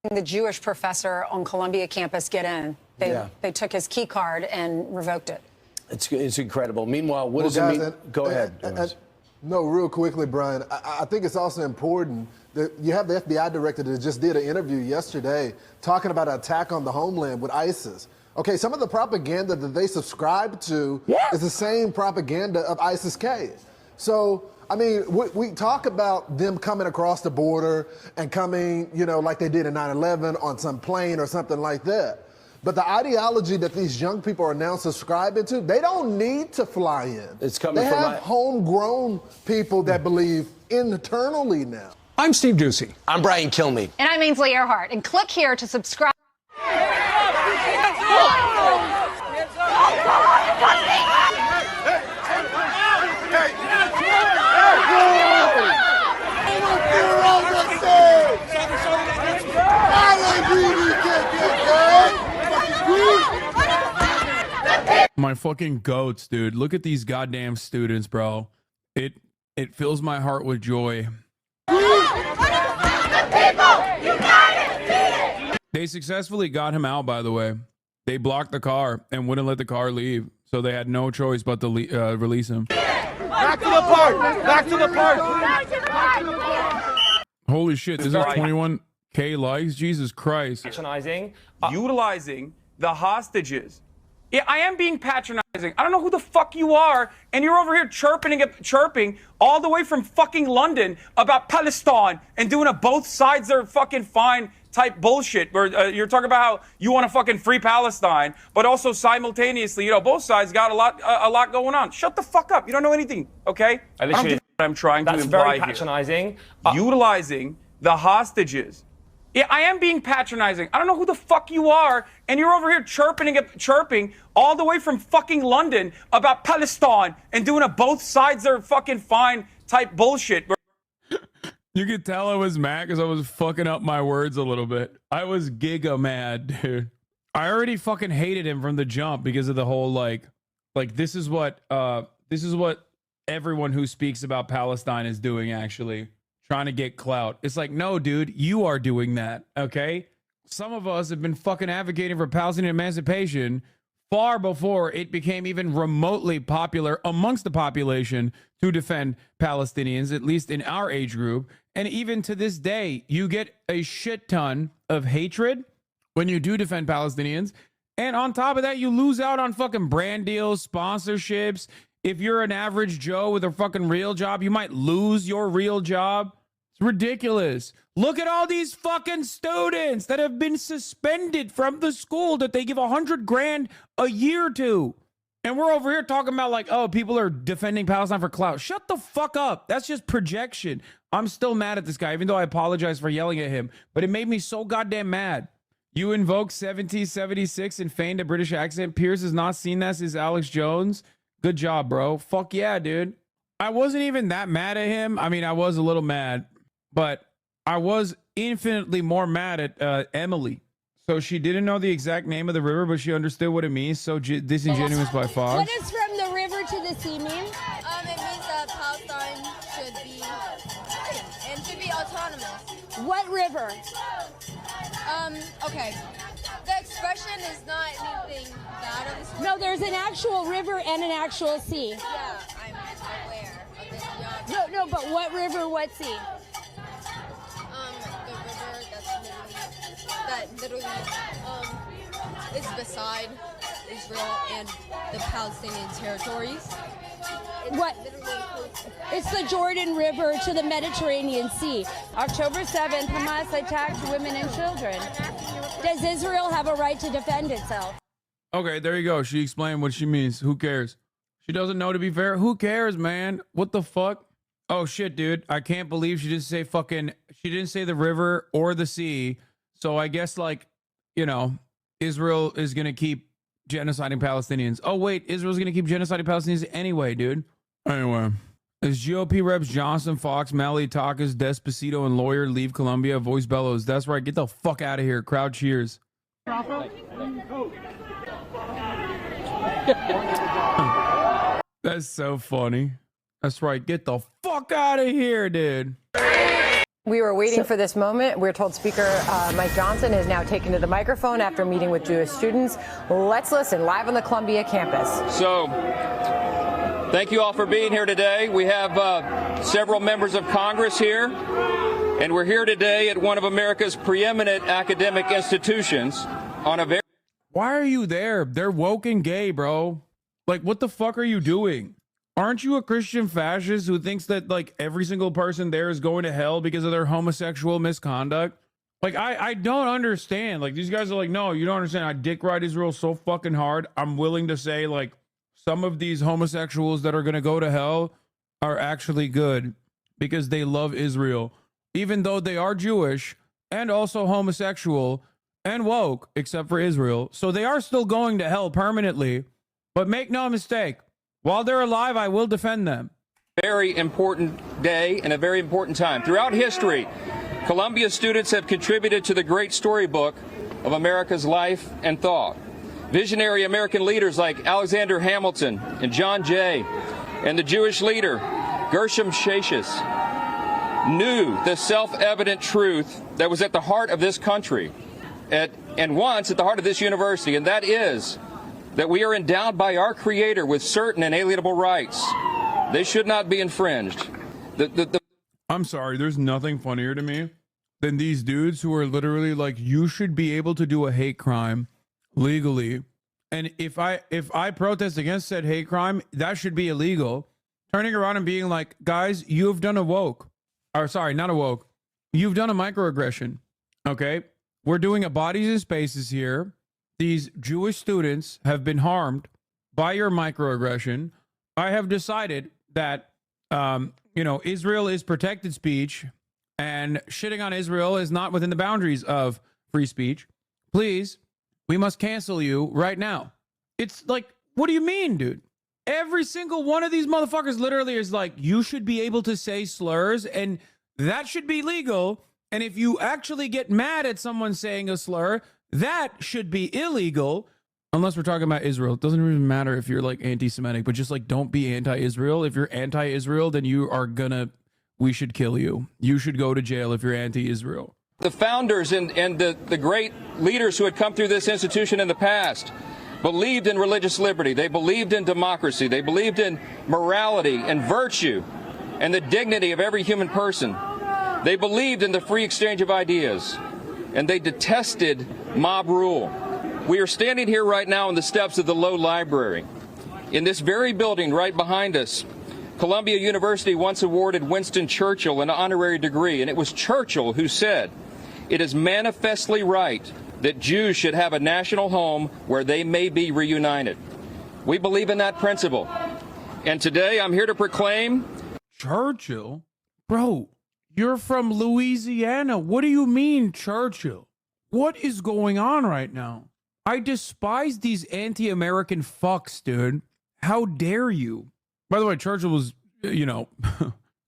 The Jewish professor on Columbia campus get in. They took his key card and revoked it. It's incredible. Meanwhile, what does it mean? Go ahead. No, real quickly, Brian. I think it's also important that you have the FBI director that just did an interview yesterday talking about an attack on the homeland with ISIS. Okay, some of the propaganda that they subscribe to is the same propaganda of ISIS-K. So, I mean, we talk about them coming across the border and coming, you know, like they did in 9/11 on some plane or something like that. But the ideology that these young people are now subscribing to, they don't need to fly in. It's coming they from have homegrown people that believe internally now. I'm Steve Doocy. I'm Brian Kilmeade. And I'm Ainsley Earhart. And click here to subscribe. My fucking goats, dude. Look at these goddamn students, bro. It fills my heart with joy. They successfully got him out, by the way. They blocked the car and wouldn't let the car leave, so they had no choice but to release him. Back to the park! Back to the park! Holy shit, this is 21K likes? Jesus Christ. Utilizing the hostages. Yeah, I am being patronizing. I don't know who the fuck you are, and you're over here chirping all the way from fucking London about Palestine and doing a both sides are fucking fine type bullshit where you're talking about how you want to fucking free Palestine, but also simultaneously, you know, both sides got a lot going on. Shut the fuck up. You don't know anything, okay? I don't give a what I'm trying to imply here. Patronizing. Utilizing the hostages. Yeah, I am being patronizing. I don't know who the fuck you are, and you're over here chirping all the way from fucking London about Palestine and doing a both sides are fucking fine type bullshit. You could tell I was mad because I was fucking up my words a little bit. I was giga mad, dude. I already fucking hated him from the jump because of the whole like this is what everyone who speaks about Palestine is doing, actually. Trying to get clout. It's like, no, dude, you are doing that, okay? Some of us have been fucking advocating for Palestinian emancipation far before it became even remotely popular amongst the population to defend Palestinians, at least in our age group. And even to this day, you get a shit ton of hatred when you do defend Palestinians. And on top of that, you lose out on fucking brand deals, sponsorships. If you're an average Joe with a fucking real job, you might lose your real job. Ridiculous. Look at all these fucking students that have been suspended from the school that they give $100 grand a year to. And we're over here talking about like, oh, people are defending Palestine for clout. Shut the fuck up. That's just projection. I'm still mad at this guy, even though I apologize for yelling at him. But it made me so goddamn mad. You invoke 1776 and feigned a British accent. Piers has not seen that since Alex Jones. Good job, bro. Fuck yeah, dude. I wasn't even that mad at him. I mean, I was a little mad. But I was infinitely more mad at Emily. So she didn't know the exact name of the river, but she understood what it means. So disingenuous by Fox. What does from the river to the sea mean? It means that Palestine should be and should be autonomous. What river? Okay. The expression is not anything bad of this. No, there's an actual river and an actual sea. Yeah, I'm aware of this. No, but what river, what sea? That literally is beside Israel and the Palestinian territories. What? It's the Jordan River to the Mediterranean Sea. October 7th, Hamas attacked women and children. Does Israel have a right to defend itself? Okay, there you go. She explained what she means. Who cares? She doesn't know, to be fair. Who cares, man? What the fuck? Oh, shit, dude. I can't believe she didn't say she didn't say the river or the sea. So I guess, like, you know, Israel is going to keep genociding Palestinians. Oh, wait, Israel's going to keep genociding Palestinians anyway, dude. Anyway, as GOP reps Johnson, Fox, Mally, Takas, Despacito, and Lawyer leave Columbia, voice bellows. That's right. Get the fuck out of here. Crowd cheers. That's so funny. That's right. Get the fuck out of here, dude. We were waiting for this moment. We're told Speaker Mike Johnson has now taken to the microphone after meeting with Jewish students. Let's listen live on the Columbia campus. So, thank you all for being here today. We have several members of Congress here, and we're here today at one of America's preeminent academic institutions on a very... Why are you there? They're woke and gay, bro. Like, what the fuck are you doing? Aren't you a Christian fascist who thinks that, like, every single person there is going to hell because of their homosexual misconduct? Like, I don't understand. Like, these guys are like, no, you don't understand. I dick ride Israel so fucking hard. I'm willing to say, like, some of these homosexuals that are going to go to hell are actually good because they love Israel, even though they are Jewish and also homosexual and woke, except for Israel. So they are still going to hell permanently. But make no mistake, while they're alive, I will defend them. Very important day and a very important time. Throughout history, Columbia students have contributed to the great storybook of America's life and thought. Visionary American leaders like Alexander Hamilton and John Jay and the Jewish leader Gershom Shashis knew the self-evident truth that was at the heart of this country and once at the heart of this university, and that is that we are endowed by our Creator with certain inalienable rights. They should not be infringed. I'm sorry, there's nothing funnier to me than these dudes who are literally like, you should be able to do a hate crime legally. And if I protest against said hate crime, that should be illegal. Turning around and being like, guys, you've done a woke. Or sorry, not a woke. You've done a microaggression. Okay? We're doing a bodies and spaces here. These Jewish students have been harmed by your microaggression. I have decided that, Israel is protected speech and shitting on Israel is not within the boundaries of free speech. Please, we must cancel you right now. It's like, what do you mean, dude? Every single one of these motherfuckers literally is like, you should be able to say slurs and that should be legal. And if you actually get mad at someone saying a slur, that should be illegal, unless we're talking about Israel. It doesn't even matter if you're like anti-Semitic, but just like don't be anti-Israel. If you're anti-Israel, then we should kill you. You should go to jail if you're anti-Israel. The founders and the great leaders who had come through this institution in the past believed in religious liberty. They believed in democracy. They believed in morality and virtue and the dignity of every human person. They believed in the free exchange of ideas. And they detested mob rule. We are standing here right now on the steps of the Low Library. In this very building right behind us, Columbia University once awarded Winston Churchill an honorary degree, and it was Churchill who said, "It is manifestly right that Jews should have a national home where they may be reunited." We believe in that principle. And today I'm here to proclaim... Churchill? Bro, you're from Louisiana. What do you mean, Churchill? What is going on right now? I despise these anti-American fucks, dude. How dare you? By the way, Churchill was,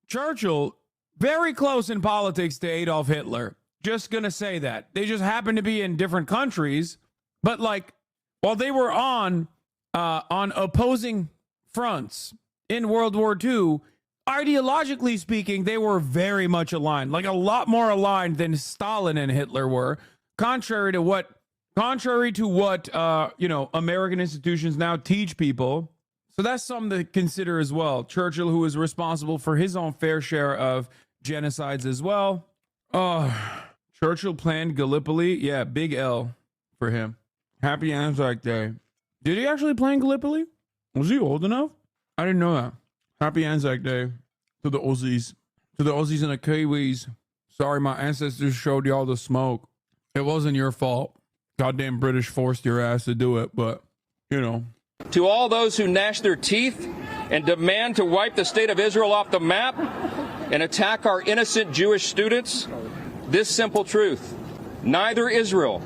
Churchill, very close in politics to Adolf Hitler. Just gonna say that. They just happen to be in different countries. But like, while they were on opposing fronts in World War II, ideologically speaking, they were very much aligned, like a lot more aligned than Stalin and Hitler were, contrary to what American institutions now teach people. So that's something to consider as well. Churchill, who was responsible for his own fair share of genocides as well. Churchill planned Gallipoli. Yeah, big L for him. Happy Anzac Day. Did he actually plan Gallipoli? Was he old enough? I didn't know that. Happy Anzac Day to the Aussies. To the Aussies and the Kiwis. Sorry, my ancestors showed y'all the smoke. It wasn't your fault. Goddamn British forced your ass to do it, but, To all those who gnash their teeth and demand to wipe the state of Israel off the map and attack our innocent Jewish students, this simple truth: neither Israel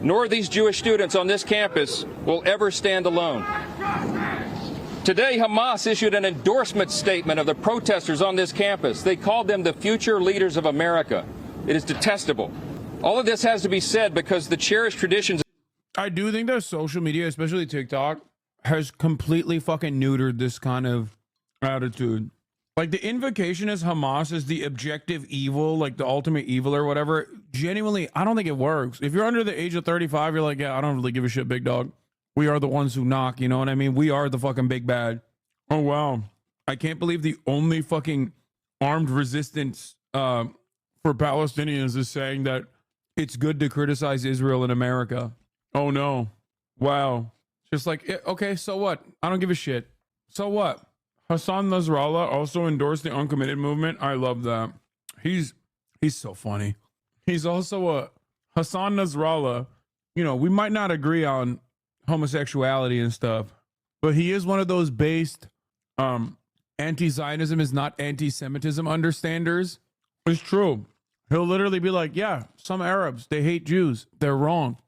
nor these Jewish students on this campus will ever stand alone. Today, Hamas issued an endorsement statement of the protesters on this campus. They called them the future leaders of America. It is detestable. All of this has to be said because the cherished traditions... I do think that social media, especially TikTok, has completely fucking neutered this kind of attitude. Like the invocation as Hamas is the objective evil, like the ultimate evil or whatever. Genuinely, I don't think it works. If you're under the age of 35, you're like, yeah, I don't really give a shit, big dog. We are the ones who knock, you know what I mean? We are the fucking big bad. Oh, wow. I can't believe the only fucking armed resistance for Palestinians is saying that it's good to criticize Israel in America. Oh, no. Wow. Just like, okay, so what? I don't give a shit. So what? Hasan Nasrallah also endorsed the uncommitted movement. I love that. He's so funny. He's also a Hasan Nasrallah. You know, we might not agree on homosexuality and stuff, but he is one of those based anti-Zionism is not anti-Semitism understanders. It's true. He'll literally be like, yeah, some Arabs, they hate Jews. They're wrong.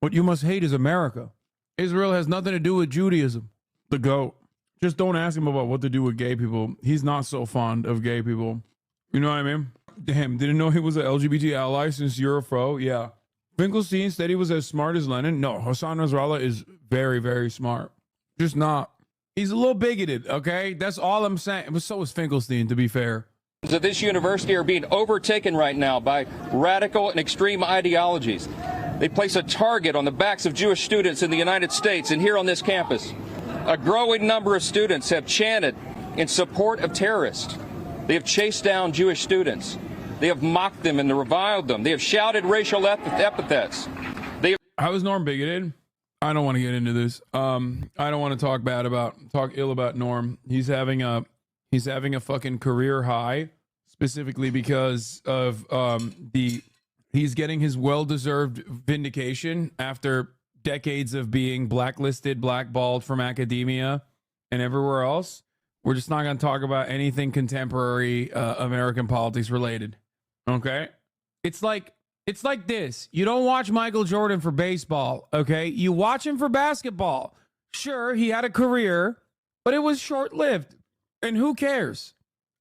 What you must hate is America. Israel has nothing to do with Judaism. The GOAT. Just don't ask him about what to do with gay people. He's not so fond of gay people. You know what I mean? Damn, didn't know he was an LGBT ally since Eurofro. Yeah. Finkelstein said he was as smart as Lenin. No, Hasan Nasrallah is very, very smart. Just not. He's a little bigoted, okay? That's all I'm saying. But so is Finkelstein, to be fair. At this university are being overtaken right now by radical and extreme ideologies. They place a target on the backs of Jewish students in the United States and here on this campus. A growing number of students have chanted in support of terrorists. They have chased down Jewish students. They have mocked them and reviled them. They have shouted racial epithets. How is Norm bigoted? I don't want to get into this. I don't want to talk ill about Norm. He's having a fucking career high, specifically because of he's getting his well-deserved vindication after decades of being blacklisted, blackballed from academia and everywhere else. We're just not going to talk about anything contemporary American politics related. Okay? It's like this. You don't watch Michael Jordan for baseball, okay? You watch him for basketball. Sure, he had a career, but it was short-lived. And who cares?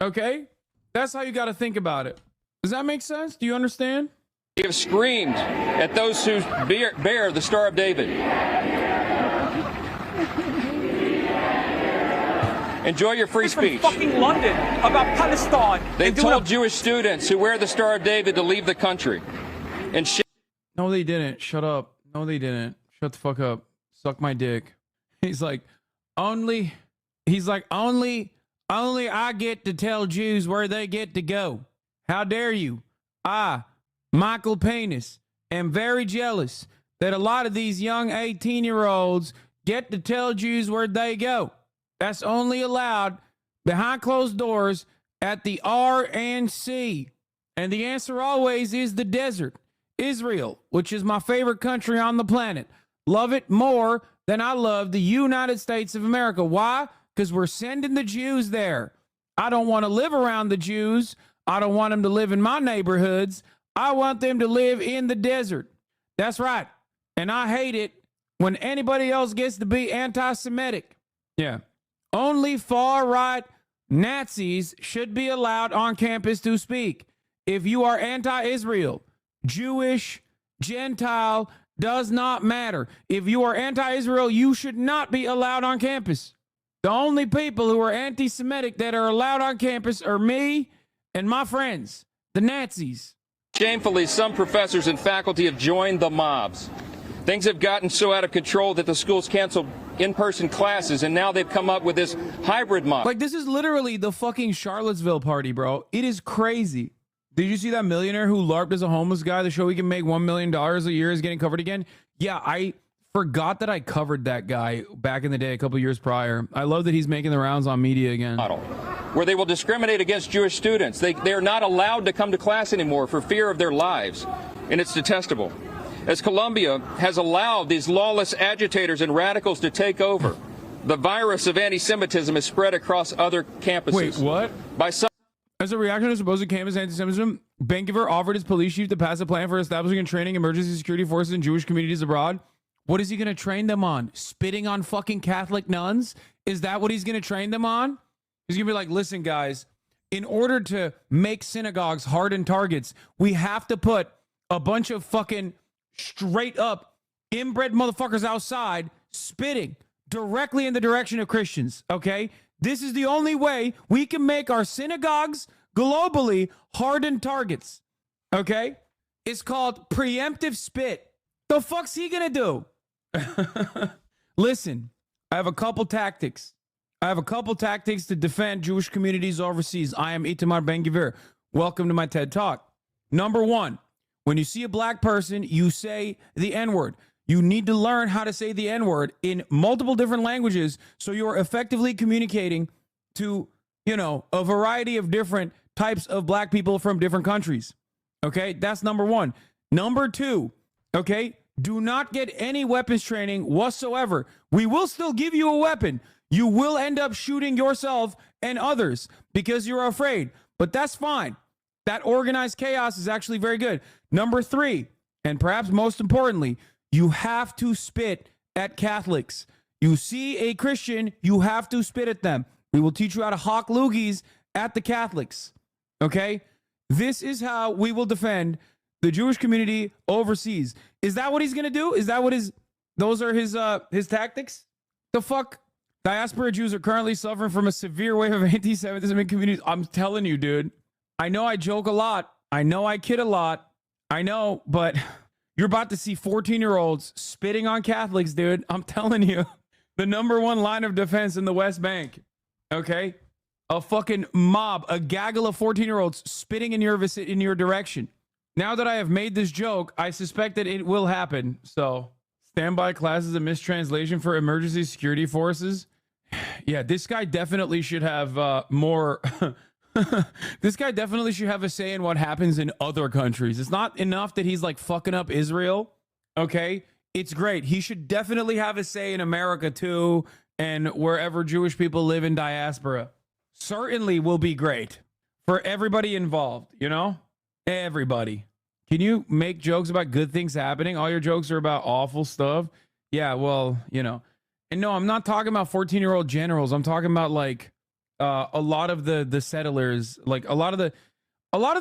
Okay? That's how you got to think about it. Does that make sense? Do you understand? They have screamed at those who bear the Star of David. Enjoy your free speech. From fucking London about Palestine. They told Jewish students who wear the Star of David to leave the country. And no, they didn't. Shut up. No, they didn't. Shut the fuck up. Suck my dick. He's like, only I get to tell Jews where they get to go. How dare you? Michael Penis, am very jealous that a lot of these young 18-year-olds get to tell Jews where they go. That's only allowed behind closed doors at the RNC. And the answer always is the desert. Israel, which is my favorite country on the planet. Love it more than I love the United States of America. Why? Because we're sending the Jews there. I don't want to live around the Jews. I don't want them to live in my neighborhoods. I want them to live in the desert. That's right. And I hate it when anybody else gets to be anti-Semitic. Yeah. Only far-right Nazis should be allowed on campus to speak. If you are anti-Israel, Jewish, Gentile, does not matter. If you are anti-Israel, you should not be allowed on campus. The only people who are anti-Semitic that are allowed on campus are me and my friends, the Nazis. Shamefully, some professors and faculty have joined the mobs. Things have gotten so out of control that the schools canceled in-person classes, and now they've come up with this hybrid mob. Like, this is literally the fucking Charlottesville party, bro. It is crazy. Did you see that millionaire who LARPed as a homeless guy to show he can make $1 million a year is getting covered again? Yeah, I forgot that I covered that guy back in the day a couple years prior. I love that he's making the rounds on media again. Where they will discriminate against Jewish students. They are not allowed to come to class anymore for fear of their lives, and it's detestable. As Columbia has allowed these lawless agitators and radicals to take over, the virus of anti-Semitism is spread across other campuses. Wait, what? As a reaction to supposed campus anti-Semitism, Benkiver offered his police chief to pass a plan for establishing and training emergency security forces in Jewish communities abroad. What is he going to train them on? Spitting on fucking Catholic nuns? Is that what he's going to train them on? He's going to be like, listen, guys, in order to make synagogues hardened targets, we have to put a bunch of fucking straight up inbred motherfuckers outside spitting directly in the direction of Christians, okay? This is the only way we can make our synagogues globally hardened targets. Okay? It's called preemptive spit. The fuck's he gonna do? Listen, I have a couple tactics. To defend Jewish communities overseas. I am Itamar Ben-Gvir. Welcome to my TED Talk. Number one, when you see a black person, you say the N-word. You need to learn how to say the N-word in multiple different languages so you're effectively communicating to, a variety of different types of black people from different countries. Okay, that's number one. Number two, okay, do not get any weapons training whatsoever. We will still give you a weapon. You will end up shooting yourself and others because you're afraid, but that's fine. That organized chaos is actually very good. Number three, and perhaps most importantly, you have to spit at Catholics. You see a Christian, you have to spit at them. We will teach you how to hawk loogies at the Catholics. Okay? This is how we will defend the Jewish community overseas. Is that what he's going to do? Is that what those are his tactics? The fuck? Diaspora Jews are currently suffering from a severe wave of anti-Semitism in communities. I'm telling you, dude. I know I joke a lot. I know I kid a lot. I know, but you're about to see 14-year-olds spitting on Catholics, dude. I'm telling you. The number one line of defense in the West Bank. Okay? A fucking mob, a gaggle of 14-year-olds spitting in your direction. Now that I have made this joke, I suspect that it will happen. So, standby classes and mistranslation for emergency security forces. Yeah, this guy definitely should have more. This guy definitely should have a say in what happens in other countries. It's not enough that he's like fucking up Israel. Okay, it's great. He should definitely have a say in America too, and wherever Jewish people live in diaspora. Certainly will be great for everybody involved. Everybody. Can you make jokes about good things happening? All your jokes are about awful stuff. Yeah, well, And no, I'm not talking about 14-year-old generals. I'm talking about like a lot of the settlers, like a lot of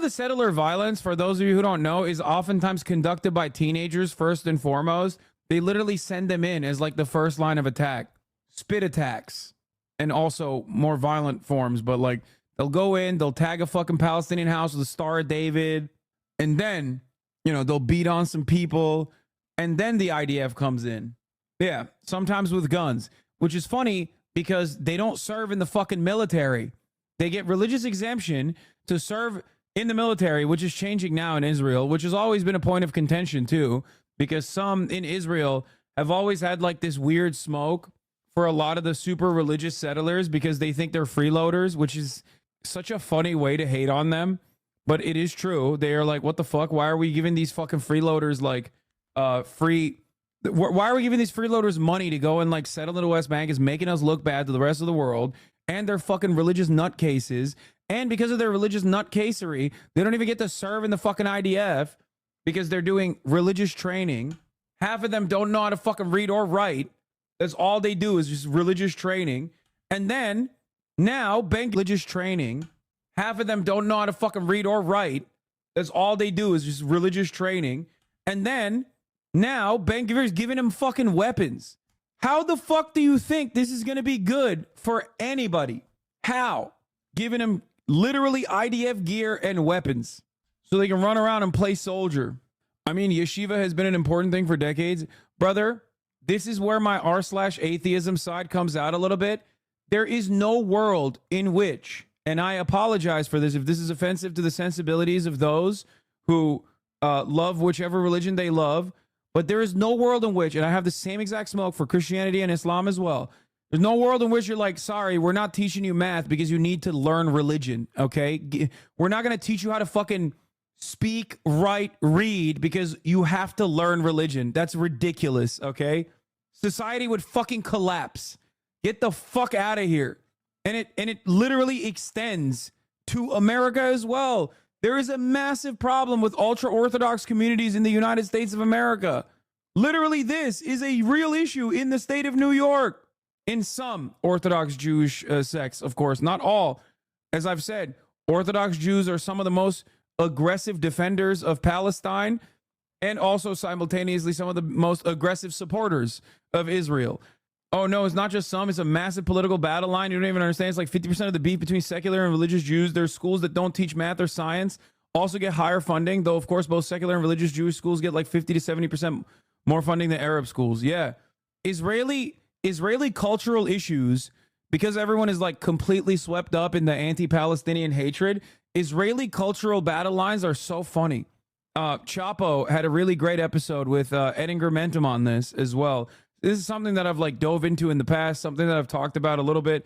the settler violence, for those of you who don't know, is oftentimes conducted by teenagers first and foremost. They literally send them in as like the first line of attack. Spit attacks and also more violent forms, but like they'll go in, they'll tag a fucking Palestinian house with a Star of David, and then, they'll beat on some people, and then the IDF comes in. Yeah, sometimes with guns, which is funny because they don't serve in the fucking military. They get religious exemption to serve in the military, which is changing now in Israel, which has always been a point of contention too, because some in Israel have always had like this weird smoke for a lot of the super religious settlers because they think they're freeloaders, which is such a funny way to hate on them. But it is true. They are like, what the fuck? Why are we giving these fucking freeloaders like why are we giving these freeloaders money to go and like settle in the West Bank? Is making us look bad to the rest of the world, and they're fucking religious nutcases. And because of their religious nutcasery, they don't even get to serve in the fucking IDF because they're doing religious training. Half of them don't know how to fucking read or write. That's all they do is just religious training. And then now religious training. Half of them don't know how to fucking read or write. That's all they do is just religious training. And then now Ben-Gvir is giving them fucking weapons. How the fuck do you think this is going to be good for anybody? How? Giving them literally IDF gear and weapons so they can run around and play soldier. I mean, yeshiva has been an important thing for decades. Brother, this is where my r/atheism side comes out a little bit. There is no world in which, and I apologize for this if this is offensive to the sensibilities of those who love whichever religion they love, but there is no world in which, and I have the same exact smoke for Christianity and Islam as well, there's no world in which you're like, sorry, we're not teaching you math because you need to learn religion, okay? We're not going to teach you how to fucking speak, write, read because you have to learn religion. That's ridiculous, okay? Society would fucking collapse. Get the fuck out of here. And it literally extends to America as well. There is a massive problem with ultra-Orthodox communities in the United States of America. Literally, this is a real issue in the state of New York. In some Orthodox Jewish sects, of course, not all. As I've said, Orthodox Jews are some of the most aggressive defenders of Palestine and also simultaneously some of the most aggressive supporters of Israel. Oh, no, it's not just some. It's a massive political battle line. You don't even understand. It's like 50% of the beef between secular and religious Jews. There's schools that don't teach math or science, also get higher funding, though, of course, both secular and religious Jewish schools get like 50 to 70% more funding than Arab schools. Yeah. Israeli cultural issues, because everyone is like completely swept up in the anti-Palestinian hatred, Israeli cultural battle lines are so funny. Chapo had a really great episode with Edinger Mentum on this as well. This is something that I've like dove into in the past, something that I've talked about a little bit,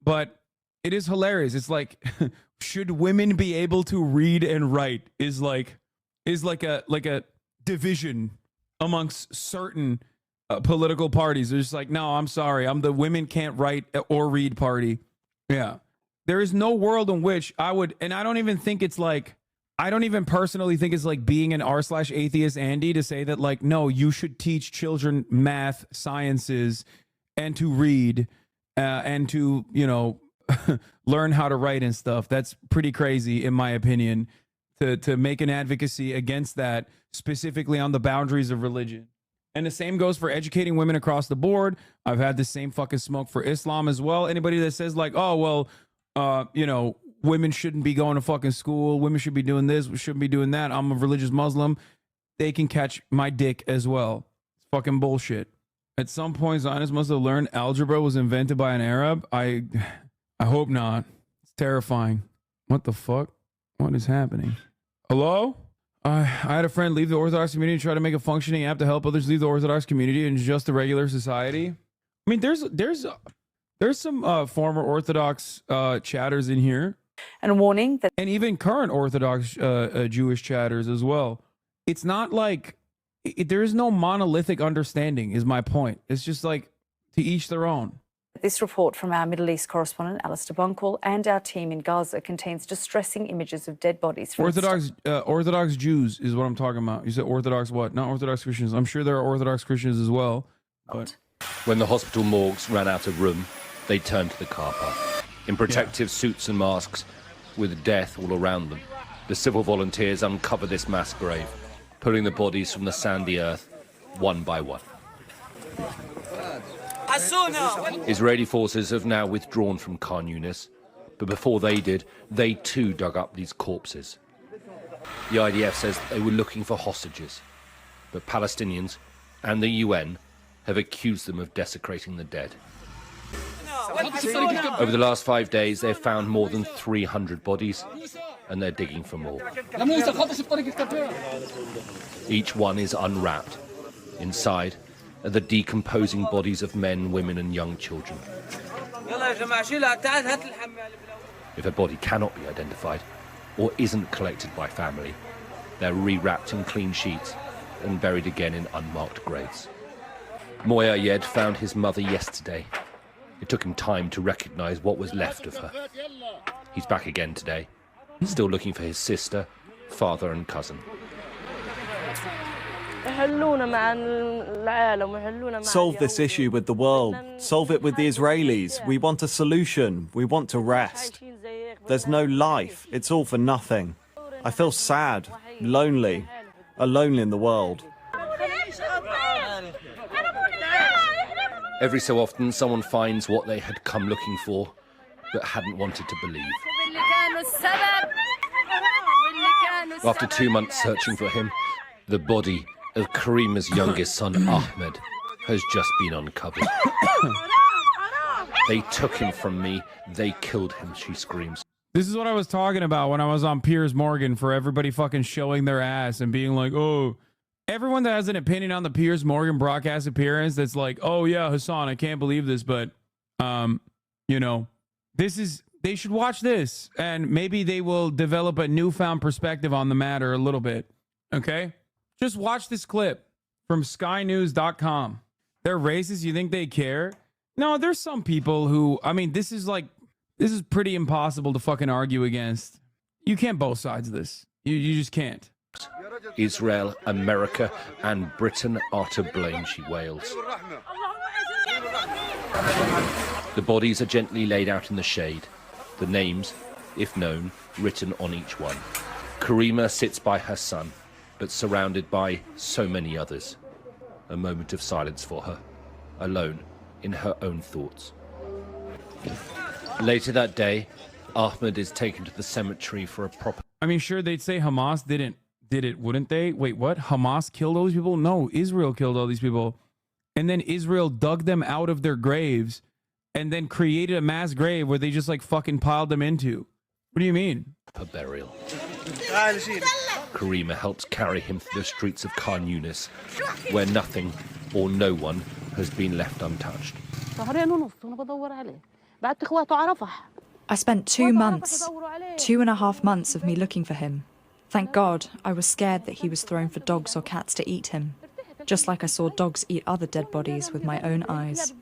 but it is hilarious. It's like, should women be able to read and write is like a division amongst certain political parties. They're just like, no, I'm sorry. I'm the women can't write or read party. Yeah. There is no world in which I would, and I don't even think it's like, I don't even personally think it's like being an r/atheist Andy to say that like, no, you should teach children math, sciences, and to read and to, you know, learn how to write and stuff. That's pretty crazy, in my opinion, to make an advocacy against that, specifically on the boundaries of religion. And the same goes for educating women across the board. I've had the same fucking smoke for Islam as well. Anybody that says like, oh, well, you know, women shouldn't be going to fucking school, women should be doing this, we shouldn't be doing that, I'm a religious Muslim, they can catch my dick as well. It's fucking bullshit. At some point, Zionists must have learned algebra was invented by an Arab. I hope not. It's terrifying. What the fuck? What is happening? Hello? I had a friend leave the Orthodox community and try to make a functioning app to help others leave the Orthodox community and just the regular society. I mean, there's some former Orthodox chatters in here. And a warning that... And even current Orthodox Jewish chatters as well. It's not like... there is no monolithic understanding, is my point. It's just like, to each their own. This report from our Middle East correspondent, Alistair Bunkle, and our team in Gaza contains distressing images of dead bodies. Orthodox Jews is what I'm talking about. You said Orthodox what? Not Orthodox Christians. I'm sure there are Orthodox Christians as well. But when the hospital morgues ran out of room, they turned to the car park. In protective suits and masks, with death all around them, the civil volunteers uncover this mass grave, pulling the bodies from the sandy earth, one by one. Israeli forces have now withdrawn from Khan Yunis, but before they did, they too dug up these corpses. The IDF says they were looking for hostages, but Palestinians and the UN have accused them of desecrating the dead. Over the last 5 days, they've found more than 300 bodies, and they're digging for more. Each one is unwrapped. Inside are the decomposing bodies of men, women, and young children. If a body cannot be identified or isn't collected by family, they're rewrapped in clean sheets and buried again in unmarked graves. Moya Yed found his mother yesterday. It took him time to recognize what was left of her. He's back again today, still looking for his sister, father, and cousin. Solve this issue with the world. Solve it with the Israelis. We want a solution. We want to rest. There's no life. It's all for nothing. I feel sad, lonely, alone in the world. Every so often, someone finds what they had come looking for, but hadn't wanted to believe. After 2 months searching for him, the body of Karima's youngest son, Ahmed, has just been uncovered. They took him from me. They killed him, she screams. this is what I was talking about when I was on Piers Morgan, for everybody fucking showing their ass and being like, oh, everyone that has an opinion on the Piers Morgan broadcast appearance that's like, oh yeah, Hasan, I can't believe this, but you know, they should watch this and maybe they will develop a newfound perspective on the matter a little bit. Okay? Just watch this clip from skynews.com. They're racist. You think they care? No, there's some people who, I mean, this is pretty impossible to fucking argue against. You can't both sides of this. You just can't. Israel, America, and Britain are to blame, she wails. The bodies are gently laid out in the shade, the names, if known, written on each one. Karima sits by her son, but surrounded by so many others. A moment of silence for her, alone in her own thoughts. Later that day, Ahmed is taken to the cemetery for a proper... I mean, sure, they'd say Hamas did it, wouldn't they? Wait, what? Hamas killed all these people? No, Israel killed all these people. And then Israel dug them out of their graves and then created a mass grave where they just like fucking piled them into. What do you mean? A burial. Karima helps carry him through the streets of Khan Yunis, where nothing or no one has been left untouched. I spent 2 months, 2.5 months of me looking for him. Thank God, I was scared that he was thrown for dogs or cats to eat him, just like I saw dogs eat other dead bodies with my own eyes.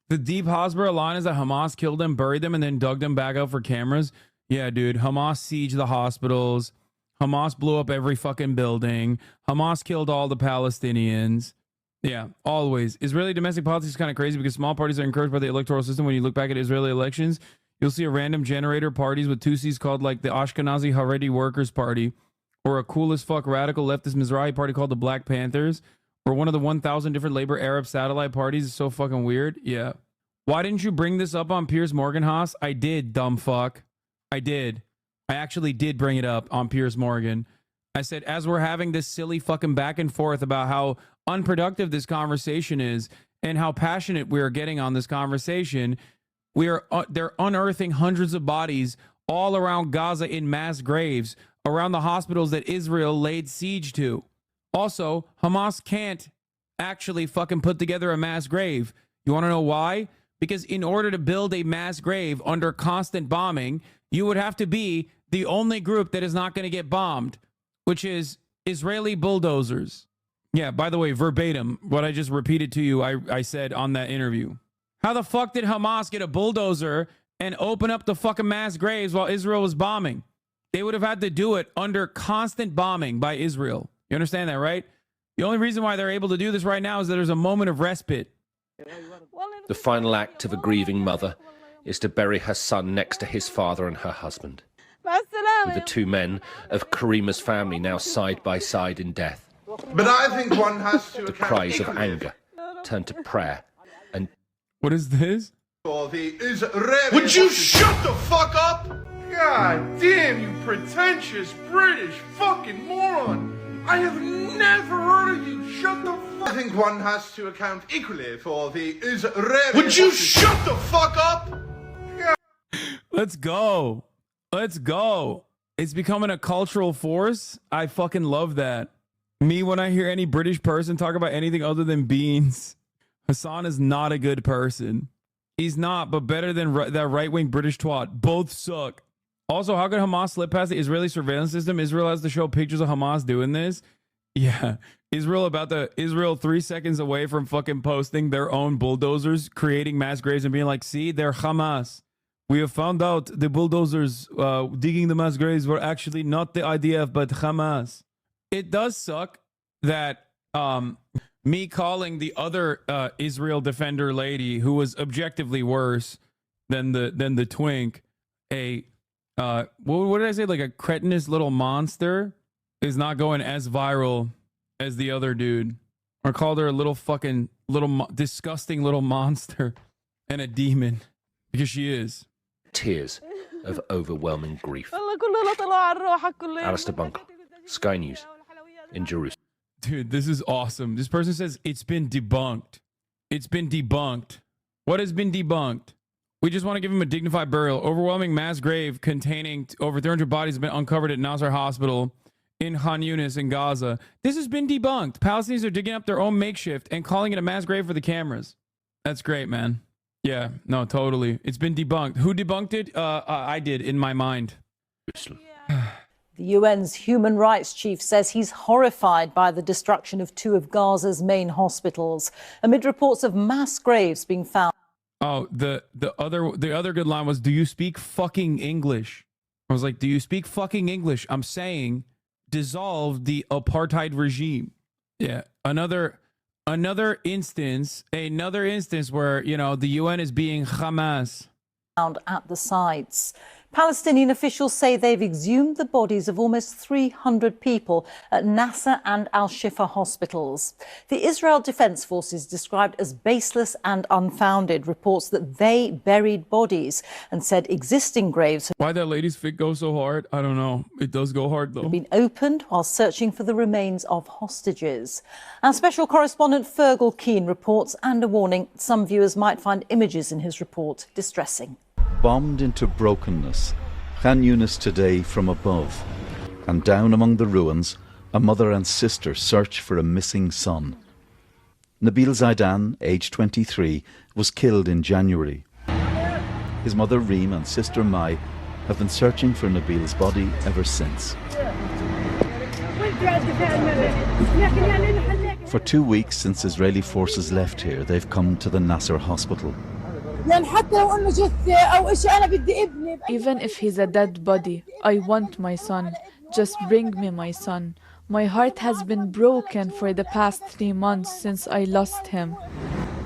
The deep Hasbara line is that Hamas killed them, buried them, and then dug them back out for cameras. Yeah, dude. Hamas sieged the hospitals. Hamas blew up every fucking building. Hamas killed all the Palestinians. Yeah, always. Israeli domestic politics is kind of crazy because small parties are encouraged by the electoral system. When you look back at Israeli elections, you'll see a random generator parties with two C's called like the Ashkenazi Haredi Workers Party, or a cool as fuck radical leftist Mizrahi party called the Black Panthers, or one of the 1,000 different labor Arab satellite parties. Is so fucking weird. Yeah. Why didn't you bring this up on Piers Morgan, Haas? I did, dumb fuck. I did. I actually did bring it up on Piers Morgan. I said, as we're having this silly fucking back and forth about how unproductive this conversation is and how passionate we're getting on this conversation, they're unearthing hundreds of bodies all around Gaza in mass graves around the hospitals that Israel laid siege to. Also, Hamas can't actually fucking put together a mass grave. You want to know why? Because in order to build a mass grave under constant bombing, you would have to be the only group that is not going to get bombed, which is Israeli bulldozers. Yeah, by the way, verbatim, what I just repeated to you, I said on that interview. How the fuck did Hamas get a bulldozer and open up the fucking mass graves while Israel was bombing? They would have had to do it under constant bombing by Israel. You understand that, right? The only reason why they're able to do this right now is that there's a moment of respite. The final act of a grieving mother is to bury her son next to his father and her husband, with the two men of Karima's family now side by side in death. But I think one has to... The cries of anger turn to prayer and... What is this? Would you shut the fuck up? God damn, you pretentious British fucking moron! I have never heard of you. Shut the fuck. I think one has to account equally for the Israeli... Would you shut the fuck up? Yeah. Let's go. Let's go. It's becoming a cultural force. I fucking love that. Me, when I hear any British person talk about anything other than beans, Hasan is not a good person. He's not, but better than that right-wing British twat. Both suck. Also, how could Hamas slip past the Israeli surveillance system? Israel has to show pictures of Hamas doing this. Yeah. Israel 3 seconds away from fucking posting their own bulldozers, creating mass graves and being like, see, they're Hamas. We have found out the bulldozers digging the mass graves were actually not the IDF, but Hamas. It does suck that me calling the other Israel defender lady, who was objectively worse than the twink, what did I say? Like a cretinous little monster, is not going as viral as the other dude. Or called her a little fucking disgusting little monster and a demon, because she is. Tears of overwhelming grief. Alistair Bunkle, Sky News, in Jerusalem. Dude, this is awesome. This person says it's been debunked. It's been debunked. What has been debunked? We just want to give him a dignified burial. Overwhelming mass grave containing over 300 bodies has been uncovered at Nasser Hospital in Khan Yunis in Gaza. This has been debunked. Palestinians are digging up their own makeshift and calling it a mass grave for the cameras. That's great, man. Yeah, no, totally. It's been debunked. Who debunked it? I did, in my mind. The UN's human rights chief says he's horrified by the destruction of two of Gaza's main hospitals amid reports of mass graves being found. Oh, the other good line was, do you speak fucking English? I was like, do you speak fucking English? I'm saying dissolve the apartheid regime. Yeah, another instance where, you know, the UN is being Hamas. At the sites. Palestinian officials say they've exhumed the bodies of almost 300 people at Nasser and Al-Shifa hospitals. The Israel Defense Forces, described as baseless and unfounded, reports that they buried bodies and said existing graves Why that lady's fit go so hard? I don't know. It does go hard, though. have been opened while searching for the remains of hostages. Our special correspondent Fergal Keane reports, and a warning, some viewers might find images in his report distressing. Bombed into brokenness, Khan Yunis today from above, and down among the ruins, a mother and sister search for a missing son. Nabil Zaidan, aged 23, was killed in January. His mother Reem and sister Mai have been searching for Nabil's body ever since. For 2 weeks since Israeli forces left here, they've come to the Nasser hospital. Even if he's a dead body, I want my son. Just bring me my son. My heart has been broken for the past 3 months since I lost him.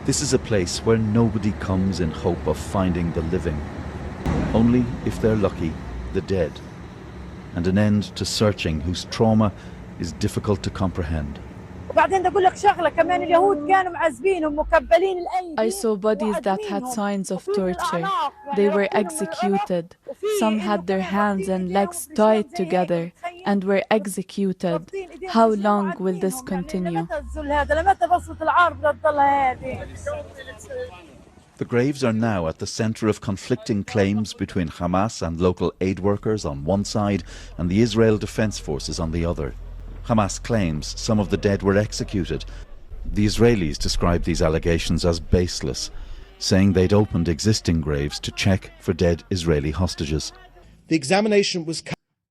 This is a place where nobody comes in hope of finding the living. Only, if they're lucky, the dead. And an end to searching whose trauma is difficult to comprehend. I saw bodies that had signs of torture. They were executed. Some had their hands and legs tied together and were executed. How long will this continue? The graves are now at the centre of conflicting claims between Hamas and local aid workers on one side and the Israel Defense Forces on the other. Hamas claims some of the dead were executed. The Israelis describe these allegations as baseless, saying they'd opened existing graves to check for dead Israeli hostages. The examination was...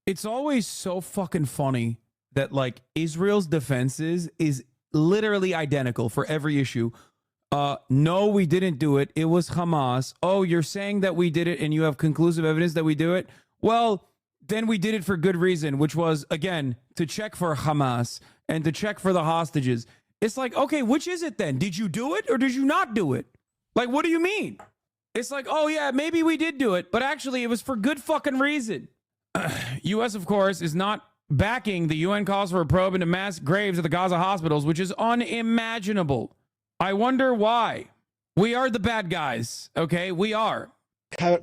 It's always so fucking funny that, like, Israel's defenses is literally identical for every issue. No, we didn't do it. It was Hamas. Oh, you're saying that we did it and you have conclusive evidence that we do it? Well, then we did it for good reason, which was, again, to check for Hamas and to check for the hostages. It's like, okay, which is it then? Did you do it or did you not do it? Like, what do you mean? It's like, oh, yeah, maybe we did do it, but actually it was for good fucking reason. U.S., of course, is not backing the UN calls for a probe into mass graves at the Gaza hospitals, which is unimaginable. I wonder why. We are the bad guys, okay? We are.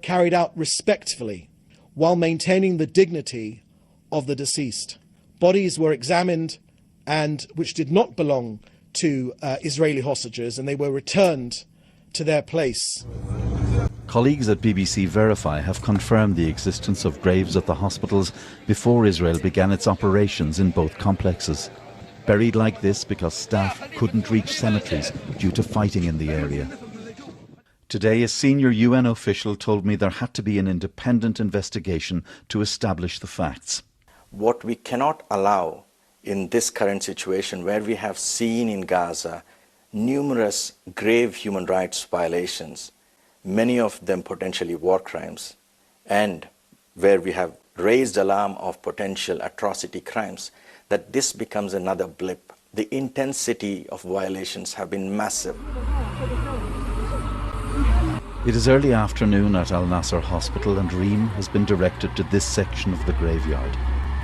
Carried out respectfully, while maintaining the dignity of the deceased. Bodies were examined and which did not belong to Israeli hostages, and they were returned to their place. Colleagues at BBC Verify have confirmed the existence of graves at the hospitals before Israel began its operations in both complexes. Buried like this because staff couldn't reach cemeteries due to fighting in the area. Today, a senior UN official told me there had to be an independent investigation to establish the facts. What we cannot allow in this current situation, where we have seen in Gaza numerous grave human rights violations, many of them potentially war crimes, and where we have raised alarm of potential atrocity crimes, that this becomes another blip. The intensity of violations have been massive. It is early afternoon at Al Nasser Hospital and Reem has been directed to this section of the graveyard.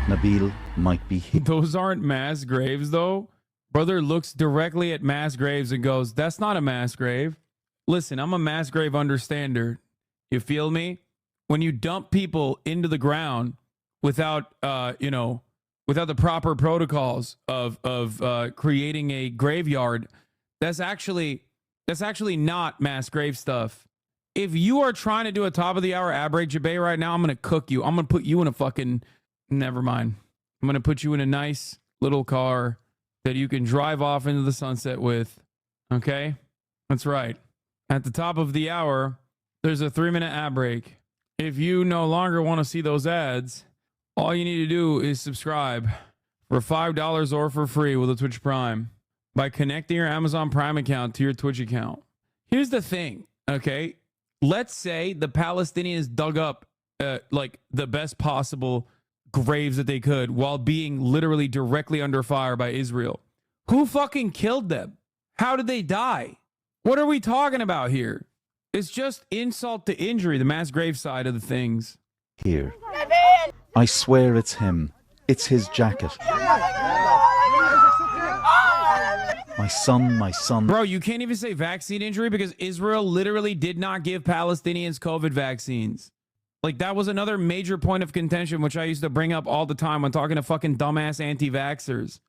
Nabil might be here. Those aren't mass graves, though. Brother looks directly at mass graves and goes, that's not a mass grave. Listen, I'm a mass grave understander. You feel me? When you dump people into the ground without, without the proper protocols of creating a graveyard, that's actually not mass grave stuff. If you are trying to do a top of the hour ad break, Jabay, right now, I'm going to cook you. I'm going to put you in a fucking, never mind. I'm going to put you in a nice little car that you can drive off into the sunset with. Okay? That's right. At the top of the hour, there's a 3-minute ad break. If you no longer want to see those ads, all you need to do is subscribe for $5 or for free with a Twitch Prime by connecting your Amazon Prime account to your Twitch account. Here's the thing, okay? Let's say the Palestinians dug up like the best possible graves that they could while being literally directly under fire by Israel. Who fucking killed them? How did they die? What are we talking about here? It's just insult to injury, the mass grave side of the things. Here. I swear it's him. It's his jacket. My son. Bro, you can't even say vaccine injury because Israel literally did not give Palestinians COVID vaccines. Like, that was another major point of contention, which I used to bring up all the time when talking to fucking dumbass anti-vaxxers.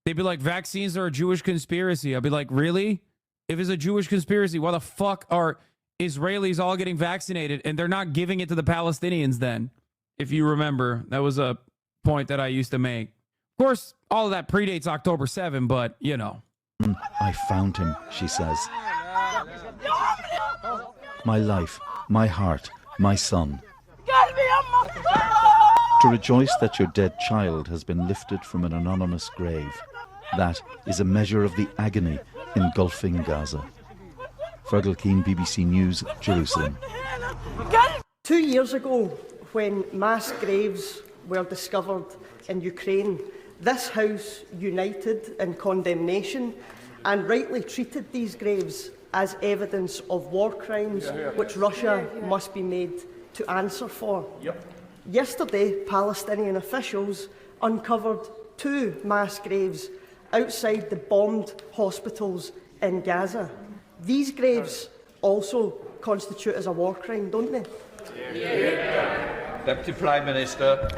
They'd be like, vaccines are a Jewish conspiracy. I'd be like, really? If it's a Jewish conspiracy, why the fuck are Israelis all getting vaccinated and they're not giving it to the Palestinians then? If you remember, that was a point that I used to make. Of course, all of that predates October 7, but, you know. I found him, she says. My life, my heart, my son. To rejoice that your dead child has been lifted from an anonymous grave. That is a measure of the agony engulfing Gaza. Fergal Keane, BBC News, Jerusalem. 2 years ago, when mass graves were discovered in Ukraine, this House united in condemnation and rightly treated these graves as evidence of war crimes which Russia must be made to answer for. Yesterday, Palestinian officials uncovered 2 mass graves outside the bombed hospitals in Gaza. These graves also constitute as a war crime, don't they? Deputy Prime Minister.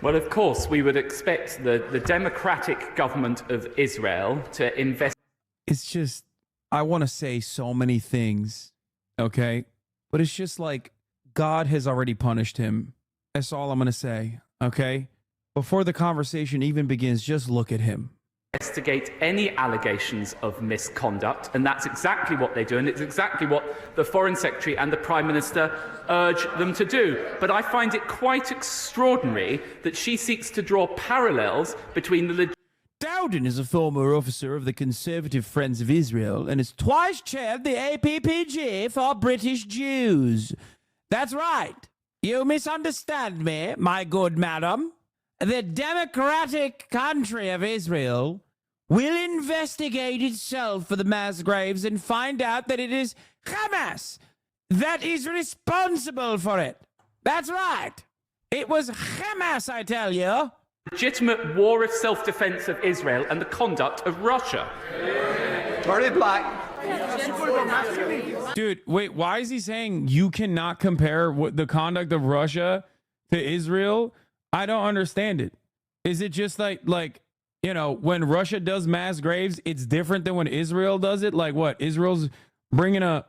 Well, of course, we would expect the democratic government of Israel to invest. It's just, I want to say so many things, okay? But it's just like, God has already punished him. That's all I'm going to say, okay? Before the conversation even begins, just look at him. Investigate any allegations of misconduct, and that's exactly what they do, and it's exactly what the Foreign Secretary and the Prime Minister urge them to do. But I find it quite extraordinary that she seeks to draw parallels between the... Dowden is a former officer of the Conservative Friends of Israel and has twice chaired the APPG for British Jews. That's right. You misunderstand me, my good madam. The democratic country of Israel will investigate itself for the mass graves and find out that it is Hamas that is responsible for it. That's right. It was Hamas, I tell you. Legitimate war of self-defense of Israel and the conduct of Russia. Very black. Dude, wait, why is he saying you cannot compare the conduct of Russia to Israel? I don't understand it. Is it just like, you know, when Russia does mass graves, it's different than when Israel does it? Like what? Israel's bringing a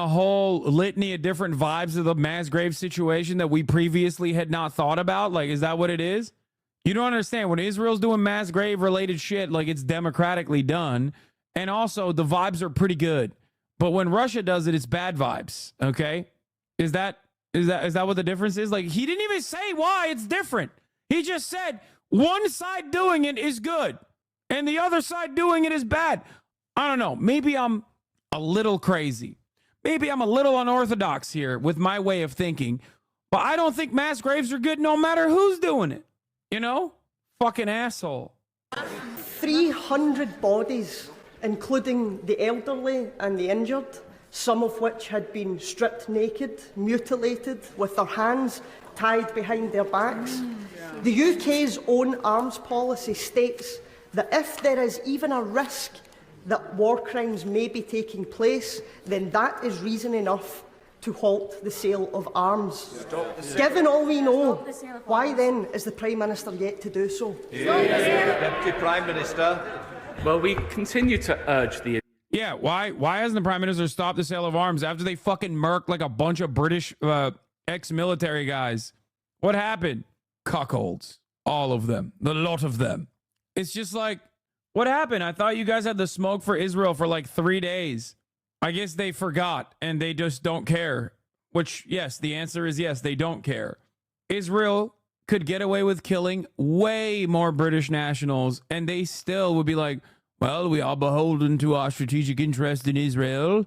whole litany of different vibes of the mass grave situation that we previously had not thought about? Like, is that what it is? You don't understand. When Israel's doing mass grave related shit, like, it's democratically done. And also the vibes are pretty good. But when Russia does it, it's bad vibes. Okay? Is that what the difference is? Like, he didn't even say why it's different. He just said one side doing it is good and the other side doing it is bad. I don't know. Maybe I'm a little crazy. Maybe I'm a little unorthodox here with my way of thinking. But I don't think mass graves are good no matter who's doing it. You know? Fucking asshole. 300 bodies, including the elderly and the injured, some of which had been stripped naked, mutilated, with their hands tied behind their backs. The UK's own arms policy states that if there is even a risk that war crimes may be taking place, then that is reason enough to halt the sale of arms. Given all we know, why then is the Prime Minister yet to do so? Deputy Prime Minister. Well, we continue to urge the... Yeah, why hasn't the Prime Minister stopped the sale of arms after they fucking murked like a bunch of British ex-military guys? What happened? Cuckolds. All of them. The lot of them. It's just like, what happened? I thought you guys had the smoke for Israel for like 3 days. I guess they forgot and they just don't care. Which, yes, the answer is yes, they don't care. Israel could get away with killing way more British nationals and they still would be like, well, we are beholden to our strategic interest in Israel.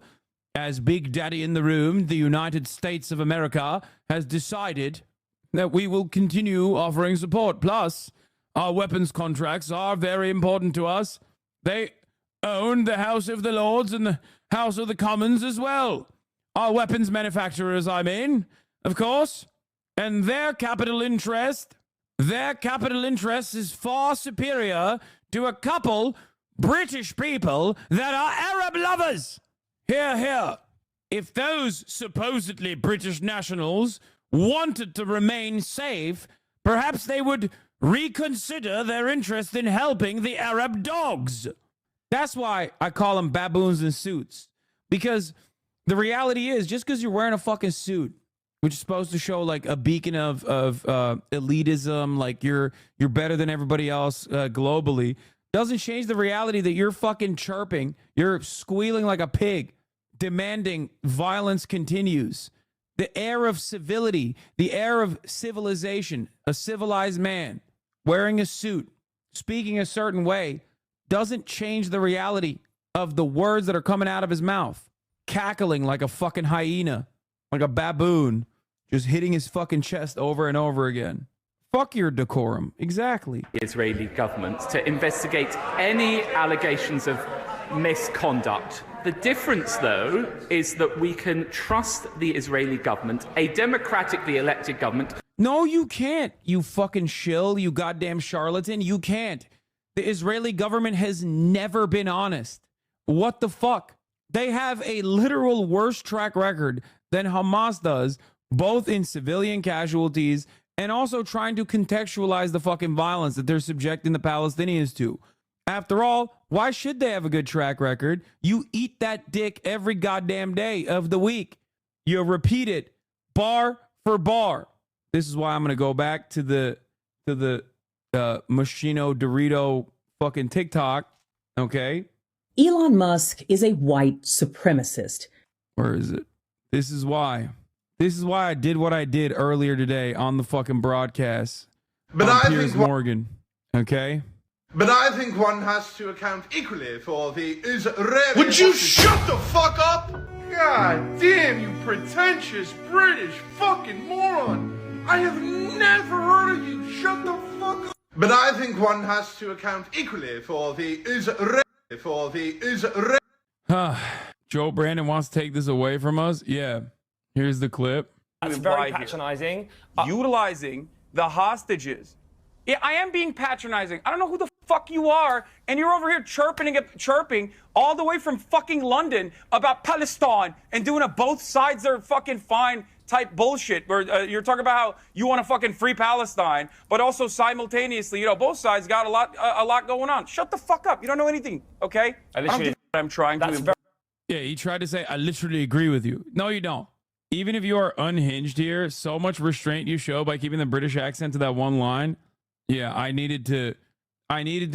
As Big Daddy in the room, the United States of America has decided that we will continue offering support. Plus, our weapons contracts are very important to us. They own the House of the Lords and the House of the Commons as well. Our weapons manufacturers, I mean, of course. And their capital interest is far superior to a couple British people that are Arab lovers. Hear, hear. If those supposedly British nationals wanted to remain safe, perhaps they would reconsider their interest in helping the Arab dogs. That's why I call them baboons in suits. Because the reality is, just because you're wearing a fucking suit, which is supposed to show like a beacon of elitism, like you're better than everybody else globally, doesn't change the reality that you're fucking chirping, you're squealing like a pig, demanding violence continues. The air of civility, the air of civilization, a civilized man wearing a suit, speaking a certain way, doesn't change the reality of the words that are coming out of his mouth, cackling like a fucking hyena, like a baboon, just hitting his fucking chest over and over again. Fuck your decorum. Exactly. The Israeli government to investigate any allegations of misconduct. The difference, though, is that we can trust the Israeli government, a democratically elected government. No, you can't, you fucking shill, you goddamn charlatan. You can't. The Israeli government has never been honest. What the fuck? They have a literal worse track record than Hamas does, both in civilian casualties and also trying to contextualize the fucking violence that they're subjecting the Palestinians to. After all, why should they have a good track record? You eat that dick every goddamn day of the week. You repeat it bar for bar. This is why I'm going to go back to the Machino Dorito fucking TikTok. Okay. Elon Musk is a white supremacist. Where is it? This is why I did what I did earlier today on the fucking broadcast. But on I Piers think Morgan. Okay. But I think one has to account equally for the Israeli... Would you shut the fuck up? God damn, you pretentious British fucking moron. I have never heard of you. Shut the fuck up. But I think one has to account equally for the Israeli... Joe Brandon wants to take this away from us? Yeah. Here's the clip. That's very patronizing. Utilizing the hostages. Yeah, I am being patronizing. I don't know who the fuck you are, and you're over here chirping all the way from fucking London about Palestine and doing a both sides are fucking fine type bullshit where you're talking about how you want to fucking free Palestine, but also simultaneously, both sides got a lot going on. Shut the fuck up. You don't know anything, okay? I'm trying to. Yeah, he tried to say, I literally agree with you. No, you don't. Even if you are unhinged here, so much restraint you show by keeping the British accent to that one line. Yeah, I needed to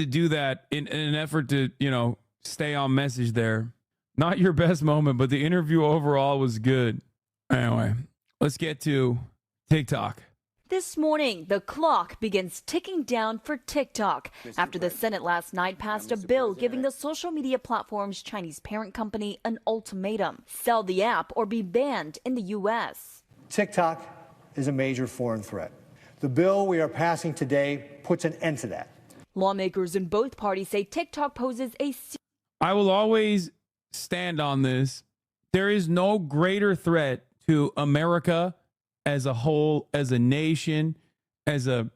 do that in an effort to, stay on message there. Not your best moment, but the interview overall was good. Anyway, let's get to TikTok. This morning, the clock begins ticking down for TikTok after the Senate last night passed a bill giving the social media platform's Chinese parent company an ultimatum: sell the app or be banned in the U.S. TikTok is a major foreign threat. The bill we are passing today puts an end to that. Lawmakers in both parties say TikTok poses a... I will always stand on this. There is no greater threat to America as a whole, as a nation, as an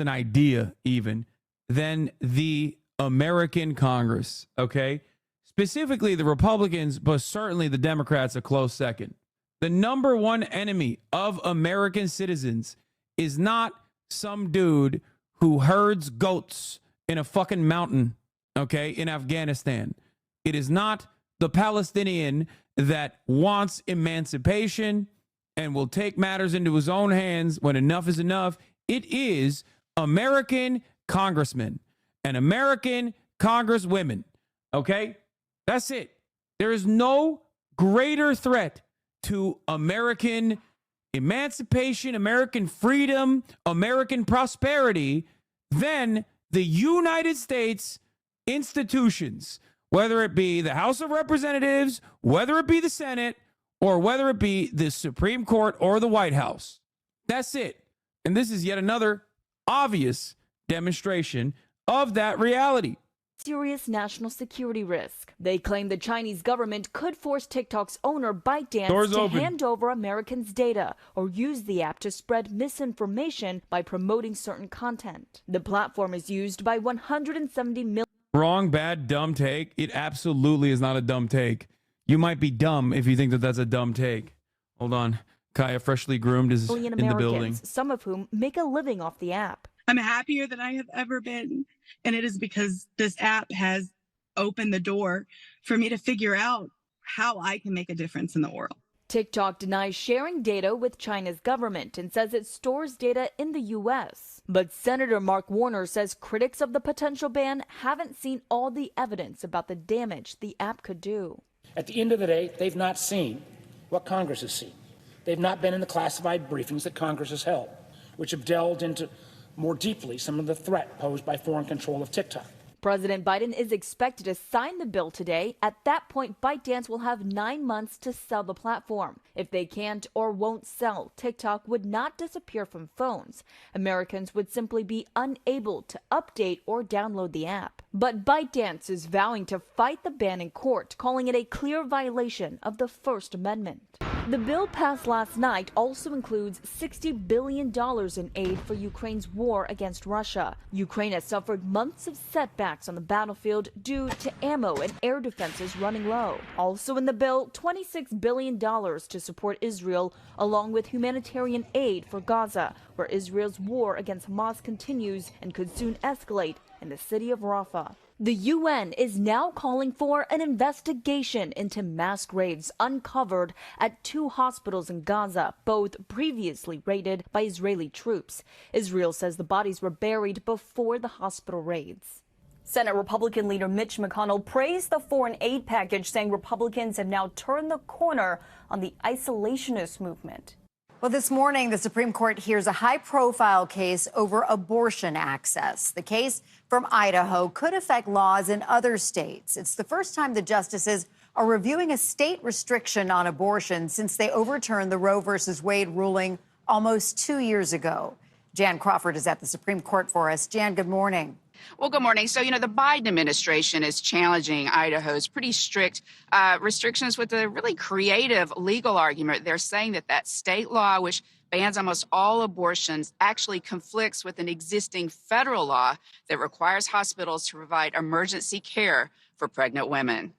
idea even, than the American Congress, okay? Specifically the Republicans, but certainly the Democrats a close second. The number one enemy of American citizens is not some dude who herds goats in a fucking mountain, okay, in Afghanistan. It is not the Palestinian that wants emancipation and will take matters into his own hands when enough is enough. It is American congressmen and American congresswomen, okay? That's it. There is no greater threat to American emancipation, American freedom, American prosperity than the United States institutions, whether it be the House of Representatives, whether it be the Senate, or whether it be the Supreme Court or the White House. That's it. And this is yet another obvious demonstration of that reality. serious national security risk. They claim the Chinese government could force TikTok's owner ByteDance to hand over Americans' data or use the app to spread misinformation by promoting certain content. The platform is used by 170 million. Wrong, bad, dumb take. It absolutely is not a dumb take. You might be dumb if you think that that's a dumb take. Hold on. Kaya, freshly groomed, is in the building. Some of whom make a living off the app. I'm happier than I have ever been. And it is because this app has opened the door for me to figure out how I can make a difference in the world. TikTok denies sharing data with China's government and says it stores data in the U.S. But Senator Mark Warner says critics of the potential ban haven't seen all the evidence about the damage the app could do. At the end of the day, they've not seen what Congress has seen. They've not been in the classified briefings that Congress has held, which have delved into more deeply some of the threat posed by foreign control of TikTok. President Biden is expected to sign the bill today. At that point, ByteDance will have 9 months to sell the platform. If they can't or won't sell, TikTok would not disappear from phones. Americans would simply be unable to update or download the app. But ByteDance is vowing to fight the ban in court, calling it a clear violation of the First Amendment. The bill passed last night also includes $60 billion in aid for Ukraine's war against Russia. Ukraine has suffered months of setbacks on the battlefield due to ammo and air defenses running low. Also in the bill, $26 billion to support Israel, along with humanitarian aid for Gaza, where Israel's war against Hamas continues and could soon escalate in the city of Rafah. The UN is now calling for an investigation into mass graves uncovered at 2 hospitals in Gaza, both previously raided by Israeli troops. Israel says the bodies were buried before the hospital raids. Senate Republican leader Mitch McConnell praised the foreign aid package, saying Republicans have now turned the corner on the isolationist movement. Well, this morning, the Supreme Court hears a high-profile case over abortion access. The case from Idaho could affect laws in other states. It's the first time the justices are reviewing a state restriction on abortion since they overturned the Roe v. Wade ruling almost 2 years ago. Jan Crawford is at the Supreme Court for us. Jan, good morning. Well, good morning. So, the Biden administration is challenging Idaho's pretty strict restrictions with a really creative legal argument. They're saying that state law, which bans almost all abortions, actually conflicts with an existing federal law that requires hospitals to provide emergency care for pregnant women.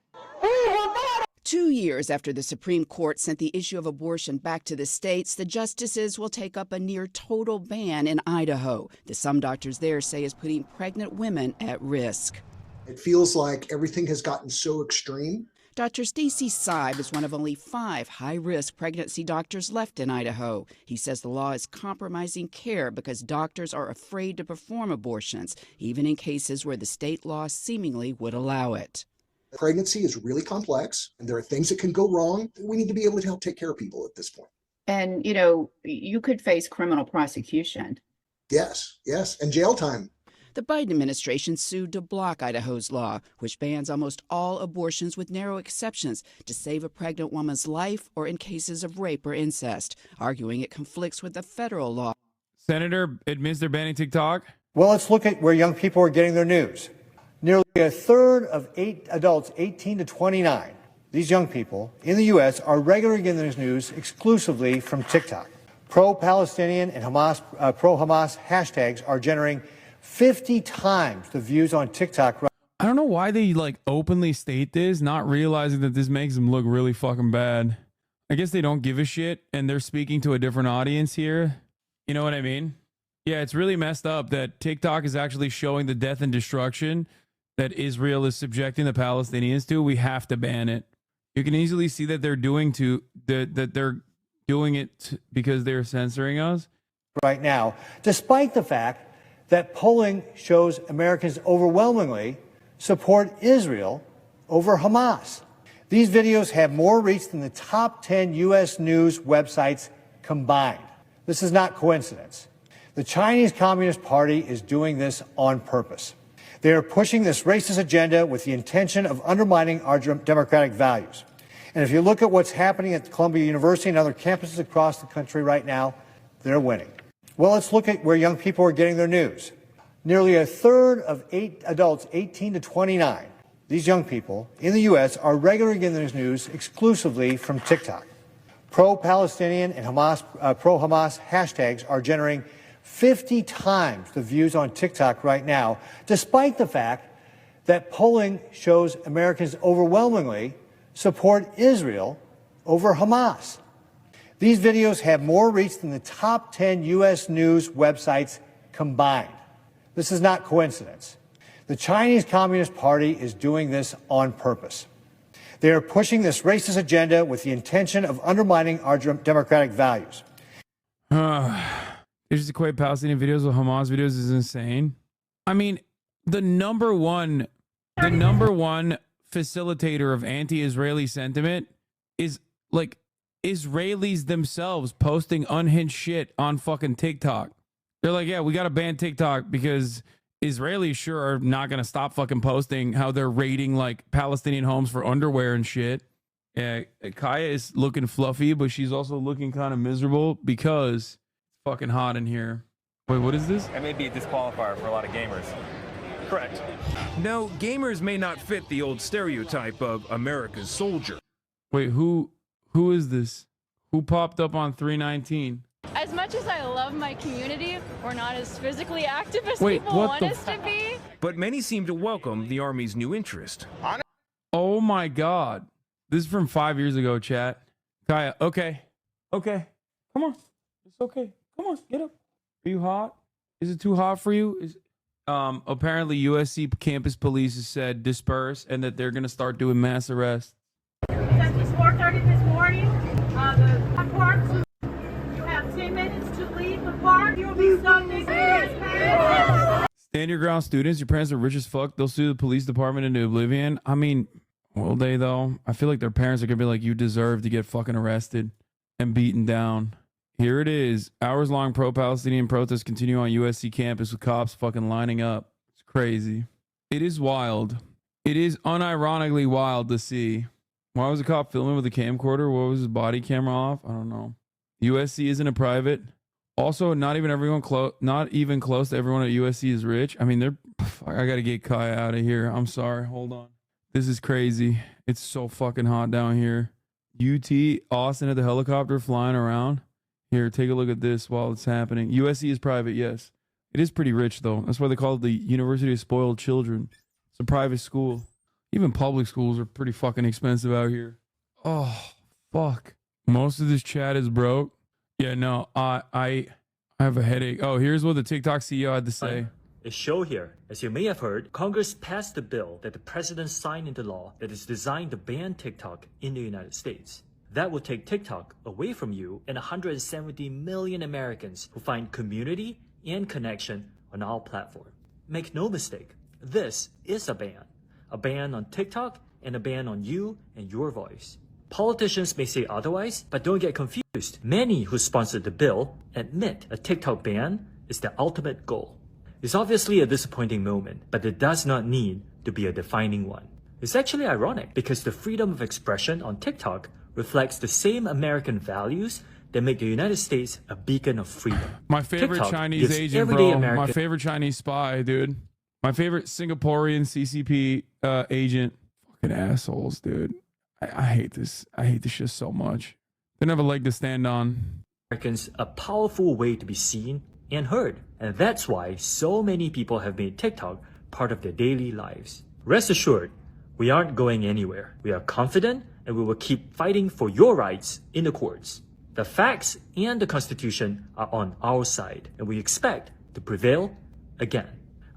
2 years after the Supreme Court sent the issue of abortion back to the states, the justices will take up a near total ban in Idaho that some doctors there say is putting pregnant women at risk. It feels like everything has gotten so extreme. Dr. Stacy Seib is one of only 5 high-risk pregnancy doctors left in Idaho. He says the law is compromising care because doctors are afraid to perform abortions, even in cases where the state law seemingly would allow it. Pregnancy is really complex, and there are things that can go wrong. We need to be able to help take care of people at this point. And, you could face criminal prosecution. Yes, and jail time. The Biden administration sued to block Idaho's law, which bans almost all abortions with narrow exceptions to save a pregnant woman's life or in cases of rape or incest, arguing it conflicts with the federal law. Senator admits they're banning TikTok? Well, let's look at where young people are getting their news. Nearly a third of adults 18 to 29, these young people in the U.S. are regularly getting their news exclusively from TikTok. Pro-Palestinian and pro-Hamas hashtags are generating 50 times the views on TikTok. I don't know why they openly state this, not realizing that this makes them look really fucking bad. I guess they don't give a shit and they're speaking to a different audience here. You know what I mean? Yeah, it's really messed up that TikTok is actually showing the death and destruction that Israel is subjecting the Palestinians to. We have to ban it. You can easily see that they're doing it because they're censoring us right now, despite the fact that polling shows Americans overwhelmingly support Israel over Hamas. These videos have more reach than the top 10 U.S. news websites combined. This is not coincidence. The Chinese Communist Party is doing this on purpose. They are pushing this racist agenda with the intention of undermining our democratic values. And if you look at what's happening at Columbia University and other campuses across the country right now, they're winning. Well, let's look at where young people are getting their news. Nearly a third of adults 18 to 29, these young people in the U.S., are regularly getting their news exclusively from TikTok. Pro-Palestinian and pro-Hamas hashtags are generating 50 times the views on TikTok right now, despite the fact that polling shows Americans overwhelmingly support Israel over Hamas. These videos have more reach than the top 10 U.S. news websites combined. This is not coincidence. The Chinese Communist Party is doing this on purpose. They are pushing this racist agenda with the intention of undermining our democratic values. They just equate Palestinian videos with Hamas videos is insane. I mean, the number one facilitator of anti-Israeli sentiment is like Israelis themselves posting unhinged shit on fucking TikTok. They're like, yeah, we got to ban TikTok because Israelis sure are not going to stop fucking posting how they're raiding like Palestinian homes for underwear and shit. Yeah, Kaya is looking fluffy, but she's also looking kind of miserable because it's fucking hot in here. Wait, what is this? It may be a disqualifier for a lot of gamers. Correct. No, gamers may not fit the old stereotype of America's soldier. Wait, who is this? Who popped up on 319? As much as I love my community, we're not as physically active as Wait, people what want the us to be. But many seem to welcome the Army's new interest. Oh my God. This is from 5 years ago, chat. Kaya, okay. Okay. Come on. It's okay. Come on, get up. Are you hot? Is it too hot for you? Apparently USC campus police has said disperse and that they're going to start doing mass arrests. Since it's 4:30 this morning, the park, you have 10 minutes to leave the park. You'll be stopped next to Stand your ground, students. Your parents are rich as fuck. They'll sue the police department into oblivion. I mean, will they though? I feel like their parents are going to be like, you deserve to get fucking arrested and beaten down. Here it is. Hours-long pro-Palestinian protests continue on USC campus with cops fucking lining up. It's crazy. It is wild. It is unironically wild to see. Why was the cop filming with a camcorder? What was his body camera off? I don't know. USC isn't a private. Also, not even close to everyone at USC is rich. I mean, I gotta get Kai out of here. I'm sorry. Hold on. This is crazy. It's so fucking hot down here. UT Austin at the helicopter flying around. Here, take a look at this while it's happening. USC is private, yes. It is pretty rich, though. That's why they call it the University of Spoiled Children. It's a private school. Even public schools are pretty fucking expensive out here. Oh, fuck. Most of this chat is broke. Yeah, no, I have a headache. Oh, here's what the TikTok CEO had to say. Is show here. As you may have heard, Congress passed a bill that the president signed into law that is designed to ban TikTok in the United States. That will take TikTok away from you and 170 million Americans who find community and connection on our platform. Make no mistake, this is a ban on TikTok and a ban on you and your voice. Politicians may say otherwise, but don't get confused. Many who sponsored the bill admit a TikTok ban is the ultimate goal. It's obviously a disappointing moment, but it does not need to be a defining one. It's actually ironic because the freedom of expression on TikTok reflects the same American values that make the United States a beacon of freedom. My favorite TikTok Chinese agent, bro. My favorite Chinese spy, dude. My favorite Singaporean CCP agent. Fucking assholes, dude. I hate this. I hate this shit so much. They don't have a leg to stand on. Americans a powerful way to be seen and heard. And that's why so many people have made TikTok part of their daily lives. Rest assured, we aren't going anywhere. We are confident and we will keep fighting for your rights in the courts. The facts and the Constitution are on our side, and we expect to prevail again.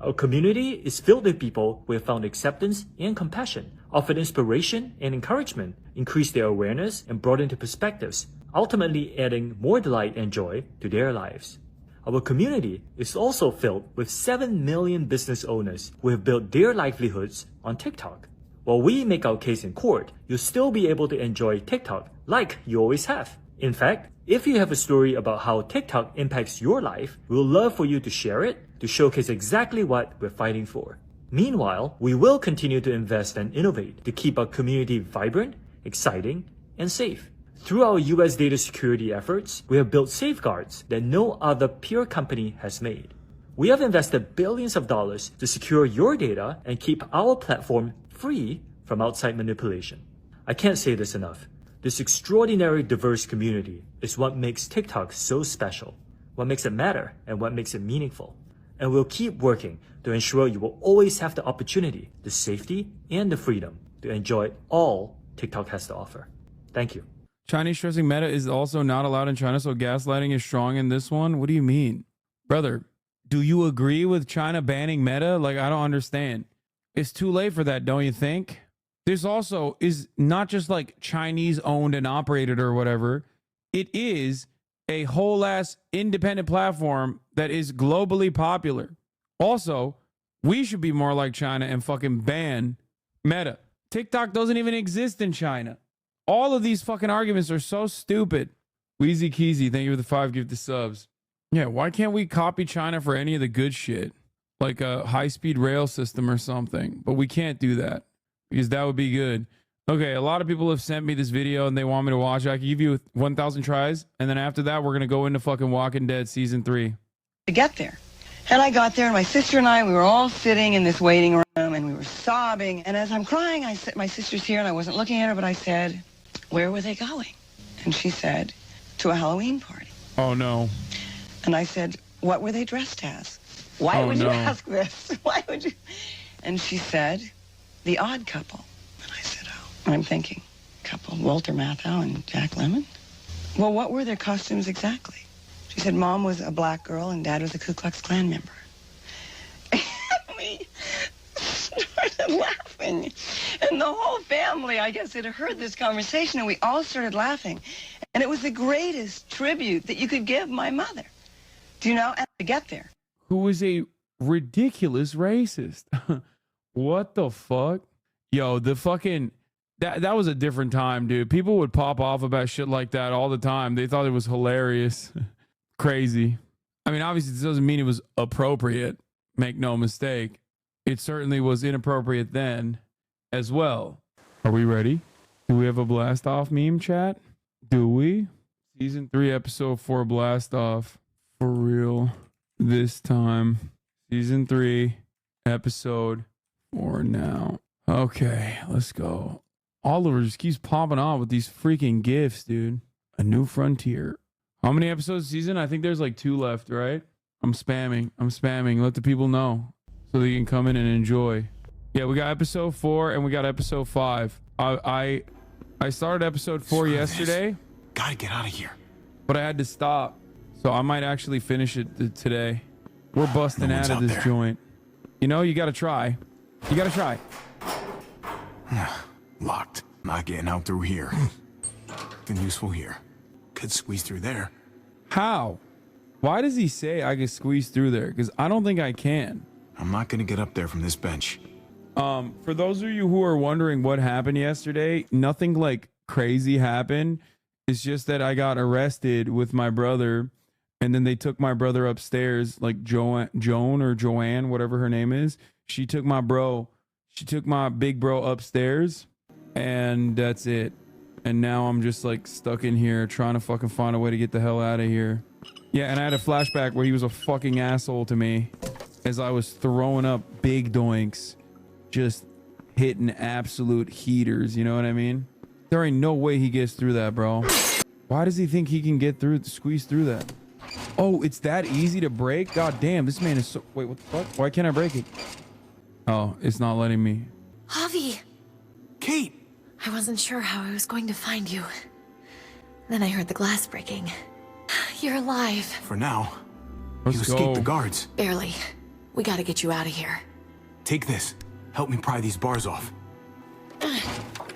Our community is filled with people who have found acceptance and compassion, offered inspiration and encouragement, increased their awareness, and brought into perspectives, ultimately adding more delight and joy to their lives. Our community is also filled with 7 million business owners who have built their livelihoods on TikTok. While we make our case in court, you'll still be able to enjoy TikTok like you always have. In fact, if you have a story about how TikTok impacts your life, we'll love for you to share it to showcase exactly what we're fighting for. Meanwhile, we will continue to invest and innovate to keep our community vibrant, exciting, and safe. Through our US data security efforts, we have built safeguards that no other peer company has made. We have invested billions of dollars to secure your data and keep our platform free from outside manipulation. I can't say this enough. This extraordinary diverse community is what makes TikTok so special, what makes it matter, and what makes it meaningful. And we'll keep working to ensure you will always have the opportunity, the safety, and the freedom to enjoy all TikTok has to offer. Thank you. Chinese stressing Meta is also not allowed in China, so gaslighting is strong in this one. What do you mean? Brother, do you agree with China banning Meta? Like, I don't understand. It's too late for that, don't you think? This also is not just like Chinese owned and operated or whatever. It is a whole ass independent platform that is globally popular. Also, we should be more like China and fucking ban Meta. TikTok doesn't even exist in China. All of these fucking arguments are so stupid. Wheezy Keezy, thank you for the 5 gifted subs. Yeah, why can't we copy China for any of the good shit? Like a high-speed rail system or something. But we can't do that because that would be good. Okay, a lot of people have sent me this video and they want me to watch it. I can give you 1,000 tries. And then after that, we're going to go into fucking Walking Dead season 3. To get there. And I got there and my sister and I, we were all sitting in this waiting room and we were sobbing. And as I'm crying, I said, my sister's here and I wasn't looking at her, but I said, where were they going? And she said, to a Halloween party. Oh, no. And I said, what were they dressed as? Why would you ask this? Why would you? And she said, the Odd Couple. And I said, oh. And I'm thinking, couple, Walter Matthau and Jack Lemmon? Well, what were their costumes exactly? She said, Mom was a black girl and Dad was a Ku Klux Klan member. And we started laughing. And the whole family, I guess, had heard this conversation, and we all started laughing. And it was the greatest tribute that you could give my mother. Do you know? And to get there. Who is a ridiculous racist. What the fuck? Yo, the fucking... That was a different time, dude. People would pop off about shit like that all the time. They thought it was hilarious. Crazy. I mean, obviously, this doesn't mean it was appropriate. Make no mistake. It certainly was inappropriate then as well. Are we ready? Do we have a blast off meme chat? Do we? Season 3, episode 4 blast off. For real. This time. Season 3, episode 4 now. Okay, let's go. Oliver just keeps popping on with these freaking gifts, dude. A New Frontier. How many episodes a season? I think there's like 2 left, right? I'm spamming. Let the people know so they can come in and enjoy. Yeah, we got episode 4 and we got episode 5. I started episode 4 yesterday. Gotta get out of here. But I had to stop. So I might actually finish it today. We're busting out of this joint. You know, you gotta try. You gotta try. Locked. Not getting out through here. Been useful here. Could squeeze through there. How? Why does he say I can squeeze through there? Because I don't think I can. I'm not gonna get up there from this bench. For those of you who are wondering what happened yesterday, nothing like crazy happened. It's just that I got arrested with my brother, and then they took my brother upstairs, like Joan or Joanne, whatever her name is. She took my big bro upstairs, and that's it. And now I'm just like stuck in here trying to fucking find a way to get the hell out of here. Yeah, and I had a flashback where he was a fucking asshole to me as I was throwing up big doinks, just hitting absolute heaters, you know what I mean? There ain't no way he gets through that, bro. Why does he think he can get through, squeeze through that? Oh, it's that easy to break? God damn, this man is so... Wait, what the fuck? Why can't I break it? Oh, it's not letting me. Javi! Kate! I wasn't sure how I was going to find you. Then I heard the glass breaking. You're alive. For now. Let's you go. escaped the guards. Barely. We gotta get you out of here. Take this. Help me pry these bars off.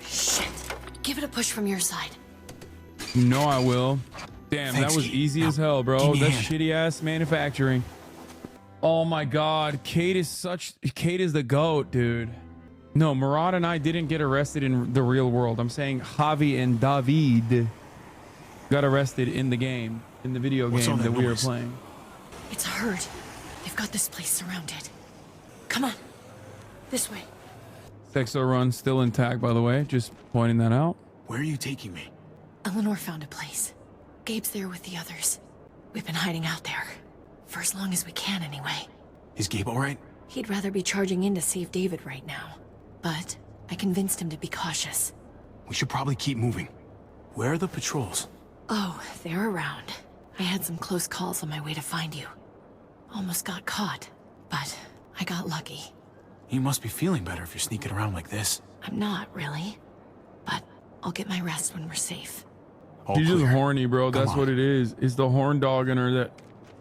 Shit. Give it a push from your side. No, I will. Damn, Thanks, that was easy as hell, bro. That's shitty ass manufacturing. Oh my god, Kate is the GOAT, dude. No, Murad and I didn't get arrested in the real world. I'm saying Javi and David got arrested in the game, in the video game that we are playing. It's a herd. They've got this place surrounded. Come on. This way. Sexo run still intact, by the way. Just pointing that out. Where are you taking me? Eleanor found a place. Gabe's there with the others. We've been hiding out there. For as long as we can, anyway. Is Gabe all right? He'd rather be charging in to save David right now. But I convinced him to be cautious. We should probably keep moving. Where are the patrols? Oh, they're around. I had some close calls on my way to find you. Almost got caught, but I got lucky. You must be feeling better if you're sneaking around like this. I'm not, really. But I'll get my rest when we're safe. She's just horny, bro. That's what it is. It's the horn dog in her that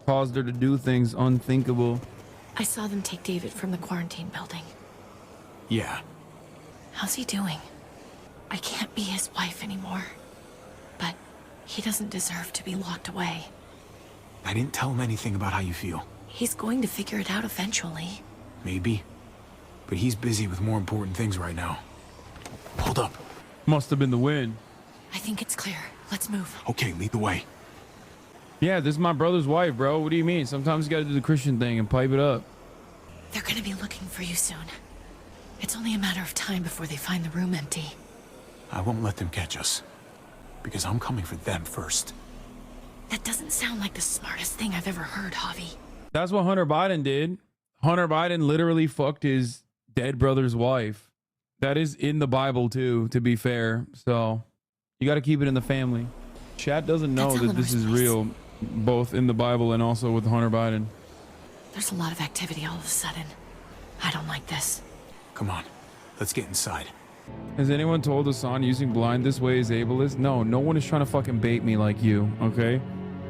caused her to do things unthinkable. I saw them take David from the quarantine building. Yeah. How's he doing? I can't be his wife anymore. But he doesn't deserve to be locked away. I didn't tell him anything about how you feel. He's going to figure it out eventually. Maybe. But he's busy with more important things right now. Hold up. Must have been the wind. I think it's clear. Let's move. Okay, lead the way. Yeah, this is my brother's wife, bro. What do you mean? Sometimes you gotta do the Christian thing and pipe it up. They're gonna be looking for you soon. It's only a matter of time before they find the room empty. I won't let them catch us. Because I'm coming for them first. That doesn't sound like the smartest thing I've ever heard, Javi. That's what Hunter Biden did. Hunter Biden literally fucked his dead brother's wife. That is in the Bible too, to be fair. So you got to keep it in the family. Chat doesn't know that this is real, both in the Bible and also with Hunter Biden. There's a lot of activity all of a sudden. I don't like this. Come on, let's get inside. Has anyone told Hasan using blind this way is ableist? No, no one is trying to fucking bait me like you, okay?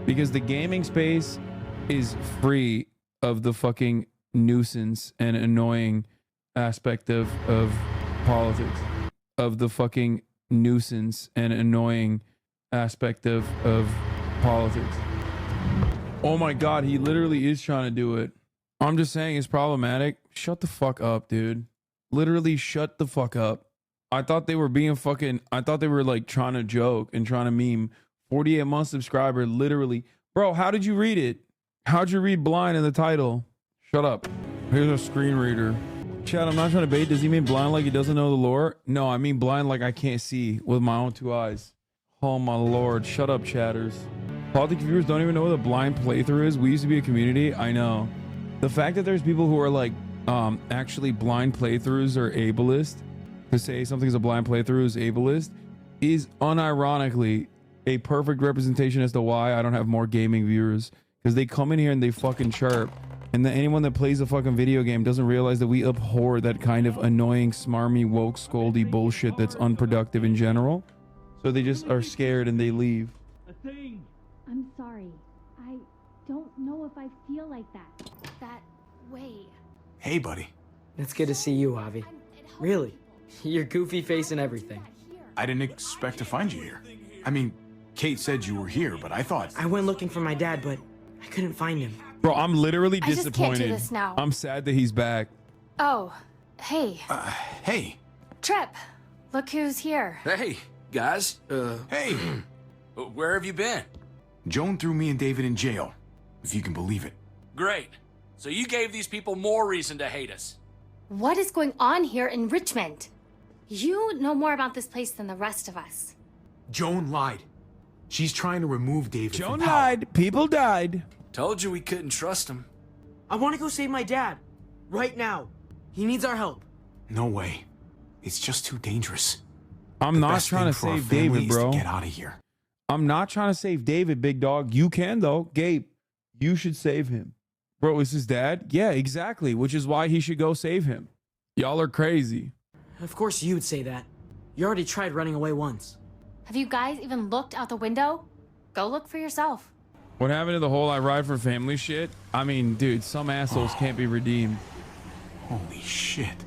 Because the gaming space is free of the fucking nuisance and annoying aspect of politics. Of the fucking nuisance and annoying aspect of politics. Oh my god, he literally is trying to do it. I'm just saying it's problematic. Shut the fuck up, dude. Literally shut the fuck up. I thought they were being fucking, I thought they were like trying to joke and trying to meme. 48-month subscriber, literally. Bro, how did you read it? How'd you read blind in the title? Shut up. Here's a screen reader. Chad, I'm not trying to bait. Does he mean blind like he doesn't know the lore? No, I mean blind like I can't see with my own two eyes. Oh my lord. Shut up, chatters. Politics viewers don't even know what a blind playthrough is. We used to be a community. I know. The fact that there's people who are like, actually blind playthroughs are ableist, to say something's a blind playthrough is ableist, is unironically a perfect representation as to why I don't have more gaming viewers. Because they come in here and they fucking chirp. And then anyone that plays a fucking video game doesn't realize that we abhor that kind of annoying, smarmy, woke, scoldy bullshit that's unproductive in general. So they just are scared and they leave. I'm sorry. I don't know if I feel like that way. Hey, buddy. It's good to see you, Javi. Really. Your goofy face and everything. I didn't expect to find you here. I mean, Kate said you were here, but I thought... I went looking for my dad, but I couldn't find him. Bro, I'm literally I just disappointed. can't do this now. I'm sad that he's back. Oh, hey. Hey. Trip. Look who's here. Hey, guys. Hey. Where have you been? Joan threw me and David in jail, if you can believe it. Great. So you gave these people more reason to hate us. What is going on here in Richmond? You know more about this place than the rest of us. Joan lied. She's trying to remove David Joan from power. lied. People died. Told you we couldn't trust him. I want to go save my dad. Right now. He needs our help. No way. It's just too dangerous. I'm not trying to save David, bro. Get out of here. I'm not trying to save David, big dog. You can, though. Gabe, you should save him. Bro, is his dad? Yeah, exactly. Which is why he should go save him. Y'all are crazy. Of course you would say that. You already tried running away once. Have you guys even looked out the window? Go look for yourself. What happened to the whole I ride for family shit? I mean, dude, some assholes can't be redeemed. Holy shit.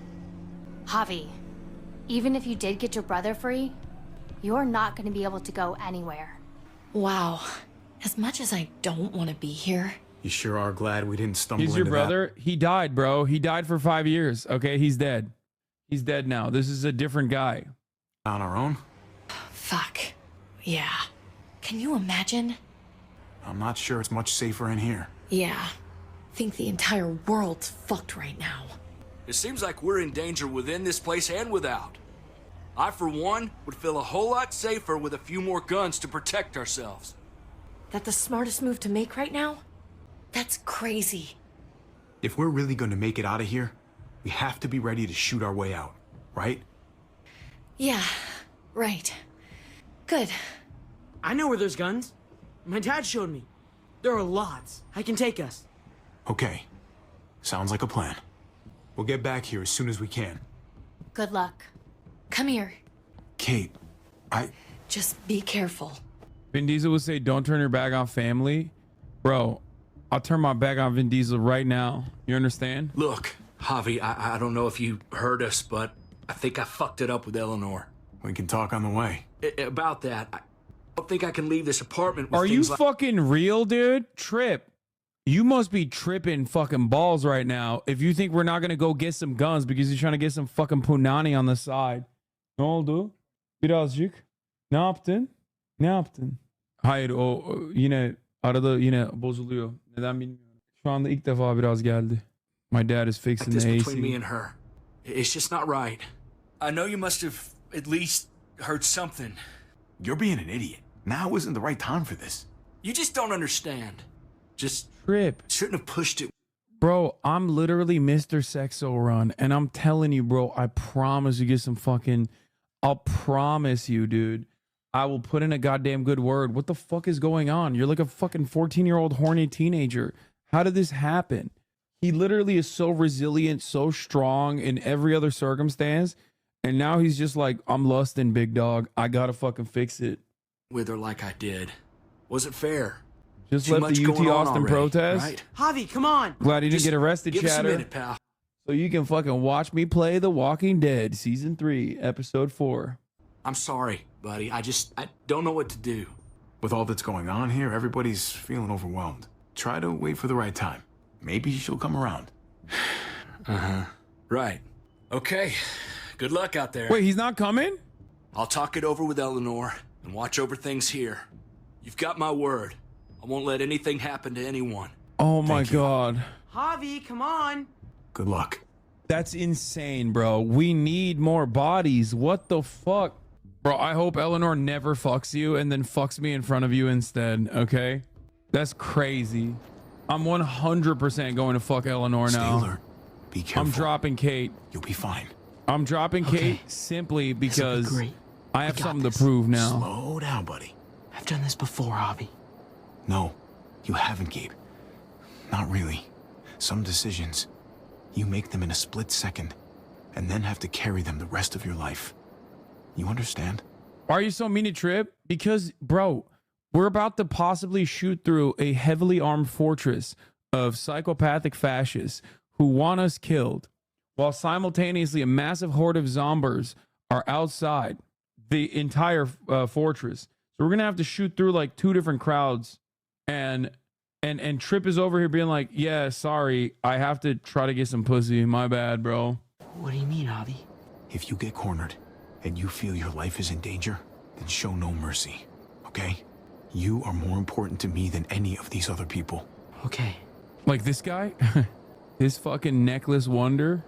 Javi, even if you did get your brother free, you're not going to be able to go anywhere. Wow. As much as I don't want to be here. You sure are glad we didn't stumble into He's your that. brother? He died, bro. He died for 5 years. Okay, he's dead. He's dead now. This is a different guy. On our own? Fuck. Yeah. Can you imagine? I'm not sure it's much safer in here. Yeah. I think the entire world's fucked right now. It seems like we're in danger within this place and without. I, for one, would feel a whole lot safer with a few more guns to protect ourselves. That the smartest move to make right now? That's crazy. If we're really gonna make it out of here, we have to be ready to shoot our way out, right? Yeah, right. Good. I know where there's guns. My dad showed me. There are lots. I can take us. Okay. Sounds like a plan. We'll get back here as soon as we can. Good luck. Come here. Kate, Just be careful. Vin Diesel would say, don't turn your back on family. Bro, I'll turn my back on Vin Diesel right now. You understand? Look, Javi, I don't know if you heard us, but I think I fucked it up with Eleanor. We can talk on the way. About that, I don't think I can leave this apartment with Are you fucking real, dude? Trip. You must be tripping fucking balls right now if you think we're not gonna go get some guns because you're trying to get some fucking punani on the side. Ne oldu? Birazcık. Ne yaptın? Ne yaptın? Hayır, o yine arada yine bozuluyor. Neden bilmiyorum. Şu anda ilk defa biraz geldi. My dad is fixing the AC. Between me and her. It's just not right. I know you must have at least heard something. You're being an idiot. Now isn't the right time for this. You just don't understand. Just Trip. Shouldn't have pushed it. Bro, I'm literally Mr. Sexo Run, and I'm telling you, bro, I promise you get some fucking... I'll promise you, dude. I will put in a goddamn good word. What the fuck is going on? You're like a fucking 14-year-old horny teenager. How did this happen? He literally is so resilient, so strong in every other circumstance, and now he's just like, I'm lusting, big dog. I gotta fucking fix it. With her like I did. Wasn't fair. Just Too left the much UT going on Austin already, protest. right? Javi, come on. Glad he didn't get arrested, Give us a chatter. minute, pal. So you can fucking watch me play The Walking Dead, Season 3, Episode 4. I'm sorry, buddy. I don't know what to do. With all that's going on here, everybody's feeling overwhelmed. Try to wait for the right time. Maybe she'll come around. Uh-huh. Right. Okay. Good luck out there. Wait, he's not coming? I'll talk it over with Eleanor and watch over things here. You've got my word. I won't let anything happen to anyone. Oh my God. Javi, come on. Good luck. That's insane, bro. We need more bodies. What the fuck? Bro, I hope Eleanor never fucks you and then fucks me in front of you instead, okay? That's crazy. I'm 100% going to fuck Eleanor now. Stay alert. Be careful. I'm dropping Kate. You'll be fine. I'm dropping Kate simply because great. I have something to prove now. Slow down, buddy. I've done this before, Javi. No, you haven't, Gabe. Not really. Some decisions, you make them in a split second, and then have to carry them the rest of your life. You understand? Why are you so mean to Trip? Because, bro, we're about to possibly shoot through a heavily armed fortress of psychopathic fascists who want us killed, while simultaneously a massive horde of zombies are outside the entire fortress. So we're gonna have to shoot through like two different crowds, and Trip is over here being like, yeah, sorry, I have to try to get some pussy. My bad, bro. What do you mean, Javi? If you get cornered and you feel your life is in danger, then show no mercy, okay? You are more important to me than any of these other people. Okay. Like this guy? This fucking necklace wonder?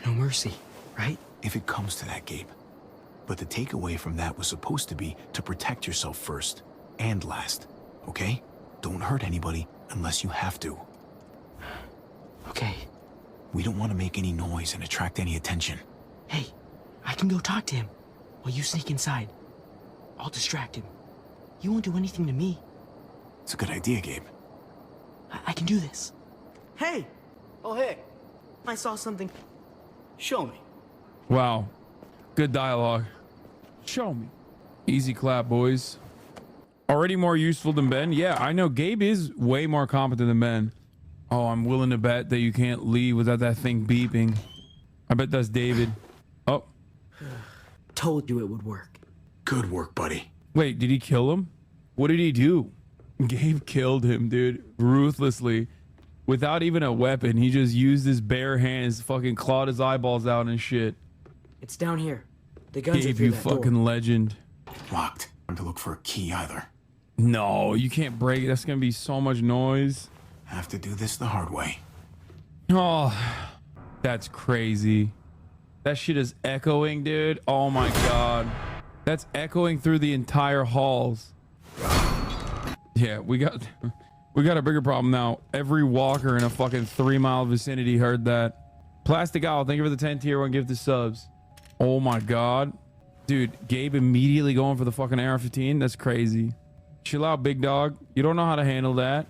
No mercy, right? If it comes to that, Gabe. But the takeaway from that was supposed to be to protect yourself first and last, okay? Don't hurt anybody unless you have to. Okay. We don't want to make any noise and attract any attention. Hey, I can go talk to him while you sneak inside. I'll distract him. You won't do anything to me. It's a good idea, Gabe. I can do this. Hey! Oh, hey. I saw something. Show me. Wow. Good dialogue. Show me. Easy clap, boys. Already more useful than Ben? Yeah, I know. Gabe is way more competent than Ben. Oh, I'm willing to bet that you can't leave without that thing beeping. I bet that's David. Oh. Told you it would work. Good work, buddy. Wait, did he kill him? What did he do? Gabe killed him, dude. Ruthlessly. Without even a weapon. He just used his bare hands, fucking clawed his eyeballs out and shit. It's down here. The guns Gabe, are through you that fucking door. legend. Locked. Time to look for a key either. No, you can't break it. That's gonna be so much noise. Have to do this the hard way. Oh, that's crazy. That shit is echoing, dude. Oh my god. That's echoing through the entire halls. Yeah, we got We got a bigger problem now. Every walker in a fucking 3-mile vicinity heard that. Plastic Owl, thank you for the 10 tier 1 gift of subs. Oh my God. Dude, Gabe immediately going for the fucking AR-15. That's crazy. Chill out, big dog. You don't know how to handle that.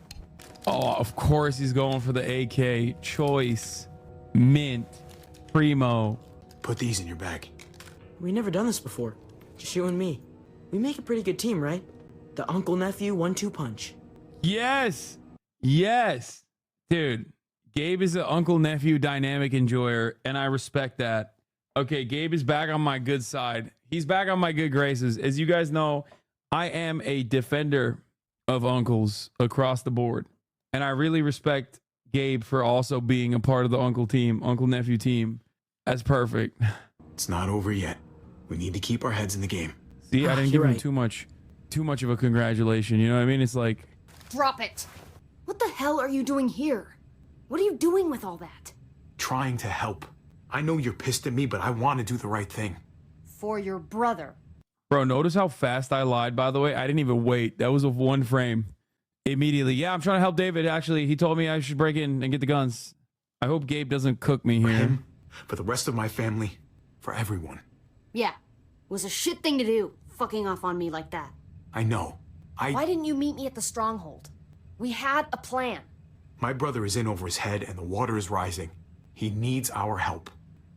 Oh, of course he's going for the AK. Choice. Mint. Primo. Put these in your bag. We never done this before. Just you and me. We make a pretty good team, right? The uncle-nephew 1-2 punch. Yes. Yes. Dude, Gabe is an uncle-nephew dynamic enjoyer, and I respect that. Okay, Gabe is back on my good side. He's back on my good graces. As you guys know, I am a defender of uncles across the board. And I really respect Gabe for also being a part of the uncle-nephew team. That's perfect. It's not over yet. We need to keep our heads in the game. See, I didn't give him too much of a congratulation. You know what I mean? It's like... Drop it. What the hell are you doing here? What are you doing with all that? Trying to help. I know you're pissed at me, but I want to do the right thing. For your brother. Bro, notice how fast I lied, by the way. I didn't even wait. That was a 1 frame. Immediately. Yeah, I'm trying to help David. Actually, he told me I should break in and get the guns. I hope Gabe doesn't cook me here. For him, for the rest of my family, for everyone. Yeah. It was a shit thing to do, fucking off on me like that. I know. Why didn't you meet me at the stronghold? We had a plan. My brother is in over his head and the water is rising. He needs our help.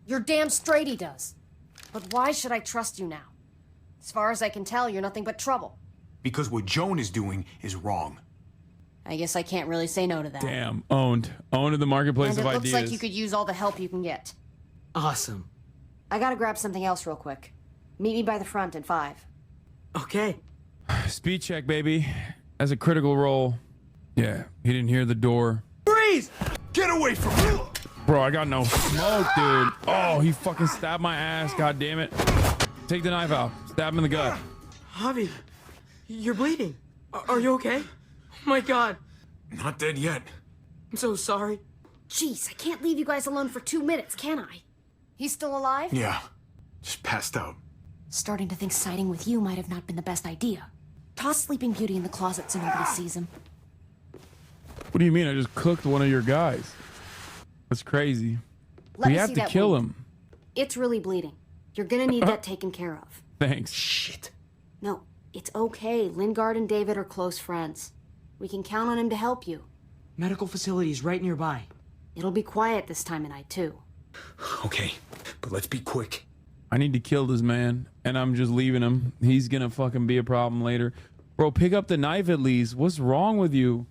You're damn straight he does. But why should I trust you now? As far as I can tell, you're nothing but trouble. Because what Joan is doing is wrong. I guess I can't really say no to that. Damn, owned. Owned in the marketplace of And it ideas. looks like you could use all the help you can get. Awesome. I gotta grab something else real quick. Meet me by the front in 5. Okay. Speed check, baby. As a critical role. Yeah, he didn't hear the door. Freeze! Get away from me! Bro, I got no smoke, dude. Oh, he fucking stabbed my ass. God damn it. Take the knife out. Stab him in the gut. Javi, you're bleeding. Are you okay? Oh my God. Not dead yet. I'm so sorry. Jeez, I can't leave you guys alone for 2 minutes, can I? He's still alive? Yeah, just passed out. Starting to think siding with you might have not been the best idea. Toss Sleeping Beauty in the closet so nobody sees him. What do you mean? I just cooked one of your guys. That's crazy. We have to kill him. It's really bleeding. You're gonna need that taken care of. Thanks. Shit. No, it's okay. Lingard and David are close friends. We can count on him to help you. Medical facilities right nearby. It'll be quiet this time of night, too. Okay, but let's be quick. I need to kill this man, and I'm just leaving him. He's gonna fucking be a problem later. Bro, pick up the knife at least. What's wrong with you?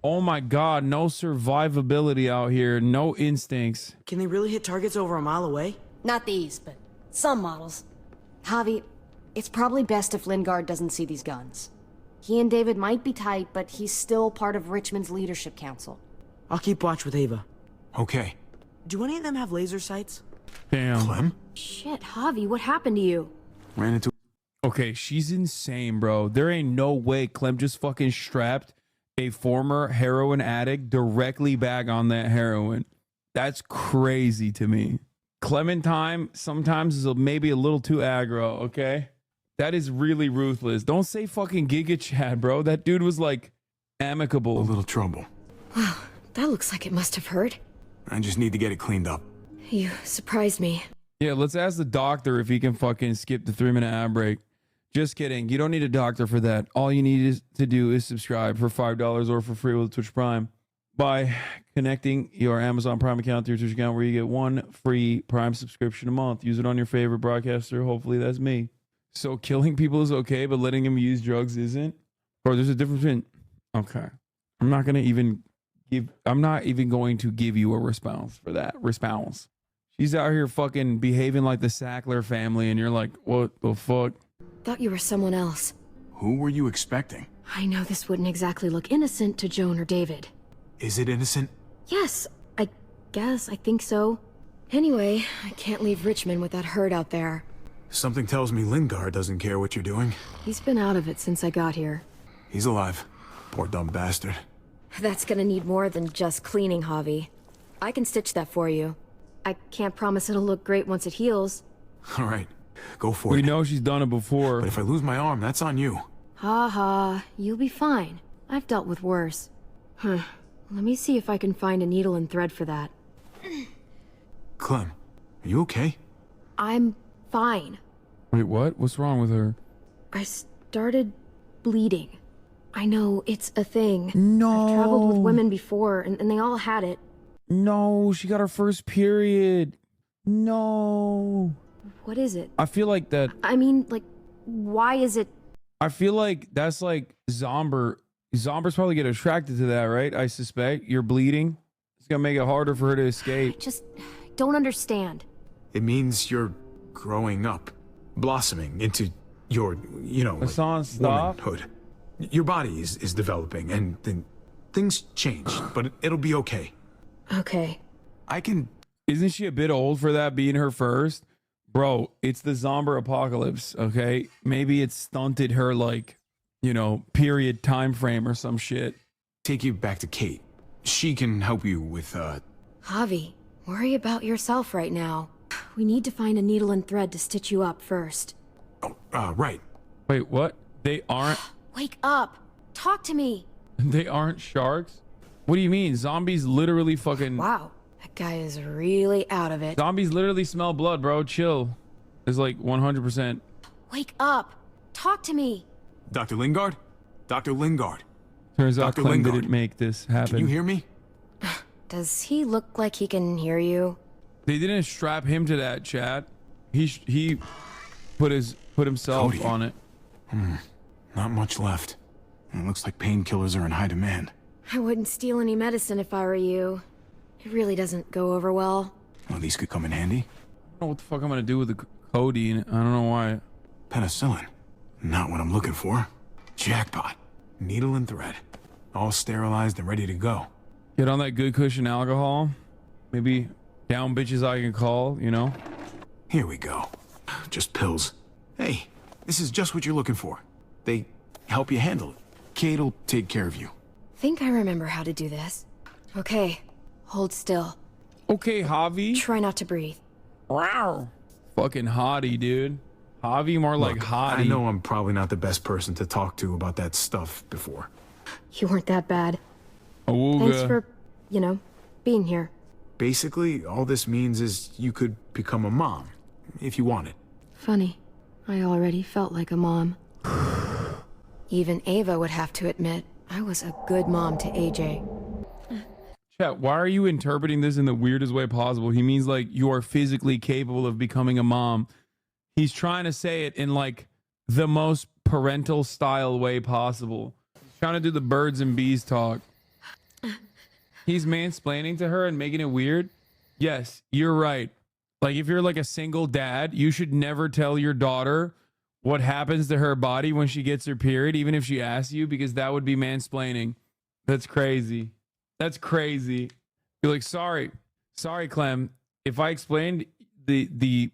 Oh my God, no survivability out here. No instincts. Can they really hit targets over a mile away? Not these, but some models. Javi, it's probably best if Lingard doesn't see these guns. He and David might be tight, but he's still part of Richmond's leadership council. I'll keep watch with Ava. Okay. Do any of them have laser sights? Damn. Clem? Shit, Javi, what happened to you? Ran into... Okay, she's insane, bro. There ain't no way Clem just fucking strapped a former heroin addict directly back on that heroin. That's crazy to me. Clementine sometimes is maybe a little too aggro, okay? That is really ruthless. Don't say fucking Giga Chad, bro. That dude was like amicable. A little trouble. Wow, that looks like it must have hurt. I just need to get it cleaned up. You surprised me. Yeah, let's ask the doctor if he can fucking skip the 3-minute ad break. Just kidding. You don't need a doctor for that. All you need to do is subscribe for $5 or for free with Twitch Prime by connecting your Amazon Prime account to your Twitch account, where you get 1 free Prime subscription a month. Use it on your favorite broadcaster. Hopefully that's me. So killing people is okay, but letting them use drugs isn't? Bro, there's a difference between... Okay. I'm not even going to give you a response for that. Response. She's out here fucking behaving like the Sackler family, and you're like, what the fuck? Thought you were someone else. Who were you expecting? I know this wouldn't exactly look innocent to Joan or David. Is it innocent? Yes, I guess. I think so. Anyway, I can't leave Richmond with that herd out there. Something tells me Lingard doesn't care what you're doing. He's been out of it since I got here. He's alive. Poor dumb bastard. That's gonna need more than just cleaning, Javi. I can stitch that for you. I can't promise it'll look great once it heals. All right, go for it. We know she's done it before. But if I lose my arm, that's on you. Ha ha, you'll be fine. I've dealt with worse. Huh. Let me see if I can find a needle and thread for that. Clem, are you okay? I'm fine. Wait, what? What's wrong with her? I started bleeding. I know, it's a thing. No. I've traveled with women before, and they all had it. No, she got her first period. No. What is it? I feel like that. I mean, like, why is it? I feel like that's like Zomber. Zombers probably get attracted to that, right? I suspect. You're bleeding. It's gonna make it harder for her to escape. I just don't understand. It means you're growing up, blossoming into your, Hasan, stop. womanhood. Your body is developing, and then things change, but it'll be okay. Okay. I can... Isn't she a bit old for that being her first? Bro, it's the zombie apocalypse, okay? Maybe it stunted her, like, period time frame or some shit. Take you back to Kate. She can help you with, Javi, worry about yourself right now. We need to find a needle and thread to stitch you up first. Oh, right. Wait, what? They aren't... Wake up! Talk to me! They aren't sharks? What do you mean? Zombies literally fucking... Wow, that guy is really out of it. Zombies literally smell blood, bro. Chill. It's like 100%. Wake up! Talk to me! Dr. Lingard? Dr. Lingard. Turns out Dr. Clem Lingard. didn't make this happen. Can you hear me? Does he look like he can hear you? They didn't strap him to that, chat. He put himself Cody. on it. Not much left. It looks like painkillers are in high demand. I wouldn't steal any medicine if I were you. It really doesn't go over well. Well, these could come in handy. I don't know what the fuck I'm gonna do with the codeine. I don't know why. Penicillin. Not what I'm looking for. Jackpot. Needle and thread. All sterilized and ready to go. Get on that good cushion alcohol. Maybe down bitches I can call, Here we go. Just pills. Hey, this is just what you're looking for. They help you handle it. Kate'll take care of you. Think I remember how to do this. Okay, hold still. Okay, Javi. Try not to breathe. Wow. Fucking hottie, dude. Javi, more like Look, hottie. I know I'm probably not the best person to talk to about that stuff before. You weren't that bad. Awooga. Thanks for, being here. Basically, all this means is you could become a mom, if you wanted. Funny. I already felt like a mom. Even Ava would have to admit, I was a good mom to AJ. Chat, why are you interpreting this in the weirdest way possible? He means like you are physically capable of becoming a mom. He's trying to say it in like the most parental style way possible. He's trying to do the birds and bees talk. He's mansplaining to her and making it weird. Yes, you're right. Like if you're like a single dad, you should never tell your daughter what happens to her body when she gets her period, even if she asks you, because that would be mansplaining. That's crazy. That's crazy. You're like, sorry, Clem. If I explained the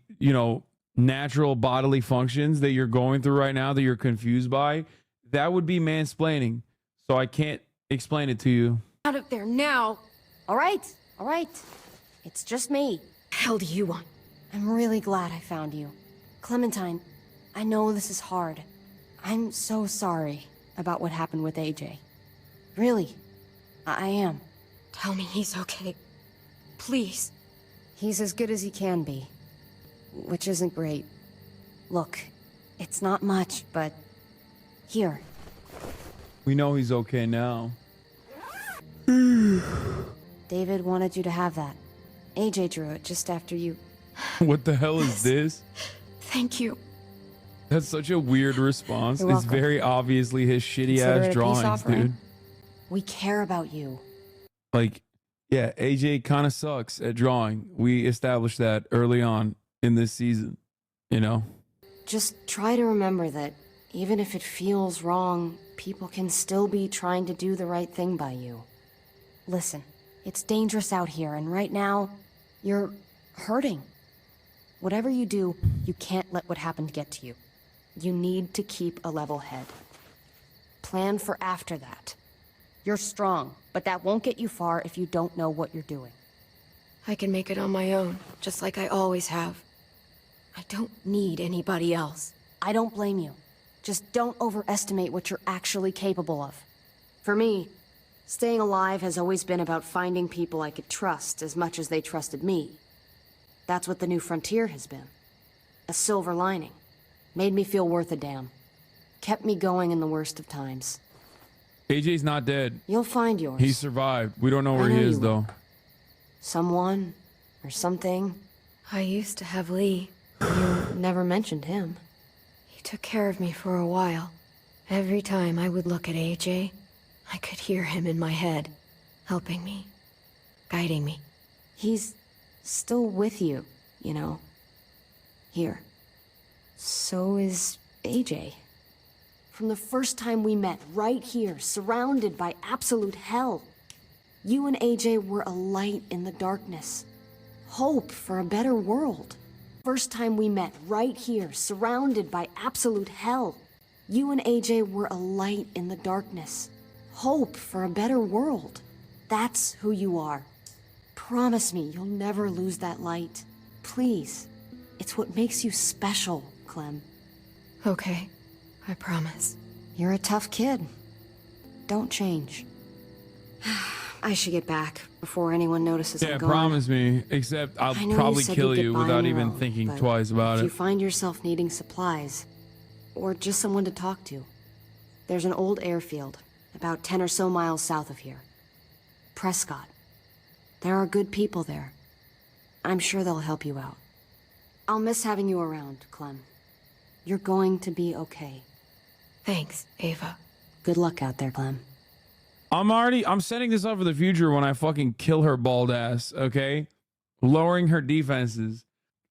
natural bodily functions that you're going through right now that you're confused by, that would be mansplaining. So I can't explain it to you. Out of there now. All right. It's just me. Hell do you want? I'm really glad I found you. Clementine, I know this is hard. I'm so sorry about what happened with AJ. Really, I am. Tell me he's okay. Please. He's as good as he can be, which isn't great. Look, it's not much, but here. We know he's okay now. David wanted you to have that. AJ drew it just after you. What the hell is this? Thank you. That's such a weird response. You're It's welcome. very obviously his shitty Consider it a ass peace drawings, offering. dude. We care about you. Like, yeah, AJ kind of sucks at drawing. We established that early on in this season, Just try to remember that even if it feels wrong, people can still be trying to do the right thing by you. Listen, it's dangerous out here, and right now, you're hurting. Whatever you do, you can't let what happened get to you. You need to keep a level head. Plan for after that. You're strong, but that won't get you far if you don't know what you're doing. I can make it on my own, just like I always have. I don't need anybody else. I don't blame you. Just don't overestimate what you're actually capable of. For me, Staying alive has always been about finding people I could trust as much as they trusted me. That's what the new frontier has been. A silver lining. Made me feel worth a damn. Kept me going in the worst of times. AJ's not dead. You'll find yours. He survived. We don't know where he is, though. Someone or something. I used to have Lee. You never mentioned him. He took care of me for a while. Every time I would look at AJ, I could hear him in my head, helping me, guiding me. He's still with you, you know. Here. So is AJ. From the first time we met, right here, surrounded by absolute hell. You and AJ were a light in the darkness. Hope for a better world. First time we met, right here, surrounded by absolute hell. You and AJ were a light in the darkness. Hope for a better world. That's who you are. Promise me you'll never lose that light. Please. It's what makes you special, Clem. Okay, I promise. You're a tough kid. Don't change. I should get back before anyone notices I'm gone. Promise me. Except I'll probably kill you without even thinking twice about if it. you find yourself needing supplies, or just someone to talk to, there's an old airfield about 10 or so miles south of here. Prescott. There are good people there. I'm sure they'll help you out. I'll miss having you around, Clem. You're going to be okay. Thanks, Ava. Good luck out there, Clem. I'm setting this up for the future when I fucking kill her bald ass, okay? Lowering her defenses.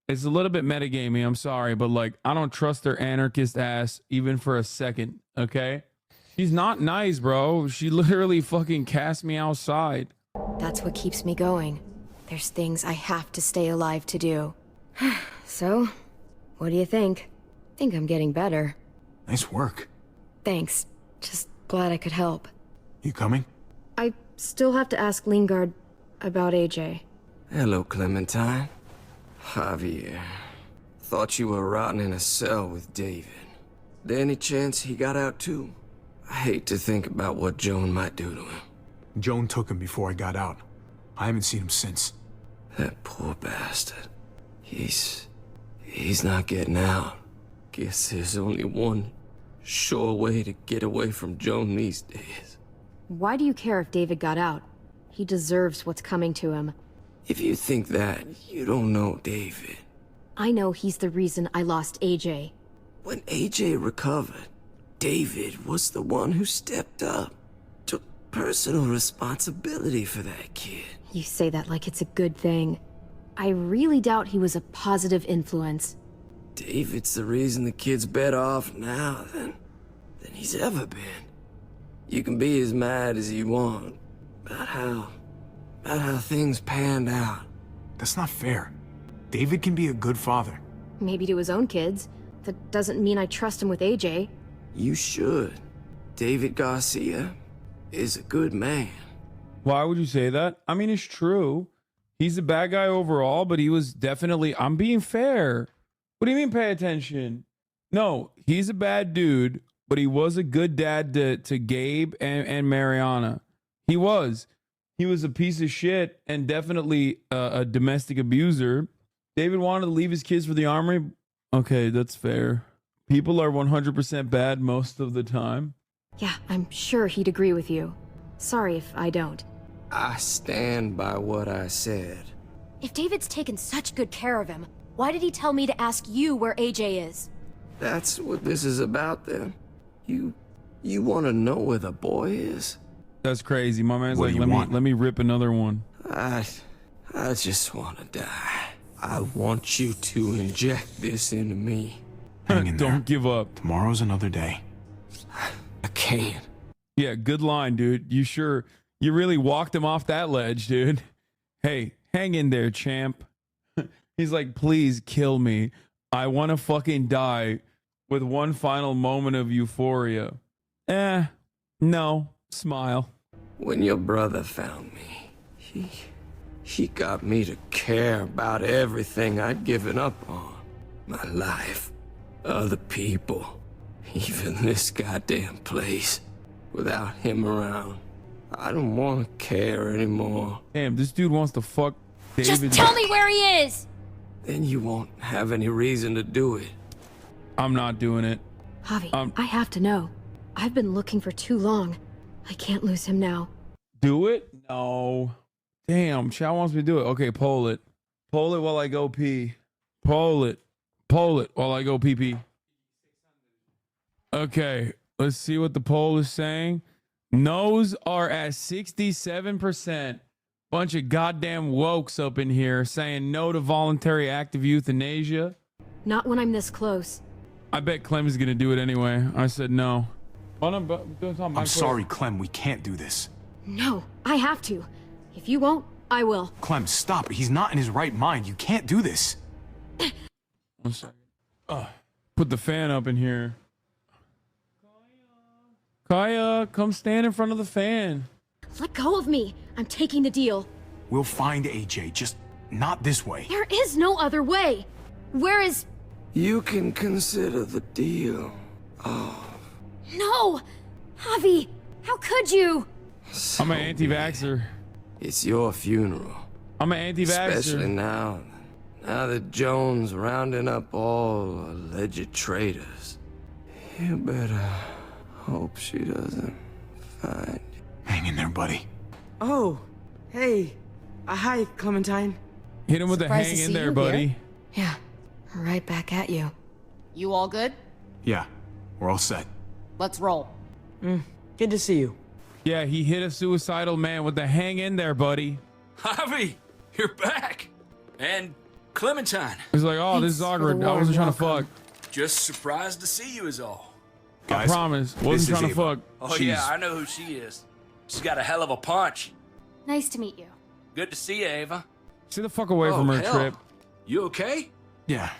It's a little bit metagamey, I'm sorry, but like, I don't trust her anarchist ass even for a second, okay? She's not nice, bro. She literally fucking cast me outside. That's what keeps me going. There's things I have to stay alive to do. So, what do you think? Think I'm getting better. Nice work. Thanks. Just glad I could help. You coming? I still have to ask Lingard about AJ. Hello, Clementine. Javier. Thought you were rotting in a cell with David. There any chance he got out too? I hate to think about what Joan might do to him. Joan took him before I got out. I haven't seen him since. That poor bastard. He's not getting out. Guess there's only one sure way to get away from Joan these days. Why do you care if David got out? He deserves what's coming to him. If you think that, you don't know David. I know he's the reason I lost AJ. When AJ recovered, David was the one who stepped up. Took personal responsibility for that kid. You say that like it's a good thing. I really doubt he was a positive influence. David's the reason the kid's better off now than he's ever been. You can be as mad as you want about how things panned out. That's not fair. David can be a good father. Maybe to his own kids. That doesn't mean I trust him with AJ. You should. David Garcia is a good man. Why would you say that? I mean, it's true. He's a bad guy overall, but he was definitely... I'm being fair. What do you mean pay attention? No, he's a bad dude, but he was a good dad to Gabe and Mariana. He was. He was a piece of shit and definitely a domestic abuser. David wanted to leave his kids for the armory. Okay, that's fair. People are 100% bad most of the time. Yeah, I'm sure he'd agree with you. Sorry if I don't. I stand by what I said. If David's taken such good care of him, why did he tell me to ask you where AJ is? That's what this is about then. You want to know where the boy is? That's crazy. My man's like, let me rip another one. I just want to die. I want you to inject this into me. Hang in there. Don't give up. Tomorrow's another day. I can't. Yeah, good line, dude. You really walked him off that ledge, dude. Hey, hang in there, champ. He's like, please kill me. I want to fucking die with one final moment of euphoria. No. Smile. When your brother found me, he got me to care about everything I'd given up on. My life, other people, even this goddamn place. Without him around, I don't want to care anymore. Damn, this dude wants to fuck David. Just tell me where he is! Then you won't have any reason to do it. I'm not doing it. Javi, I have to know. I've been looking for too long. I can't lose him now. Do it? No. Damn, Chow wants me to do it. Okay, poll it. Poll it while I go pee. Poll it. Poll it while I go pee pee. Okay, let's see what the poll is saying. No's are at 67%. Bunch of goddamn wokes up in here saying no to voluntary active euthanasia. Not when I'm this close. I bet Clem's gonna do it anyway. I said no. I'm sorry, Clem, we can't do this. No, I have to. If you won't, I will. Clem, stop. He's not in his right mind. You can't do this. 1 second. Put the fan up in here. Kaya, come stand in front of the fan. Let go of me. I'm taking the deal. We'll find AJ, just not this way. There is no other way. Where is... You can consider the deal. Oh. No! Javi, how could you? So I'm an anti-vaxxer. It's your funeral. I'm an anti-vaxxer. Especially now that Joan's rounding up all alleged traitors. You better hope she doesn't find you. Hang in there, buddy. Oh, hey. Hi, Clementine. Hit him with the hang in there, buddy. Yeah, right back at you. You all good? Yeah, we're all set. Let's roll. Good to see you. Yeah, he hit a suicidal man with the hang in there, buddy. Javi, you're back. And Clementine. He's like, oh, this is awkward. I wasn't trying to fuck. Just surprised to see you is all. Guys, I promise. Wasn't trying to fuck. Oh, yeah, I know who she is. She's got a hell of a punch. Nice to meet you. Good to see you, Ava. Stay the fuck away from her trip. You okay? Yeah,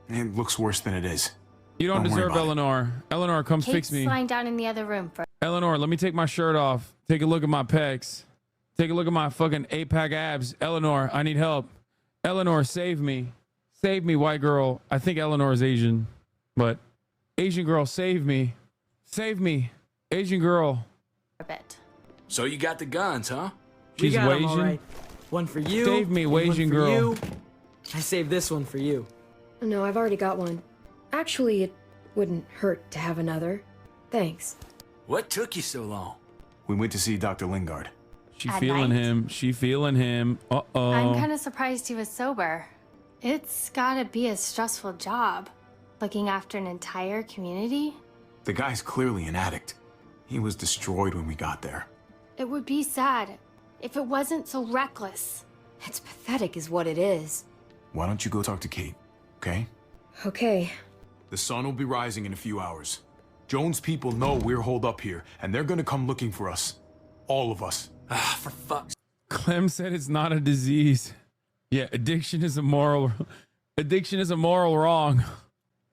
it looks worse than it is. You don't deserve Eleanor. Eleanor, come fix me. Kate's lying down in the other room for... Eleanor, let me take my shirt off. Take a look at my pecs. Take a look at my fucking 8-pack abs. Eleanor, I need help. Eleanor, save me. Save me, white girl. I think Eleanor is Asian, but Asian girl, save me. Save me. Asian girl. A bit. So you got the guns, huh? She's Asian. All right. One for you. Save me, Asian girl. You. I saved this one for you. No, I've already got one. Actually, it wouldn't hurt to have another. Thanks. What took you so long? We went to see Dr. Lingard. She feeling him. She feeling him. Uh-oh. I'm kind of surprised he was sober. It's gotta be a stressful job, looking after an entire community. The guy's clearly an addict. He was destroyed when we got there. It would be sad if it wasn't so reckless. It's pathetic is what it is. Why don't you go talk to Kate, okay? Okay. The sun will be rising in a few hours. Joan's people know we're holed up here, and they're gonna come looking for us. All of us. Ah, for fuck's sake. Clem said it's not a disease. Yeah, addiction is a moral wrong.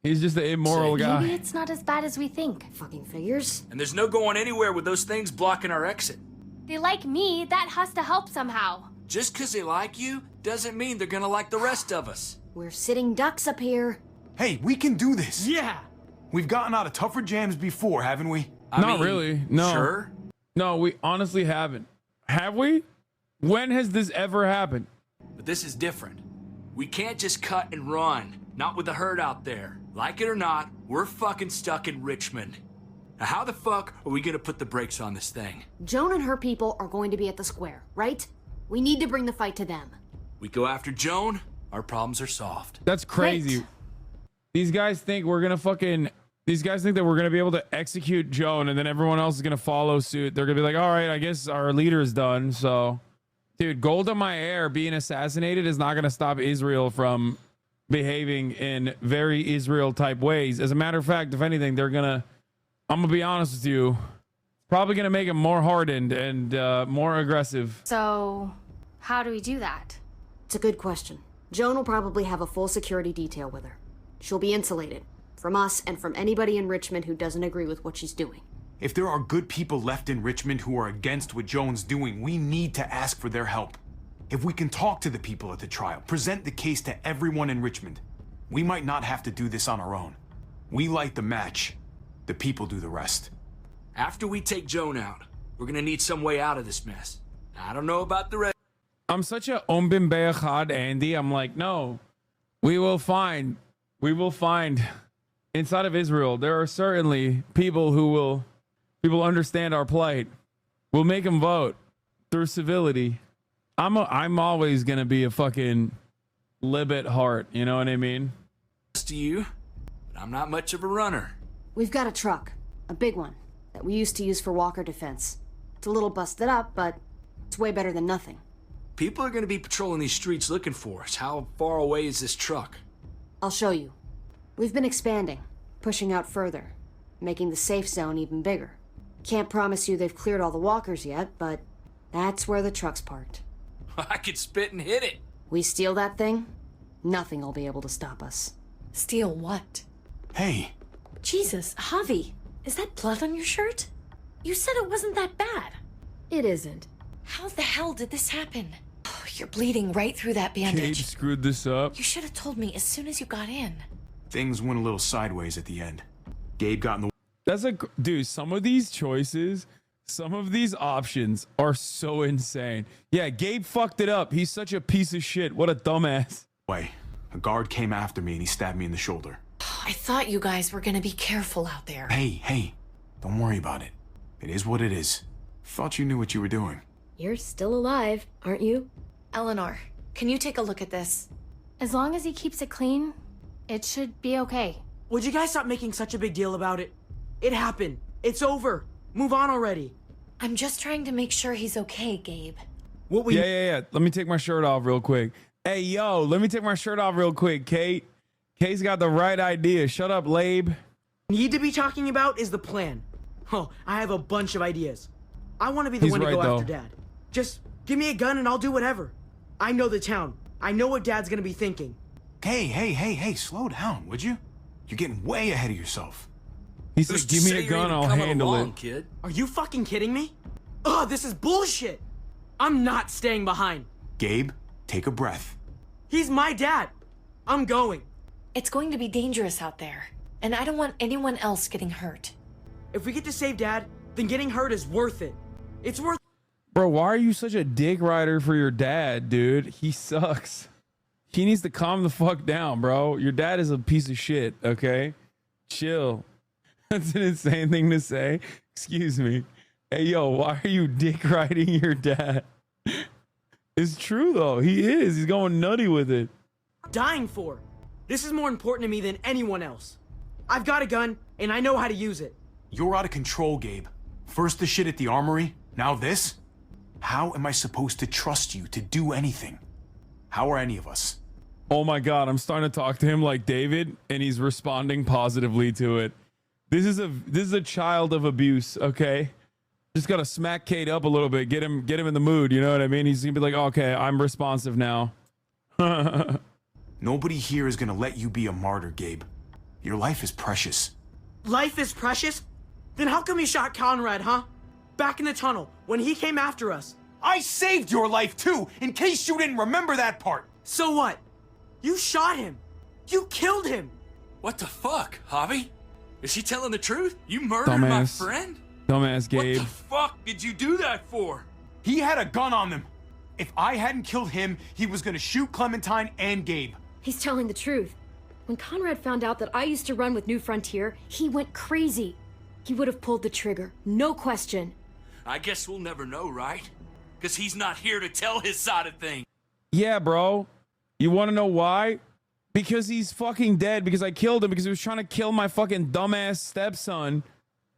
He's just an immoral guy. Maybe it's not as bad as we think. Fucking figures. And there's no going anywhere with those things blocking our exit. They like me, that has to help somehow. Just because they like you doesn't mean they're gonna like the rest of us. We're sitting ducks up here. Hey, we can do this. Yeah. We've gotten out of tougher jams before, haven't we? Not really. No. Sure? No, we honestly haven't. Have we? When has this ever happened? But this is different. We can't just cut and run. Not with the herd out there. Like it or not, we're fucking stuck in Richmond. Now how the fuck are we gonna put the brakes on this thing? Joan and her people are going to be at the square, right? We need to bring the fight to them. We go after Joan, our problems are solved. That's crazy. Great. These guys think we're gonna fucking... These guys think that we're gonna be able to execute Joan and then everyone else is gonna follow suit. They're gonna be like, all right, I guess our leader is done, so... Dude, Golda Meir being assassinated is not gonna stop Israel from behaving in very Israel-type ways. As a matter of fact, if anything, they're gonna... I'm gonna be honest with you. Probably gonna make it more hardened and more aggressive. So, how do we do that? It's a good question. Joan will probably have a full security detail with her. She'll be insulated. From us and from anybody in Richmond who doesn't agree with what she's doing. If there are good people left in Richmond who are against what Joan's doing, we need to ask for their help. If we can talk to the people at the trial, present the case to everyone in Richmond, we might not have to do this on our own. We light the match. The people do the rest. After we take Joan out, We're gonna need some way out of this mess. I don't know about the rest. I'm such a Ombim Be'echad, Andy. I'm like, no, we will find inside of Israel, there are certainly people who will understand our plight. We'll make them vote through civility. I'm always going to be a fucking lib at heart. You know what I mean? To you, but I'm not much of a runner. We've got a truck, a big one, that we used to use for walker defense. It's a little busted up, but it's way better than nothing. People are going to be patrolling these streets looking for us. How far away is this truck? I'll show you. We've been expanding, pushing out further, making the safe zone even bigger. Can't promise you they've cleared all the walkers yet, but that's where the truck's parked. I could spit and hit it. We steal that thing, nothing will be able to stop us. Steal what? Hey. Jesus, Javi, is that blood on your shirt? You said it wasn't that bad. It isn't. How the hell did this happen? Oh, you're bleeding right through that bandage. Kate screwed this up. You should have told me as soon as you got in. Things went a little sideways at the end. Gabe got in the... That's dude, some of these choices, some of these options are so insane. Yeah, Gabe fucked it up. He's such a piece of shit. What a dumbass. Way. A guard came after me and he stabbed me in the shoulder. I thought you guys were gonna be careful out there. Hey, don't worry about it. It is what it is. Thought you knew what you were doing. You're still alive, aren't you? Eleanor, can you take a look at this? As long as he keeps it clean, it should be okay. Would you guys stop making such a big deal about it? It happened. It's over. Move on already. I'm just trying to make sure he's okay, Gabe. What we... Yeah. Let me take my shirt off real quick. Hey, yo, let me take my shirt off real quick, Kate. Kate's got the right idea. Shut up, Labe. Need to be talking about is the plan. Oh, I have a bunch of ideas. I want to be the one to go after Dad. Just give me a gun and I'll do whatever. I know the town. I know what Dad's gonna be thinking. Hey, slow down, would you? You're getting way ahead of yourself. He said, give me a gun, I'll handle it. Kid. Are you fucking kidding me? Ugh, this is bullshit. I'm not staying behind. Gabe, take a breath. He's my dad. I'm going. It's going to be dangerous out there, and I don't want anyone else getting hurt. If we get to save Dad, then getting hurt is worth it. It's worth... Bro, why are you such a dick rider for your dad, dude? He sucks. He needs to calm the fuck down, bro. Your dad is a piece of shit, okay? Chill. That's an insane thing to say. Excuse me. Hey, yo, why are you dick riding your dad? It's true, though. He is. He's going nutty with it. Dying for. This is more important to me than anyone else. I've got a gun, and I know how to use it. You're out of control, Gabe. First the shit at the armory, now this? How am I supposed to trust you to do anything? How are any of us? Oh my God, I'm starting to talk to him like David, and he's responding positively to it. This is a child of abuse, okay? Just gotta smack Kate up a little bit, get him in the mood, you know what I mean? He's gonna be like, okay, I'm responsive now. Nobody here is gonna let you be a martyr, Gabe. Your life is precious. Life is precious? Then how come you shot Conrad, huh? Back in the tunnel, when he came after us. I saved your life too, in case you didn't remember that part. So what? You shot him. You killed him. What the fuck, Javi? Is she telling the truth? You murdered my friend? Dumbass Gabe. What the fuck did you do that for? He had a gun on them. If I hadn't killed him, he was gonna shoot Clementine and Gabe. He's telling the truth. When Conrad found out that I used to run with New Frontier, he went crazy. He would have pulled the trigger, no question. I guess we'll never know, right? Because he's not here to tell his side of things. Yeah, bro. You want to know why? Because he's fucking dead. Because I killed him. Because he was trying to kill my fucking dumbass stepson.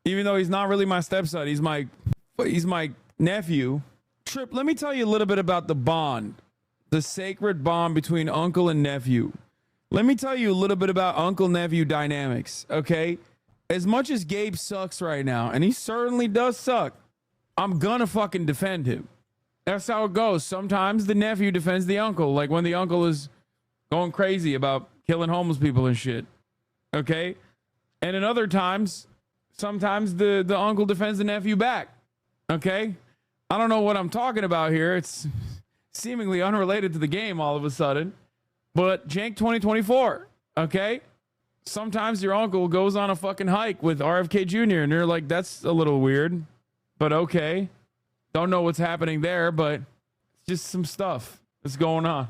Even though he's not really my stepson. He's my nephew. Trip, let me tell you a little bit about the bond. The sacred bond between uncle and nephew. Let me tell you a little bit about uncle-nephew dynamics, okay? As much as Gabe sucks right now, and he certainly does suck, I'm gonna fucking defend him. That's how it goes. Sometimes the nephew defends the uncle, like when the uncle is going crazy about killing homeless people and shit, okay? And in other times, sometimes the uncle defends the nephew back, okay? I don't know what I'm talking about here. It's seemingly unrelated to the game all of a sudden. But Jank 2024, okay? Sometimes your uncle goes on a fucking hike with RFK Jr. and you're like, that's a little weird. But okay. Don't know what's happening there, but just some stuff that's going on.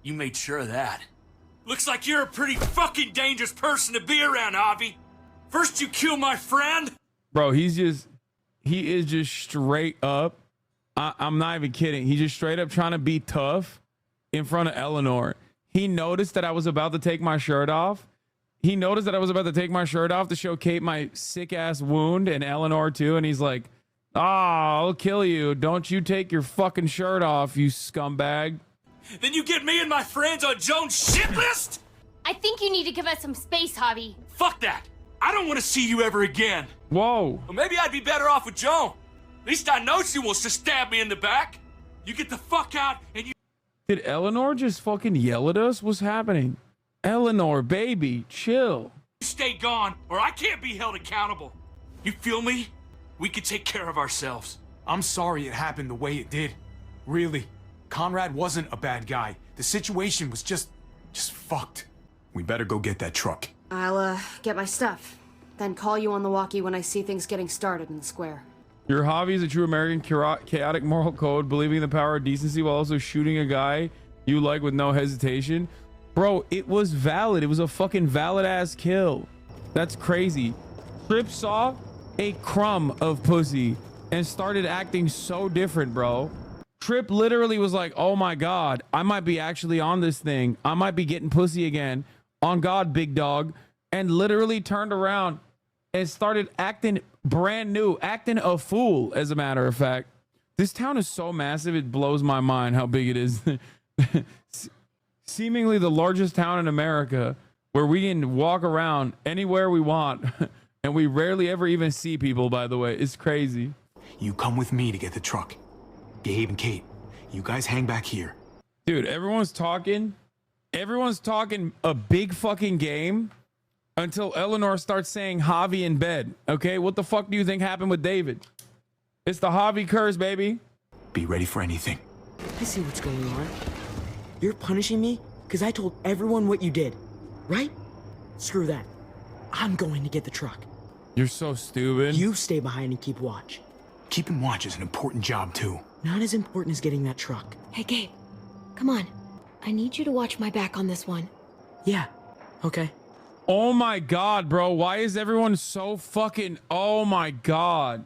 You made sure of that. Looks like you're a pretty fucking dangerous person to be around, Avi. First you kill my friend. Bro, he is just straight up. I'm not even kidding. He's just straight up trying to be tough in front of Eleanor. He noticed that I was about to take my shirt off. He noticed that I was about to take my shirt off to show Kate my sick ass wound and Eleanor too. And he's like, I'll kill you. Don't you take your fucking shirt off, you scumbag. Then you get me and my friends on Joan's shit list? I think you need to give us some space, Javi. Fuck that. I don't want to see you ever again. Whoa. Well, maybe I'd be better off with Joan. At least I know she wants to stab me in the back. You get the fuck out and you... Did Eleanor just fucking yell at us? What's happening? Eleanor, baby, chill. Stay gone or I can't be held accountable. You feel me? We can take care of ourselves. I'm sorry it happened the way it did. Really. Conrad wasn't a bad guy. The situation was just fucked. We better go get that truck. I'll, get my stuff. Then call you on the walkie when I see things getting started in the square. Your hobby is a true American chaotic moral code, believing in the power of decency while also shooting a guy you like with no hesitation. Bro, it was valid. It was a fucking valid ass kill. That's crazy. Tripp saw a crumb of pussy and started acting so different, bro. Tripp literally was like, oh my God, I might be actually on this thing. I might be getting pussy again. On God, big dog. And literally turned around and started acting brand new, acting a fool, as a matter of fact. This town is so massive, it blows my mind how big it is. Seemingly the largest town in America, where we can walk around anywhere we want. And we rarely ever even see people, by the way. It's crazy. You come with me to get the truck. Gabe and Kate, you guys hang back here. Dude, everyone's talking a big fucking game until Eleanor starts saying Javi in bed. Okay, what the fuck do you think happened with David? It's the Javi curse, baby. Be ready for anything. I see what's going on. You're punishing me because I told everyone what you did, right? Screw that. I'm going to get the truck. You're so stupid. You stay behind and keep watch. Keeping watch is an important job, too. Not as important as getting that truck. Hey, Gabe. Come on. I need you to watch my back on this one. Yeah. Okay. Oh my God, bro. Why is everyone so fucking... Oh my God.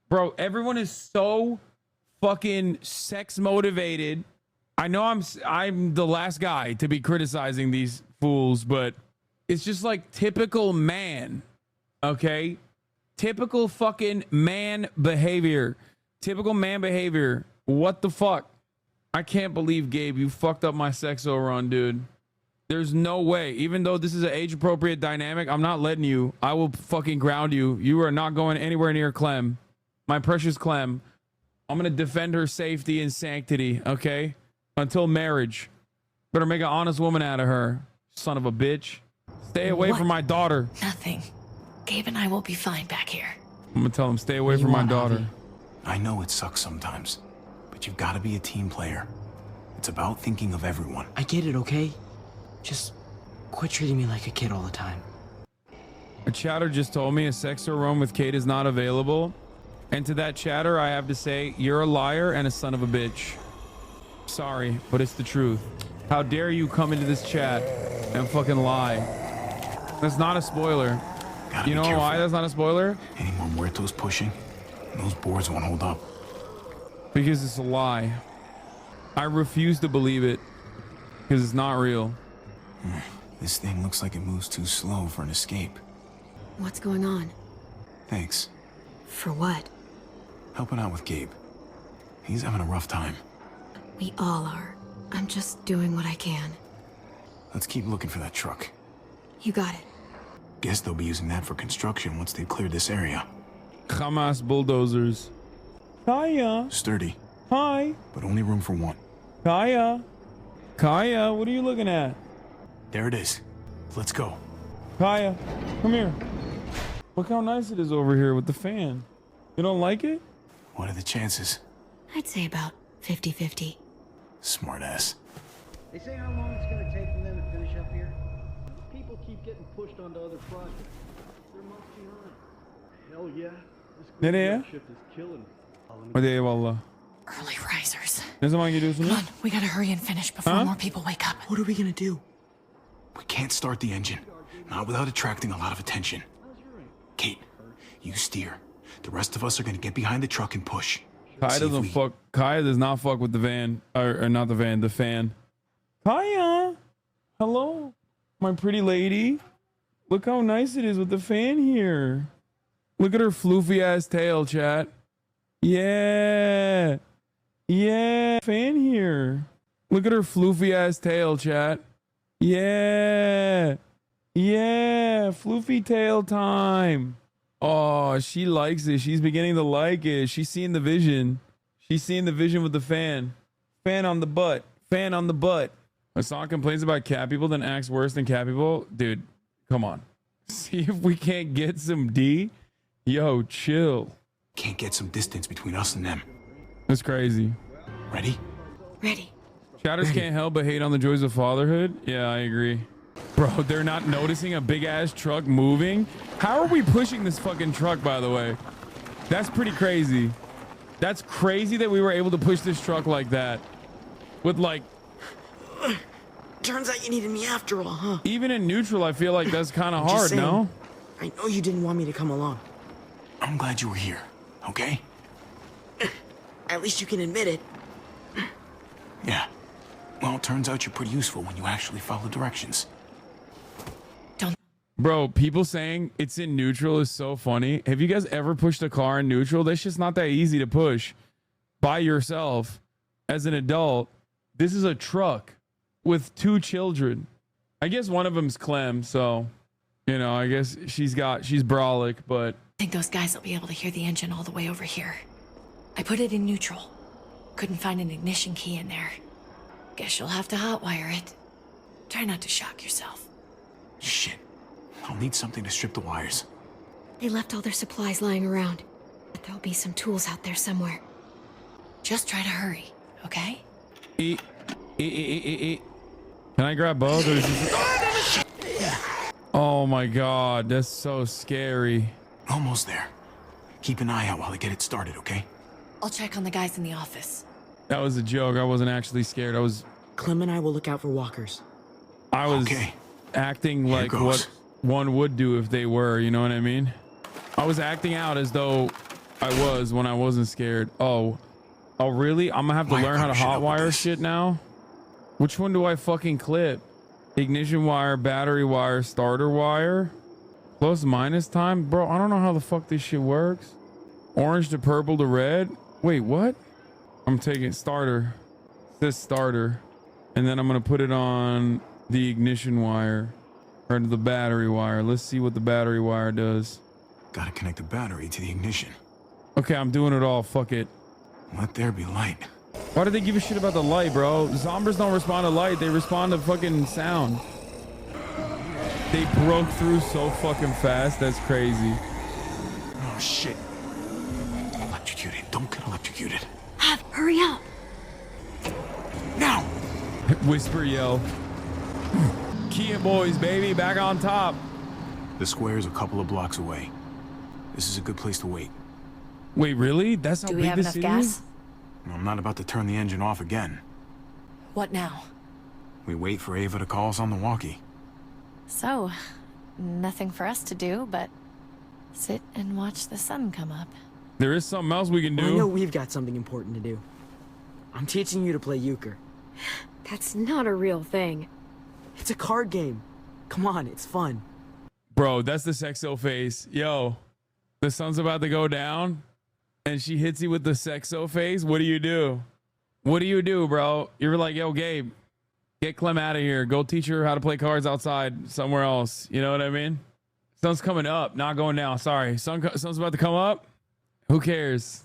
Bro, everyone is so fucking sex motivated. I know I'm the last guy to be criticizing these fools, but it's just like typical man. Okay? Typical fucking man behavior. Typical man behavior. What the fuck? I can't believe, Gabe, you fucked up my sexo run, dude. There's no way. Even though this is an age-appropriate dynamic, I'm not letting you. I will fucking ground you. You are not going anywhere near Clem. My precious Clem. I'm going to defend her safety and sanctity, okay? Until marriage. Better make an honest woman out of her. Son of a bitch. Stay away from my daughter. Nothing. Gabe and I will be fine back here. I'm going to tell him, stay away from my daughter. I know it sucks sometimes, but you've got to be a team player. It's about thinking of everyone. I get it, okay? Just quit treating me like a kid all the time. A chatter just told me a sexo room with Kate is not available. And to that chatter, I have to say, you're a liar and a son of a bitch. Sorry, but it's the truth. How dare you come into this chat and fucking lie? That's not a spoiler. You know why that's not a spoiler? Any more muertos pushing, those boards won't hold up. Because it's a lie. I refuse to believe it. Because it's not real. This thing looks like it moves too slow for an escape. What's going on? Thanks. For what? Helping out with Gabe. He's having a rough time. We all are. I'm just doing what I can. Let's keep looking for that truck. You got it. Guess they'll be using that for construction once they've cleared this area. Hamas bulldozers. Kaya. Sturdy. Hi. But only room for one. Kaya. Kaya, what are you looking at? There it is. Let's go. Kaya, come here. Look how nice it is over here with the fan. You don't like it? What are the chances? I'd say about 50-50. Smart ass. They say how long it's going to take for them to finish up here? People keep getting pushed onto other projects. They're months behind. Hell yeah. Nereye? Hadi eyvallah. Early risers. Ne zaman gidiyorsunuz? Come on, we gotta hurry and finish before more people wake up. What are we gonna do? We can't start the engine. Not without attracting a lot of attention. Kate, you steer. The rest of us are gonna get behind the truck and push. Kaya does not fuck with the van. Or not the van, the fan. Kaya! Hello, my pretty lady. Look how nice it is with the fan here. Look at her floofy ass tail, chat. Yeah. Yeah. Fan here. Look at her floofy ass tail, chat. Yeah. Yeah. Floofy tail time. Oh, she likes it. She's beginning to like it. She's seeing the vision. She's seeing the vision with the fan. Fan on the butt. Fan on the butt. Hasan complains about cat people, then acts worse than cat people. Dude, come on. See if we can't get some D. Yo, chill. Can't get some distance between us and them. That's crazy. Ready? Ready. Chatters can't help but hate on the joys of fatherhood. Yeah, I agree. Bro, they're not noticing a big ass truck moving. How are we pushing this fucking truck, by the way? That's pretty crazy. That's crazy that we were able to push this truck like that. With like... Turns out you needed me after all, huh? Even in neutral, I feel like that's kind of hard, no? I know you didn't want me to come along. I'm glad you were here, okay? At least you can admit it. Yeah. Well, it turns out you're pretty useful when you actually follow directions. Bro, people saying it's in neutral is so funny. Have you guys ever pushed a car in neutral? That's just not that easy to push by yourself as an adult. This is a truck with 2 children. I guess one of them's Clem, so, you know, I guess she's brolic, but... I think those guys will be able to hear the engine all the way over here. I put it in neutral. Couldn't find an ignition key in there. Guess you'll have to hotwire it. Try not to shock yourself. Shit. I'll need something to strip the wires. They left all their supplies lying around. But there'll be some tools out there somewhere. Just try to hurry, okay? Can I grab both? Or is this... Oh my god, that's so scary. Almost there. Keep an eye out while I get it started, okay? I'll check on the guys in the office. That was a joke. I wasn't actually scared. I was... Clem and I will look out for walkers. I was acting like what one would do if they were, you know what I mean? I was acting out as though I was when I wasn't scared. Oh really? I'm gonna have to learn how to hotwire shit now? Which one do I fucking clip? Ignition wire, battery wire, starter wire? Plus minus time? Bro, I don't know how the fuck this shit works. Orange to purple to red? Wait, what? I'm taking starter. This starter. And then I'm gonna put it on the ignition wire. Or the battery wire. Let's see what the battery wire does. Gotta connect the battery to the ignition. Okay, I'm doing it all. Fuck it. Let there be light. Why do they give a shit about the light, bro? Zombies don't respond to light. They respond to fucking sound. They broke through so fucking fast. That's crazy. Oh, shit. Electrocuted. Don't get electrocuted. Hurry up. Now. Whisper yell. Kia boys, baby, back on top. The square is a couple of blocks away. This is a good place to wait. Wait, really? That's how Do we big have this enough is? gas? I'm not about to turn the engine off again. What now? We wait for Ava to call us on the walkie. So, nothing for us to do but sit and watch the sun come up. There is something else we can do. I know we've got something important to do. I'm teaching you to play euchre. That's not a real thing. It's a card game. Come on, it's fun. Bro, that's the sexo face. Yo, the sun's about to go down and she hits you with the sexo face. What do you do? What do you do, bro? You're like, yo, Gabe, get Clem out of here. Go teach her how to play cards outside somewhere else. You know what I mean? Sun's coming up, not going down. Sorry. Sun's about to come up. Who cares?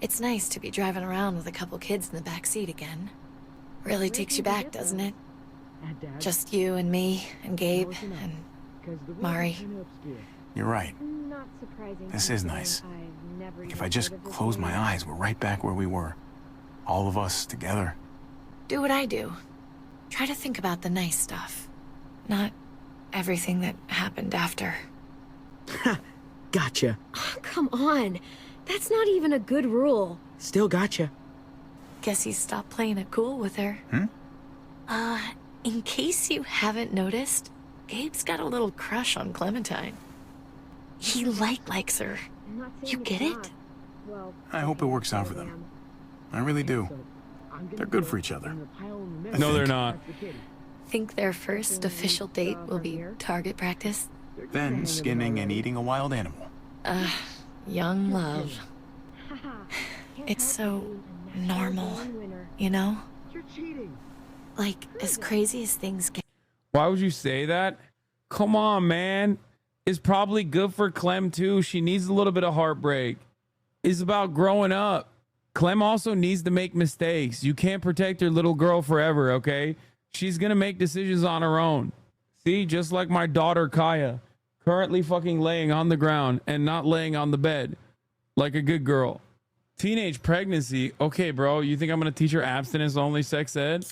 It's nice to be driving around with a couple kids in the back seat again. Really takes you back, doesn't it? Just you and me and Gabe and Mari. You're right. This is nice. Like if I just close my eyes, we're right back where we were. All of us together. Do what I do. Try to think about the nice stuff. Not everything that happened after. Gotcha. Oh, come on. That's not even a good rule. Still gotcha. Guess he stopped playing it cool with her. In case you haven't noticed, Gabe's got a little crush on Clementine. He likes her. You get it? I hope it works out for them. I really do. They're good for each other. No, they're not. Think their first official date will be target practice? Then skinning and eating a wild animal. Young love. It's so normal, you know? Like, as crazy as things get. Why would you say that? Come on, man. It's probably good for Clem too. She needs a little bit of heartbreak. It's about growing up. Clem also needs to make mistakes. You can't protect your little girl forever, okay? She's gonna make decisions on her own. See, just like my daughter Kaya, currently fucking laying on the ground and not laying on the bed like a good girl. Teenage pregnancy. Okay, bro, you think I'm gonna teach her abstinence only sex ed?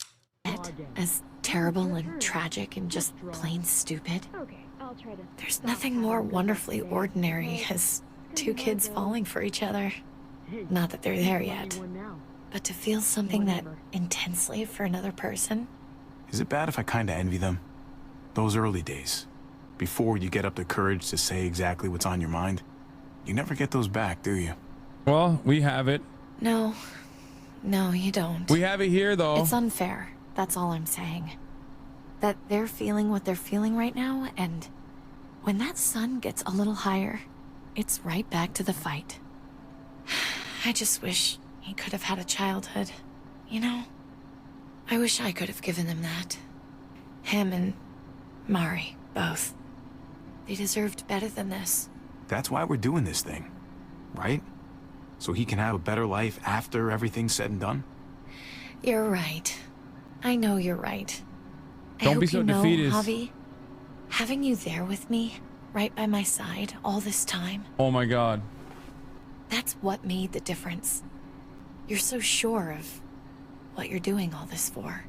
As terrible and tragic and just plain stupid. There's nothing more wonderfully ordinary as two kids falling for each other. Not that they're there yet, but to feel something that intensely for another person. Is it bad if I kinda envy them? Those early days, before you get up the courage to say exactly what's on your mind. You never get those back, do you? Well, we have it. No, you don't. We have it here, though. It's unfair. That's all I'm saying. That they're feeling what they're feeling right now, and when that sun gets a little higher, it's right back to the fight. I just wish he could have had a childhood, you know? I wish I could have given them that. Him and Mari, both. They deserved better than this. That's why we're doing this thing, right? So he can have a better life after everything's said and done? You're right. I know you're right. Don't be so defeatist. Javi, having you there with me, right by my side, all this time. Oh my God. That's what made the difference. You're so sure of what you're doing all this for.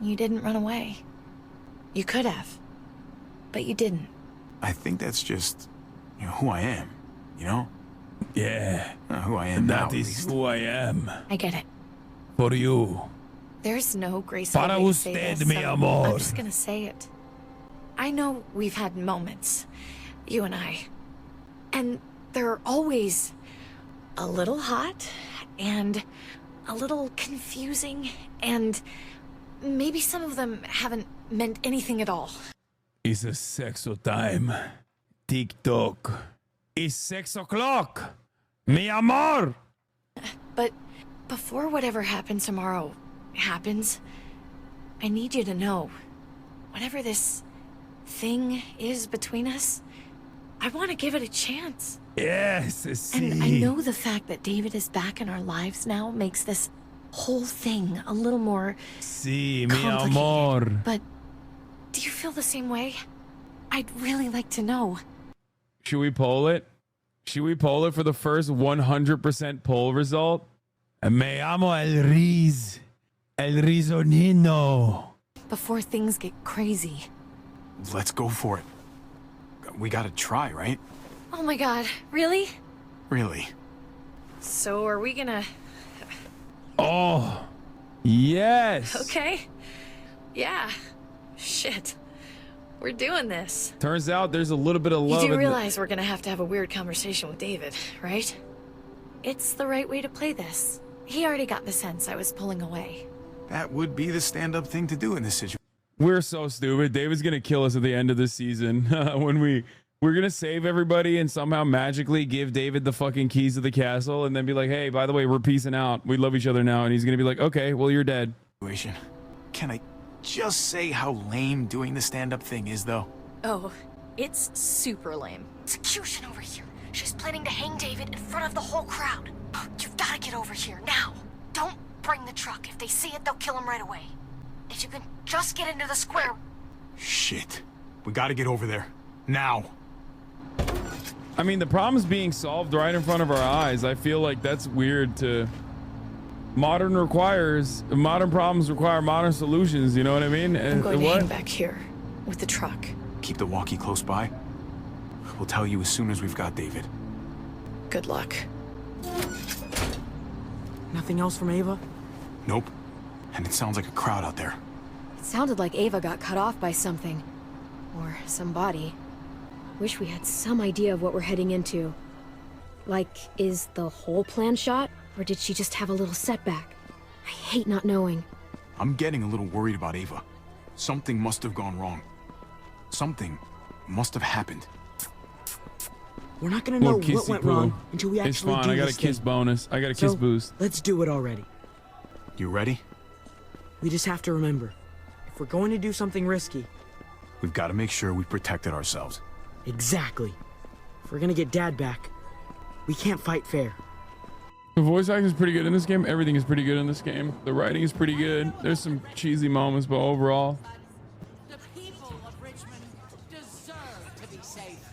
You didn't run away. You could have, but you didn't. I think that's just, who I am, you know? Yeah. Who I am now. That is who I am. I get it. For you. There's no graceful Para way to say usted, this, mi so amor. I'm just gonna say it. I know we've had moments, you and I, and they're always a little hot and a little confusing, and maybe some of them haven't meant anything at all. It's a sexo time. TikTok. It's 6 o'clock. Mi amor. But before whatever happens tomorrow happens, I need you to know, whatever this thing is between us, I want to give it a chance. Yes, And I know the fact that David is back in our lives now makes this whole thing a little more Sí, mi complicated. amor. But do you feel the same way? I'd really like to know. Should we poll it? Should we poll it for the first 100% poll result? Me amo el Riz. El Rizonino. Before things get crazy. Let's go for it. We gotta try, right? Oh my God, really? Really. So are we gonna... Oh, yes. Okay. Yeah. Shit. We're doing this. Turns out there's a little bit of love. You do in realize we're gonna have to have a weird conversation with David, right? It's the right way to play this. He already got the sense I was pulling away. That would be the stand-up thing to do in this situation. We're so stupid. David's gonna kill us at the end of this season when we're gonna save everybody and somehow magically give David the fucking keys to the castle and then be like, hey, by the way, we're peacing out. We love each other now. And he's gonna be like, okay, well, you're dead. Can I just say how lame doing the stand-up thing is, though? Oh, it's super lame. Execution over here. She's planning to hang David in front of the whole crowd. You've got to get over here now. Don't bring the truck. If they see it, they'll kill him right away. If you can just get into the square. Shit. We gotta get over there. Now. I mean, the problem's being solved right in front of our eyes. I feel like that's weird to... Modern problems require modern solutions, you know what I mean? I'm going to hang back here with the truck. Keep the walkie close by? We'll tell you as soon as we've got David. Good luck. Nothing else from Ava? Nope. And it sounds like a crowd out there. It sounded like Ava got cut off by something. Or somebody. Wish we had some idea of what we're heading into. Like, is the whole plan shot? Or did she just have a little setback? I hate not knowing. I'm getting a little worried about Ava. Something must have gone wrong. Something must have happened. We're not gonna know what went wrong until we actually do this thing. It's fine, I got a kiss bonus. I got a kiss boost. Let's do it already. You ready? We just have to remember, if we're going to do something risky... We've got to make sure we protected ourselves. Exactly. If we're gonna get Dad back, we can't fight fair. The voice acting is pretty good in this game. Everything is pretty good in this game. The writing is pretty good. There's some cheesy moments, but overall... The people of Richmond deserve to be safe.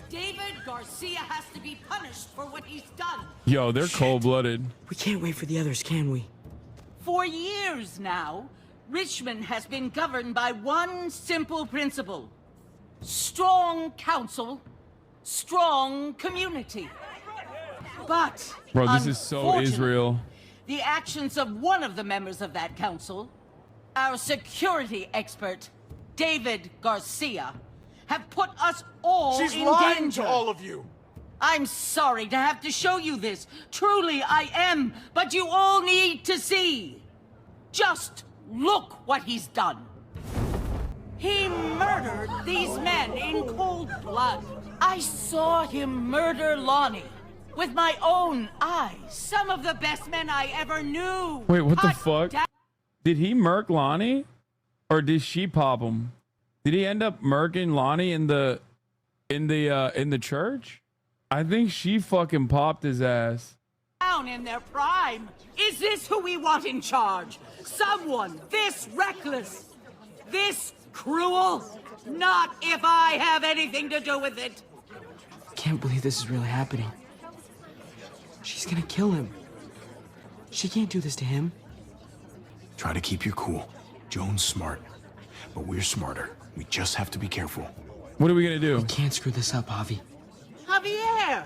David Garcia has to be punished for what he's done. Yo, they're cold-blooded. We can't wait for the others, can we? For years now, Richmond has been governed by one simple principle. Strong council, strong community. But, bro, this is so Israel. The actions of one of the members of that council, our security expert, David Garcia, have put us all in danger. She's lying to all of you. I'm sorry to have to show you this. Truly, I am. But you all need to see. Just look what he's done. He murdered these men in cold blood. I saw him murder Lonnie with my own eyes. Some of the best men I ever knew. Wait, what the fuck? Did he murk Lonnie? Or did she pop him? Did he end up murking Lonnie in the church? I think she fucking popped his ass. Down in their prime. Is this who we want in charge? Someone this reckless, this cruel? Not if I have anything to do with it. Can't believe this is really happening. She's gonna kill him. She can't do this to him. Try to keep your cool. Joan's smart, but we're smarter. We just have to be careful. What are we gonna do? We can't screw this up, Javi. Javier!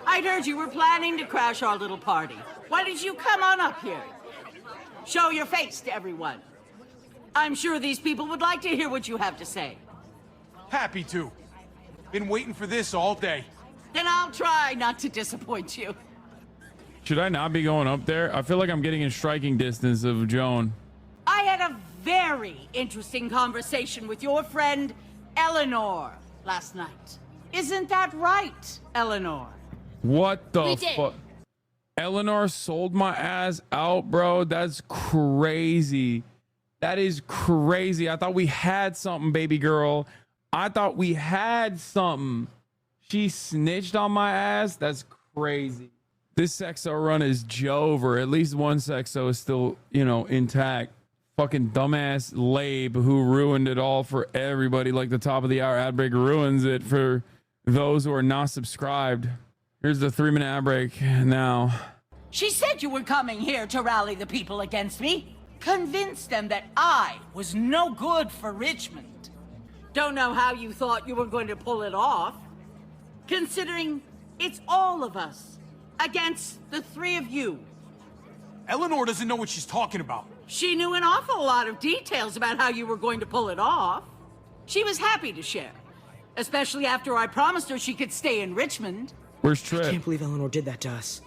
I'd heard you were planning to crash our little party. Why did you come on up here? Show your face to everyone. I'm sure these people would like to hear what you have to say. Happy to. Been waiting for this all day. Then I'll try not to disappoint you. Should I not be going up there? I feel like I'm getting in striking distance of Joan. I had a very interesting conversation with your friend Eleanor last night. Isn't that right, Eleanor? What the fuck? Eleanor sold my ass out, bro. That's crazy. That is crazy. I thought we had something, baby girl. I thought we had something. She snitched on my ass. That's crazy. This sexo run is Jover. At least one sexo is still, intact. Fucking dumbass Labe who ruined it all for everybody. Like the top of the hour ad break ruins it for those who are not subscribed. Here's the 3-minute ad break now. She said you were coming here to rally the people against me. Convince them that I was no good for Richmond. Don't know how you thought you were going to pull it off. Considering it's all of us against the 3 of you. Eleanor doesn't know what she's talking about. She knew an awful lot of details about how you were going to pull it off. She was happy to share, especially after I promised her she could stay in Richmond. Where's Trip? I can't believe Eleanor did that to us.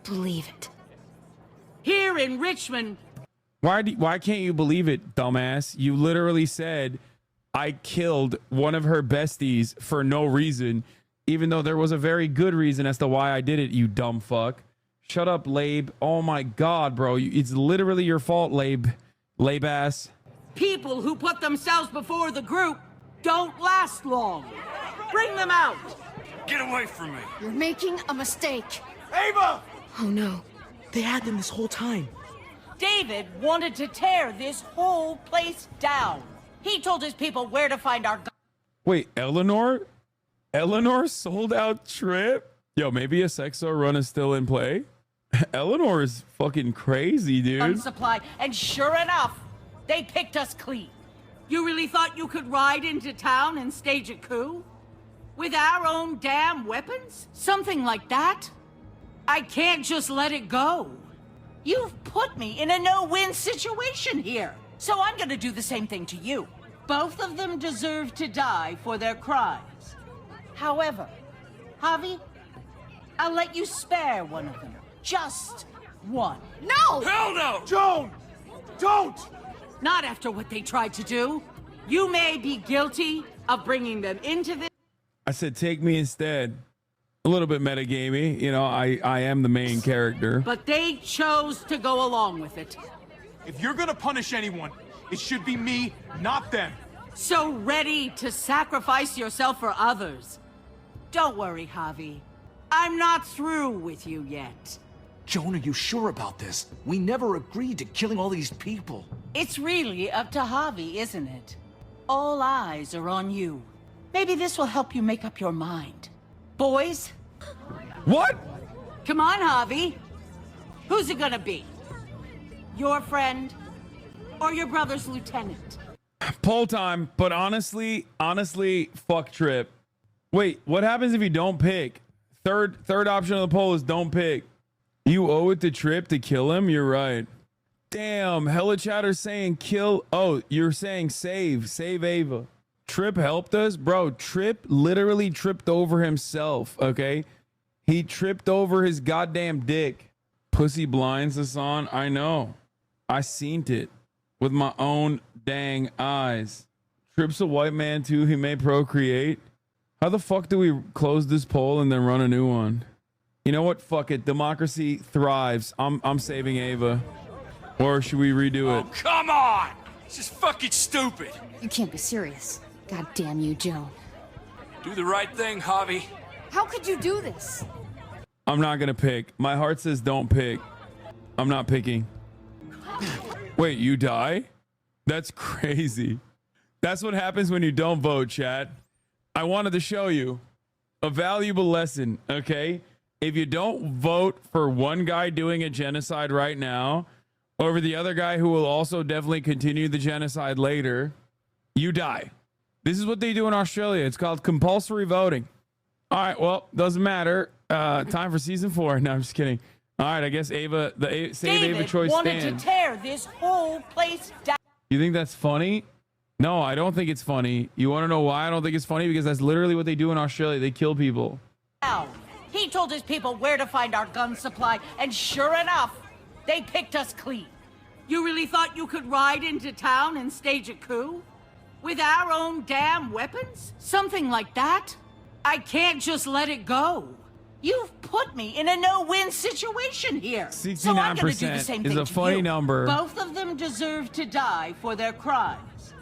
Believe it. Here in Richmond. Why can't you believe it, dumbass? You literally said I killed one of her besties for no reason, even though there was a very good reason as to why I did it, you dumb fuck. Shut up, Labe. Oh my God, bro. It's literally your fault, Labe. Labe ass. People who put themselves before the group don't last long. Bring them out. Get away from me. You're making a mistake. Ava! Oh no. They had them this whole time. David wanted to tear this whole place down. He told his people where to find our... Wait, Eleanor? Eleanor sold out Trip? Yo, maybe a sexo run is still in play? Eleanor is fucking crazy, dude. Supply, and sure enough, they picked us clean. You really thought you could ride into town and stage a coup? With our own damn weapons? Something like that? I can't just let it go. You've put me in a no-win situation here. So I'm gonna do the same thing to you. Both of them deserve to die for their crimes. However, Javi, I'll let you spare one of them. Just one. No! Hell no! Joan! Don't! Not after what they tried to do. You may be guilty of bringing them into this. I said, take me instead. A little bit metagamey. You know, I am the main character. But they chose to go along with it. If you're gonna punish anyone, it should be me, not them. So ready to sacrifice yourself for others. Don't worry, Javi. I'm not through with you yet. Joan, are you sure about this? We never agreed to killing all these people. It's really up to Javi, isn't it? All eyes are on you. Maybe this will help you make up your mind. Boys? What? Come on, Javi. Who's it gonna be? Your friend or your brother's lieutenant? Poll time, but honestly, fuck Trip. Wait, what happens if you don't pick? Third option of the poll is don't pick. You owe it to Trip to kill him? You're right. Damn, hella chatter saying kill. Oh, you're saying save Ava. Trip helped us? Bro, Trip literally tripped over himself, okay? He tripped over his goddamn dick. Pussy blinds, Hasan. I know. I seen it with my own dang eyes. Trip's a white man too. He may procreate. How the fuck do we close this poll and then run a new one? You know what? Fuck it. Democracy thrives. I'm saving Ava. Or should we redo it? Oh, come on! It's just fucking stupid. You can't be serious. God damn you, Joan. Do the right thing, Javi. How could you do this? I'm not gonna pick. My heart says don't pick. I'm not picking. Wait, you die? That's crazy. That's what happens when you don't vote, chat. I wanted to show you a valuable lesson, okay? If you don't vote for one guy doing a genocide right now over the other guy who will also definitely continue the genocide later, you die. This is what they do in Australia. It's called compulsory voting. All right, well, doesn't matter. Time for season 4. No, I'm just kidding. All right, I guess Ava, save Ava choice wanted stands. to tear this whole place down. You think that's funny? No, I don't think it's funny. You want to know why I don't think it's funny? Because that's literally what they do in Australia. They kill people. He told his people where to find our gun supply, and sure enough, they picked us clean. You really thought you could ride into town and stage a coup? With our own damn weapons? Something like that? I can't just let it go. You've put me in a no-win situation here. 69% so I'm gonna do the same is thing a to funny you. number. Both of them deserve to die for their crimes.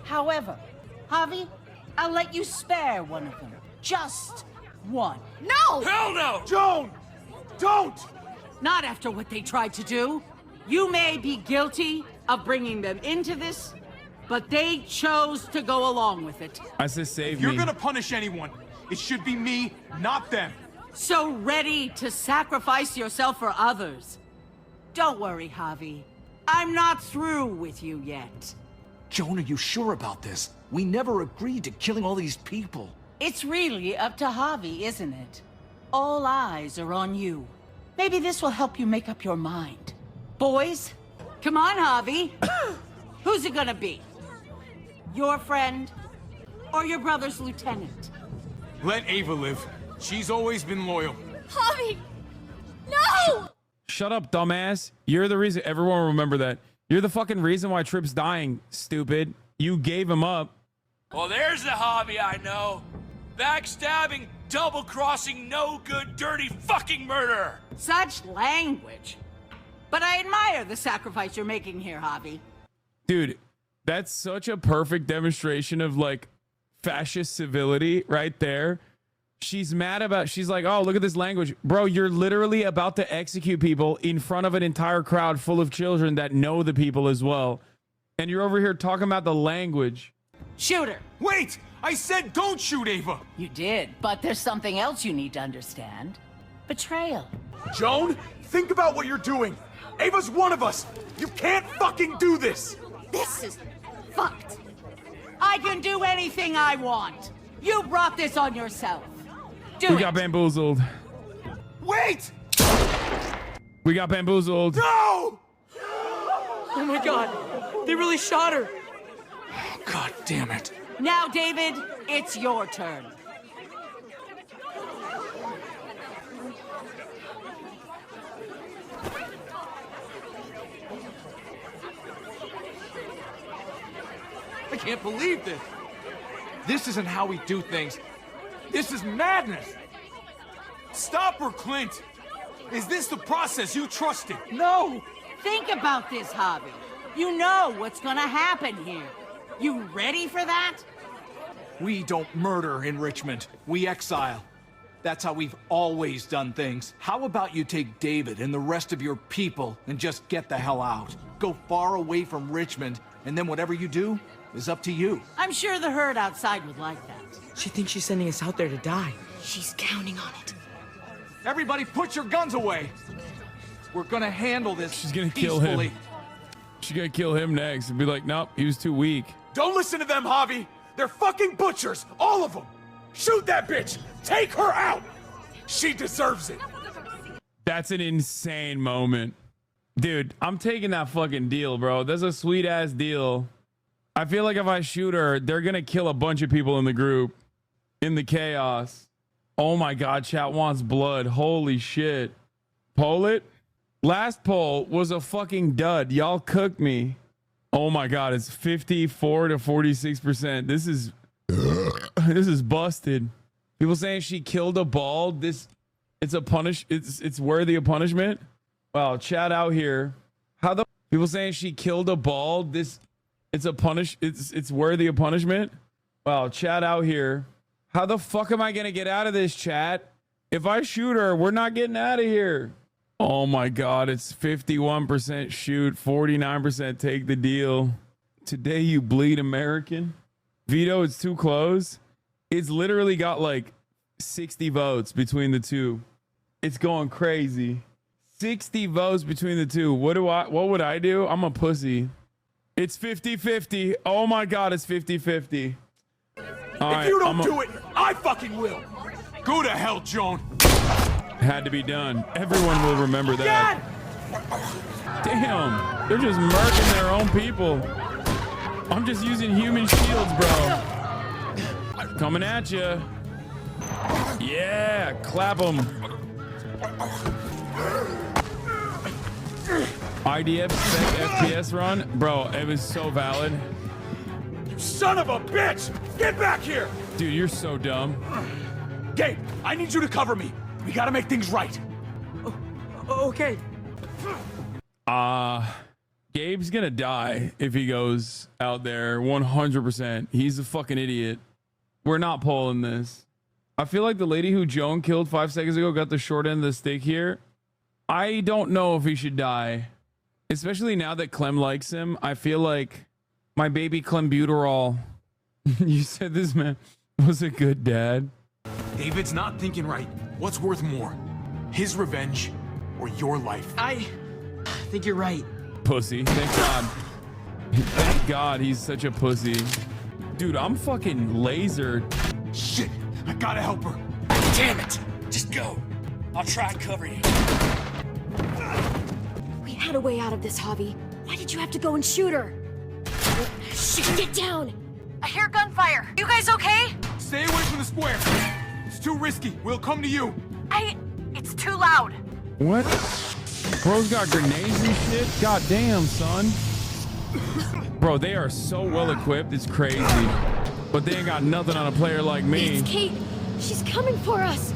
However, Javi, I'll let you spare one of them. Just one. No! Hell no! Joan! Don't! Not after what they tried to do. You may be guilty of bringing them into this, but they chose to go along with it. I said save if me. you're gonna punish anyone, it should be me, not them. So ready to sacrifice yourself for others. Don't worry, Javi. I'm not through with you yet. Joan, are you sure about this? We never agreed to killing all these people. It's really up to Javi, isn't it? All eyes are on you. Maybe this will help you make up your mind. Boys, come on, Javi. Who's it gonna be? Your friend or your brother's lieutenant? Let Ava live. She's always been loyal. Javi! No! Shut up, dumbass. You're the reason. Everyone will remember that. You're the fucking reason why Trip's dying, stupid. You gave him up. Well, there's the Javi I know. Backstabbing, double-crossing, no-good, dirty fucking murderer. Such language. But I admire the sacrifice you're making here, Javi. Dude, that's such a perfect demonstration of like fascist civility right there. She's mad about, she's like, oh, look at this language. Bro, you're literally about to execute people in front of an entire crowd full of children that know the people as well. And you're over here talking about the language. Shoot her. Wait! I said don't shoot Ava! You did, but there's something else you need to understand. Betrayal. Joan, think about what you're doing. Ava's one of us. You can't fucking do this. This is fucked. I can do anything I want. You brought this on yourself. We got bamboozled. Wait! We got bamboozled. No! Oh my god, they really shot her. God damn it. Now, David, it's your turn. I can't believe this. This isn't how we do things. This is madness. Stop her, Clint. Is this the process you trusted? No. Think about this, Javi. You know what's gonna happen here. You ready for that? We don't murder in Richmond. We exile. That's how we've always done things. How about you take David and the rest of your people and just get the hell out? Go far away from Richmond, and then whatever you do is up to you. I'm sure the herd outside would like that. She thinks she's sending us out there to die. She's counting on it. Everybody put your guns away. We're gonna handle this. She's gonna kill him. She's gonna kill him next and be like, nope, he was too weak. Don't listen to them, Javi. They're fucking butchers, all of them. Shoot that bitch. Take her out. She deserves it. That's an insane moment. Dude, I'm taking that fucking deal, bro. That's a sweet ass deal. I feel like if I shoot her, they're gonna kill a bunch of people in the group in the chaos. Oh my God, chat wants blood. Holy shit. Poll it? Last poll was a fucking dud. Y'all cooked me. Oh my God, it's 54 to 46%. This is busted. People saying she killed a bald. It's worthy of punishment. Wow, chat out here. People saying she killed a bald. It's worthy of punishment. Wow, chat out here. How the fuck am I gonna get out of this, chat? If I shoot her, we're not getting out of here. Oh my God, it's 51% shoot, 49% take the deal. Today you bleed American. Veto, it's too close. It's literally got like 60 votes between the two. It's going crazy. 60 votes between the two. What would I do? I'm a pussy. It's 50-50. Oh my God, it's 50-50. If you don't do it, I fucking will. Go to hell, Joan. Had to be done. Everyone will remember that. Damn, they're just murking their own people. I'm just using human shields, bro. Coming at you. Yeah, clap them. IDF spec FPS run, bro. It was so valid. You son of a bitch! Get back here! Dude, you're so dumb. Gabe, I need you to cover me. We gotta make things right. Okay. Gabe's gonna die if he goes out there 100%. He's a fucking idiot. We're not polling this. I feel like the lady who Joan killed 5 seconds ago got the short end of the stick here. I don't know if he should die. Especially now that Clem likes him. I feel like my baby Clembuterol. You said this man was a good dad. David's not thinking right. What's worth more? His revenge or your life? I think you're right. Pussy. Thank God. Thank God he's such a pussy. Dude, I'm fucking lasered. Shit, I gotta help her. Damn it. Just go. I'll try and cover you. We had a way out of this, Javi. Why did you have to go and shoot her? Shit, get down! I hear gunfire. You guys okay? Stay away from the square. It's too risky. We'll come to you. It's too loud. What? Bro's got grenades and shit? God damn, son. Bro, they are so well equipped, it's crazy. But they ain't got nothing on a player like me. It's Kate. She's coming for us.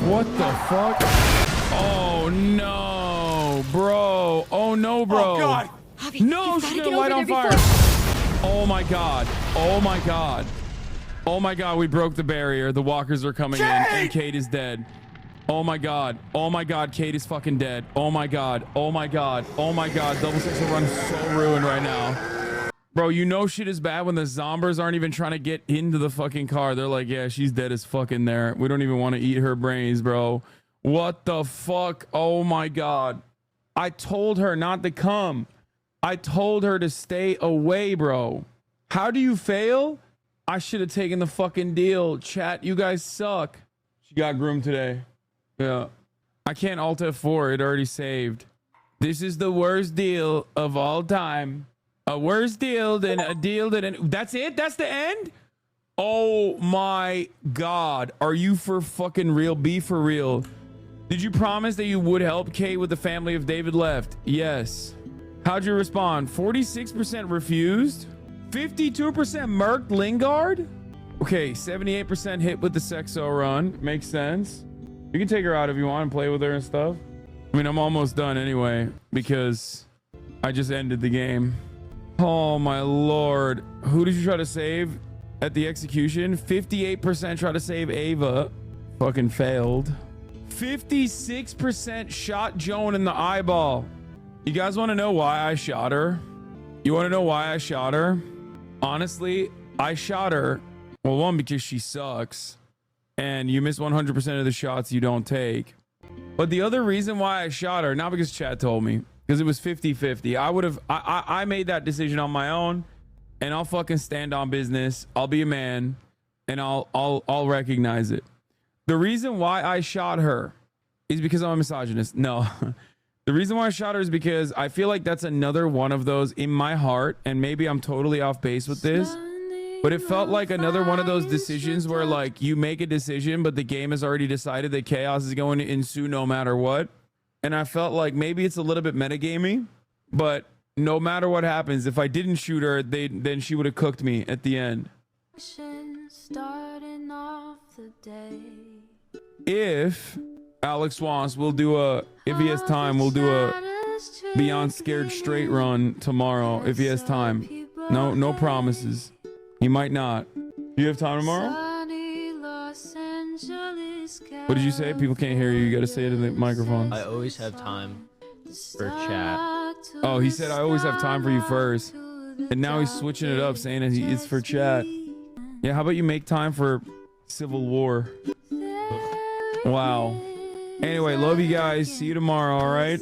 What the fuck? Oh no, bro. Oh no, bro. Oh God. Javi, no, she's gonna light on fire. Oh my God. Oh my God. Oh my God, we broke the barrier. The walkers are coming in and Kate is dead. Oh my God. Oh my God, Kate is fucking dead. Oh my God. Oh my God. Oh my God. Double Six will run so ruined right now. Bro, you know shit is bad when the zombies aren't even trying to get into the fucking car. They're like, yeah, she's dead as fuck in there. We don't even want to eat her brains, bro. What the fuck? Oh my God. I told her not to come. I told her to stay away, bro. How do you fail? I should have taken the fucking deal. Chat, you guys suck. She got groomed today. Yeah. I can't Alt F4. It already saved. This is the worst deal of all time. A worse deal than a deal that... That's it? That's the end? Oh my God. Are you for fucking real? Be for real. Did you promise that you would help Kate with the family if David left? Yes. How'd you respond? 46% refused? 52% murked Lingard? Okay, 78% hit with the Sexo run. Makes sense. You can take her out if you want and play with her and stuff. I mean, I'm almost done anyway because I just ended the game. Oh my Lord. Who did you try to save at the execution? 58% try to save Ava. Fucking failed. 56% shot Joan in the eyeball. You guys want to know why I shot her? You want to know why I shot her? Honestly, I shot her. Well, one, because she sucks. And you miss 100% of the shots you don't take. But the other reason why I shot her, not because Chad told me, because it was 50-50. I made that decision on my own, and I'll fucking stand on business. I'll be a man, and I'll recognize it. The reason why I shot her is because I'm a misogynist. No. The reason why I shot her is because I feel like that's another one of those in my heart, and maybe I'm totally off base with this, but it felt like another one of those decisions where like you make a decision, but the game has already decided that chaos is going to ensue no matter what. And I felt like maybe it's a little bit metagamey, but no matter what happens, if I didn't shoot her, then she would have cooked me at the end. Starting off the day. If Alex wants, we'll do a, if he has time, we'll do a Beyond Scared Straight run tomorrow if he has time. No promises. He might not. Do you have time tomorrow? What did you say? People can't hear you. You got to say it in the microphone. I always have time for chat. Oh, he said I always have time for you first. And now he's switching it up, saying that it's for chat. Yeah, how about you make time for Civil War? Wow. Anyway, love you guys. See you tomorrow, all right?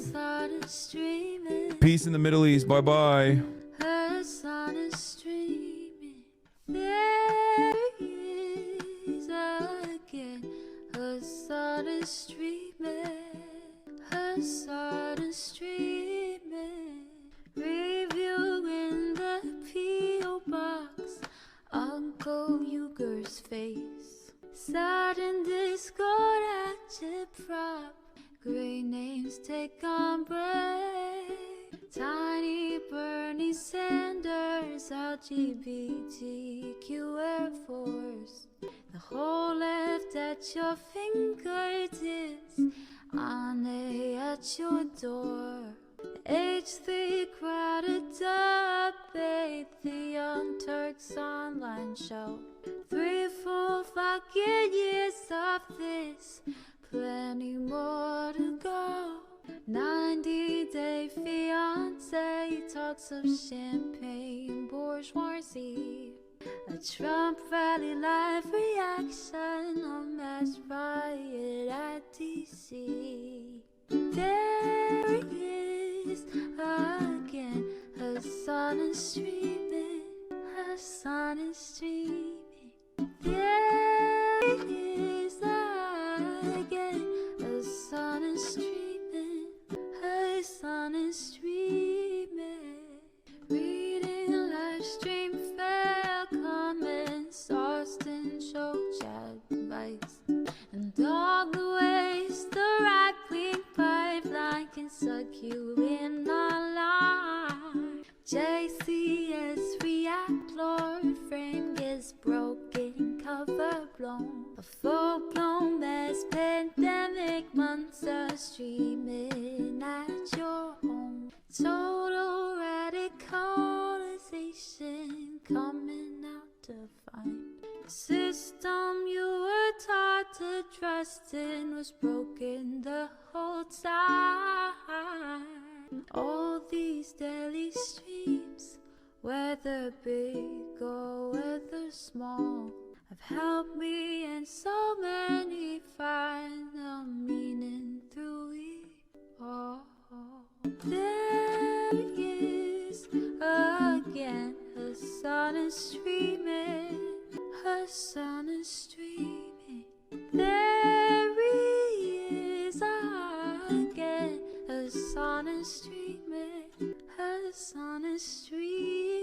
Peace in the Middle East. Bye-bye. Hasan streaming, reviewing the P.O. box, Uncle Uger's face, sat in Discord active prop, great names take on break, Tiny Bernie Sanders, LGBTQ Air Force, the whole left at your fingertips, Ane at your door. H3 crowded debate, the Young Turks online show. 3 full fucking years of this, plenty more to go. 90-day fiance talks of champagne bourgeoisie. A Trump rally live reaction, a mass riot at DC. There he is again, Hasan is streaming, Hasan is streaming. There he is again, Hasan is streaming, Hasan is streaming. Reading live stream fail comments, Austin show chat advice, and all the ways the right-wing pipeline can suck you in online. JCS react, Lord frame gets broken, cover blown. A full-blown mass pandemic, monster streaming at your home. Total radicalization coming out to find. The system you were taught to trust in was broken the whole time. All these daily streams, whether big or whether small, have helped me and so many find the meaning through it all. There he is again, Hasan is streaming, Hasan is streaming. There he is again. Hasan is streaming. Hasan is streaming.